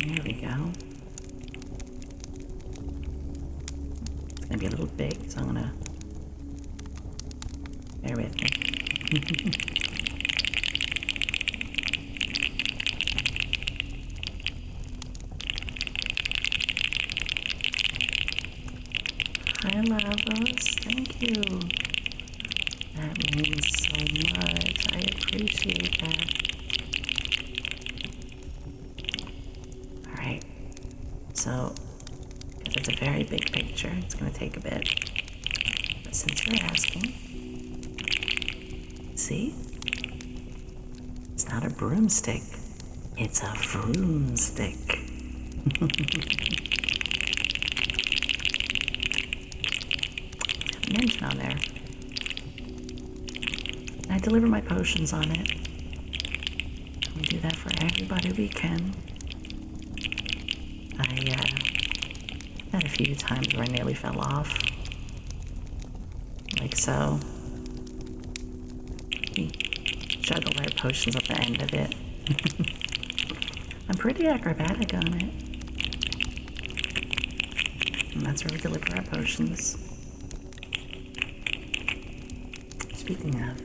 [SPEAKER 1] There we go. It's gonna be a little big, so I'm gonna bear with me. Hi, Lavos. Thank you. That means so much. I appreciate that. Alright. So, because it's a very big picture, it's going to take a bit. But since you're asking, see? It's not a broomstick. It's a vroomstick. Mention on there. And I deliver my potions on it. We do that for everybody we can. I had a few times where I nearly fell off. Like so. We juggle our potions at the end of it. I'm pretty acrobatic on it. And that's where we deliver our potions. Speaking of,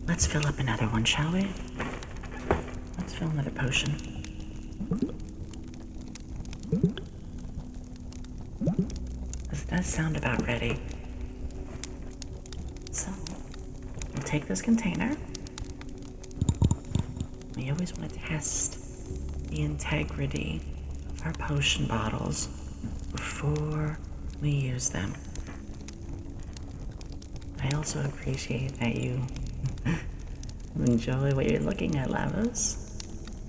[SPEAKER 1] let's fill up another one, shall we? Let's fill another potion. This does sound about ready. So, we'll take this container. We always want to test the integrity of our potion bottles before we use them. I also appreciate that you enjoy what you're looking at, Lavos.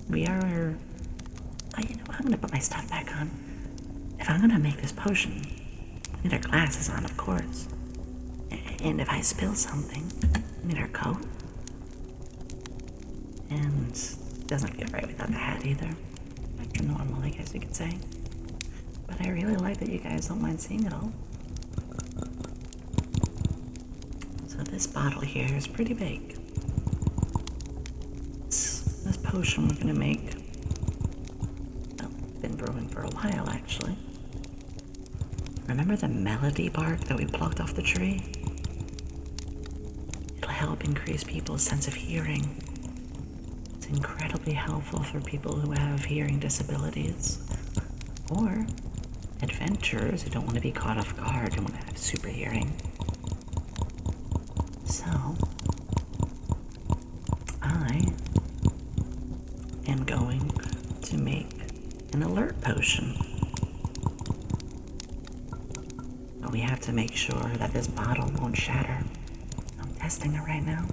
[SPEAKER 1] We are... Oh, you know what? I'm going to put my stuff back on. If I'm going to make this potion, we need our glasses on, of course. And if I spill something, we need our coat. And it doesn't feel right without the hat either. Like normal, I guess you could say. But I really like that you guys don't mind seeing it all. So this bottle here is pretty big. This potion we're gonna make, well, been brewing for a while actually. Remember the melody bark that we plucked off the tree? It'll help increase people's sense of hearing. It's incredibly helpful for people who have hearing disabilities. Or adventurers who don't want to be caught off guard and want to have super hearing. So, I am going to make an alert potion. But we have to make sure that this bottle won't shatter. I'm testing it right now.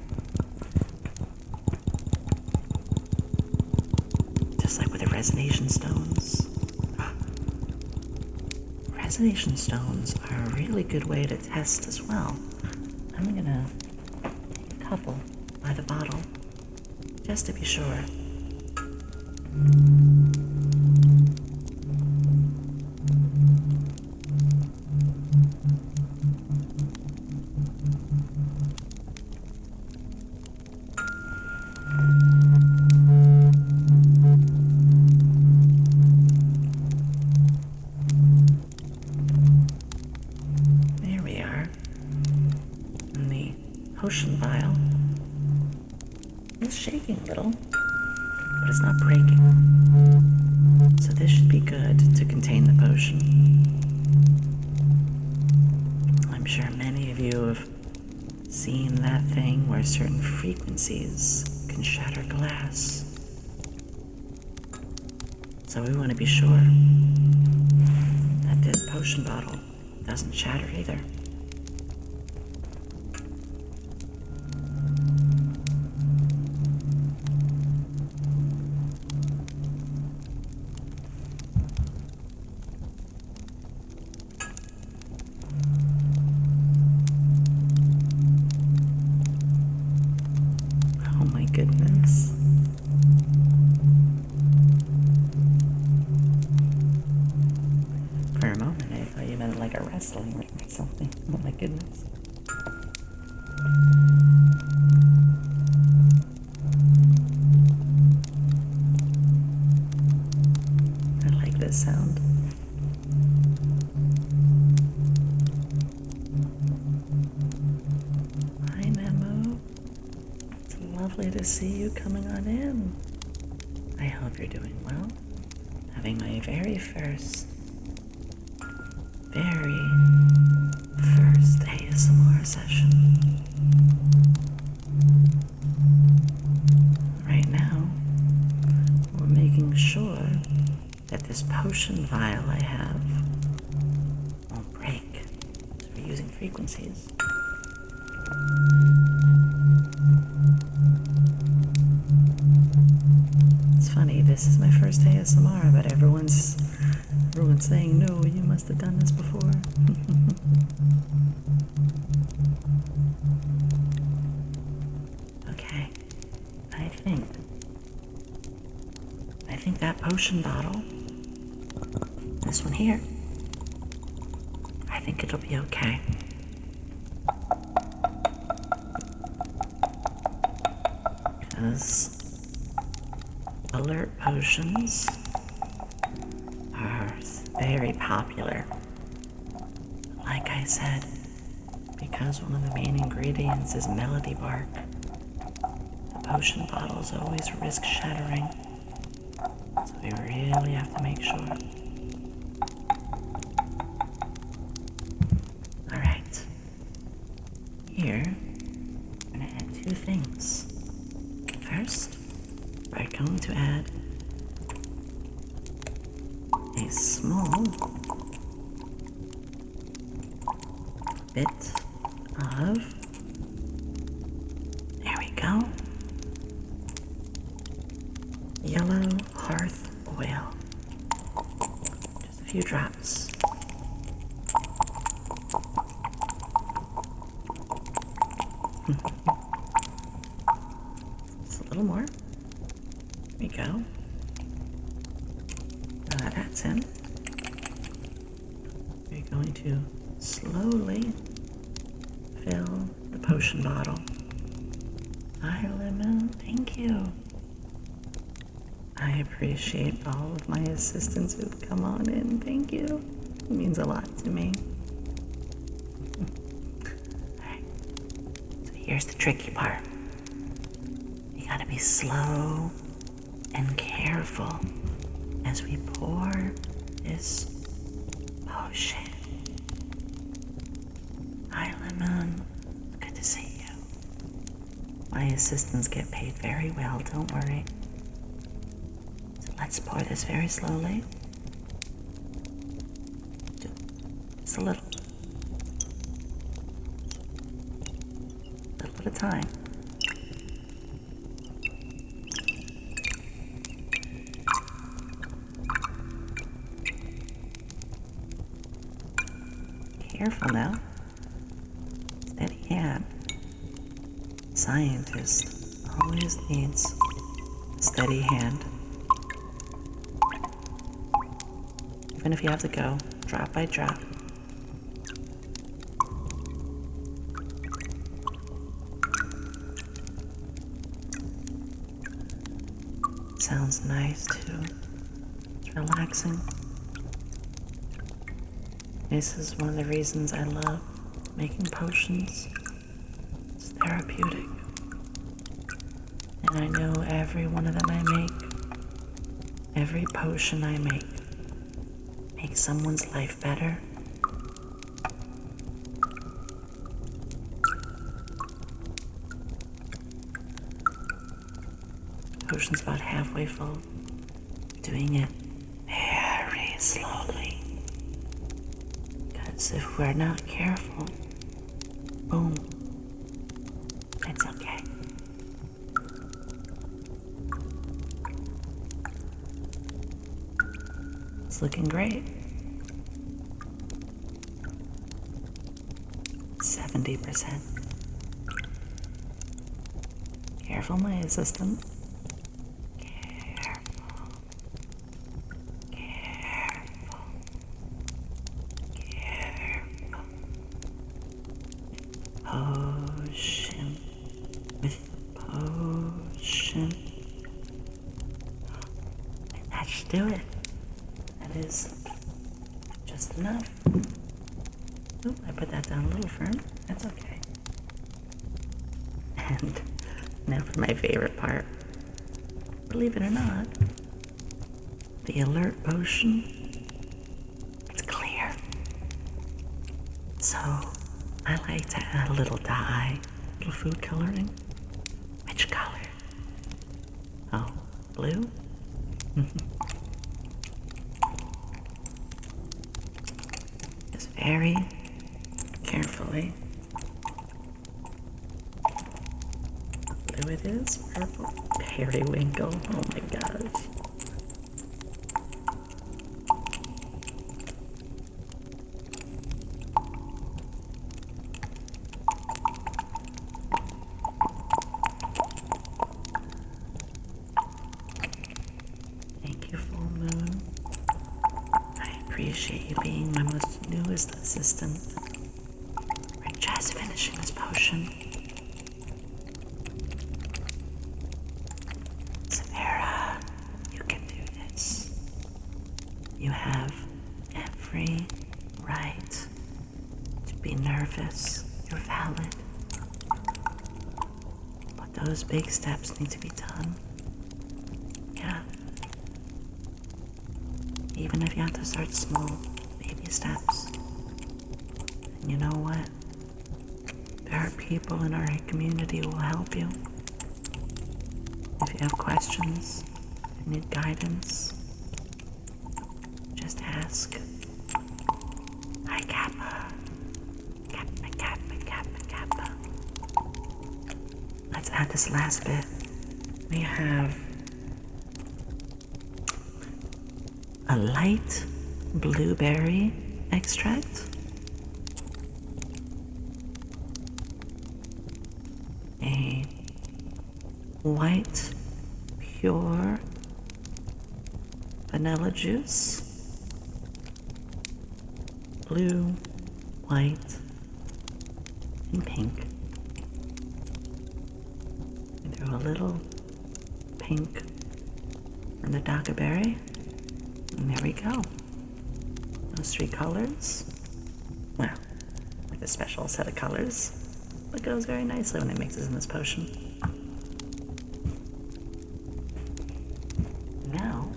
[SPEAKER 1] Just like with the resonation stones. Resonation stones are a really good way to test as well. I'm gonna take a couple by the bottle, just to be sure. There we are. In the potion vial. It's shaking a little, but it's not breaking. So this should be good to contain the potion. I'm sure many of you have seen that thing where certain frequencies can shatter glass. So we want to be sure that this potion bottle doesn't shatter either. Oh my goodness. For a moment, I thought you meant like a wrestling ring or something. Oh my goodness. I like this sound. Hi, Nemo. It's lovely to see you coming on in. I hope you're doing well. Having my very first ASMR session. Right now, we're making sure that this potion vial I have won't break. So we're using frequencies. It's funny, this is my first ASMR, but everyone's saying, no, you must have done this before. Okay, I think that potion bottle, this one here, I think it'll be okay. Because alert potions are very popular. Like I said, because one of the main ingredients is melody bark, the potion bottles always risk shattering. So we really have to make sure. Alright. Here, I'm going to add two things. First, we're going to add a small bit of, there we go, yellow hearth oil. Just a few drops. Just a little more. There we go. Now that's in. We're going to slowly fill the potion bottle. Hi, Lemon. Thank you. I appreciate all of my assistants who've come on in. Thank you. It means a lot to me. Alright. So here's the tricky part. You gotta be slow and careful as we pour this potion. Hi, Lemon. Good to see you. My assistants get paid very well, don't worry. So let's pour this very slowly. Just a little. A little at a time. Careful now. Steady hand. Scientist always needs a steady hand. Even if you have to go drop by drop. Sounds nice too. It's relaxing. This is one of the reasons I love making potions. It's therapeutic. And And I know every one of them I make, every potion I make, makes someone's life better. Potion's about halfway full. Doing it very slowly. Because if we're not careful, boom, it's okay. It's looking great. 70%. Careful, my assistant. Potion with potion. And that should do it. That is just enough. Oop, I put that down a little firm. That's okay. And now for my favorite part. Believe it or not, the alert potion, it's clear. So I like to add a little dye, a little food coloring. Which color? Oh, blue? Just very carefully. Blue it is, purple. Periwinkle, oh my gosh. Thank you, full moon. I appreciate you being my most newest assistant. We're just finishing this potion. Samara, you can do this. You have every right to be nervous. You're valid. But those big steps need to be done. Yeah. Even if you have to start small, baby steps. And you know what? There are people in our community who will help you. If you have questions, if you need guidance, just ask. Hi, Kappa. Kappa, Kappa, Kappa, Kappa. Let's add this last bit. We have a light blueberry extract, a white pure vanilla juice, blue, white, and pink. And throw a little pink from the doggerberry. And there we go. Those three colors. Well, like a special set of colors. But it goes very nicely when it mixes in this potion. Now,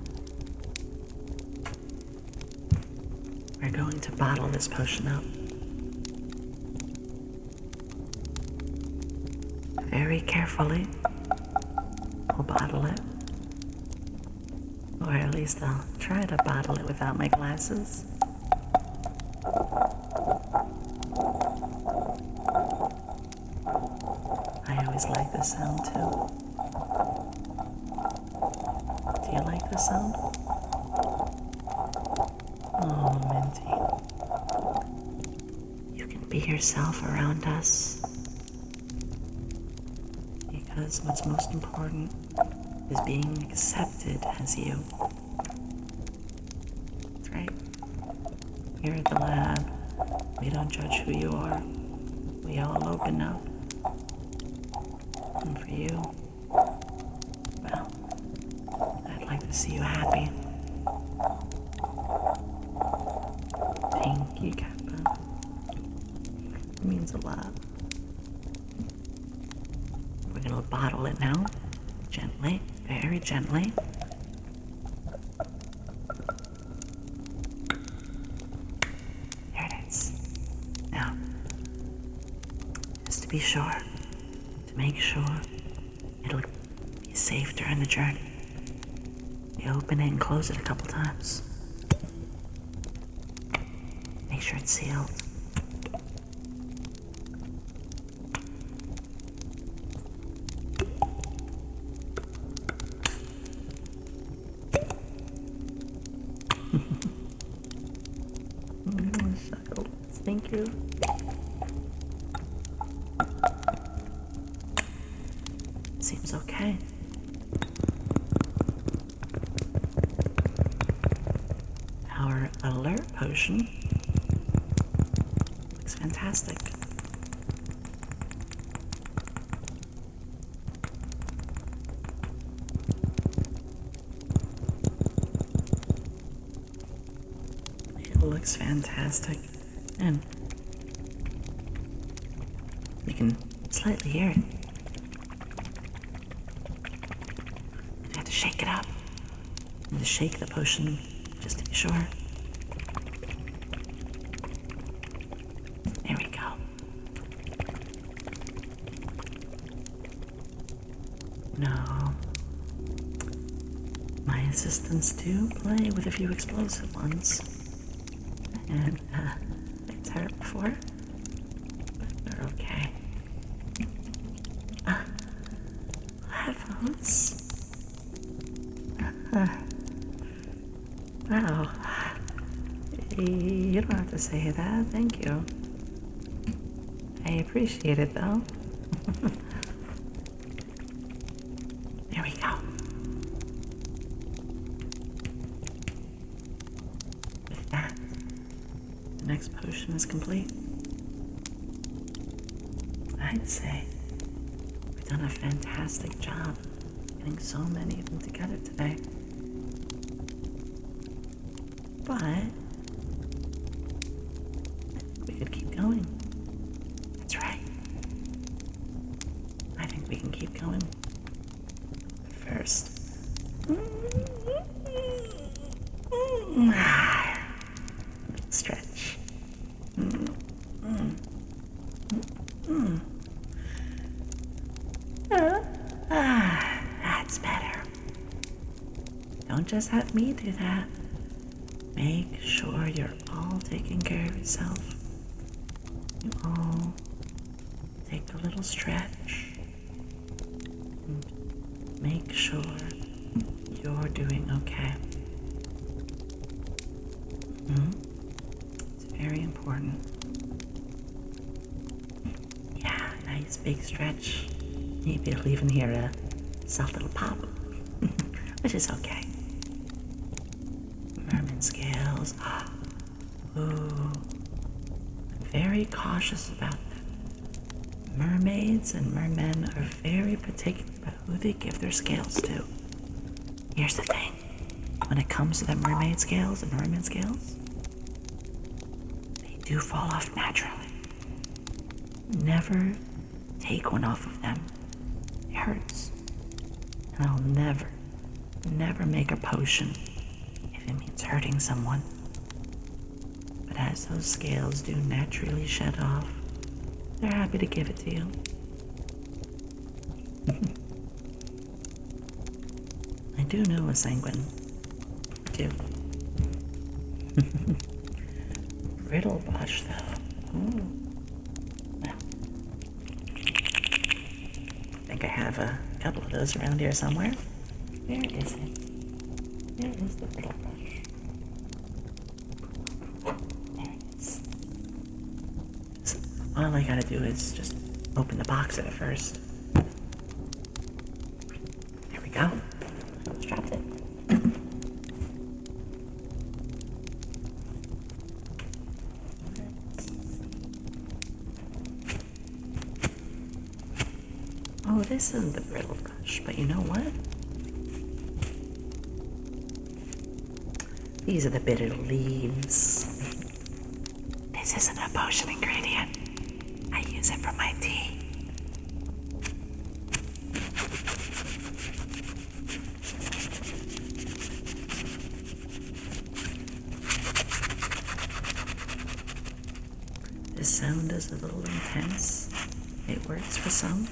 [SPEAKER 1] we're going to bottle this potion up. Very carefully. We'll bottle it. Or at least I'll try to bottle it without my glasses. I always like this sound too. Do you like this sound? Oh, Minty. You can be yourself around us. Because what's most important is being accepted as you. That's right. Here at the lab, we don't judge who you are. We all open up. And for you, well, I'd like to see you happy. Thank you, Kappa. It means a lot. We're gonna bottle it now. Gently, very gently. There it is. Now, just to be sure, to make sure it'll be safe during the journey, you open it and close it a couple times. Make sure it's sealed. Thank you. Seems okay. Our alert potion looks fantastic. It looks fantastic. And you can slightly hear it. I have to shake it up. And to shake the potion just to be sure. There we go. No. My assistants do play with a few explosive ones. And, I've heard it before, but they're okay. Headphones? Wow. You don't have to say that, thank you. I appreciate it, though. There we go. With that, the next potion is complete. I'd say we've done a fantastic job getting so many of them together today. But I think we could keep going. That's right. I think we can keep going. But first, stretch. That's better. Don't just have me do that. Make sure you're all taking care of yourself. You all take a little stretch. And make sure you're doing okay. It's very important. Yeah, nice big stretch. Maybe it'll even hear a soft little pop, which is okay. Merman scales. Ooh. I'm very cautious about them. Mermaids and mermen are very particular about who they give their scales to. Here's the thing. When it comes to the mermaid scales and merman scales, they do fall off naturally. Never take one off of them. It hurts. And I'll never make a potion if it means hurting someone. But as those scales do naturally shed off, they're happy to give it to you. I do know a sanguine, too. Brittle bush, though. Ooh. Well, I think I have a couple of those around here somewhere. Where is it? Where is the brittle brush? There it is. All I gotta do is just open the box at it first. There we go. Almost dropped it. Oh, this isn't the brittle brush, but you know what? These are the bitter leaves. This isn't a potion ingredient. I use it for my tea. This sound is a little intense. It works for some.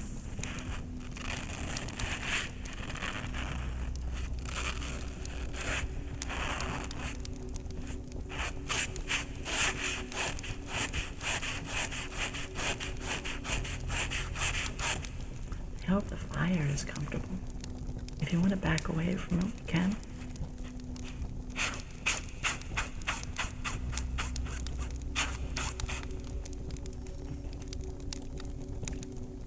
[SPEAKER 1] I hope the fire is comfortable. If you want to back away from it, you can.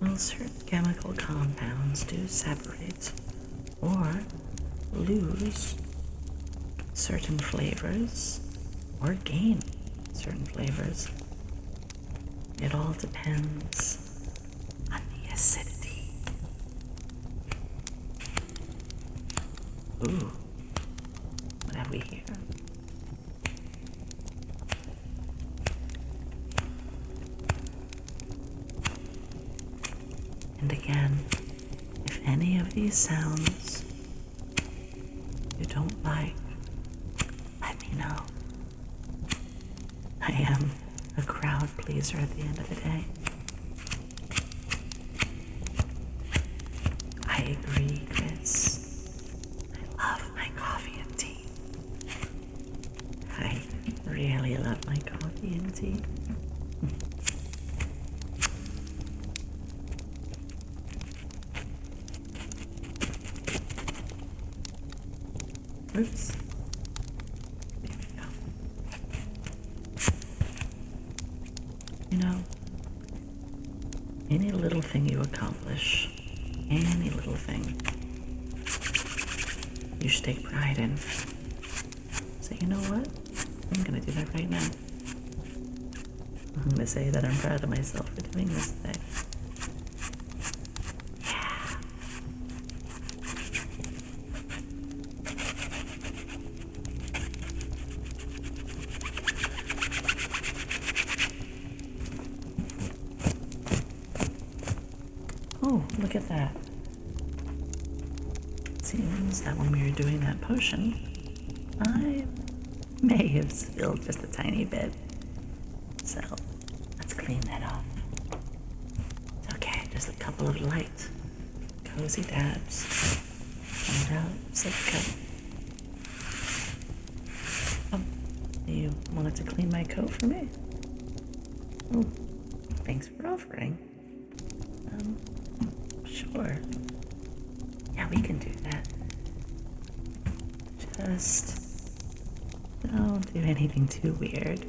[SPEAKER 1] Well, certain chemical compounds do separate or lose certain flavors or gain certain flavors. It all depends on the acidity. Ooh, what have we here? And again, if any of these sounds you don't like, let me know. I am a crowd pleaser at the end of the day. I agree, Chris. I love my coffee and tea. I really love my coffee and tea. Oops. There we go. You know, any little thing you accomplish, any little thing, you should take pride in. So you know what? I'm gonna do that right now. I'm gonna say that I'm proud of myself for doing this today. Oh, look at that. It seems that when we were doing that potion, I may have spilled just a tiny bit. So, let's clean that off. It's okay, just a couple of light, cozy dabs. And out, zip cut. Oh, you wanted to clean my coat for me? Oh, thanks for offering. Sure. Yeah, we can do that. Just don't do anything too weird.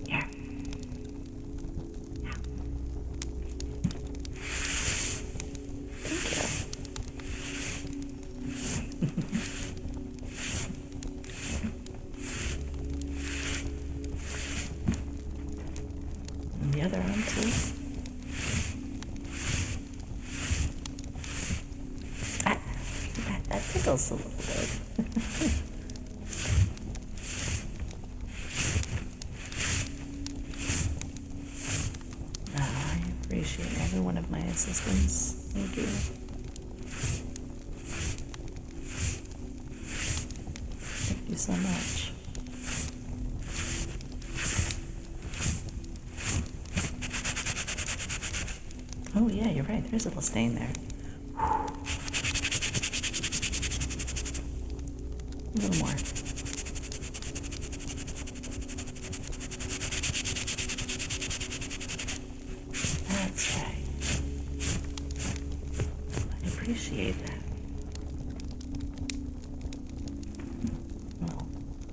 [SPEAKER 1] Here. Yeah. Thank you. And the other arm too. That tickles a little bit. I appreciate every one of my assistants. Thank you. Thank you so much. Oh yeah, you're right. There's a little stain there. A little more. That's right. I appreciate that. Well,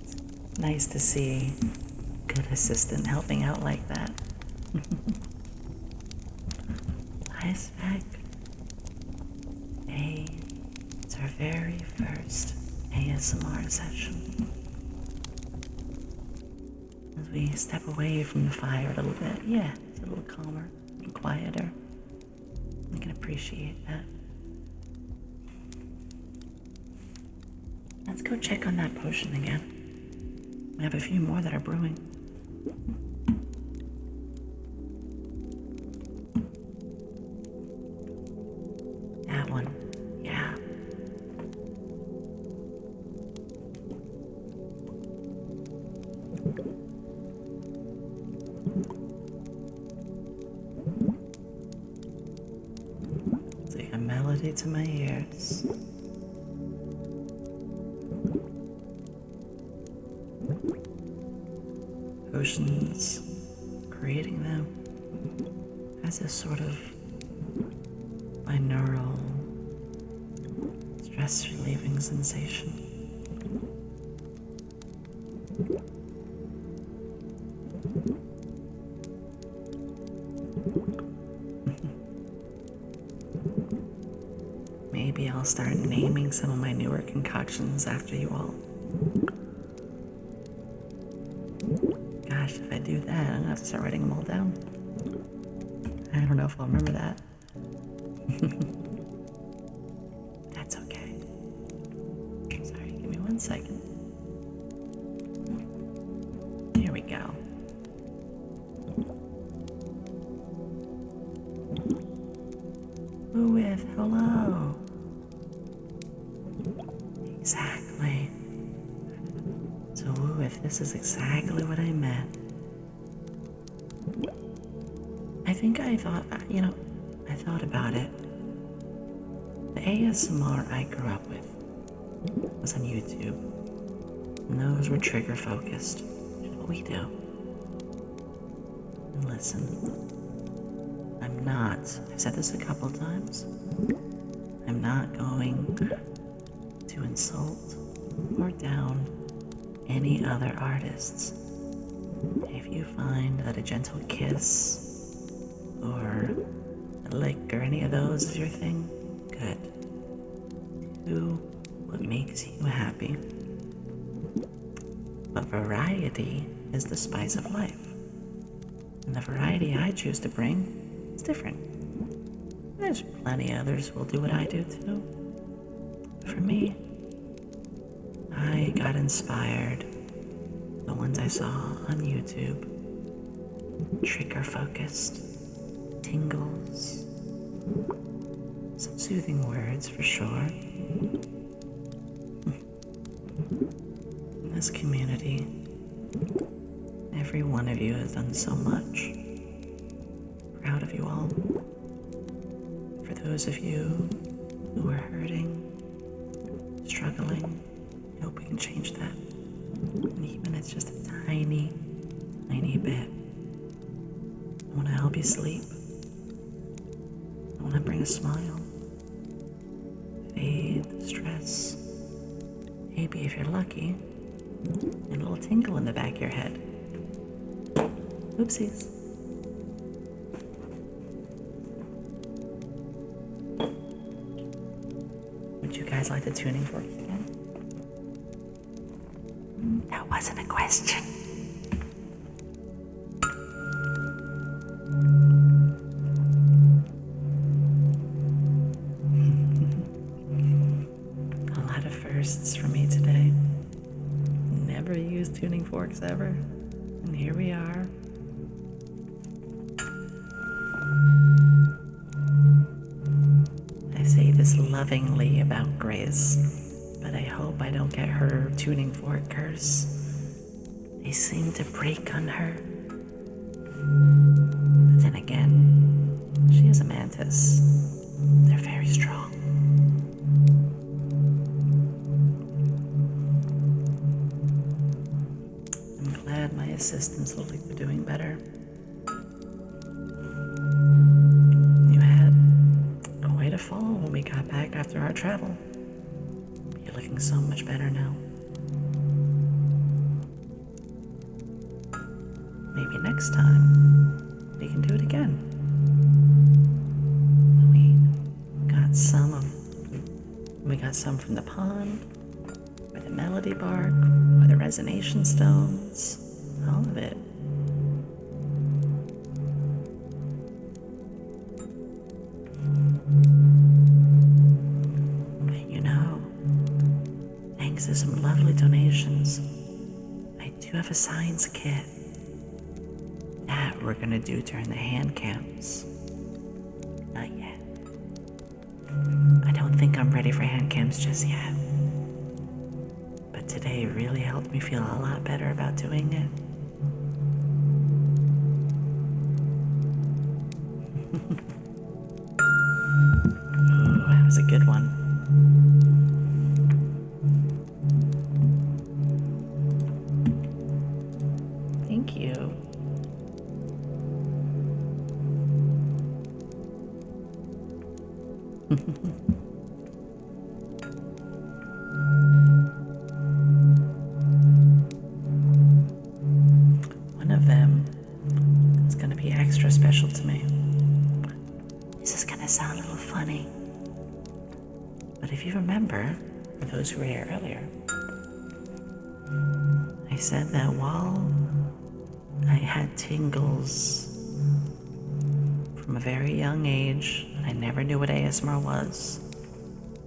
[SPEAKER 1] it's nice to see a good assistant helping out like that. Hi, Spec. Hey, it's our very first ASMR session. As we step away from the fire a little bit, yeah, it's a little calmer and quieter. I can appreciate that. Let's go check on that potion again. We have a few more that are brewing. That one, yeah. melody to my ears. Potions, creating them as a sort of binaural, stress-relieving sensation. Maybe I'll start naming some of my newer concoctions after you all. Gosh, if I do that, I'm gonna have to start writing them all down. I don't know if I'll remember that. That's okay. Sorry, give me 1 second. Here we go. With hello. Exactly. So, if this is exactly what I meant. I think I thought about it. The ASMR I grew up with was on YouTube. And those were trigger focused. Which is what we do. And listen, I've said this a couple times, I'm not going to insult or down any other artists. If you find that a gentle kiss or a lick or any of those is your thing, good. Do what makes you happy. But variety is the spice of life. And the variety I choose to bring is different. There's plenty others who will do what I do too. But for me, I got inspired. The ones I saw on YouTube. Trigger focused. Tingles. Some soothing words for sure. In this community, every one of you has done so much. Proud of you all. For those of you who are hurting, struggling, I hope we can change that. And even if it's just a tiny, tiny bit. I want to help you sleep. I want to bring a smile. Fade the stress. Maybe if you're lucky, a little tingle in the back of your head. Oopsies. Would you guys like the tuning forks again? That wasn't a question. A lot of firsts for me today. Never used tuning forks ever. And here we are. I say this lovingly about Grace, but I hope I don't get her tuning fork curse. They seem to break on her. But then again, she is a mantis. They're very strong. I'm glad my assistants look like they're doing better. You had quite a fall when we got back after our travel. You're looking so much better now. Maybe next time we can do it again. We got some from the pond, or the melody bark, or the resonation stones, all of it. But you know, thanks to some lovely donations, I do have a science kit that we're gonna do during the hand cams. Not yet. I don't think I'm ready for hand cams just yet. But today really helped me feel a lot better about doing it. Ooh, that was thank you. One of them is going to be extra special to me. This is going to sound a little funny, but if you remember, for those who were here earlier, I said that while I had tingles from a very young age, and I never knew what ASMR was,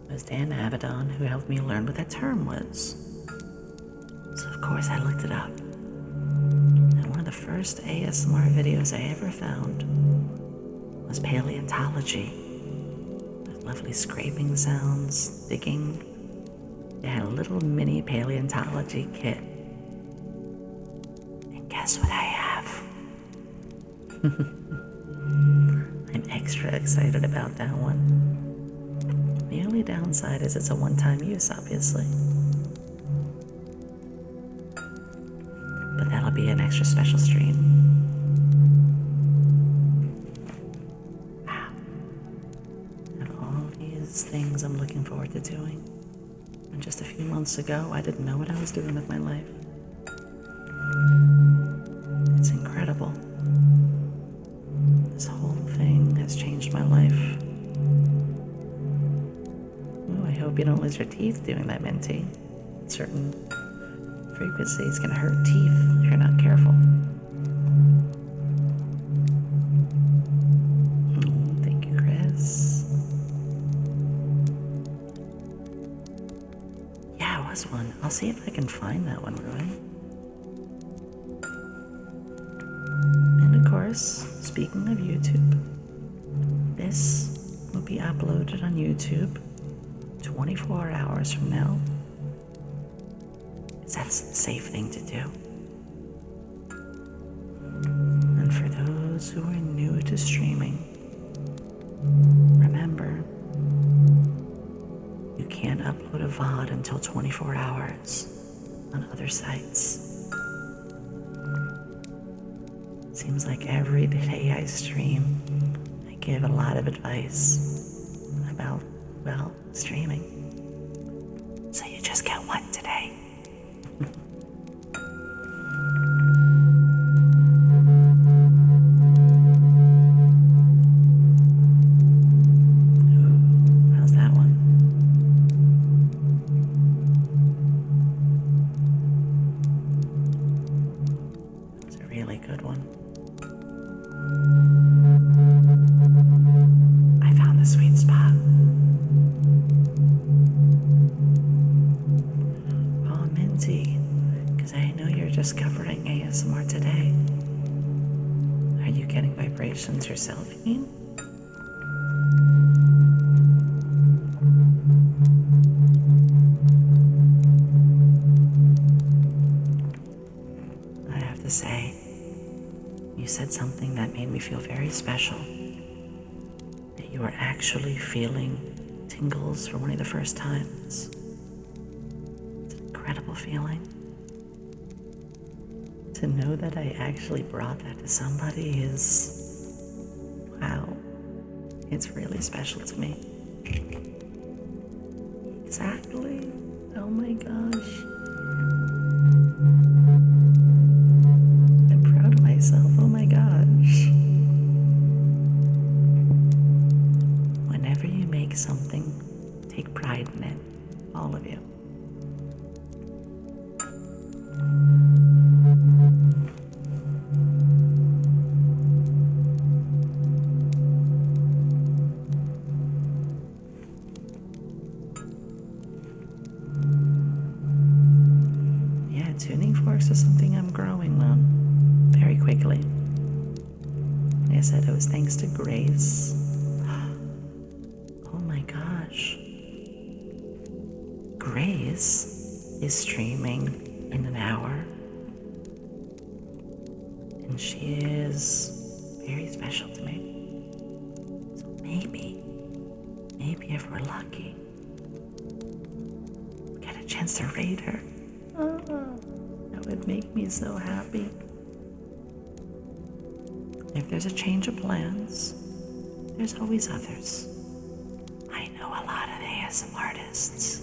[SPEAKER 1] it was Dan Avedon who helped me learn what that term was. So of course I looked it up. And one of the first ASMR videos I ever found was paleontology. With lovely scraping sounds, digging. They had a little mini paleontology kit. And guess what I have? I'm extra excited about that one. The only downside is it's a one-time use, obviously. But that'll be an extra special stream. Wow. And all these things I'm looking forward to doing. And just a few months ago, I didn't know what I was doing with my life. It's incredible. This whole thing has changed my life. Ooh, I hope you don't lose your teeth doing that, Minty. Certain frequencies can hurt teeth if you're not careful. Thank you, Chris. Yeah, it was one. I'll see if I can find that one, Roy. And of course, speaking of YouTube, this will be uploaded on YouTube 24 hours from now. That's the safe thing to do. And for those who are new to streaming, remember, you can't upload a VOD until 24 hours on other sites. Seems like every day I stream, I give a lot of advice about, well, streaming. So you just get one today. Discovering ASMR today. Are you getting vibrations yourself, you mean? I have to say, you said something that made me feel very special. That you are actually feeling tingles for one of the first times. It's an incredible feeling. To know that I actually brought that to somebody is, wow, it's really special to me. Exactly. Oh my gosh. I'm proud of myself. Oh my gosh. Whenever you make something, take pride in it. All of you. Tuning forks is something I'm growing on very quickly. Like I said, it was thanks to Grace. Oh my gosh. Grace is streaming in an hour. And she is very special to me. So maybe if we're lucky, we'll get a chance to raid her. That would make me so happy. If there's a change of plans, there's always others. I know a lot of ASM artists,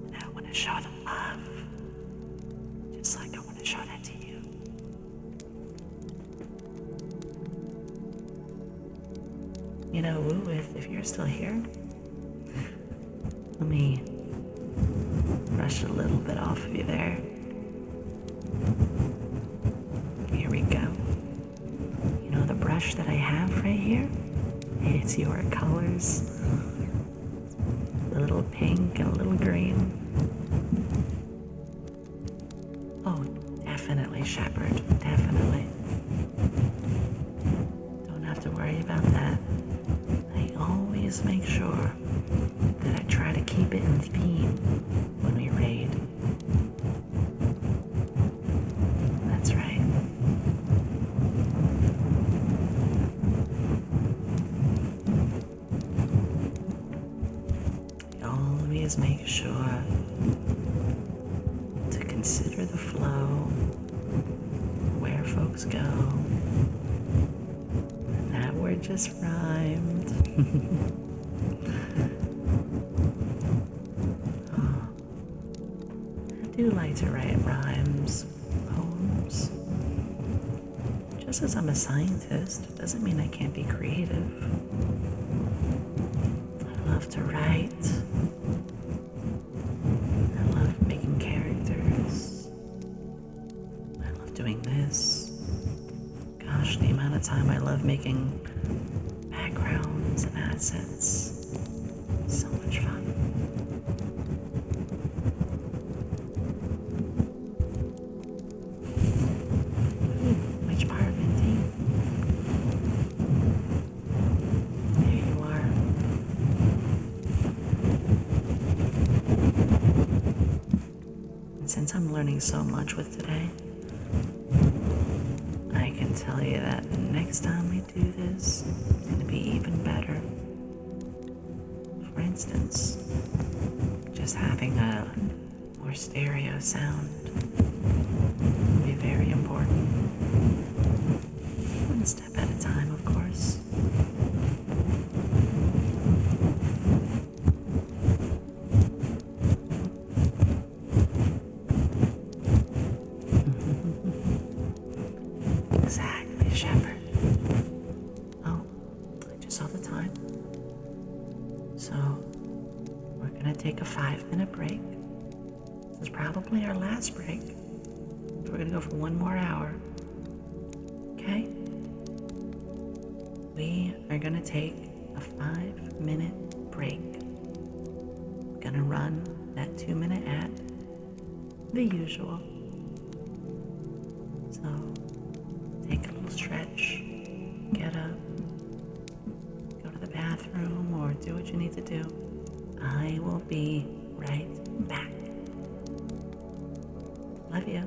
[SPEAKER 1] and I want to show them love, just like I want to show that to you. You know, Woowith, if you're still here, let me brush a little bit off of you there. Here we go. You know the brush that I have right here? It's your colors. A little pink and a little green. Oh, definitely, Shepherd. Definitely. Don't have to worry about that. I always make sure that I try to keep it in theme when we raid. That's right. I always make sure to consider the flow, where folks go, and that word just rhymed. I do like to write rhymes, poems. Just as I'm a scientist, doesn't mean I can't be creative. I love to write. I love making characters. I love doing this. Gosh, the amount of time I love making backgrounds and assets. So much fun. Which part, Minty? There you are. And since I'm learning so much with today, I can tell you that next time we do this, it's going to be even better. For instance, just having a more stereo sound will be very important. One step at a time, of course. Exactly, Shepherd. Oh, I just saw the time. So, we're gonna take a 5-minute break. This is probably our last break. We're gonna go for 1 more hour. Okay? We are gonna take a 5-minute break. We're gonna run that 2-minute ad, the usual. So, take a little stretch, get up, go to the bathroom, or do what you need to do. I will be right back. Love you.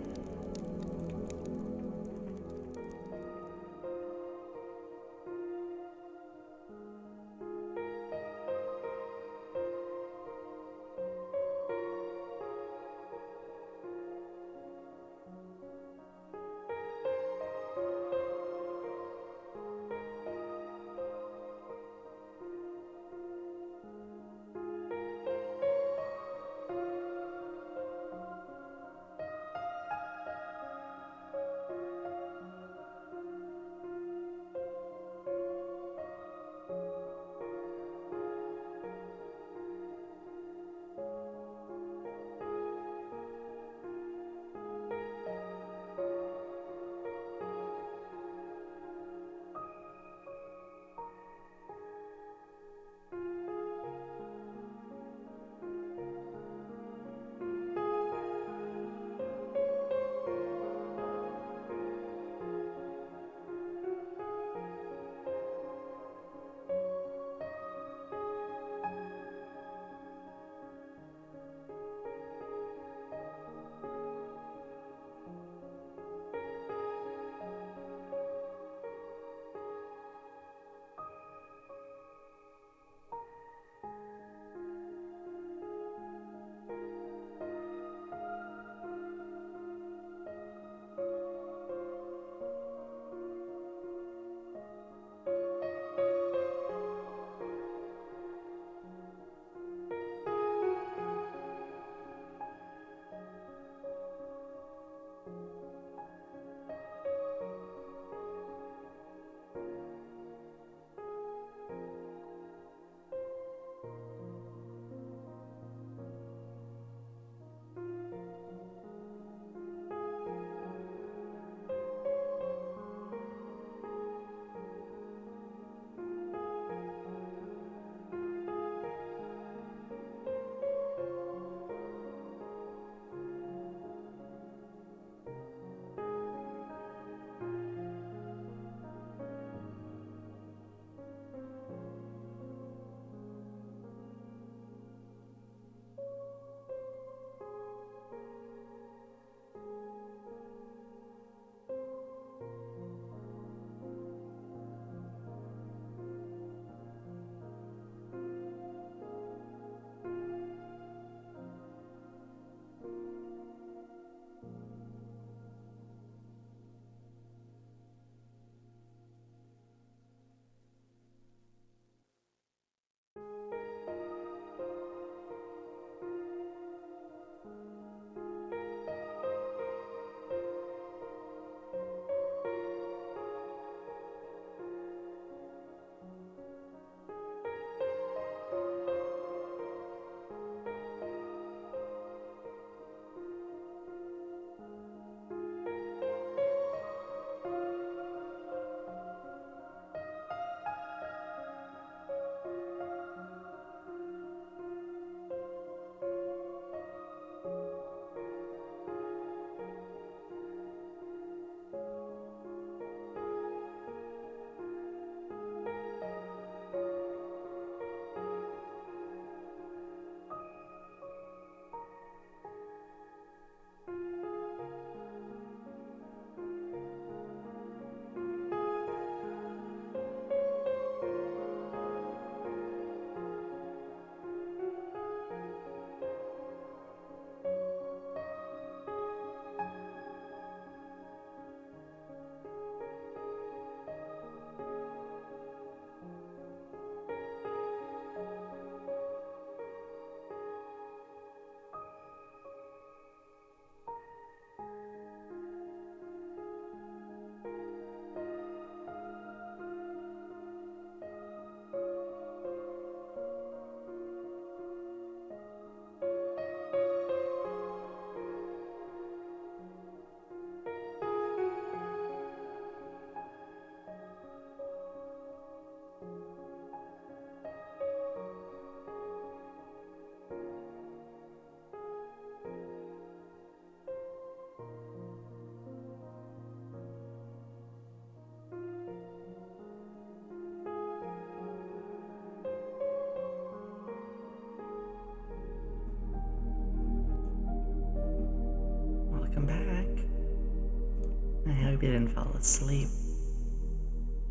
[SPEAKER 1] I hope you didn't fall asleep.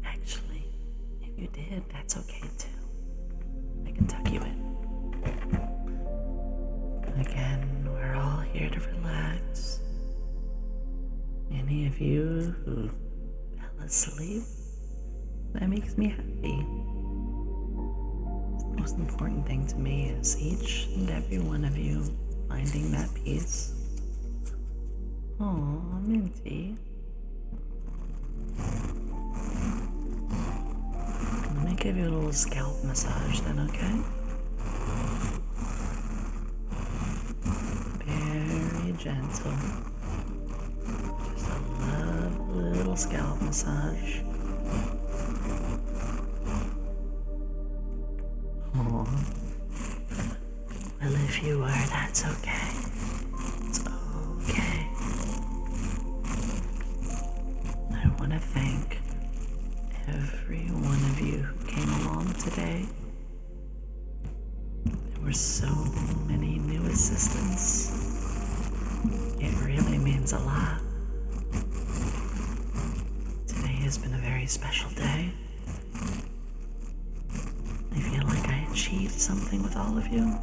[SPEAKER 1] Actually, if you did, that's okay too. I can tuck you in. Again, we're all here to relax. Any of you who fell asleep, that makes me happy. The most important thing to me is each and every one of you finding that peace. Aw, Minty. Let me give you a little scalp massage then, okay? Very gentle. Just a lovely little scalp massage. Aw. Well, if you were, that's okay. It's okay. I want to thank every one of you who came along today. There were so many new assistants. It really means a lot. Today has been a very special day. I feel like I achieved something with all of you.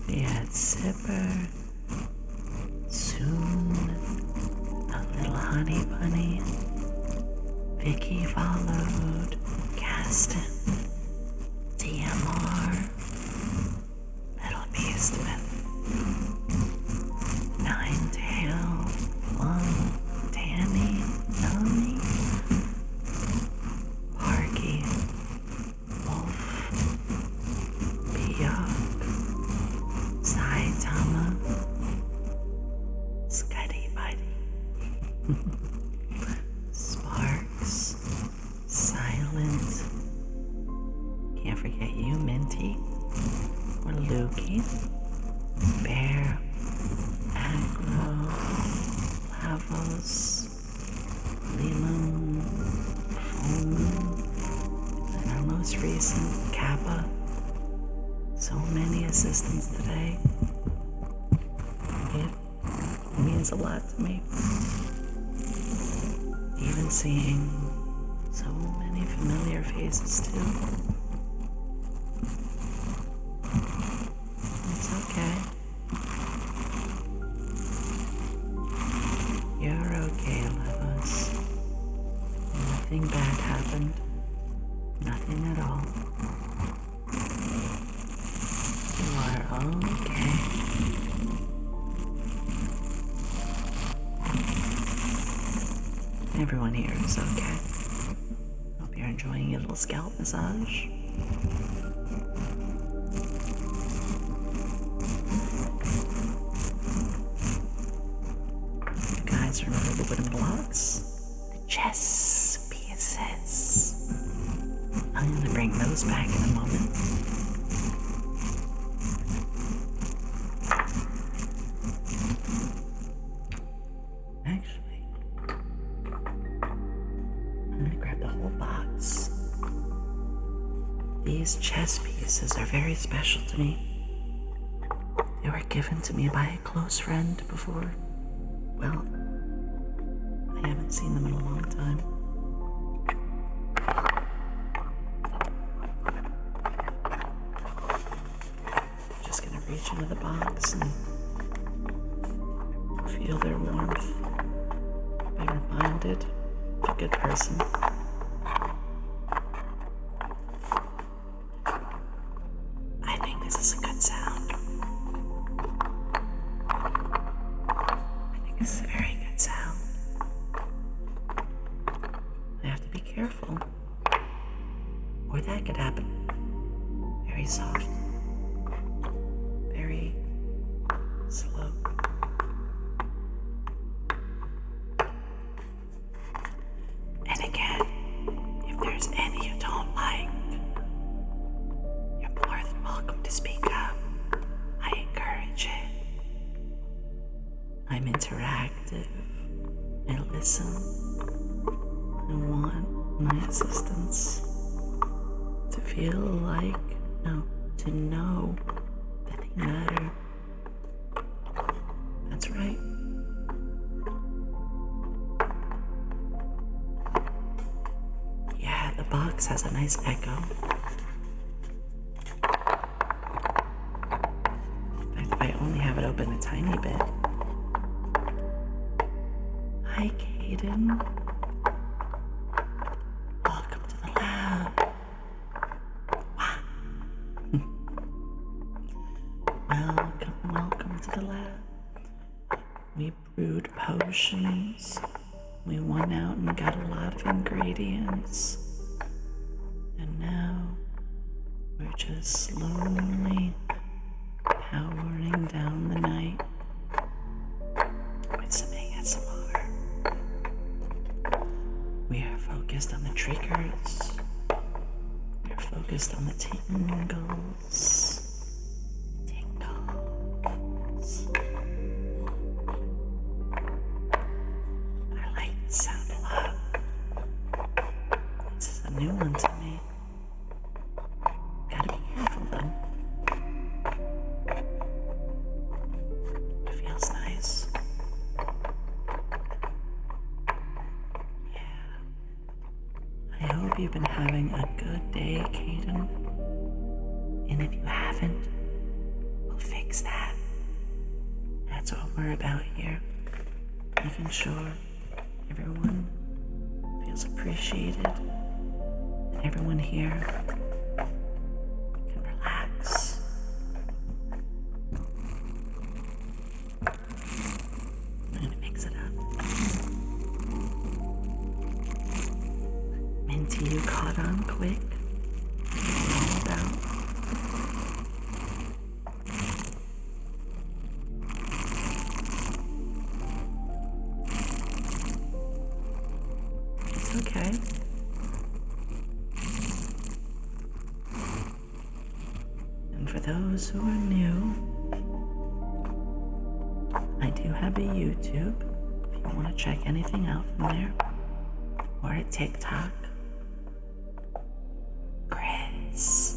[SPEAKER 1] We had Zipper, soon a little honey bunny, Vicky followed, Gaston, DMR, Little Beastman, Ninetail, Plum, Danny, Melanie, Parky, Wolf, Biyok, Saitama, Scuddy Buddy, Sparks, Silent, can't forget you, Minty, or Lukey, Bear, Agro, Lavos, Lemon, Foam, and our most recent, Kappa. So many assistants today. It means a lot to me. Even seeing so many familiar faces too. It's okay. You're okay, Levos. Nothing bad happened. Nothing at all. You are okay. Everyone here is okay. Hope you're enjoying your little scalp massage. You guys remember the wooden blocks? The chess pieces. I'm gonna bring those back in a moment. Actually, I'm gonna grab the whole box. These chess pieces are very special to me. They were given to me by a close friend before. Well, I haven't seen them in a long time. Just gonna reach into the box and feel their warmth. Be reminded of a good person. I think this is a good sound. I think this is a very good sound. I have to be careful, or that could happen. Very soft. Very slow. And again, if there's any you don't like, you're more than welcome to speak up. I encourage it. I'm interactive. I listen. I want my assistants to feel like, no, to know that matter. That's right. Yeah, the box has a nice echo. In fact, if I only have it open a tiny bit. Hi, Caden. Welcome to the lab. Wow. Welcome to the lab. We brewed potions. We went out and got a lot of ingredients. And now we're just slowly powering down the night with some ASMR. We are focused on the triggers. We are focused on the tingles. I like the sound a lot. This is a new one to me. Gotta be careful though. It feels nice. Yeah. I hope you've been having a good day, Caden. And if you haven't, we'll fix that. That's what we're about here. Making sure everyone feels appreciated. And everyone here can relax. I'm gonna mix it up. Minty, you caught on quick. It's all about. It's okay. And for those who are new, I do have a YouTube if you want to check anything out from there, or a TikTok. Chris,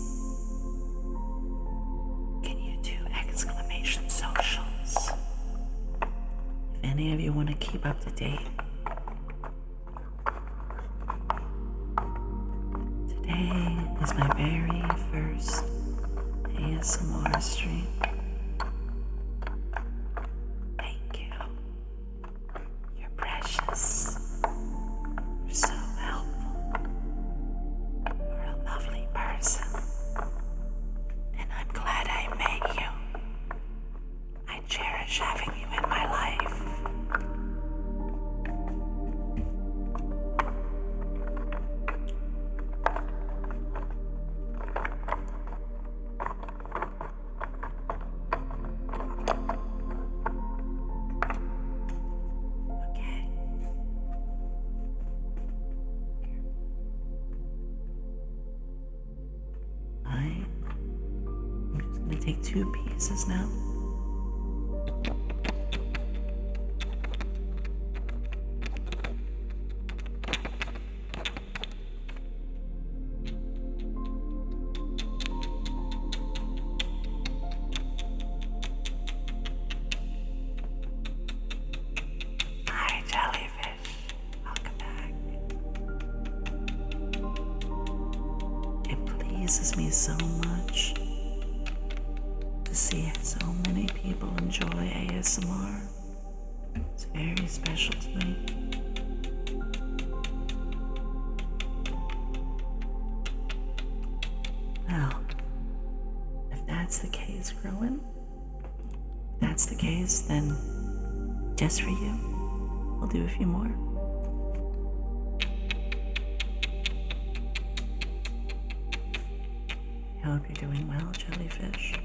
[SPEAKER 1] can you do exclamation socials? If any of you want to keep up to date. Today is my very first ASMR stream. Thank you. You're precious. You're so helpful. You're a lovely person. And I'm glad I met you. I cherish having you in my life. Okay. I'm just gonna take 2 pieces now. Hi, jellyfish. Welcome back. It pleases me so much to see so many people enjoy ASMR. It's very special to me. Well, if that's the case, Rowan, if that's the case, then just for you, we'll do a few more. I hope you're doing well, jellyfish.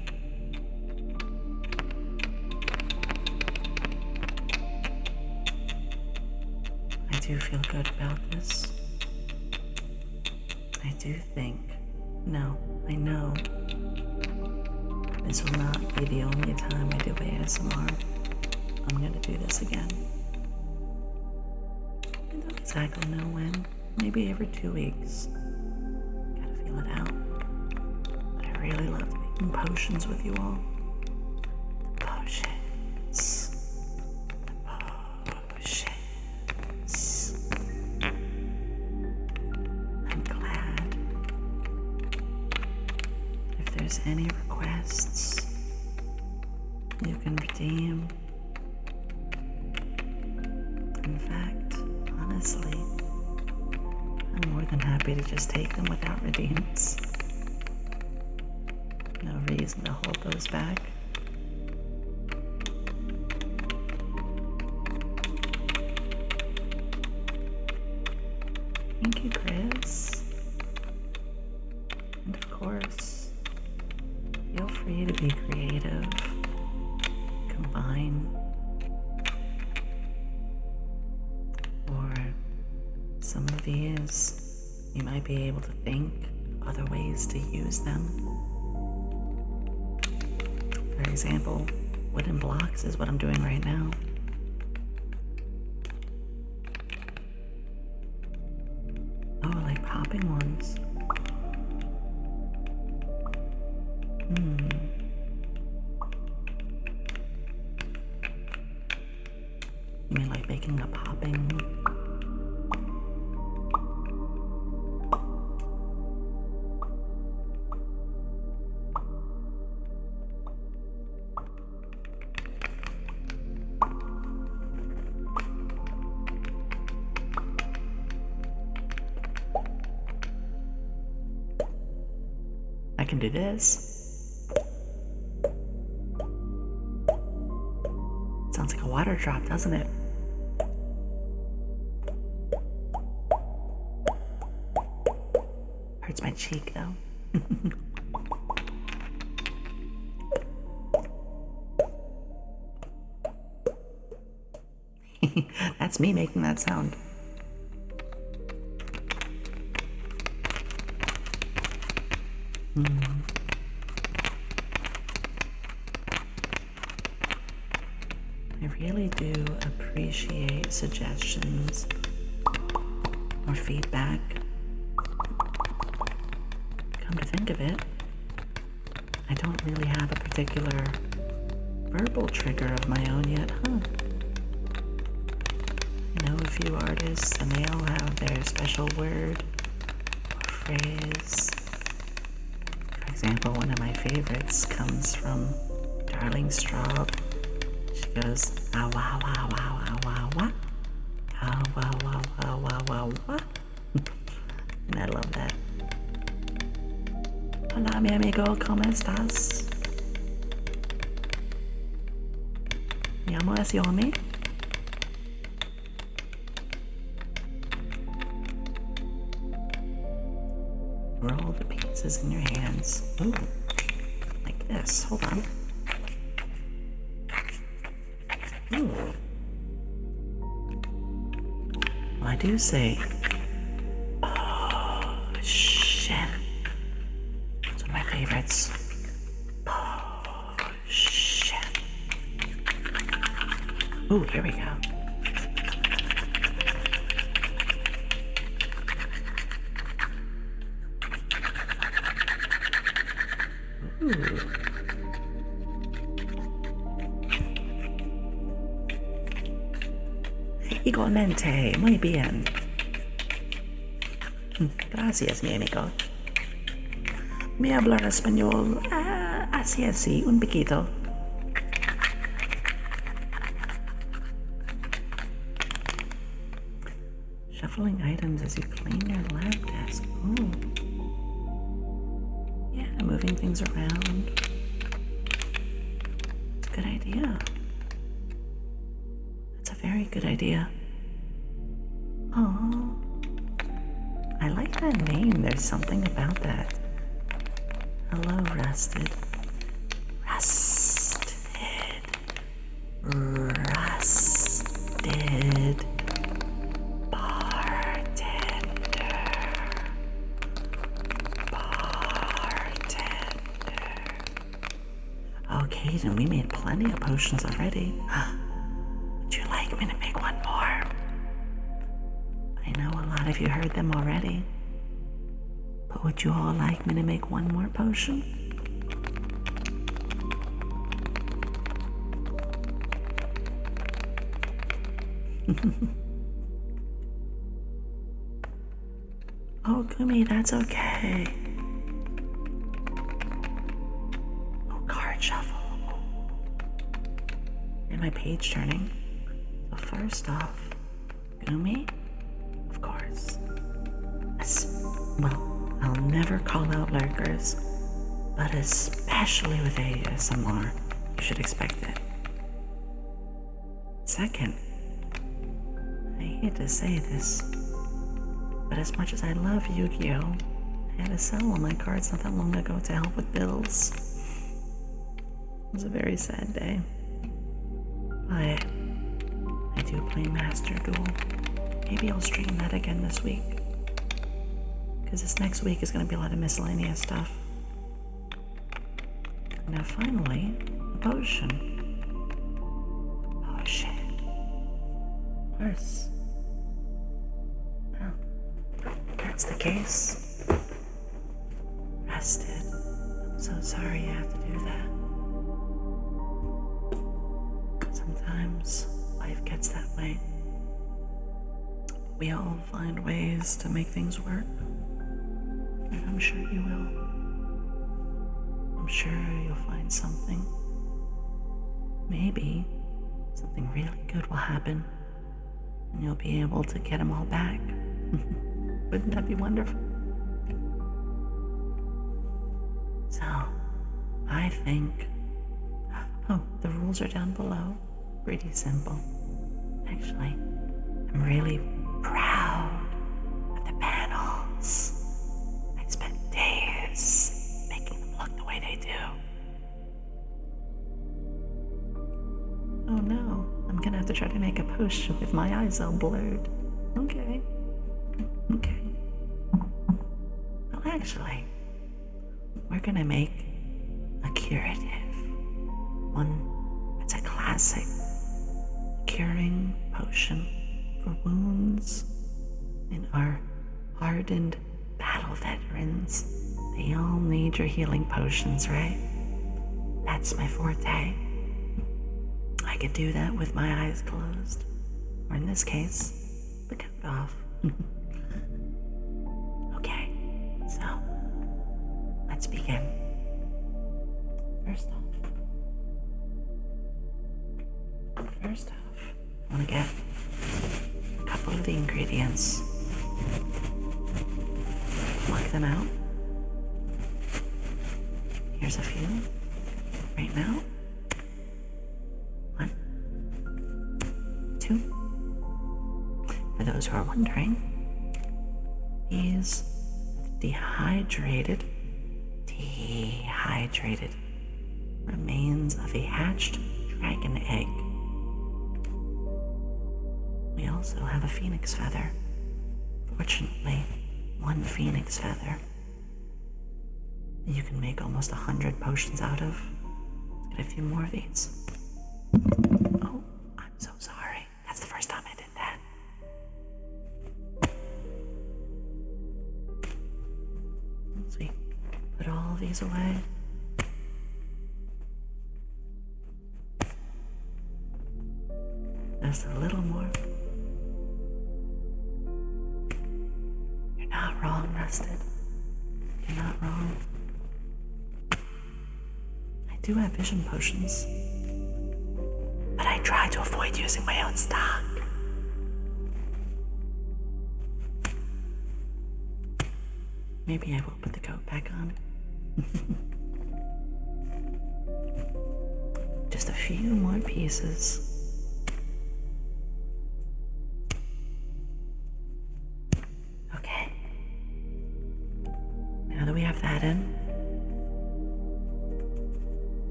[SPEAKER 1] I do feel good about this. I do think, no, I know this will not be the only time I do ASMR. I'm gonna do this again. I don't exactly know when. Maybe every 2 weeks. Gotta feel it out. But I really love making potions with you all. you can redeem. In fact, honestly, I'm more than happy to just take them without redeems. No reason to hold those back. Thank you, Chris. And of course, feel free to be creative. Combine. Or some of these, you might be able to think other ways to use them. For example, wooden blocks is what I'm doing right now. Oh, like popping ones. You mean like making a popping? I can do this. Sounds like a water drop, doesn't it? Hurts my cheek though. That's me making that sound. I really do appreciate suggestions or feedback. Come to think of it, I don't really have a particular verbal trigger of my own yet, huh? I know a few artists and they all have their special word or phrase. For example, one of my favorites comes from Darling Straub. She goes, ah wow wow wow ah wow wah. Ah wow wow wow wow wow wah. And I love that. Hola mi amigo, ¿cómo estás? Mi amo es Yomi. Roll the pieces in your hands. Ooh, like this. Hold on. Ooh. Well, I do say, oh, shit. It's one of my favorites. Oh, shit. Ooh, here we go. Ooh. Igualmente, muy bien. Gracias, mi amigo. Me hablar español, así, un poquito. Shuffling items as you clean your lab desk. Ooh. Yeah, moving things around. It's a good idea. That's a very good idea. Oh, I like that name. There's something about that. Hello, Rusted. Rusted. Okay, then we made plenty of potions already. Would you like me to make one more? I know a lot of you heard them already. But would you all like me to make one more potion? Oh, Gumi, that's okay. Oh, card shuffle. and my page turning. So first off, Gumi, of course. Well, I'll never call out lurkers, but especially with ASMR, you should expect it. Second, I hate to say this, but as much as I love Yu-Gi-Oh!, I had to sell all my cards not that long ago to help with bills. It was a very sad day. But I do play Master Duel. Maybe I'll stream that again this week. Because this next week is going to be a lot of miscellaneous stuff. Now finally, a potion. Potion. Of course. Well, if that's the case. Rested. I'm so sorry you have to do that. Sometimes life gets that way. But we all find ways to make things work. And I'm sure you will. I'm sure you'll find something. Maybe something really good will happen and you'll be able to get them all back. Wouldn't that be wonderful? So, I think... Oh, the rules are down below. Pretty simple. Actually, I'm really proud of the panels. I spent days making them look the way they do. Oh no, I'm gonna have to try to make a potion with my eyes all blurred. Okay. Well, actually, we're gonna make a curative. One that's a classic curing potion for wounds in our hardened battle veterans. They all need your healing potions, right? That's my forte. I could do that with my eyes closed. Or in this case, the coat off. Okay, so let's begin. First off, I want to get a couple of the ingredients. Mark them out. Here's a few right now. 1, 2. For those who are wondering, these dehydrated remains of a hatched dragon egg. We also have a phoenix feather. Fortunately, one phoenix feather you can make almost 100 potions out of. Let's get a few more of these. Oh, I'm so sorry. That's the first time I did that. Once we put all these away, just a little more. You're not wrong, Rusted. You're not wrong. I do have vision potions, but I try to avoid using my own stock. Maybe I will put the coat back on. Just a few more pieces. Now that we have that in,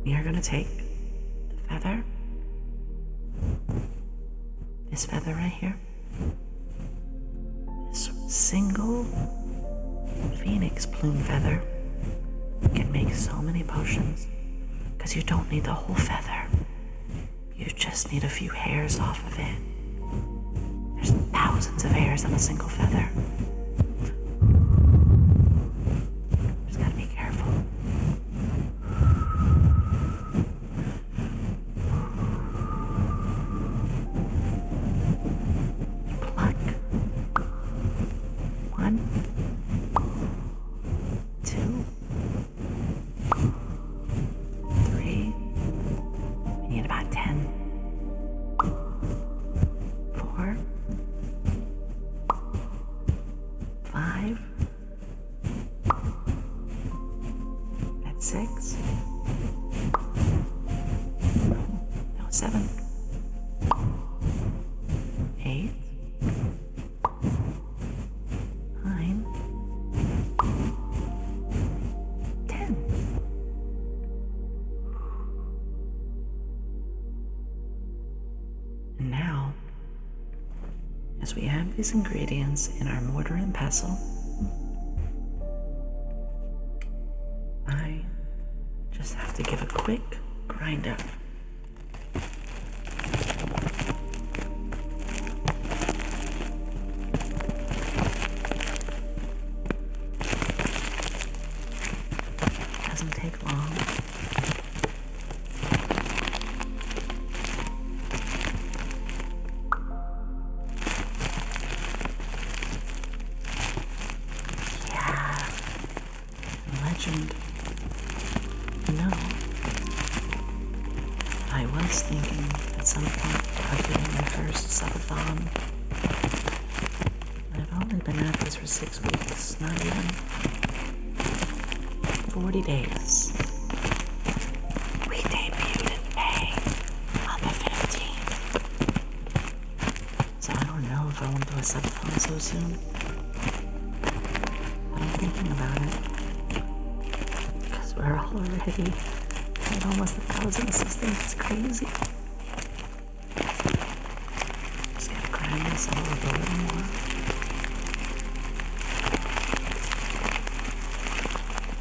[SPEAKER 1] we are going to take the feather, this feather right here, this single phoenix plume feather. You can make so many potions because you don't need the whole feather. You just need a few hairs off of it. There's thousands of hairs on a single feather. 7, 8, 9, 10. And now, as we add these ingredients in our mortar and pestle, I just have to give a quick grind up. Doesn't take long. Yeah, legend. No. I was thinking at some point of doing my first subathon. I've only been at this for 6 weeks, not even 40 days. We debuted in May on the 15th. So I don't know if I want to do a subathon so soon. I'm thinking about it. Because we're already at almost 1,000 assistants. It's crazy. Just gotta grind this all up a little more.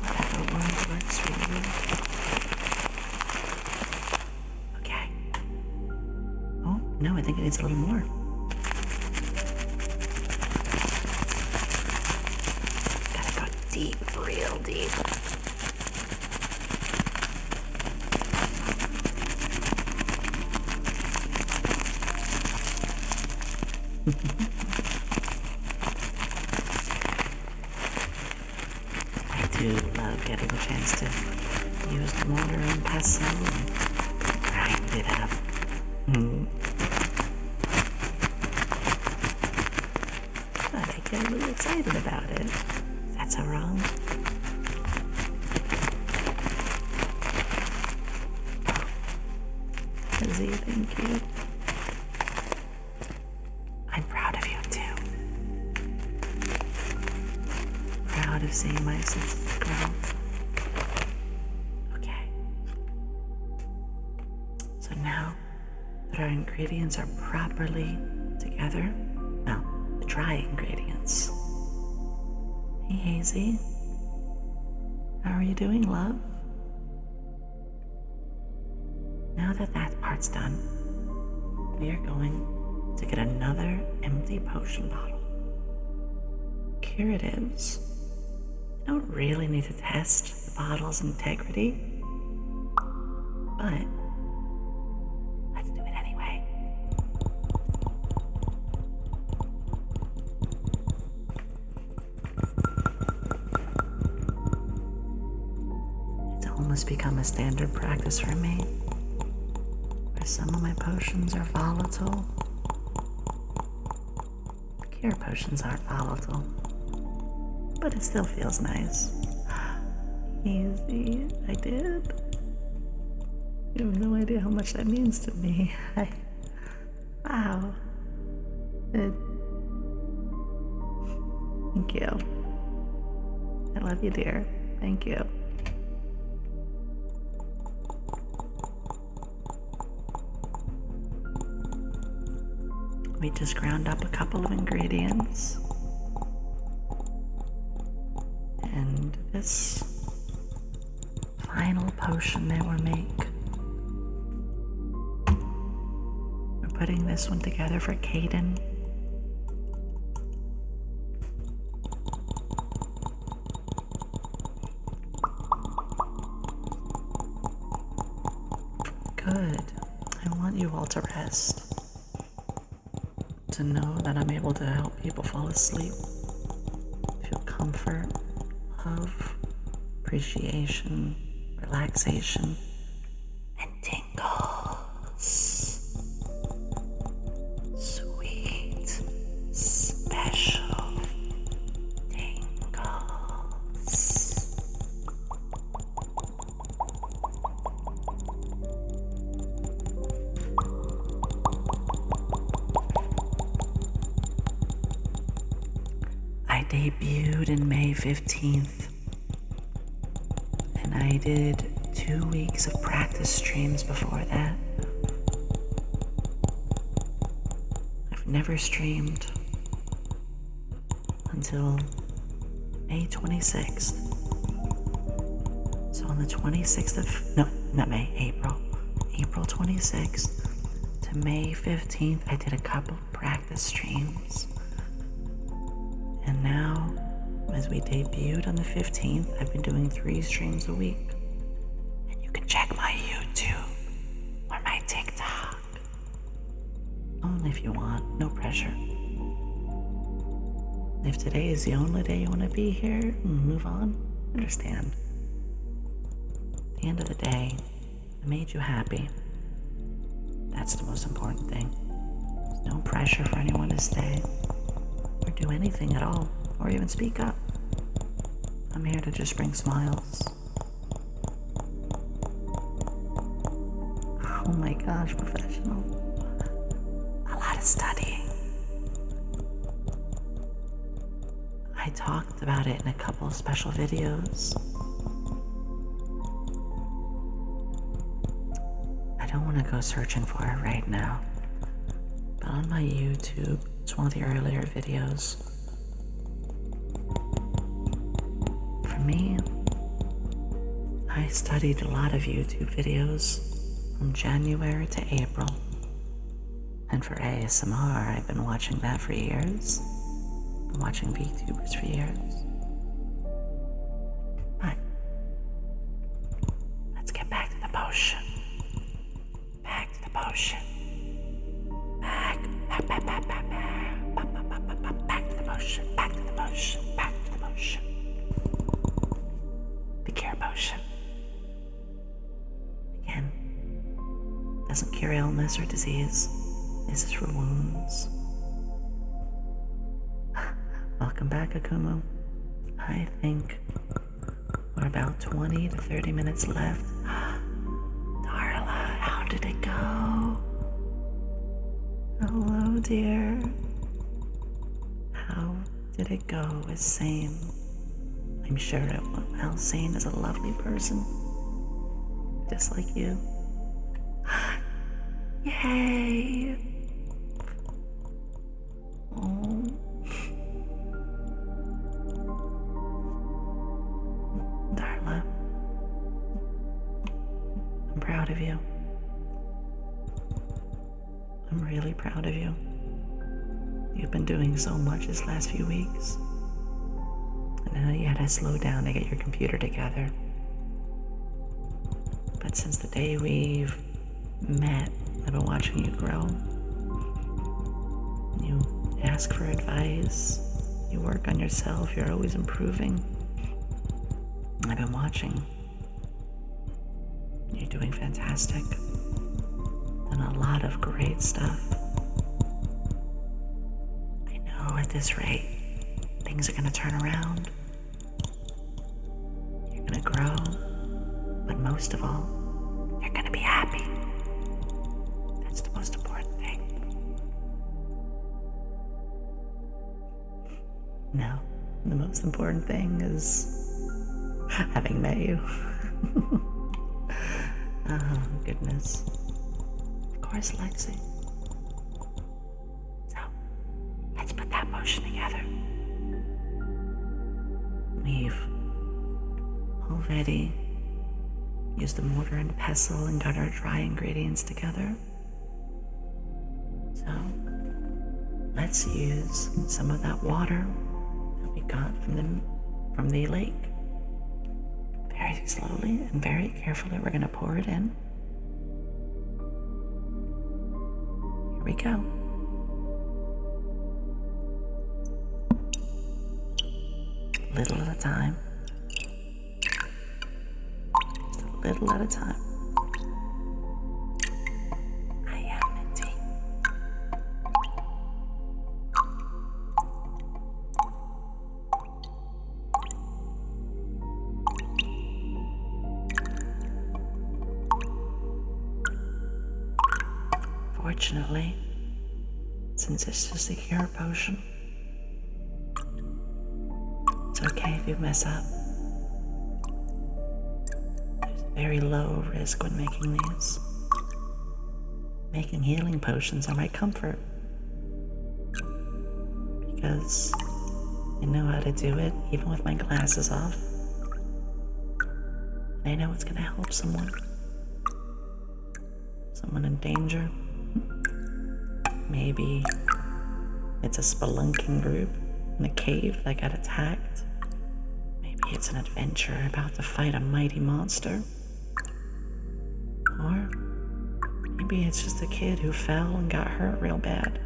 [SPEAKER 1] Whatever word works for you. Okay. Oh, no, I think it needs a little more. Gotta go deep, real deep. I do love getting the chance to use the mortar and pestle and grind it up. But I get a little excited about it. That's so wrong. Lizzie, thank you. I'm proud of you too. Proud of seeing my assistants grow. Okay. So now that our ingredients are properly together, well, the dry ingredients. Hey, Hazy. How are you doing, love? Now that that part's done, we are going to get another empty potion bottle. Curatives. You don't really need to test the bottle's integrity, but let's do it anyway. It's almost become a standard practice for me, where some of my potions are volatile. Cure potions aren't volatile, but it still feels nice. Easy, I did. You have no idea how much that means to me. Wow. Thank you. I love you, dear. Thank you. We just ground up a couple of ingredients. And this final potion that we'll make, we're putting this one together for Caden. Good. I want you all to rest. To know that I'm able to help people fall asleep, feel comfort, love, appreciation, relaxation, and tingles. Sweet, special tingles. debuted in May 15th, and I did 2 weeks of practice streams before that. I've never streamed until May 26th. So on the 26th of, no, not May, April 26th to May 15th, I did a couple practice streams. And now, as we debuted on the 15th, I've been doing 3 streams a week. And you can check my YouTube or my TikTok. Only if you want, no pressure. If today is the only day you want to be here, move on, understand. At the end of the day, I made you happy. That's the most important thing. There's no pressure for anyone to stay or do anything at all, or even speak up. I'm here to just bring smiles. Oh my gosh, professional. A lot of studying. I talked about it in a couple of special videos. I don't want to go searching for it right now, but on my YouTube, it's one of the earlier videos. For me, I studied a lot of YouTube videos from January to April. And for ASMR, I've been watching that for years. Been watching Vtubers for years. Right. Let's get back to the potion. Back to the potion. Back to the potion. Back to the potion. Back to the potion. The cure potion. Again, doesn't cure illness or disease. This is for wounds. Welcome back, Akumu. I think we're about 20 to 30 minutes left. Darla, how did it go? Hello, dear. How did it go with Sane? I'm sure it went well. Sane is a lovely person, just like you. Yay! Oh. Darla, I'm proud of you. I'm really proud of you. You've been doing so much this last few weeks. And I know you had to slow down to get your computer together. But since the day we've met, I've been watching you grow. You ask for advice. You work on yourself. You're always improving. I've been watching. You're doing fantastic. Done a lot of great stuff. I know at this rate, things are gonna turn around. You're gonna grow. But most of all, you're gonna be happy. That's the most important thing. No, the most important thing is having met you. Oh, goodness. Of course, Lexi. So, let's put that potion together. We've already used the mortar and pestle and got our dry ingredients together. So, let's use some of that water that we got from the lake. Very slowly and very carefully, we're gonna pour it in. Here we go. Little at a time. Just a little at a time. I am minty. Fortunately, since it's just a cure potion, It's okay if you mess up. There's a very low risk when making these. Making healing potions are my comfort. Because I know how to do it, even with my glasses off. And I know it's gonna help someone. Someone in danger. Maybe it's a spelunking group in a cave that got attacked. Maybe it's an adventurer about to fight a mighty monster. Or maybe it's just a kid who fell and got hurt real bad.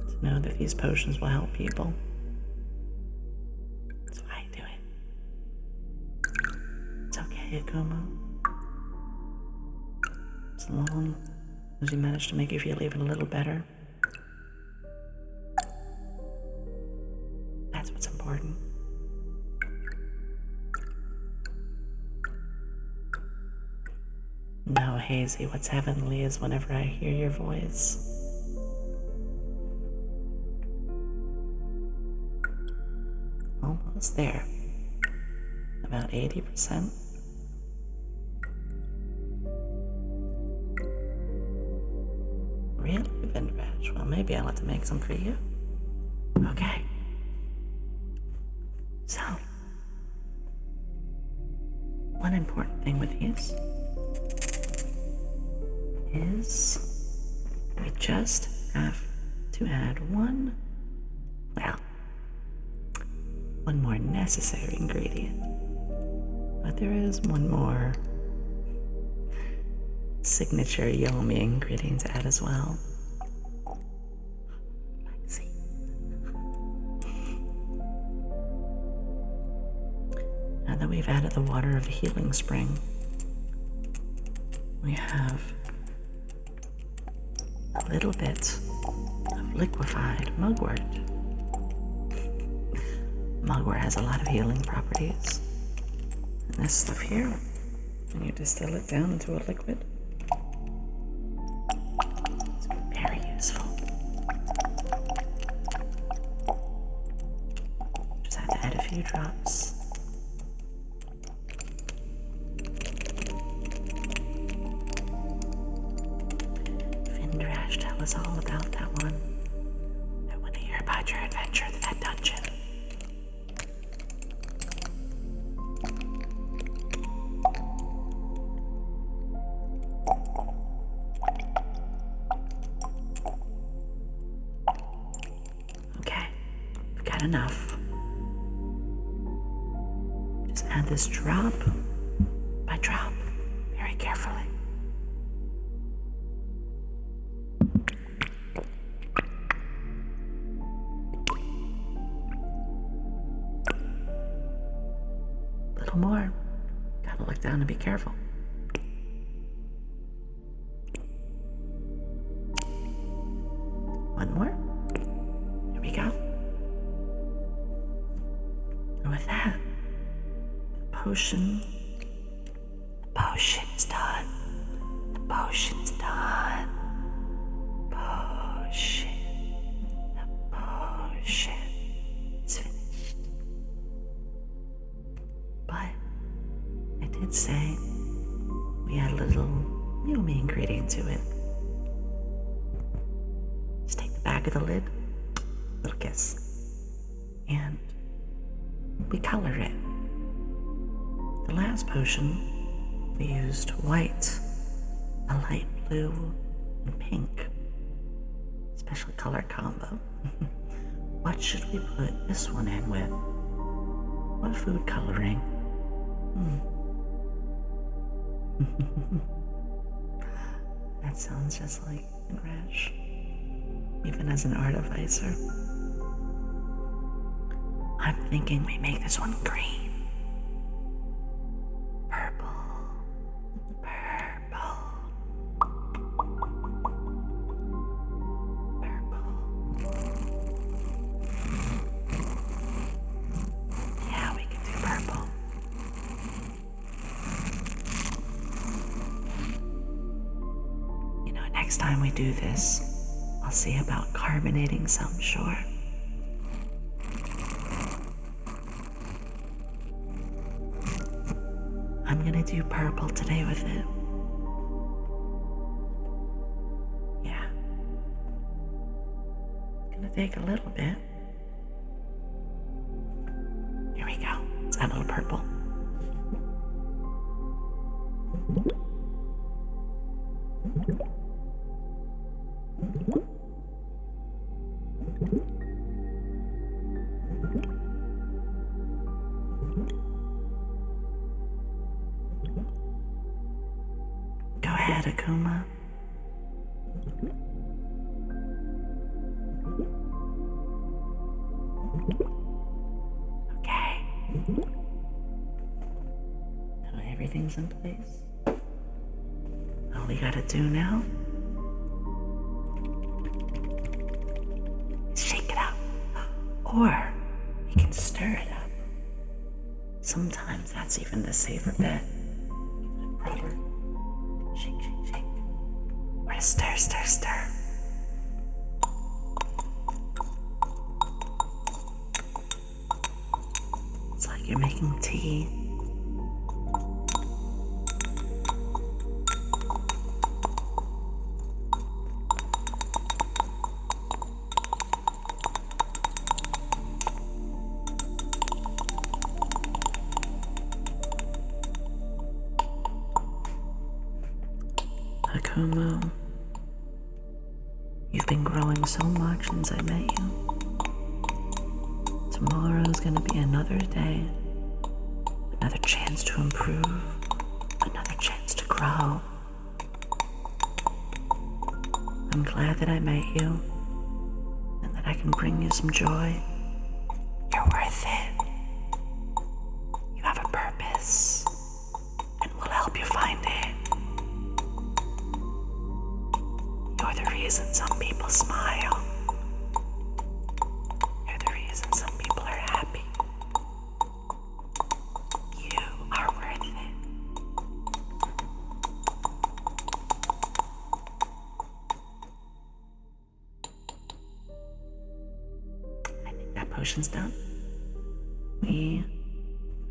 [SPEAKER 1] To know that these potions will help people. That's why I do it. It's okay, Akuma. As long as you manage to make you feel even a little better. That's what's important. No, Hazy, what's heavenly is whenever I hear your voice. Almost there. About 80%. Really, Vindraj? Well, maybe I'll have to make some for you. Okay. So, one important thing with these is we just have to add one more necessary ingredient. But there is one more signature Yomi ingredient to add as well. Let's see. Now that we've added the water of the healing spring, we have a little bit of liquefied mugwort. Mugwort has a lot of healing properties. And this stuff here, when you distill it down into a liquid, it's very useful. Just have to add a few drops. Vindraj, tell us all about that one. I want to hear about your adventure to that dungeon. Enough. Just add this drop by drop, very carefully. A little more. Gotta look down and be careful. One more. There we go. With that, the potion is done. The potion is done. The potion is finished. But I did say we add a little Yomi ingredient to it. Just take the back of the lid, little kiss, and we color it. The last potion, we used white, a light blue, and pink. Special color combo. What should we put this one in with? What food coloring? That sounds just like Rash, even as an artificer. I'm thinking we make this one green. Purple. Yeah, we can do purple. You know, next time we do this, I'll see about carbonating some, sure. gonna do purple today with it. Yeah. It's gonna take a little bit. Here we go. Let's add a little purple. Go ahead, Akuma. Okay. Now everything's in place. All we gotta do now is shake it up. Or we can stir it up. Sometimes that's even the safer bet. Proper. Shake, shake, shake. We're gonna stir, stir, stir. It's like you're making tea. Akuma, you've been growing so much since I met you. Tomorrow's gonna be another day, another chance to improve, another chance to grow. I'm glad that I met you and that I can bring you some joy. You're worth it. You have a purpose, and we'll help you find it. You're the reason some people smile. You're the reason some people are happy. You are worth it. I think that potion's done. We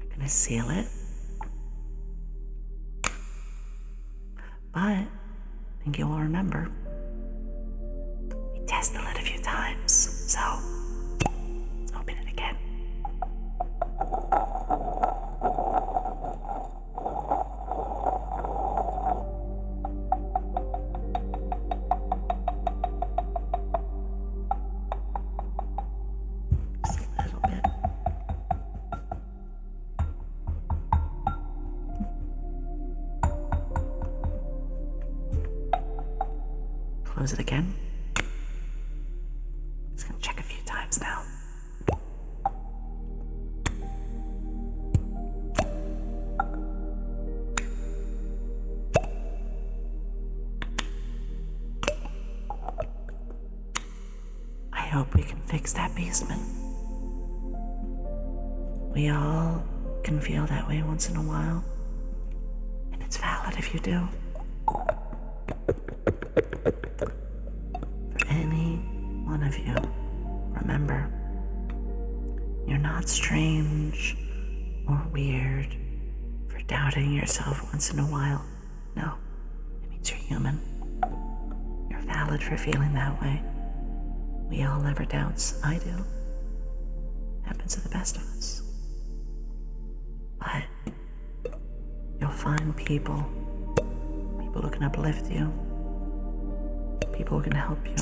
[SPEAKER 1] are gonna seal it. But I think you will remember test the lid a few times, so let's open it again. Just a little bit. Close it again. Just gonna check a few times now. I hope we can fix that basement. We all can feel that way once in a while, and it's valid if you do. For any one of you, remember, you're not strange or weird for doubting yourself once in a while. No, it means you're human. You're valid for feeling that way. We all have our doubts. I do. Happens to the best of us. But you'll find people who can uplift you, people who can help you.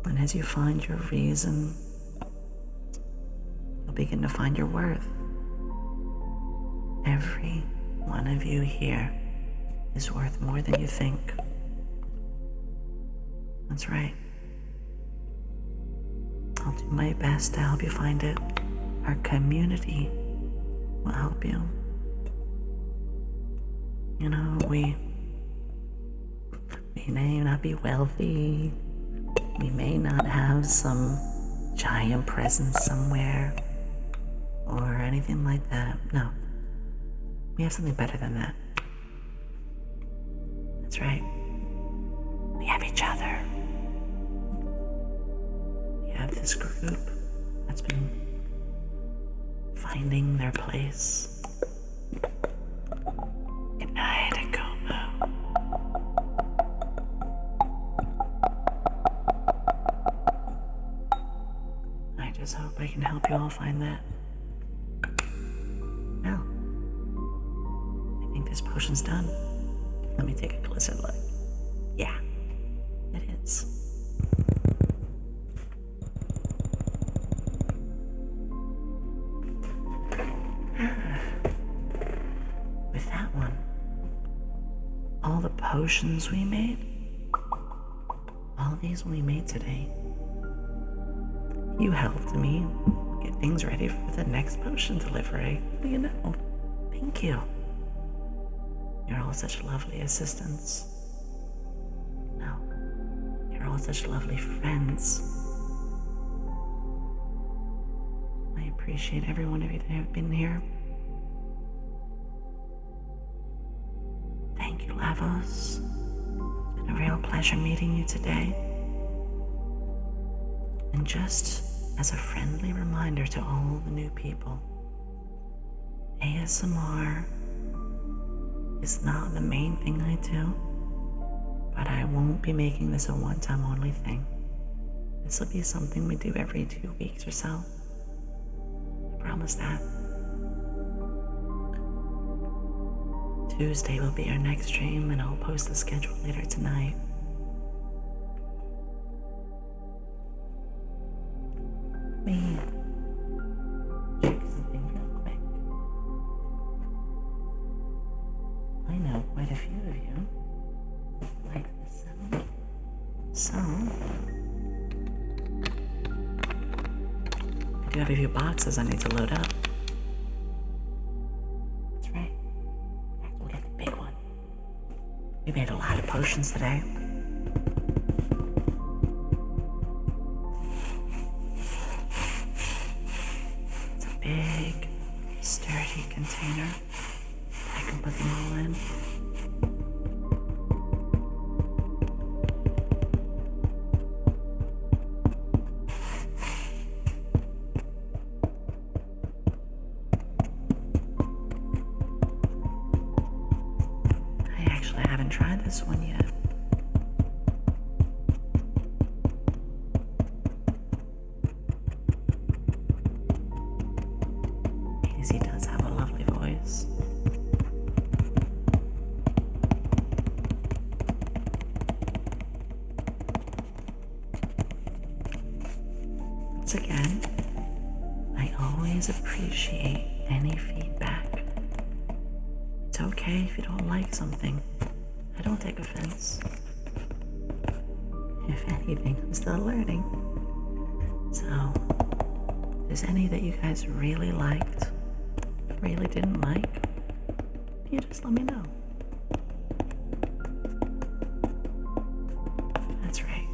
[SPEAKER 1] And as you find your reason, you'll begin to find your worth. Every one of you here is worth more than you think. That's right. I'll do my best to help you find it. Our community will help you. You know, we may not be wealthy. We may not have some giant presence somewhere or anything like that. No. We have something better than that. That's right. We have each other. We have this group that's been finding their place. Good night, Akomo. I just hope I can help you all find that. Well, I think this potion's done. Let me take a closer look. Yeah, it is. With that one, all the potions we made, all these we made today, you helped me get things ready for the next potion delivery. You know, thank you. You're all such lovely assistants. No, you're all such lovely friends. I appreciate every one of you that have been here. Thank you, Lavos. It's been a real pleasure meeting you today. And just as a friendly reminder to all the new people, ASMR is not the main thing I do, but I won't be making this a one-time only thing. This will be something we do every 2 weeks or so. I promise that. Tuesday will be our next stream, and I'll post the schedule later tonight. Let me check something real quick. I know quite a few of you like this sound. So, I do have a few boxes I need to load up. That's right. We'll get the big one. We made a lot of potions today. It's a big, sturdy container. I can put them all in. I actually haven't tried this one yet. He does have a lovely voice. Once again, I always appreciate any feedback. It's okay if you don't like something. I don't take offense. If anything, I'm still learning. So, if there's any that you guys really liked, really didn't like, you just let me know. That's right.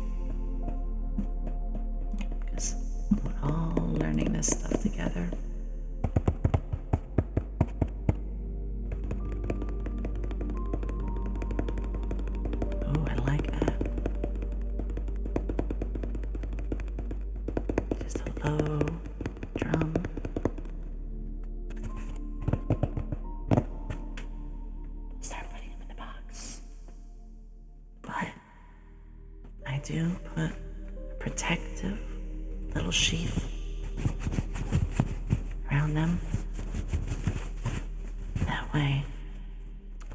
[SPEAKER 1] Because we're all learning this stuff together. Oh, I like that. Just a low drum. Start putting them in the box. But I do put a protective little sheath around them. That way,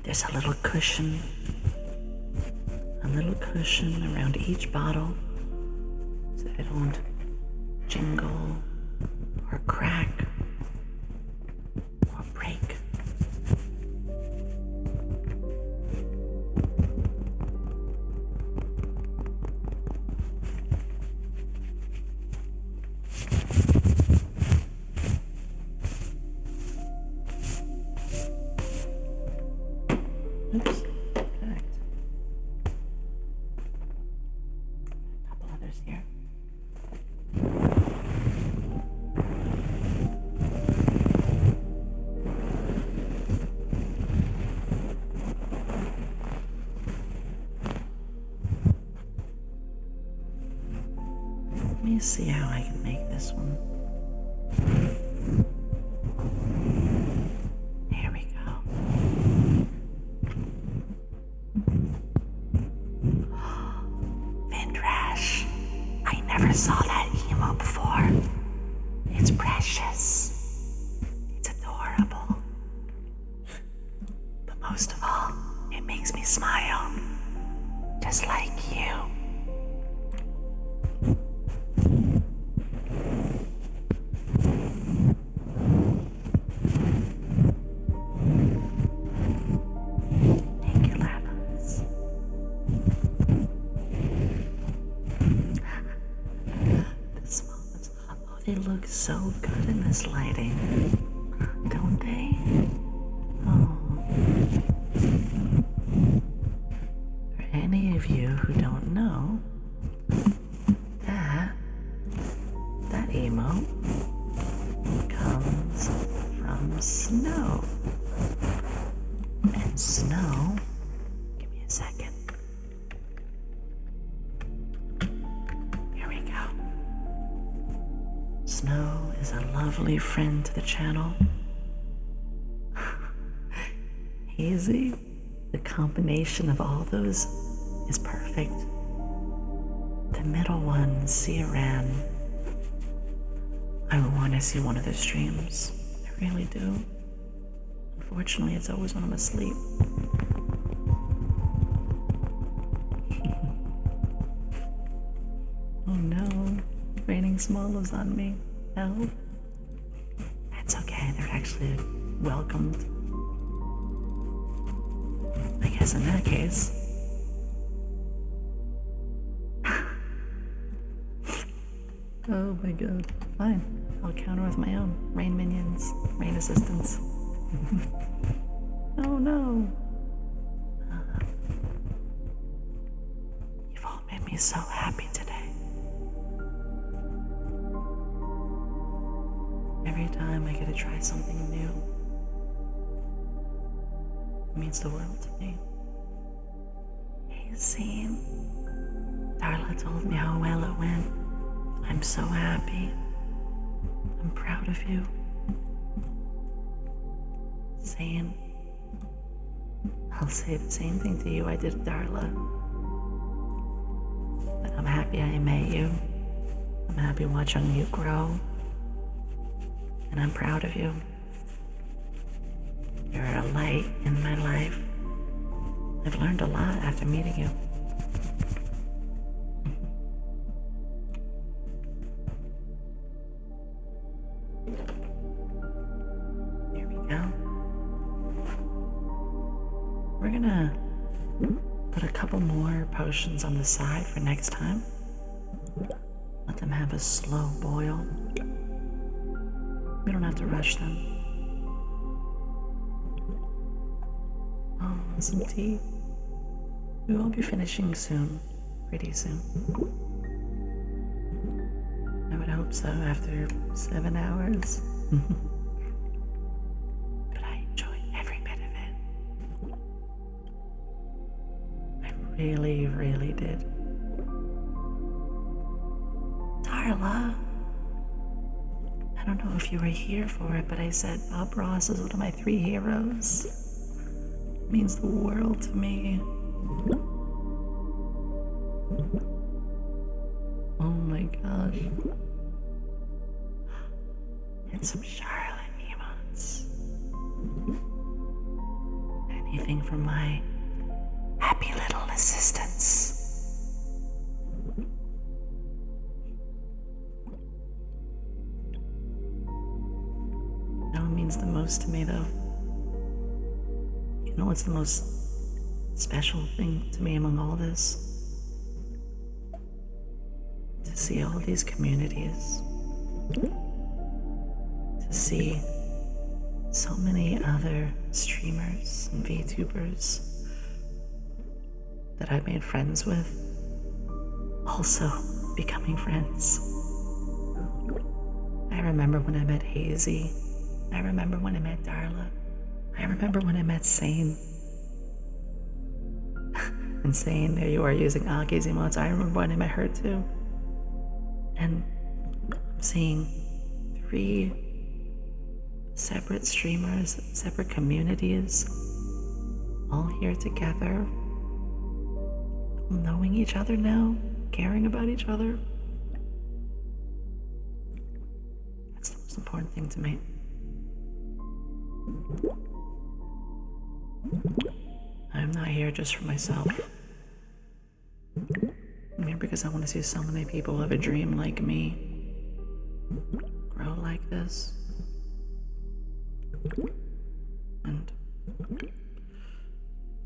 [SPEAKER 1] there's a little cushion around each bottle so they don't jingle or crack or break. Oops, correct. A couple others here. Let me see how I can make this one. never saw that emo before. It's precious. It's adorable. But most of all, it makes me smile. Just like you. Thank you, Lavas. The smallest. Oh, they look so good in this lighting. Don't they? Oh. For any of you who don't know, that emote comes from snow. And snow, give me a second. Here we go. Snow is a lovely friend to the channel. Hazy, the combination of all those is perfect. The middle one, Ciaran. I want to see one of their streams. I really do. Unfortunately, it's always when I'm asleep. Oh no, raining swallows on me. Help. That's okay, they're actually welcomed. I guess in that case. Oh my god. Fine. I'll counter with my own. Rain minions. Rain assistants. Oh no. You've all made me so happy today. Every time I get to try something new, it means the world to me. Hey, Zane. Darla told me how well it went. I'm so happy. I'm proud of you. Zane, I'll say the same thing to you I did to Darla. But I'm happy I met you. I'm happy watching you grow. And I'm proud of you. You're a light in my life. I've learned a lot after meeting you. We're gonna put a couple more potions on the side for next time. Let them have a slow boil. We don't have to rush them. Oh, some tea. We will be finishing soon, pretty soon. I would hope so after 7 hours. Really did. Darla, I don't know if you were here for it, but I said Bob Ross is one of my 3 heroes. It means the world to me. Oh my gosh. And some Charlotte emotes. Anything from my happy little assistants. No, it means the most to me though. You know what's the most special thing to me among all this? To see all these communities. To see so many other streamers and VTubers that I made friends with, also becoming friends. I remember when I met Hazy. I remember when I met Darla. I remember when I met Sane. And Sane, there you are using Aki's emotes. I remember when I met her too. And seeing 3 separate streamers, separate communities, all here together, knowing each other now, caring about each other. important thing to me. I'm not here just for myself. I'm here because I want to see so many people who have a dream like me grow like this. And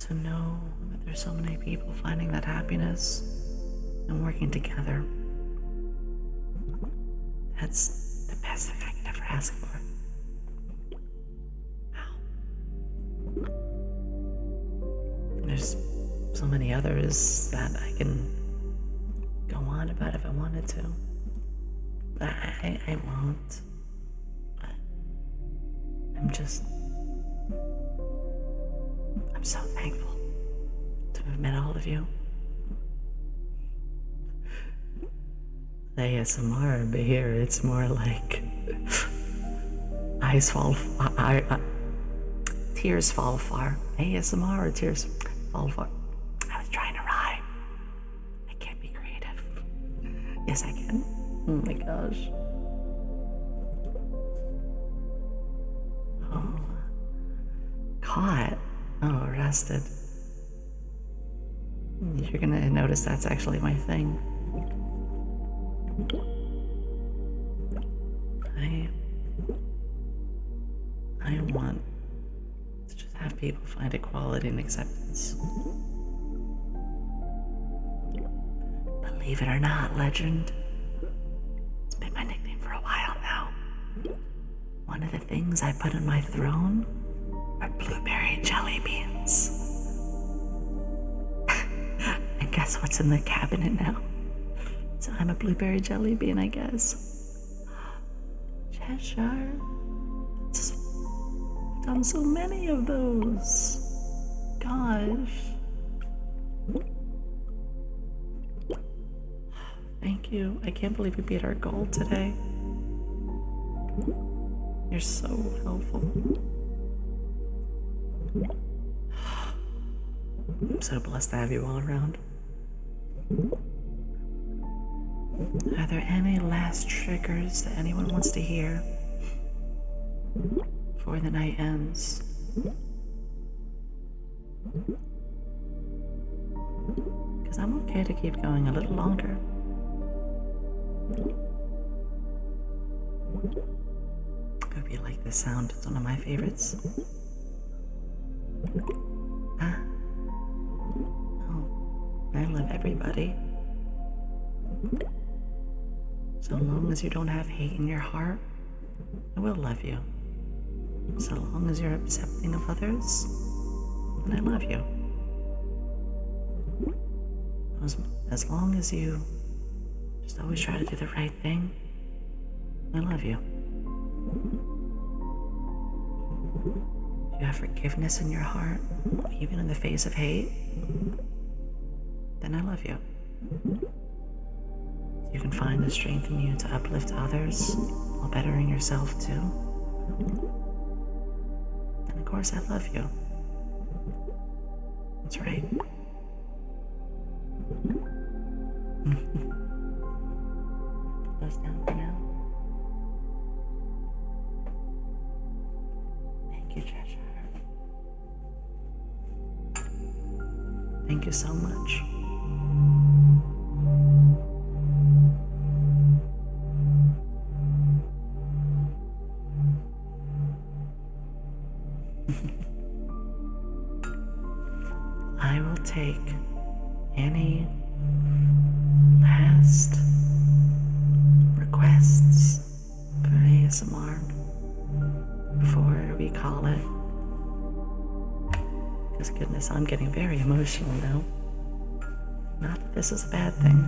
[SPEAKER 1] to know that there's so many people finding that happiness and working together. That's the best thing I could ever ask for. Wow. There's so many others that I can go on about if I wanted to. But I won't. But I'm so thankful to have met all of you. The ASMR, but here it's more like tears fall far. ASMR or tears fall far. I was trying to rhyme. I can't be creative. Yes, I can. Oh my gosh. Oh. Caught. Oh, arrested. You're gonna notice that's actually my thing. I want to just have people find equality and acceptance. Believe it or not, legend, it's been my nickname for a while now. One of the things I put on my throne are blueberry jelly beans. And guess what's in the cabinet now? So I'm a blueberry jelly bean, I guess. Cheshire. I've done so many of those. Gosh. Thank you. I can't believe we beat our goal today. You're so helpful. I'm so blessed to have you all around. Are there any last triggers that anyone wants to hear before the night ends? Because I'm okay to keep going a little longer. I hope you like this sound. It's one of my favorites. Oh, I love everybody. So long as you don't have hate in your heart, I will love you. So long as you're accepting of others, then I love you. As long as you just always try to do the right thing, I love you. If you have forgiveness in your heart, even in the face of hate, then I love you. You can find the strength in you to uplift others while bettering yourself too. And of course, I love you. That's right. Put those down for now. Thank you, Cheshire. Thank you so much. I will take any last requests for ASMR before we call it. Because goodness, I'm getting very emotional now. Not that this is a bad thing.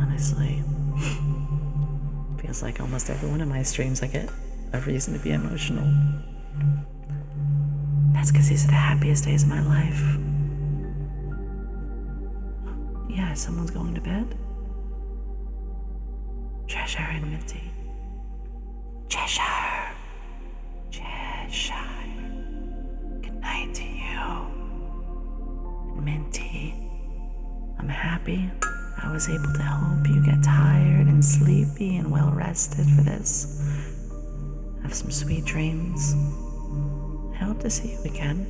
[SPEAKER 1] Honestly, feels like almost every one of my streams I get a reason to be emotional. That's because these are the happiest days of my life. Yeah, someone's going to bed. Cheshire and Minty. Cheshire. Cheshire. Good night to you. And Minty. I'm happy. I was able to help you get tired and sleepy and well rested for this. Have some sweet dreams. I hope to see you again.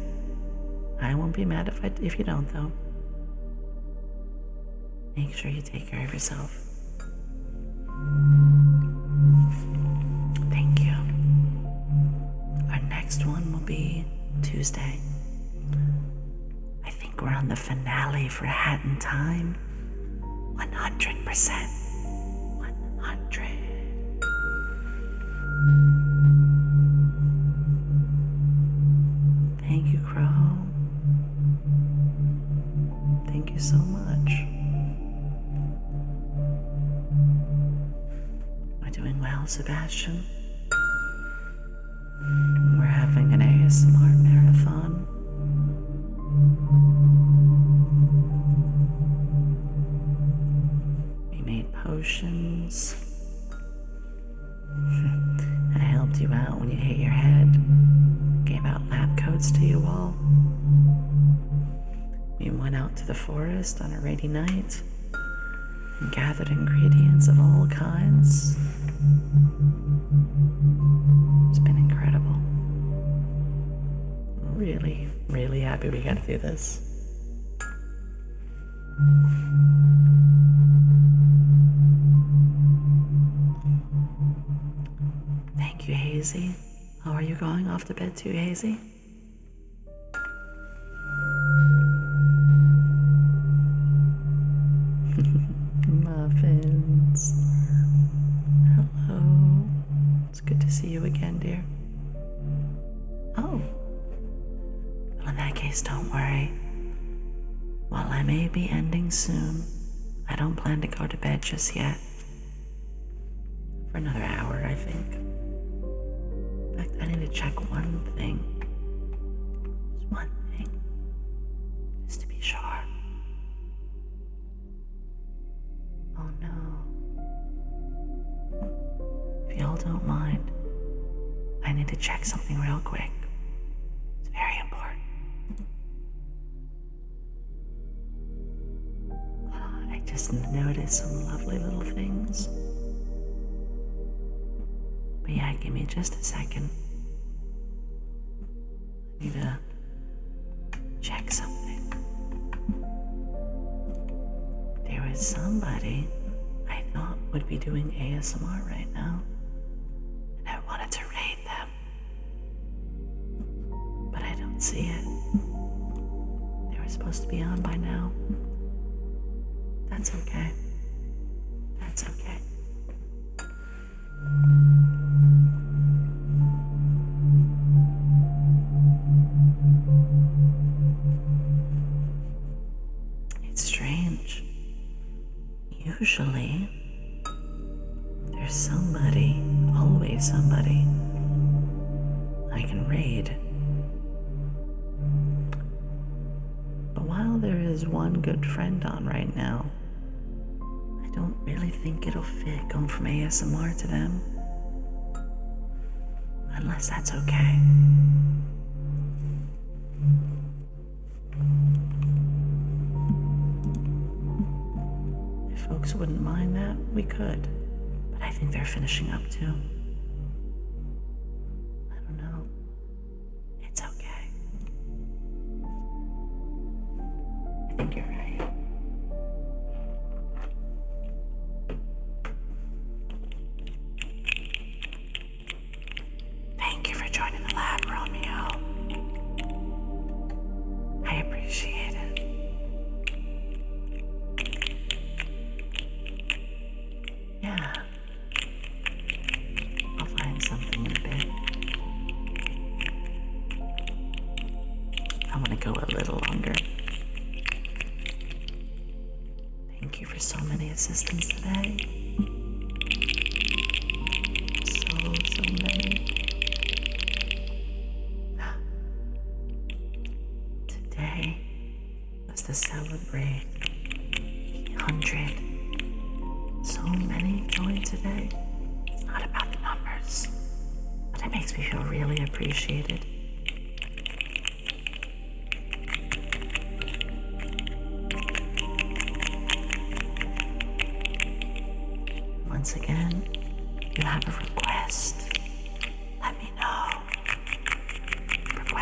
[SPEAKER 1] I won't be mad if you don't, though. Make sure you take care of yourself. Thank you. Our next one will be Tuesday. I think we're on the finale for Hat in Time. 100%. 100. Thank you, Crow. Thank you so much. We're doing well, Sebastian. We're having an ASMR marathon. We made potions. I helped you out when you hit your head. Gave out lab coats to you all. We went out to the forest on a rainy night and gathered ingredients of all kinds. It's been incredible. Really, really happy we got to do this. Thank you, Hazy. Oh, are you going off to bed too, Hazy? Muffins. Hello. It's good to see you again, dear. Oh. Well, in that case, don't worry. While I may be ending soon, I don't plan to go to bed just yet. For another hour, I think. In fact, I need to check one thing. Just one thing. Just to be sure. Oh no. If y'all don't mind, I need to check something real quick. It's very important. I just noticed some lovely little things. But yeah, give me just a second. I need to check something. There was somebody I thought would be doing ASMR right now, and I wanted to raid them. But I don't see it. They were supposed to be on by now. That's okay. That's okay. It's strange. Usually, there's somebody, always somebody, I can raid. But while there is one good friend on right now, I don't really think it'll fit going from ASMR to them. Unless that's okay. If folks wouldn't mind that, we could. But I think they're finishing up too. I don't know. It's okay. I think you're right. Thank you for joining the lab, Romeo. I appreciate it. Yeah. I'll find something in a bit. I want to go a little longer. Thank you for so many assistants today. So many. Today was to celebrate 800. So many joined today. It's not about the numbers, but it makes me feel really appreciated.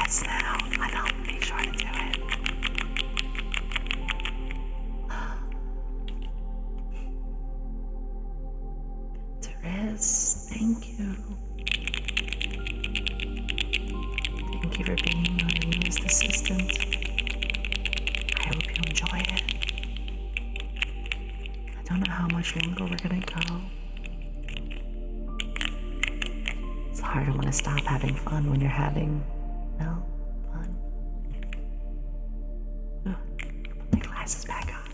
[SPEAKER 1] rest now, and I'll be sure to do it. To rest, thank you. Thank you for being my newest assistant. I hope you enjoy it. I don't know how much longer we're gonna go. It's hard to want to stop having fun when you're having, well, fun. Ugh, put my glasses back on.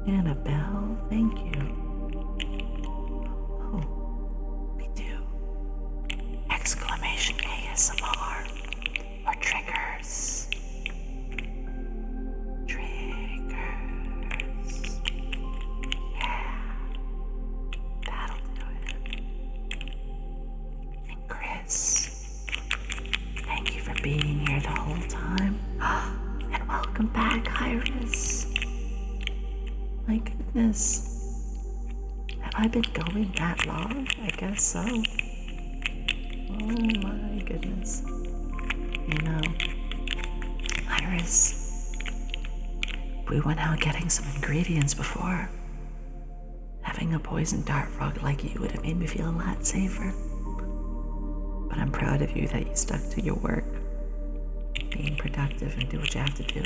[SPEAKER 1] Annabelle, thank you. Oh, we do. Exclamation ASMR or triggers. Triggers. Yeah, that'll do it. And Chris, thank you for being here the whole time. And welcome back, Iris. My goodness. Have I been going that long? I guess so. Oh my goodness. You know, Iris, we went out getting some ingredients before. Having a poisoned dart frog like you would have made me feel a lot safer. But I'm proud of you that you stuck to your work. Being productive and do what you have to do.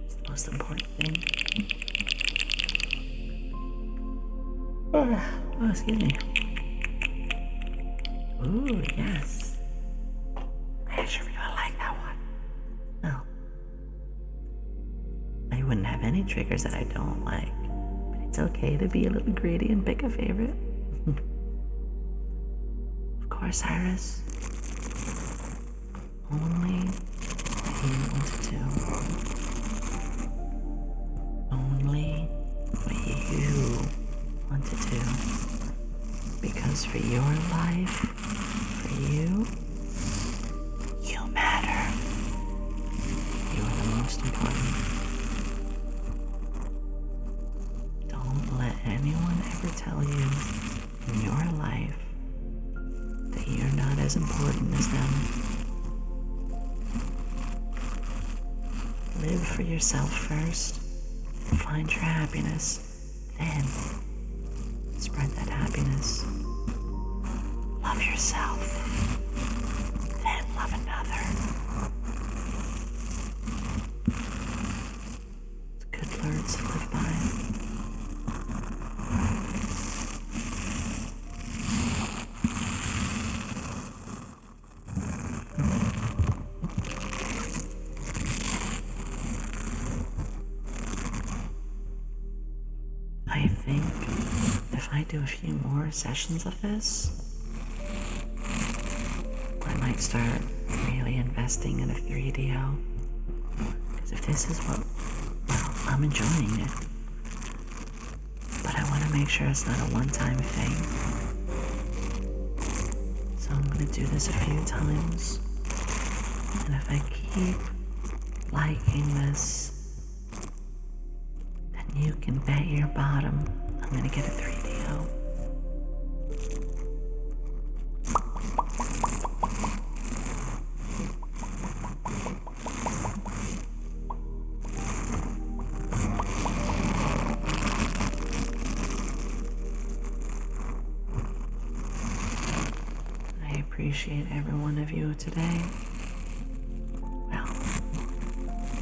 [SPEAKER 1] It's the most important thing. Oh, excuse me. Ooh, yes. I actually really like that one. Well, I wouldn't have any triggers that I don't like, but it's okay to be a little greedy and pick a favorite. Of course, Iris. Only what you want to do. Only what you want to do. Because for your life, for you, you matter. You are the most important. Don't let anyone ever tell you in your life that you're not as important as them. Live for yourself first. Find your happiness. Then spread that happiness. Love yourself. Then love another. It's good words to live by. I think if I do a few more sessions of this, I might start really investing in a 3DO. Because if this is what, well, I'm enjoying it. But I want to make sure it's not a one-time thing. So I'm going to do this a few times. And if I keep liking this, then you can bet your bottom I'm going to get a 3DO. I appreciate every one of you today. Well,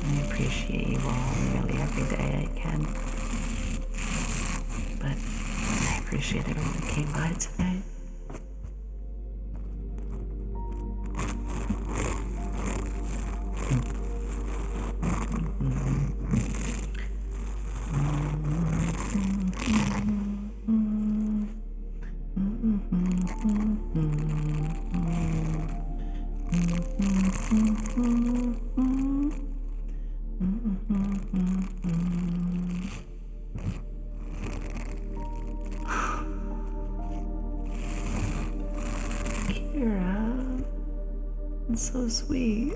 [SPEAKER 1] I appreciate you all nearly every day I can. But I appreciate everyone that came by today. Kira, it's so sweet.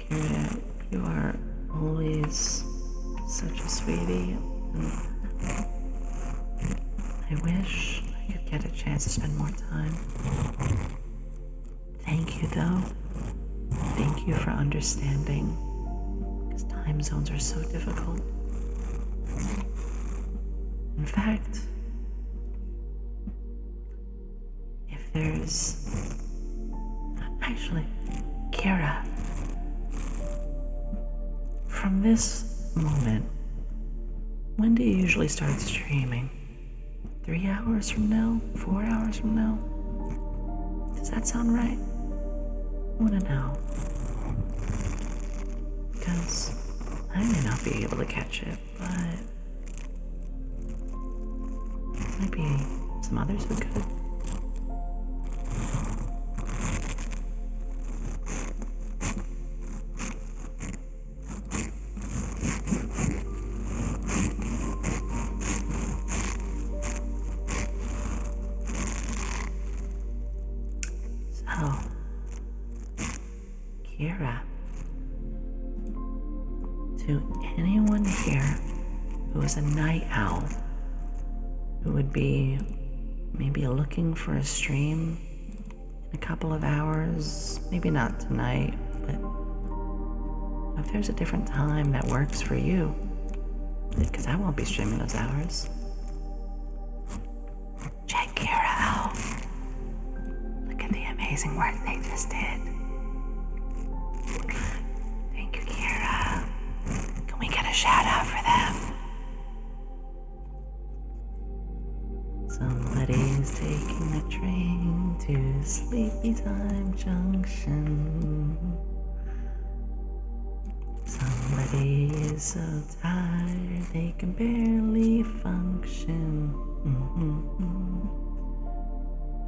[SPEAKER 1] Kira, you are always such a sweetie. I wish I could get a chance to spend more time. Thank you, though. Thank you for understanding, because time zones are so difficult. In fact, if there's... Actually, Kira, from this moment, when do you usually start streaming? 3 hours from now? 4 hours from now? Does that sound right? I want to know. Because I may not be able to catch it, but maybe some others who could. Kira, to anyone here who is a night owl, who would be maybe looking for a stream in a couple of hours, maybe not tonight, but if there's a different time that works for you, because I won't be streaming those hours. Check Kira out. Look at the amazing work they just did. Thank you, Kira. Can we get a shout out for them? Somebody's taking a train to Sleepy Time Junction. Somebody is so tired they can barely function.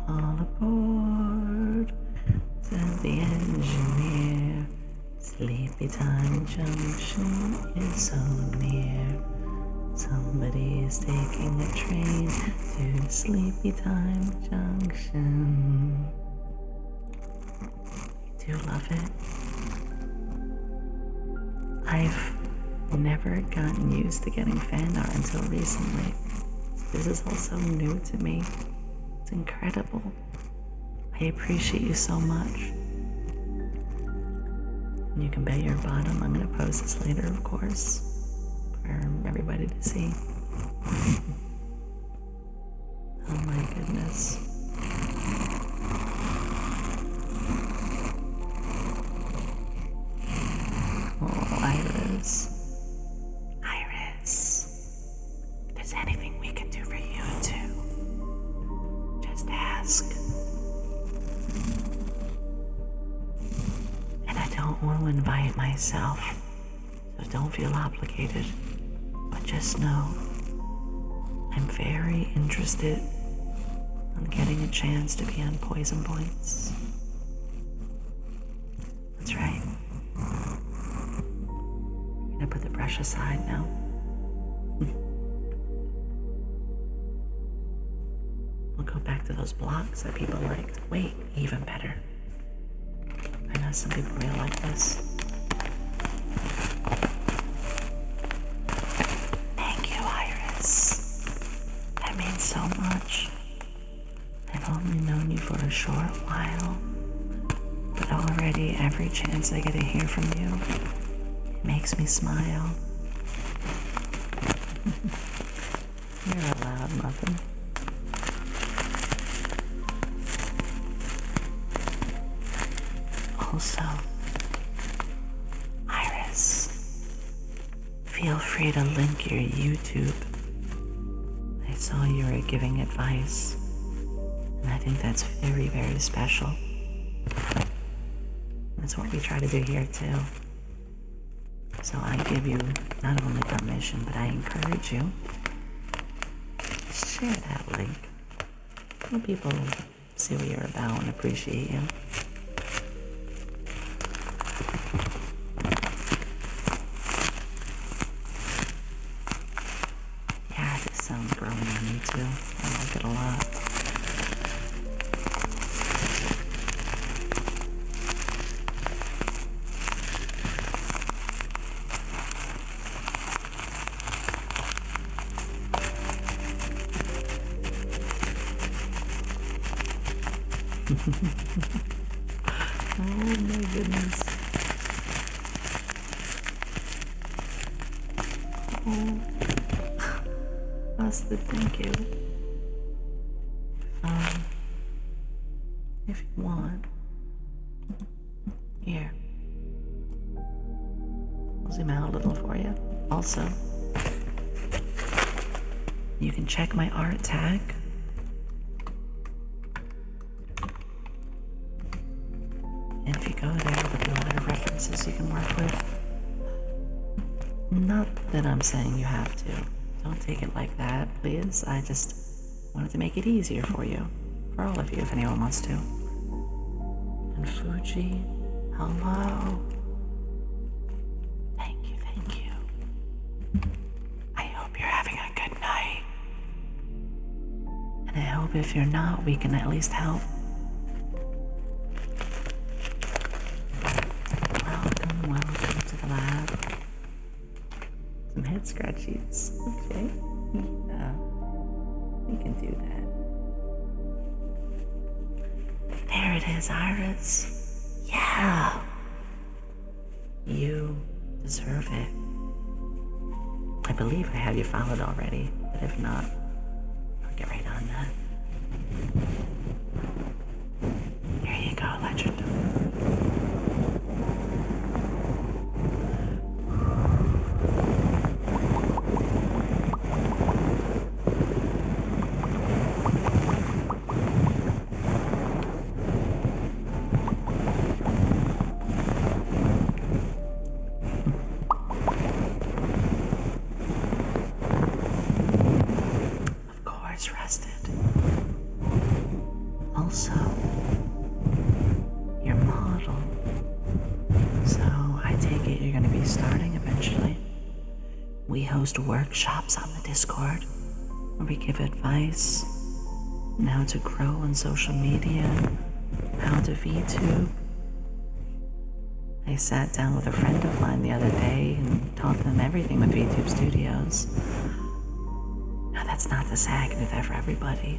[SPEAKER 1] All aboard, said the engineer. Sleepy Time Junction is so near. Somebody is taking a train to Sleepy Time Junction. Do you love it? I've never gotten used to getting fan art until recently. This is all so new to me. It's incredible. I appreciate you so much. And you can bet your bottom I'm gonna post this later, of course, for everybody to see. Oh my goodness. Oh, Iris. If there's anything we can do for you too, just ask. And I don't want to invite myself, so don't feel obligated. But just know, I'm very interested in getting a chance to be on Poison Points. That's right. I'm gonna put the brush aside now. We'll go back to those blocks that people liked. Wait, even better. I know some people really like this. Thank you, Iris. That means so much. I've only known you for a short while, but already every chance I get to hear from you, it makes me smile. You're a loud muffin. Also, Iris, feel free to link your YouTube. I saw you were giving advice, and I think that's very, very special. That's what we try to do here too. So I give you not only permission, but I encourage you. Share that link. Let people see what you're about and appreciate you. Yeah, this sounds growing on me too. I like it a lot. Oh my goodness. Oh, Busted, thank you. If you want, here. I'll zoom out a little for you. Also, you can check my art tag. And if you go there, there'll be a lot of references you can work with. Not that I'm saying you have to. Don't take it like that, please. I just wanted to make it easier for you. For all of you, if anyone wants to. And Fuji, hello. Thank you, thank you. I hope you're having a good night. And I hope if you're not, we can at least help. Welcome to the lab. Some head scratchies. Okay. Yeah. We can do that. There it is, Iris. Yeah. You deserve it. I believe I have you followed already, but if not, I'll get right on that. Here you go, Legend. Also, your model. So I take it you're going to be starting eventually. We host workshops on the Discord where we give advice on how to grow on social media, how to VTube. I sat down with a friend of mine the other day and taught them everything with VTube Studios. Now that's not to say I can do that for everybody.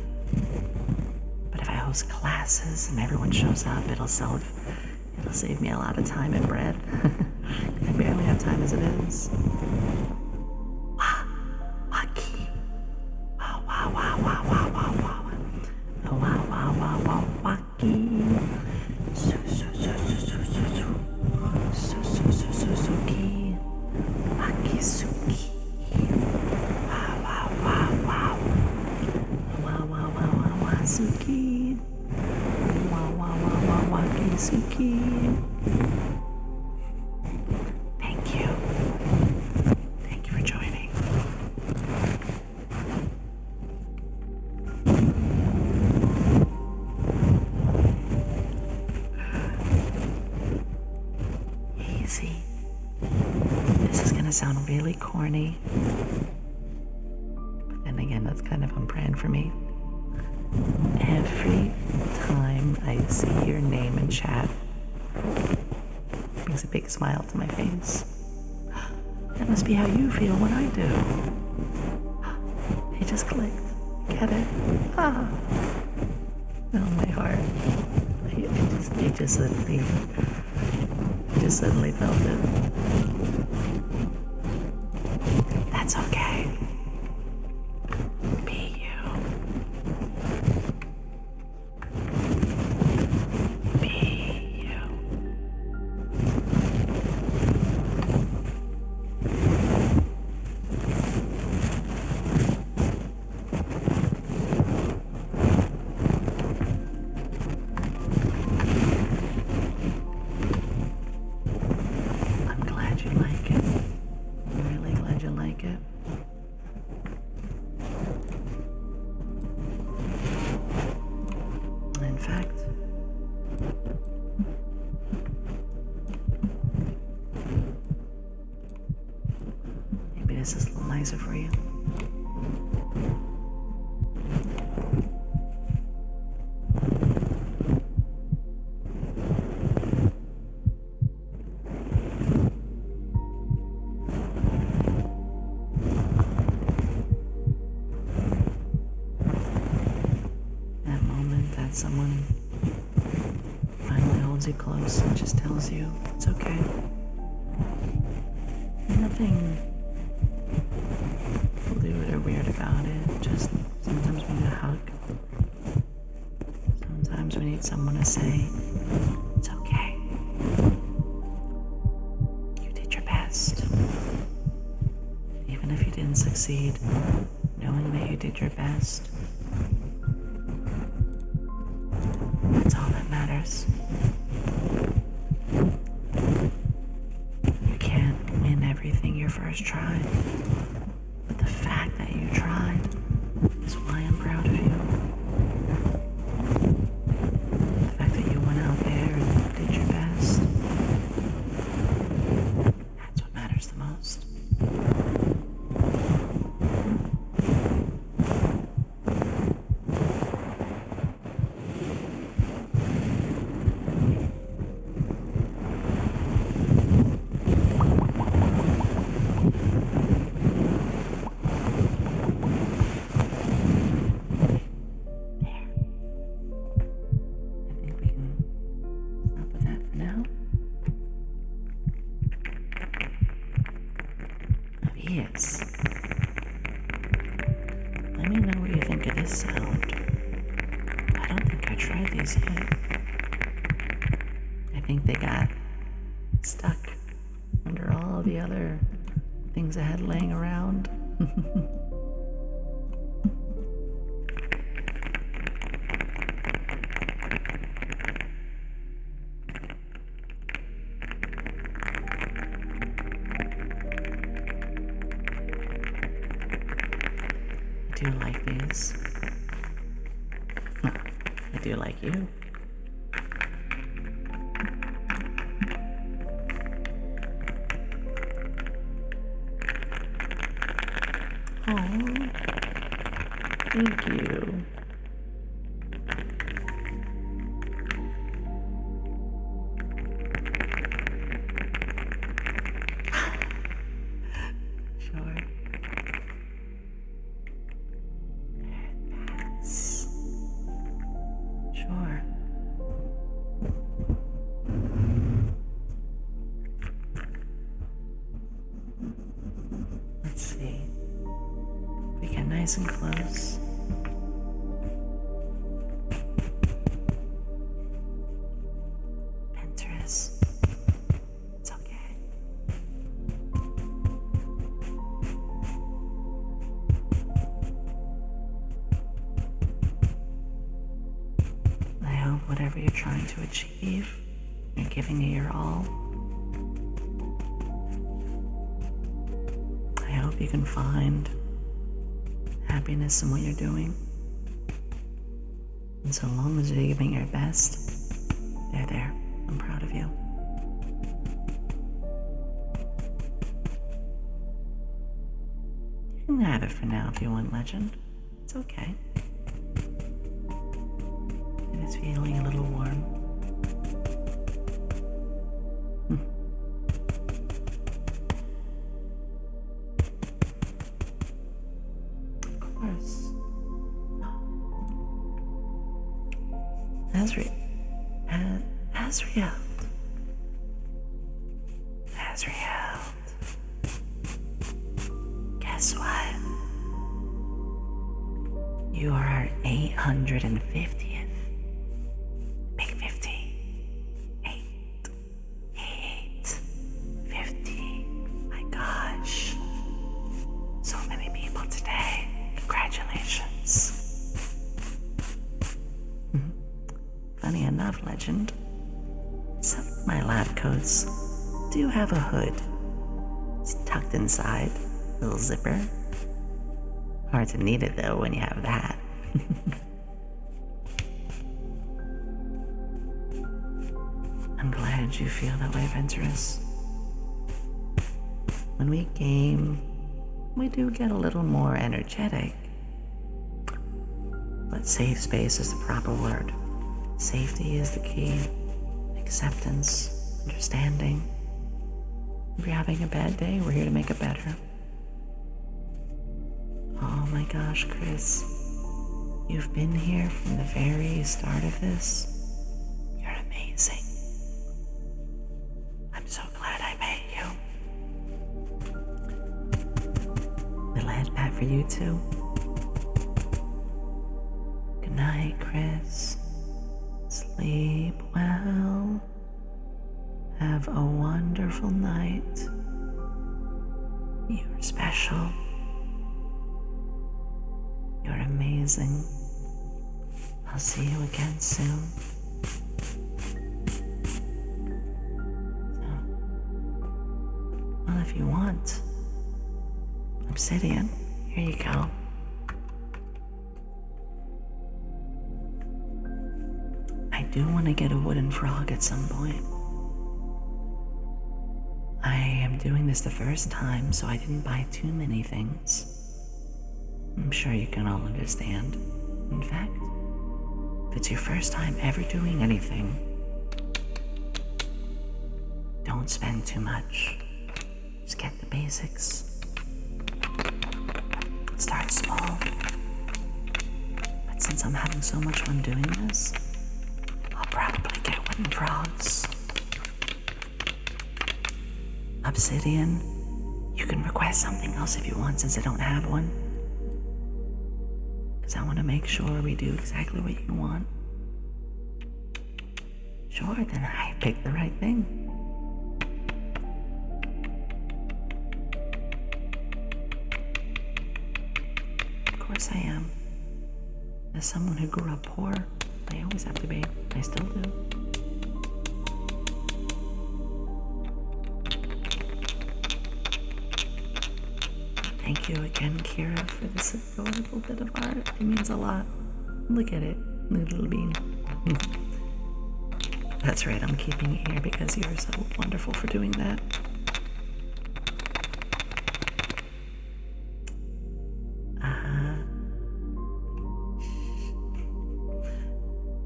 [SPEAKER 1] But if I host classes and everyone shows up, it'll save me a lot of time and bread. I barely have time as it is. Waki. Wow, wow, wow, wow, wow, wow, wow. Wow, wow, wow, wow, waki. Suki. Waki suki. Wow, wow, wow, wow. Wow, wow, wow, wow, wow, suki. Wow, wow, wow, wow, waki suki. Thank you. Thank you for joining. Easy. This is gonna sound really corny. But then again, that's kind of on brand for me. Every time I see your name in chat, it brings a big smile to my face. That must be how you feel when I do. It just clicked. Get it? Ah. Oh, my heart. I just suddenly felt it. That's okay. Be you. Be you. I'm glad you like it. I'm really glad you like it. In fact, maybe this is a little nicer for you. That moment that someone Finally holds you close and just tells you it's okay. Nothing lewd or weird about it. Just sometimes we need a hug. Sometimes we need someone to say, it's okay. You did your best. Even if you didn't succeed, knowing that you did your best, that's all that matters. You can't win everything your first try, but the fact that you tried is why I'm proud of you. The fact that you went out there and did your best, that's what matters the most. Yes. Let me know what you think of this sound. I don't think I tried these yet. I think they got stuck under all the other things I had laying around. I do like these. I do like you. Oh, thank you. Sure. Sure. Let's see. We get nice and close. Pinterest. It's okay. I hope whatever you're trying to achieve, you're giving it your all. I hope you can find happiness in what you're doing. And so long as you're giving your best, they're there. I'm proud of you. You can have it for now if you want, Legend. It's okay. It is feeling a little warm. Of course. Azriel. Guess what? You are our 850th. Big 50. 50. My gosh. So many people today. Congratulations. Funny enough, Legend, some of my lab coats do have a hood. It's tucked inside, little zipper. Hard to need it though when you have that. I'm glad you feel that way, Venturous. When we game, we do get a little more energetic. But safe space is the proper word. Safety is the key. Acceptance, understanding. If you're having a bad day, we're here to make it better. Oh my gosh, Chris. You've been here from the very start of this. amazing. I'm so glad I met you. Little head pat for you too. Good night, Chris. Sleep well. Have a wonderful night. You're special. You're amazing. I'll see you again soon. So, well, if you want, obsidian, here you go. I do want to get a wooden frog at some point. I am doing this the first time, so I didn't buy too many things. I'm sure you can all understand. In fact, if it's your first time ever doing anything, don't spend too much. Just get the basics. Start small. But since I'm having so much fun doing this, I'll probably get wooden frogs. Obsidian, you can request something else if you want since I don't have one. Because I want to make sure we do exactly what you want. Sure, then I picked the right thing. Of course I am. As someone who grew up poor, I always have to be. I still do. Thank you again, Kira, for this adorable bit of art. It means a lot. Look at it, little bean. That's right, I'm keeping it here because you're so wonderful for doing that.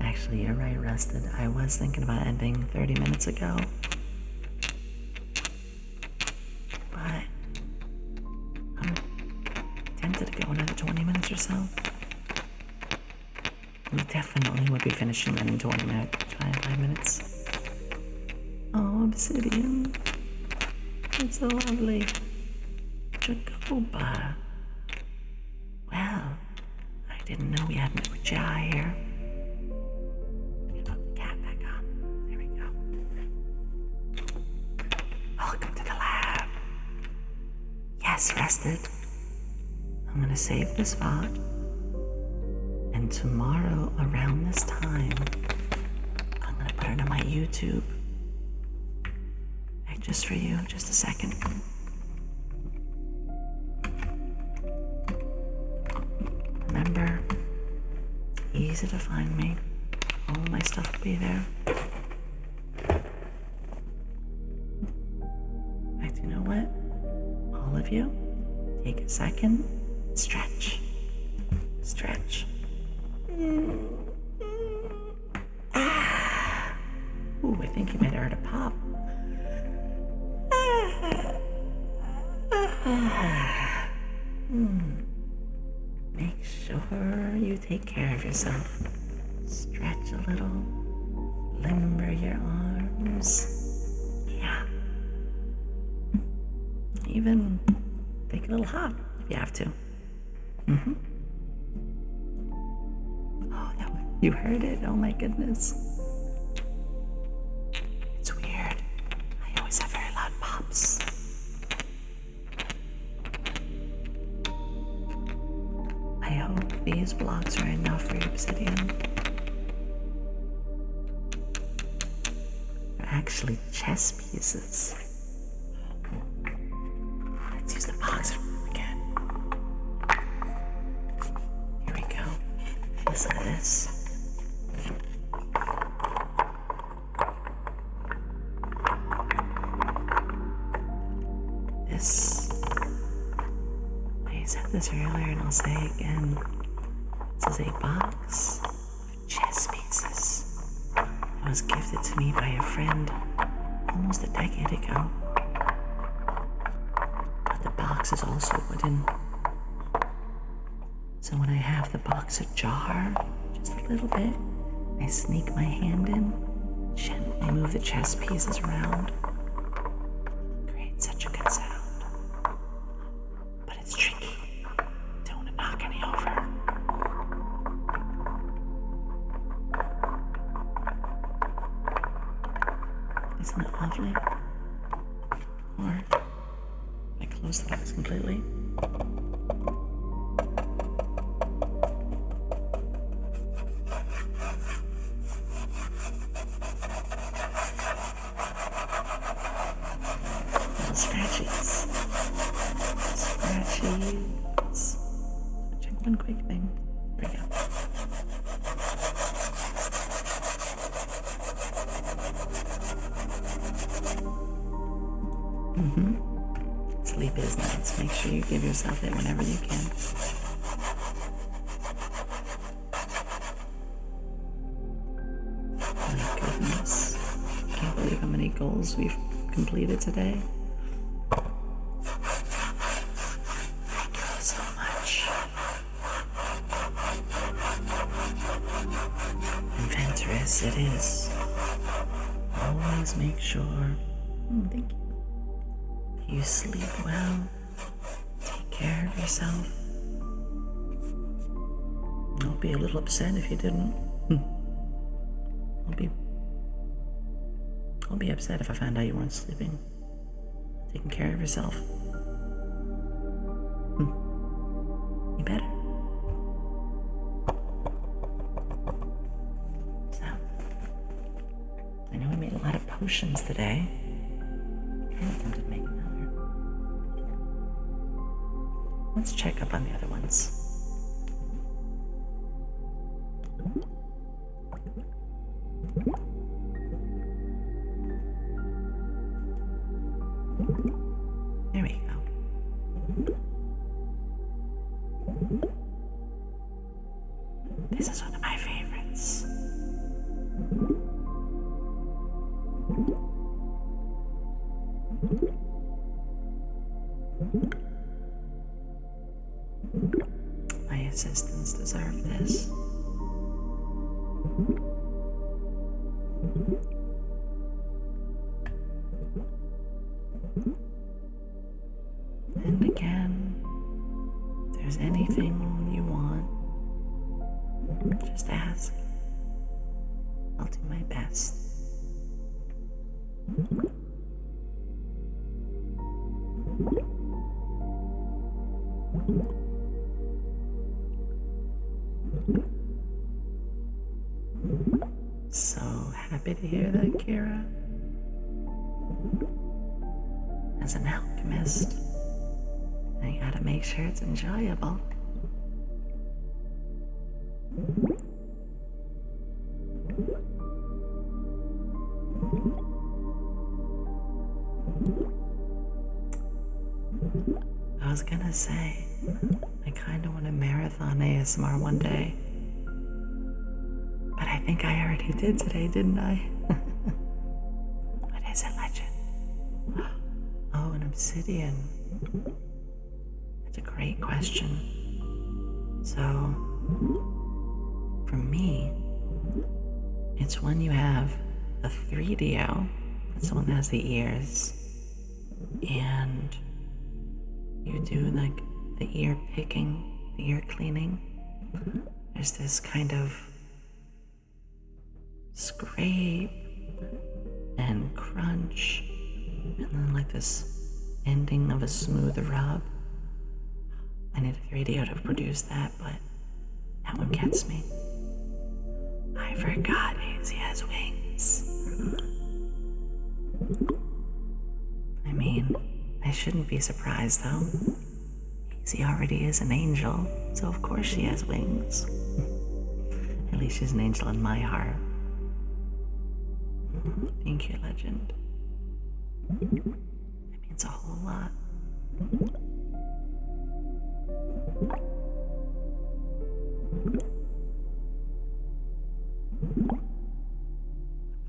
[SPEAKER 1] Actually, you're right, Rusted. I was thinking about ending 30 minutes ago. But I'm tempted to go another 20 minutes or so. We definitely would be finishing in 25 minutes. Oh, obsidian. It's so lovely. Jacoba. Well, I didn't know we had an Ujah here. Let me put the cat back on. There we go. Welcome to the lab. Yes, Rested. I'm gonna save this VOD. And tomorrow, around this time, I'm gonna put it on my YouTube. Just for you, just a second. Remember, it's easy to find me. All of my stuff will be there. In fact, you know what? All of you, take a second, stretch. Stretch. Ah. Ooh, I think you might have heard a pop. Make sure you take care of yourself. Stretch a little. Limber your arms. Yeah. Even take a little hop if you have to. Oh, you heard it? Oh my goodness. It's weird. I always have very loud pops. I hope these blocks are enough for your obsidian. They're actually chess pieces. Let's use the box again. Here we go. Listen to this. I said this earlier and I'll say it again. This is a box of chess pieces. It was gifted to me by a friend almost a decade ago. But the box is also wooden. So when I have the box ajar, just a little bit, I sneak my hand in, Gently move the chess pieces around. Create such a good sound. But it's tricky. Don't want to knock any over. Isn't it lovely? Or I close the box completely. Scratchies. Check one quick thing. Here we go. Sleep is nice. Make sure you give yourself it whenever you can. My goodness. Can't believe how many goals we've completed today. So much. Adventurous it is. Always make sure. Thank you. You sleep well. Take care of yourself. I'll be a little upset if you didn't. I'll be upset if I found out you weren't sleeping. Taking care of yourself. You better. So, I know we made a lot of potions today. I'm tempted to make another. Let's check up on the other ones. There we go. This is one of my favorites. My assistants deserve this. And again, if there's anything you want, just ask. I'll do my best. So happy to hear that, Kira. As an alchemist, I gotta make sure it's enjoyable. I was gonna say, I kinda want to marathon ASMR one day. But I think I already did today, didn't I? What is it, legend? Oh, an obsidian. That's a great question. So, for me, it's when you have a 3DO, that's the one that has the ears, and you do like the ear picking, the ear cleaning. There's this kind of scrape and crunch, and then like this ending of a smooth rub. I need a 3DO to produce that, but that one gets me. I forgot he has wings. I mean, I shouldn't be surprised though. He already is an angel, so of course she has wings. At least she's an angel in my heart. Thank you, legend. That means a whole lot.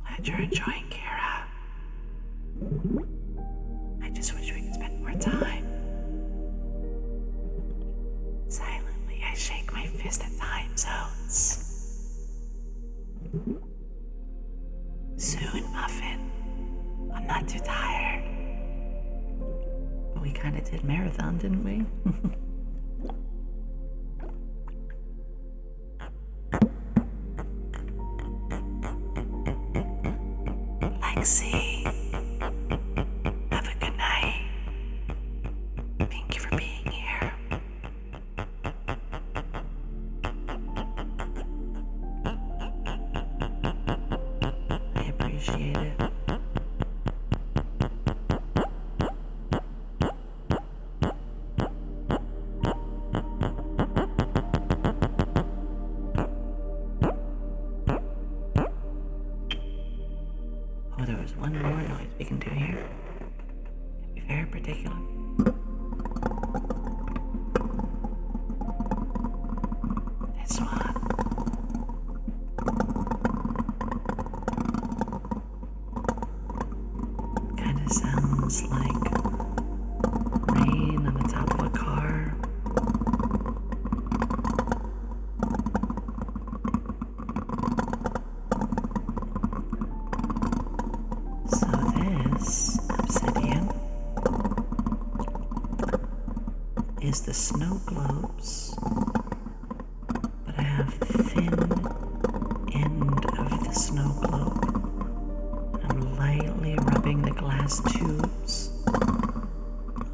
[SPEAKER 1] Glad you're enjoying, Kara. I just wish we could spend more time. Silently, I shake my fist at time zones. Soon, Muffin. I'm not too tired. But we kind of did marathon, didn't we? Lexi, have a good night. Thank you for being here. I appreciate it. Oh, there was one more noise we can do here. Gotta be very particular. This one. Kind of sounds like rain on the top of a car. So this obsidian is the snow globes, but I have the thin end of the snow globe. I'm lightly rubbing the glass tubes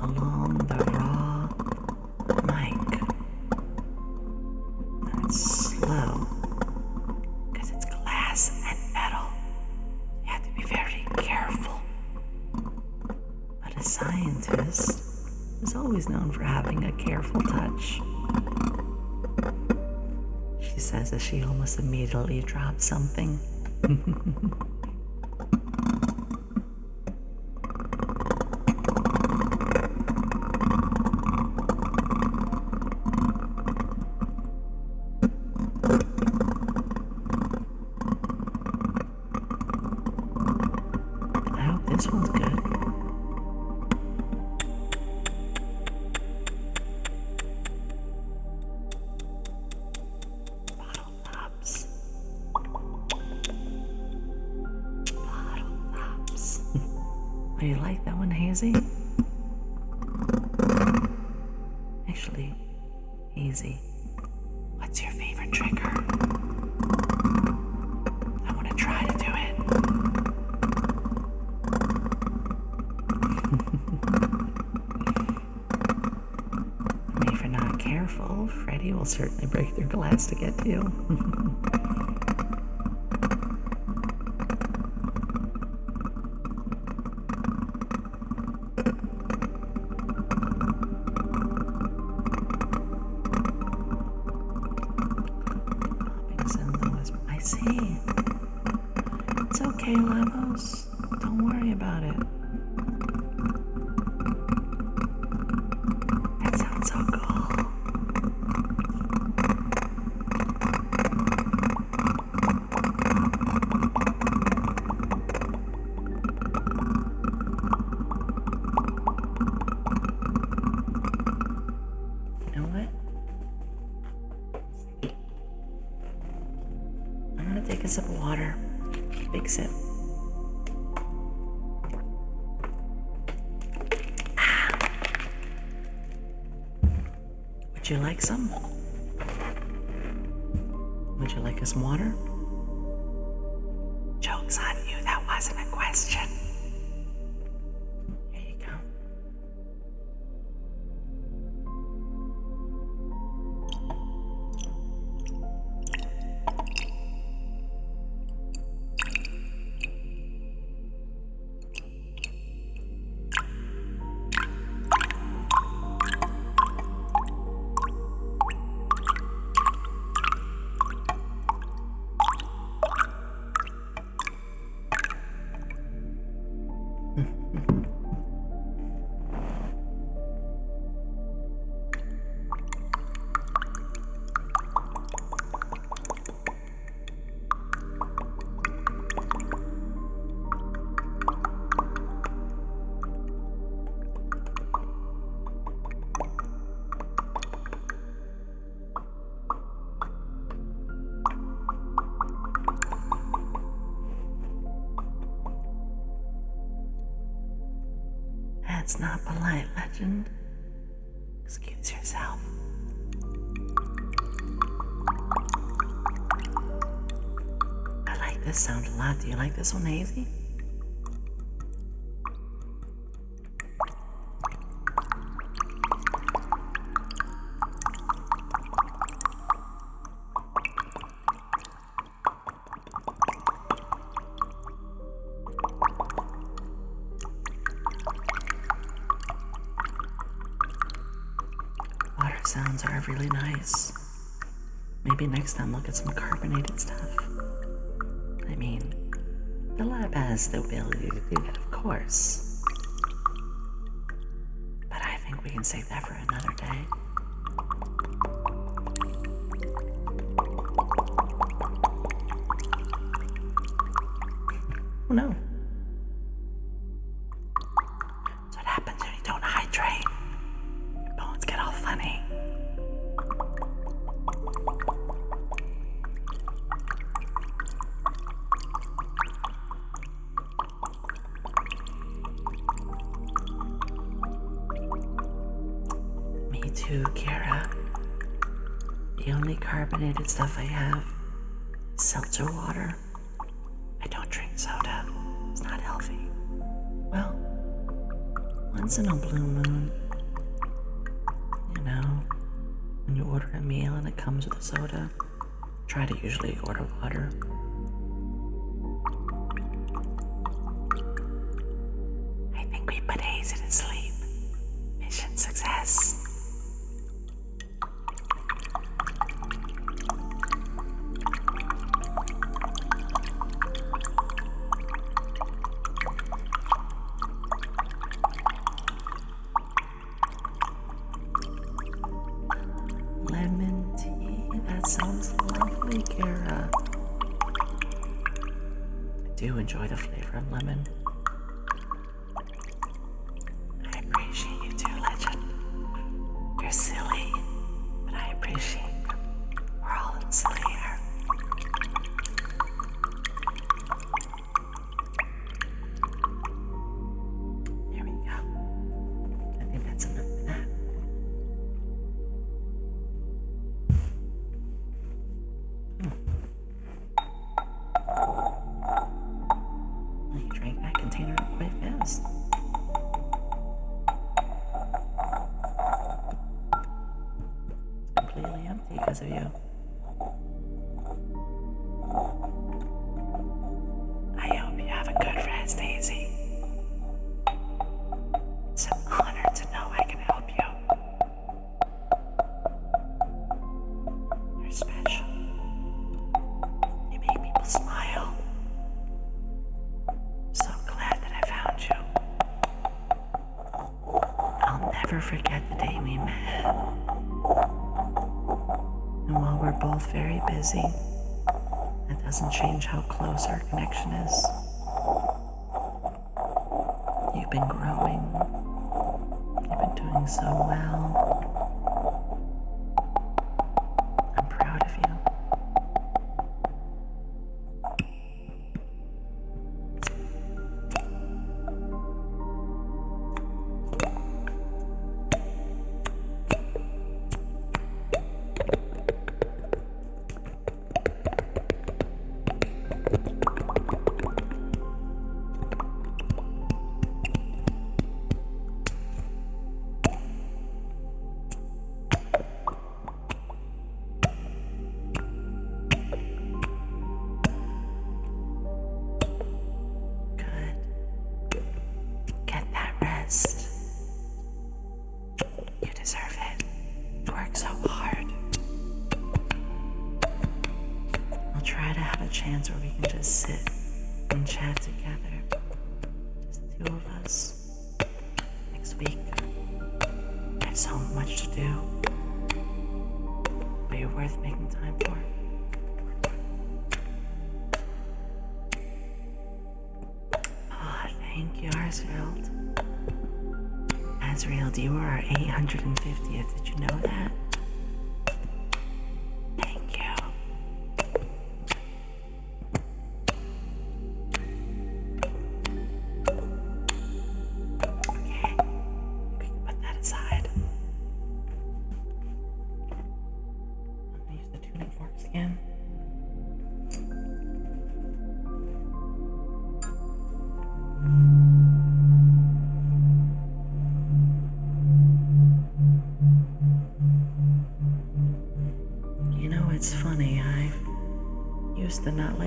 [SPEAKER 1] along the raw mic. And it's slow because it's glass and metal. You have to be very careful. But a scientist is always known for having a careful touch. She says as she almost immediately drops something. I hope this one's good. Bottle tops. Bottle tops. Oh, you like that one, Hazy? Actually, Hazy, what's your favorite trigger? I want to try to do it. I mean, if you're not careful, Freddy will certainly break their glass to get to you. Popping sounds always. I see. It's okay, Lavos. Don't worry about it. That sounds so cool. You know what? I'm gonna take a sip of water. Big sip. Would you like some? Would you like some water? Joke's on you, that wasn't a question. Here you go. That's not polite, Legend. Excuse yourself. I like this sound a lot. Do you like this one, Hazy? Water sounds are really nice. Maybe next time we'll get some carbonated stuff. I mean, the lab has the ability to do that, of course. But I think we can save that for another day. Oh no. That's what happens when you don't hydrate. Your bones get all funny. Me too, Kara. The only carbonated stuff I have is seltzer water. I don't drink soda. It's not healthy. Well, once in a blue moon, you know, when you order a meal and it comes with a soda, try to usually order water. I think we put Hazy to sleep. Mission success. Lemon tea, that sounds lovely, Kara. I do enjoy the flavor of lemon. I appreciate you too, Legend. You're silly, but I appreciate you. We're all in silly here. There we go. I think that's enough for that. You drank that container up quite fast. It's completely empty because of you. I hope you have a good rest, Daisy. It's an honor to know I can help you. You're special. You make people smile. I'm so glad that I found you. I'll never forget the day we met. And while we're both very busy, that doesn't change how close our connection is. You've been growing. You've been doing so well. I'm proud of you. Good. Get that rest. You deserve it. You work so hard. I'll try to have a chance where we can just sit and chat together. Just the two of us. Next week. I have so much to do. But you're worth making time for. Oh, thank you, Arsfield. Azrael, you are our 850th. Did you know that? Thank you. Okay.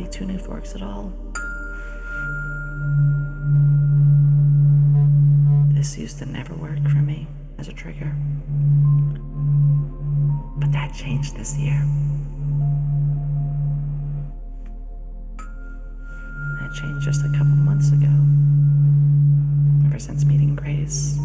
[SPEAKER 1] like tuning forks at all. This used to never work for me as a trigger. But that changed this year. That changed just a couple months ago. Ever since meeting Grace.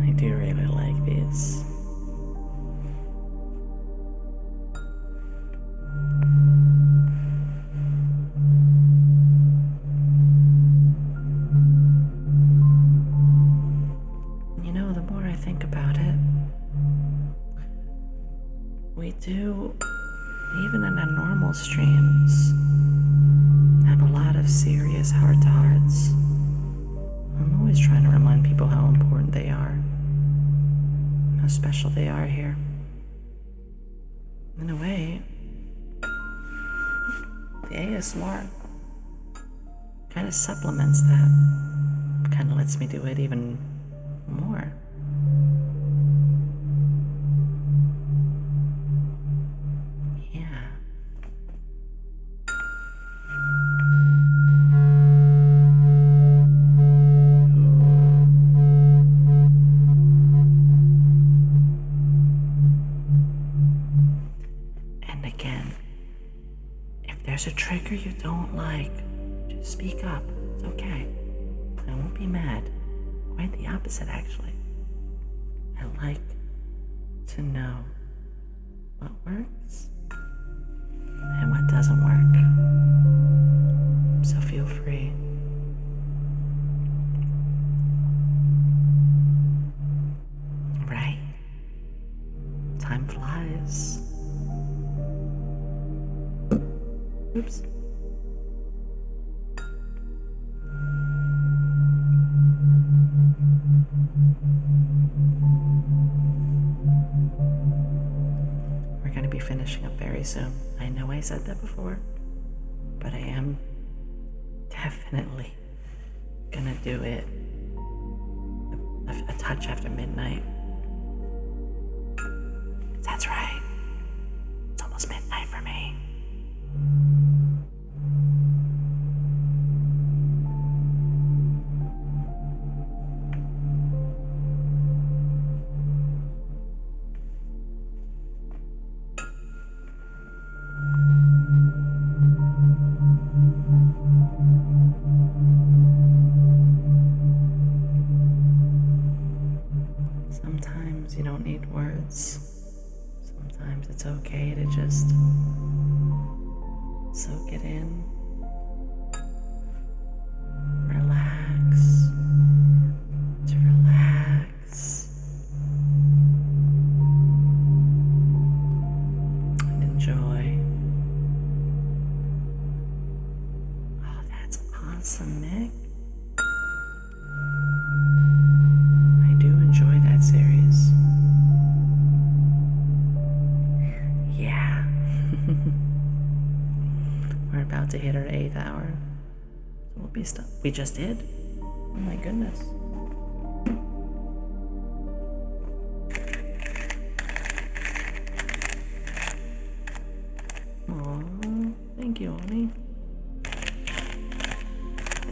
[SPEAKER 1] I do really like these. You know, the more I think about it, we do, even in our normal streams, have a lot of serious heart-to-hearts. I'm always trying to remind people how important they are, how special they are here. In a way, the ASMR kind of supplements that, kind of lets me do it even more. Yeah. And again, if there's a trigger you don't like, just speak up. It's okay. I won't be mad. Quite the opposite, actually. I like to know what works and what doesn't work. So feel free. Right? Time flies. Oops. We're going to be finishing up very soon. I know I said that before, but I am definitely going to do it a touch after midnight. That's right. It's almost midnight for me. Sometimes you don't need words. Sometimes it's okay to just soak it in. Relax. To relax. And enjoy. Oh, that's awesome, Nick. I do enjoy that series. Yeah. We're about to hit our 8th hour. So we'll be stuck. We just did? Oh my goodness. Aw, thank you, Oni.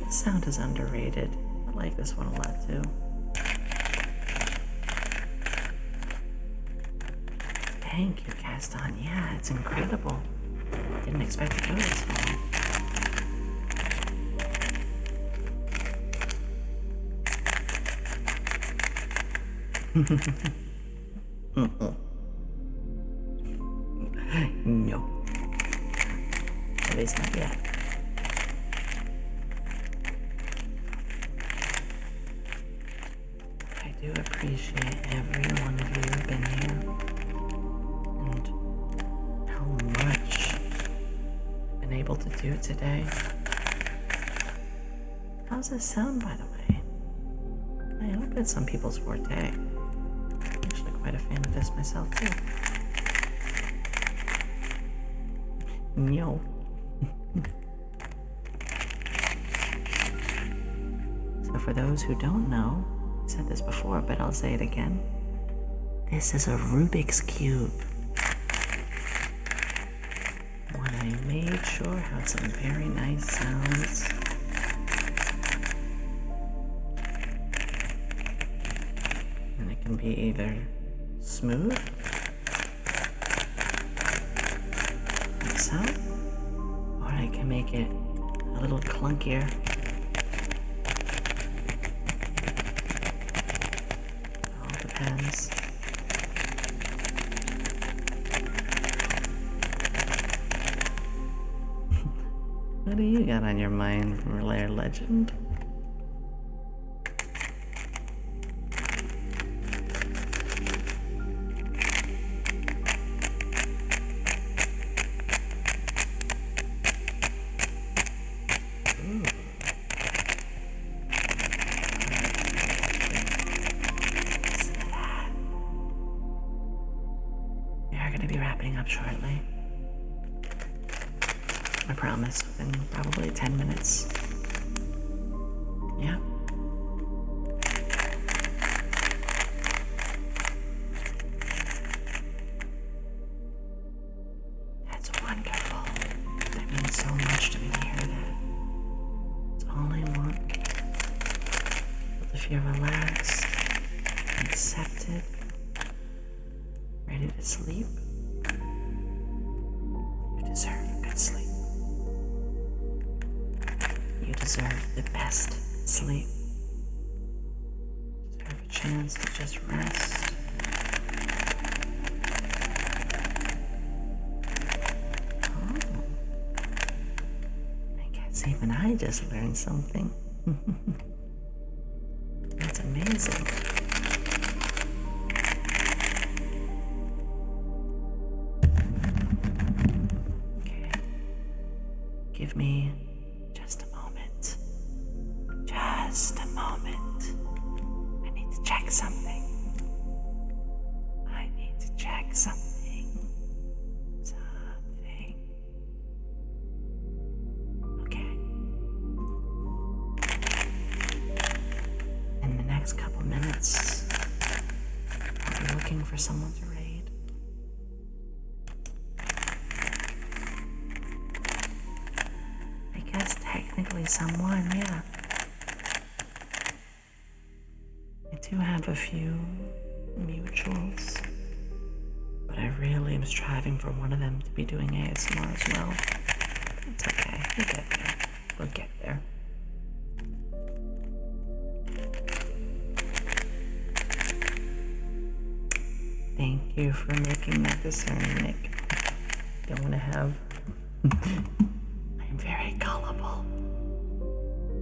[SPEAKER 1] This sound is underrated. I like this one a lot too. Thank you, Gaston. Yeah, it's incredible. Didn't expect to go this far. No. At least not yet. I do appreciate every one of you who've been here. And how much I've been able to do today. How's this sound, by the way? I hope it's some people's forte. I'm actually quite a fan of this myself, too. No. So for those who don't know, I said this before, but I'll say it again. This is a Rubik's Cube. One I made sure had some very nice sounds. And it can be either smooth, like so, or I can make it a little clunkier. All depends. What do you got on your mind, Rare Legend? We are going to be wrapping up shortly. I promise, in probably 10 minutes. Yeah. That's wonderful. That means so much to me to hear that. It's all I want. If you're relaxed, accepted, ready to sleep, you deserve a good sleep. You deserve the best sleep. You deserve a chance to just rest. Oh. I guess even I just learned something. That's amazing. Okay. Give me just a moment. Just a moment. I need to check something. I need to check something. Something. Okay. In the next couple minutes, I'll be looking for someone to raid. I guess technically someone, yeah. I do have a few mutuals, but I really am striving for one of them to be doing ASMR as well. It's okay, we'll get there. We'll get there. Thank you for making that discern, Nick. Don't want to have... I'm very gullible.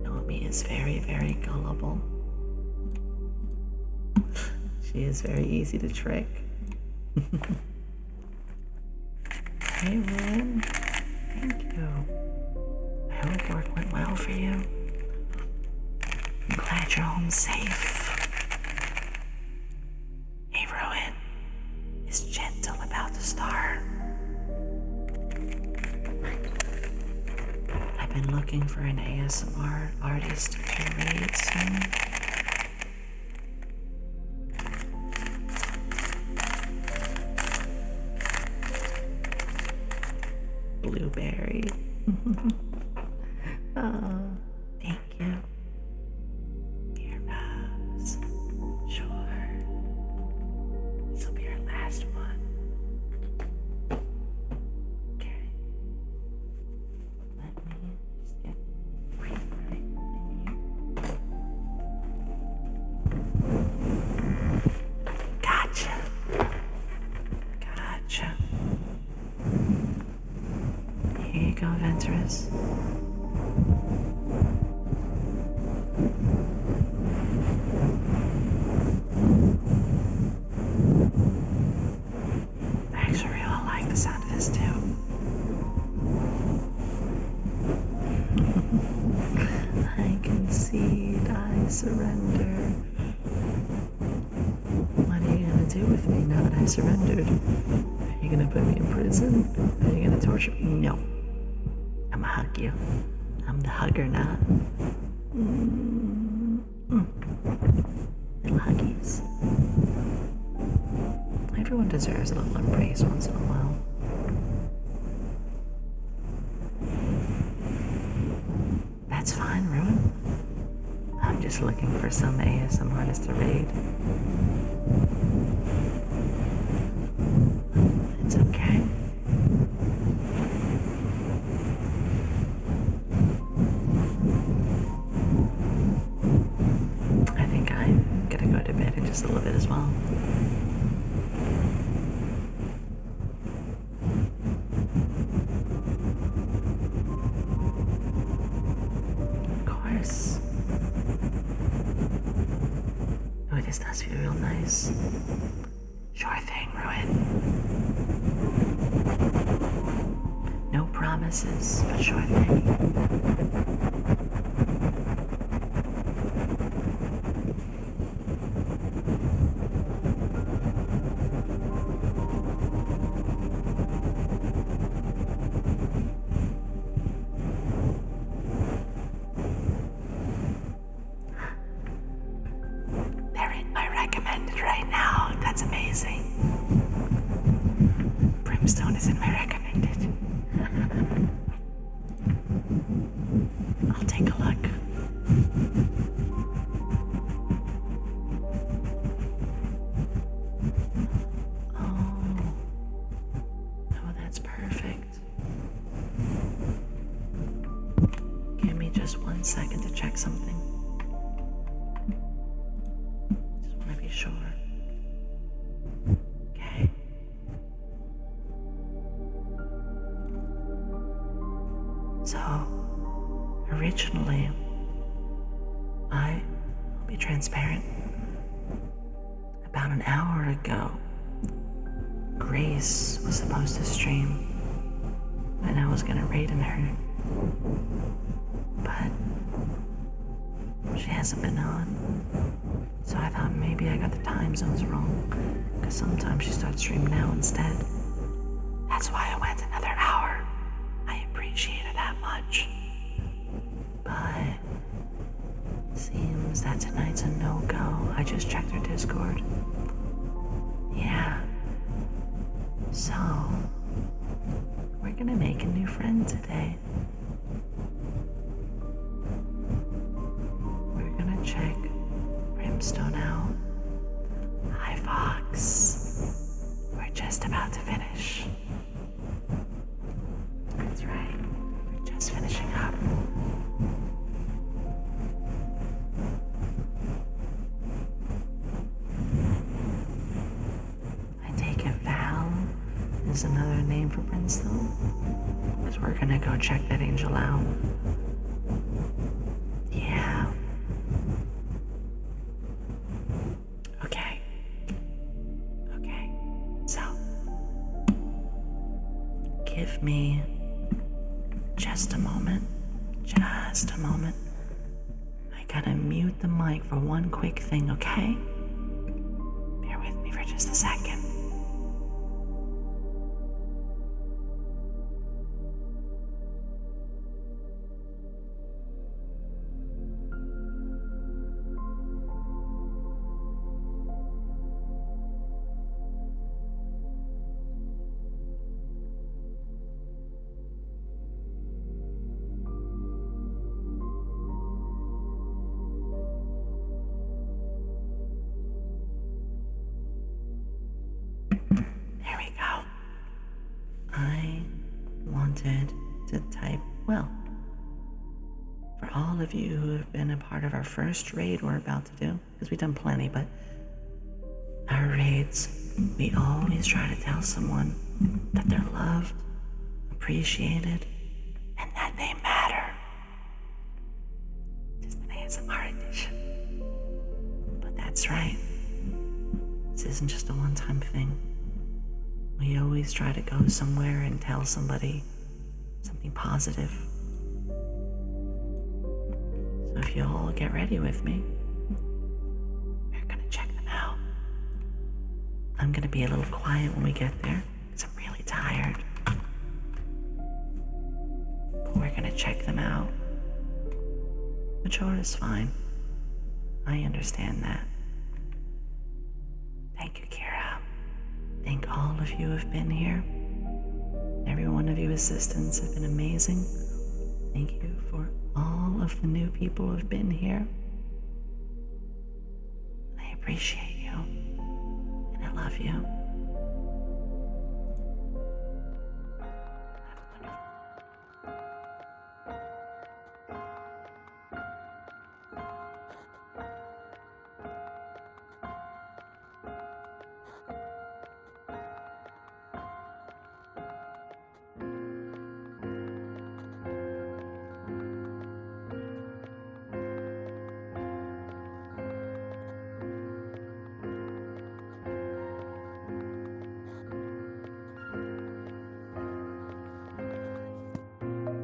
[SPEAKER 1] Yomi is very, very gullible. She is very easy to trick. Hey, Ruin. Thank you. I hope work went well for you. I'm glad you're home safe. Hey, Ruin. Is Gentle about to start? I've been looking for an ASMR artist to raid soon. Blueberry. Oh, thank you. Ear rubs. Sure. This will be our last one. Okay. Let me just get right in here. Gotcha. Gotcha. Here you go, Venturous. I actually really like the sound of this too. I concede, I surrender. do with me now that I surrendered? Are you gonna put me in prison? Are you gonna torture me? No. I'm gonna hug you. I'm the hugger now. Little huggies. Everyone deserves a little embrace once in a while. That's fine, Ruin. I'm just looking for some ASM artist to raid. It's okay. I think I'm gonna go to bed in just a little bit as well. Of course. Oh, this does feel real nice. Sure thing, Ruin. No promises, but sure thing. They're in my recommended right now. That's amazing. Brimstone is in my recommended. I'll take a look. Oh, that's perfect. Give me just 1 second to check something. Just want to be sure. Okay. So, originally, I'll be transparent. About an hour ago, Grace was supposed to stream, and I was gonna raid in her, but she hasn't been on. So I thought maybe I got the time zones wrong, because sometimes she starts streaming now instead. That's why I went another hour. I appreciate it that much. But seems that tonight's a no-go. I just checked her Discord. Yeah. So, we're gonna make a new friend today. We're gonna check Brimstone out. Hi, Fox. We're just about to finish. That's right. We're just finishing up. I take it Val is another name for Brimstone. Because we're gonna go check that angel out. Yeah. Okay. So, give me just a moment. I gotta mute the mic for one quick thing, okay? Bear with me for just a second. There we go. I wanted to type, well, for all of you who have been a part of our first raid we're about to do, because we've done plenty, but our raids, we always try to tell someone that they're loved, appreciated, and that they matter. Just an ASMR edition. But that's right. This isn't just a one-time thing. We always try to go somewhere and tell somebody something positive. So if you all get ready with me, we're gonna check them out. I'm gonna be a little quiet when we get there, because I'm really tired. But we're gonna check them out. The chore is fine. I understand that. Thank you, Kira. Thank all of you who have been here. Every one of you assistants have been amazing. Thank you for all of the new people who have been here. I appreciate you, and I love you.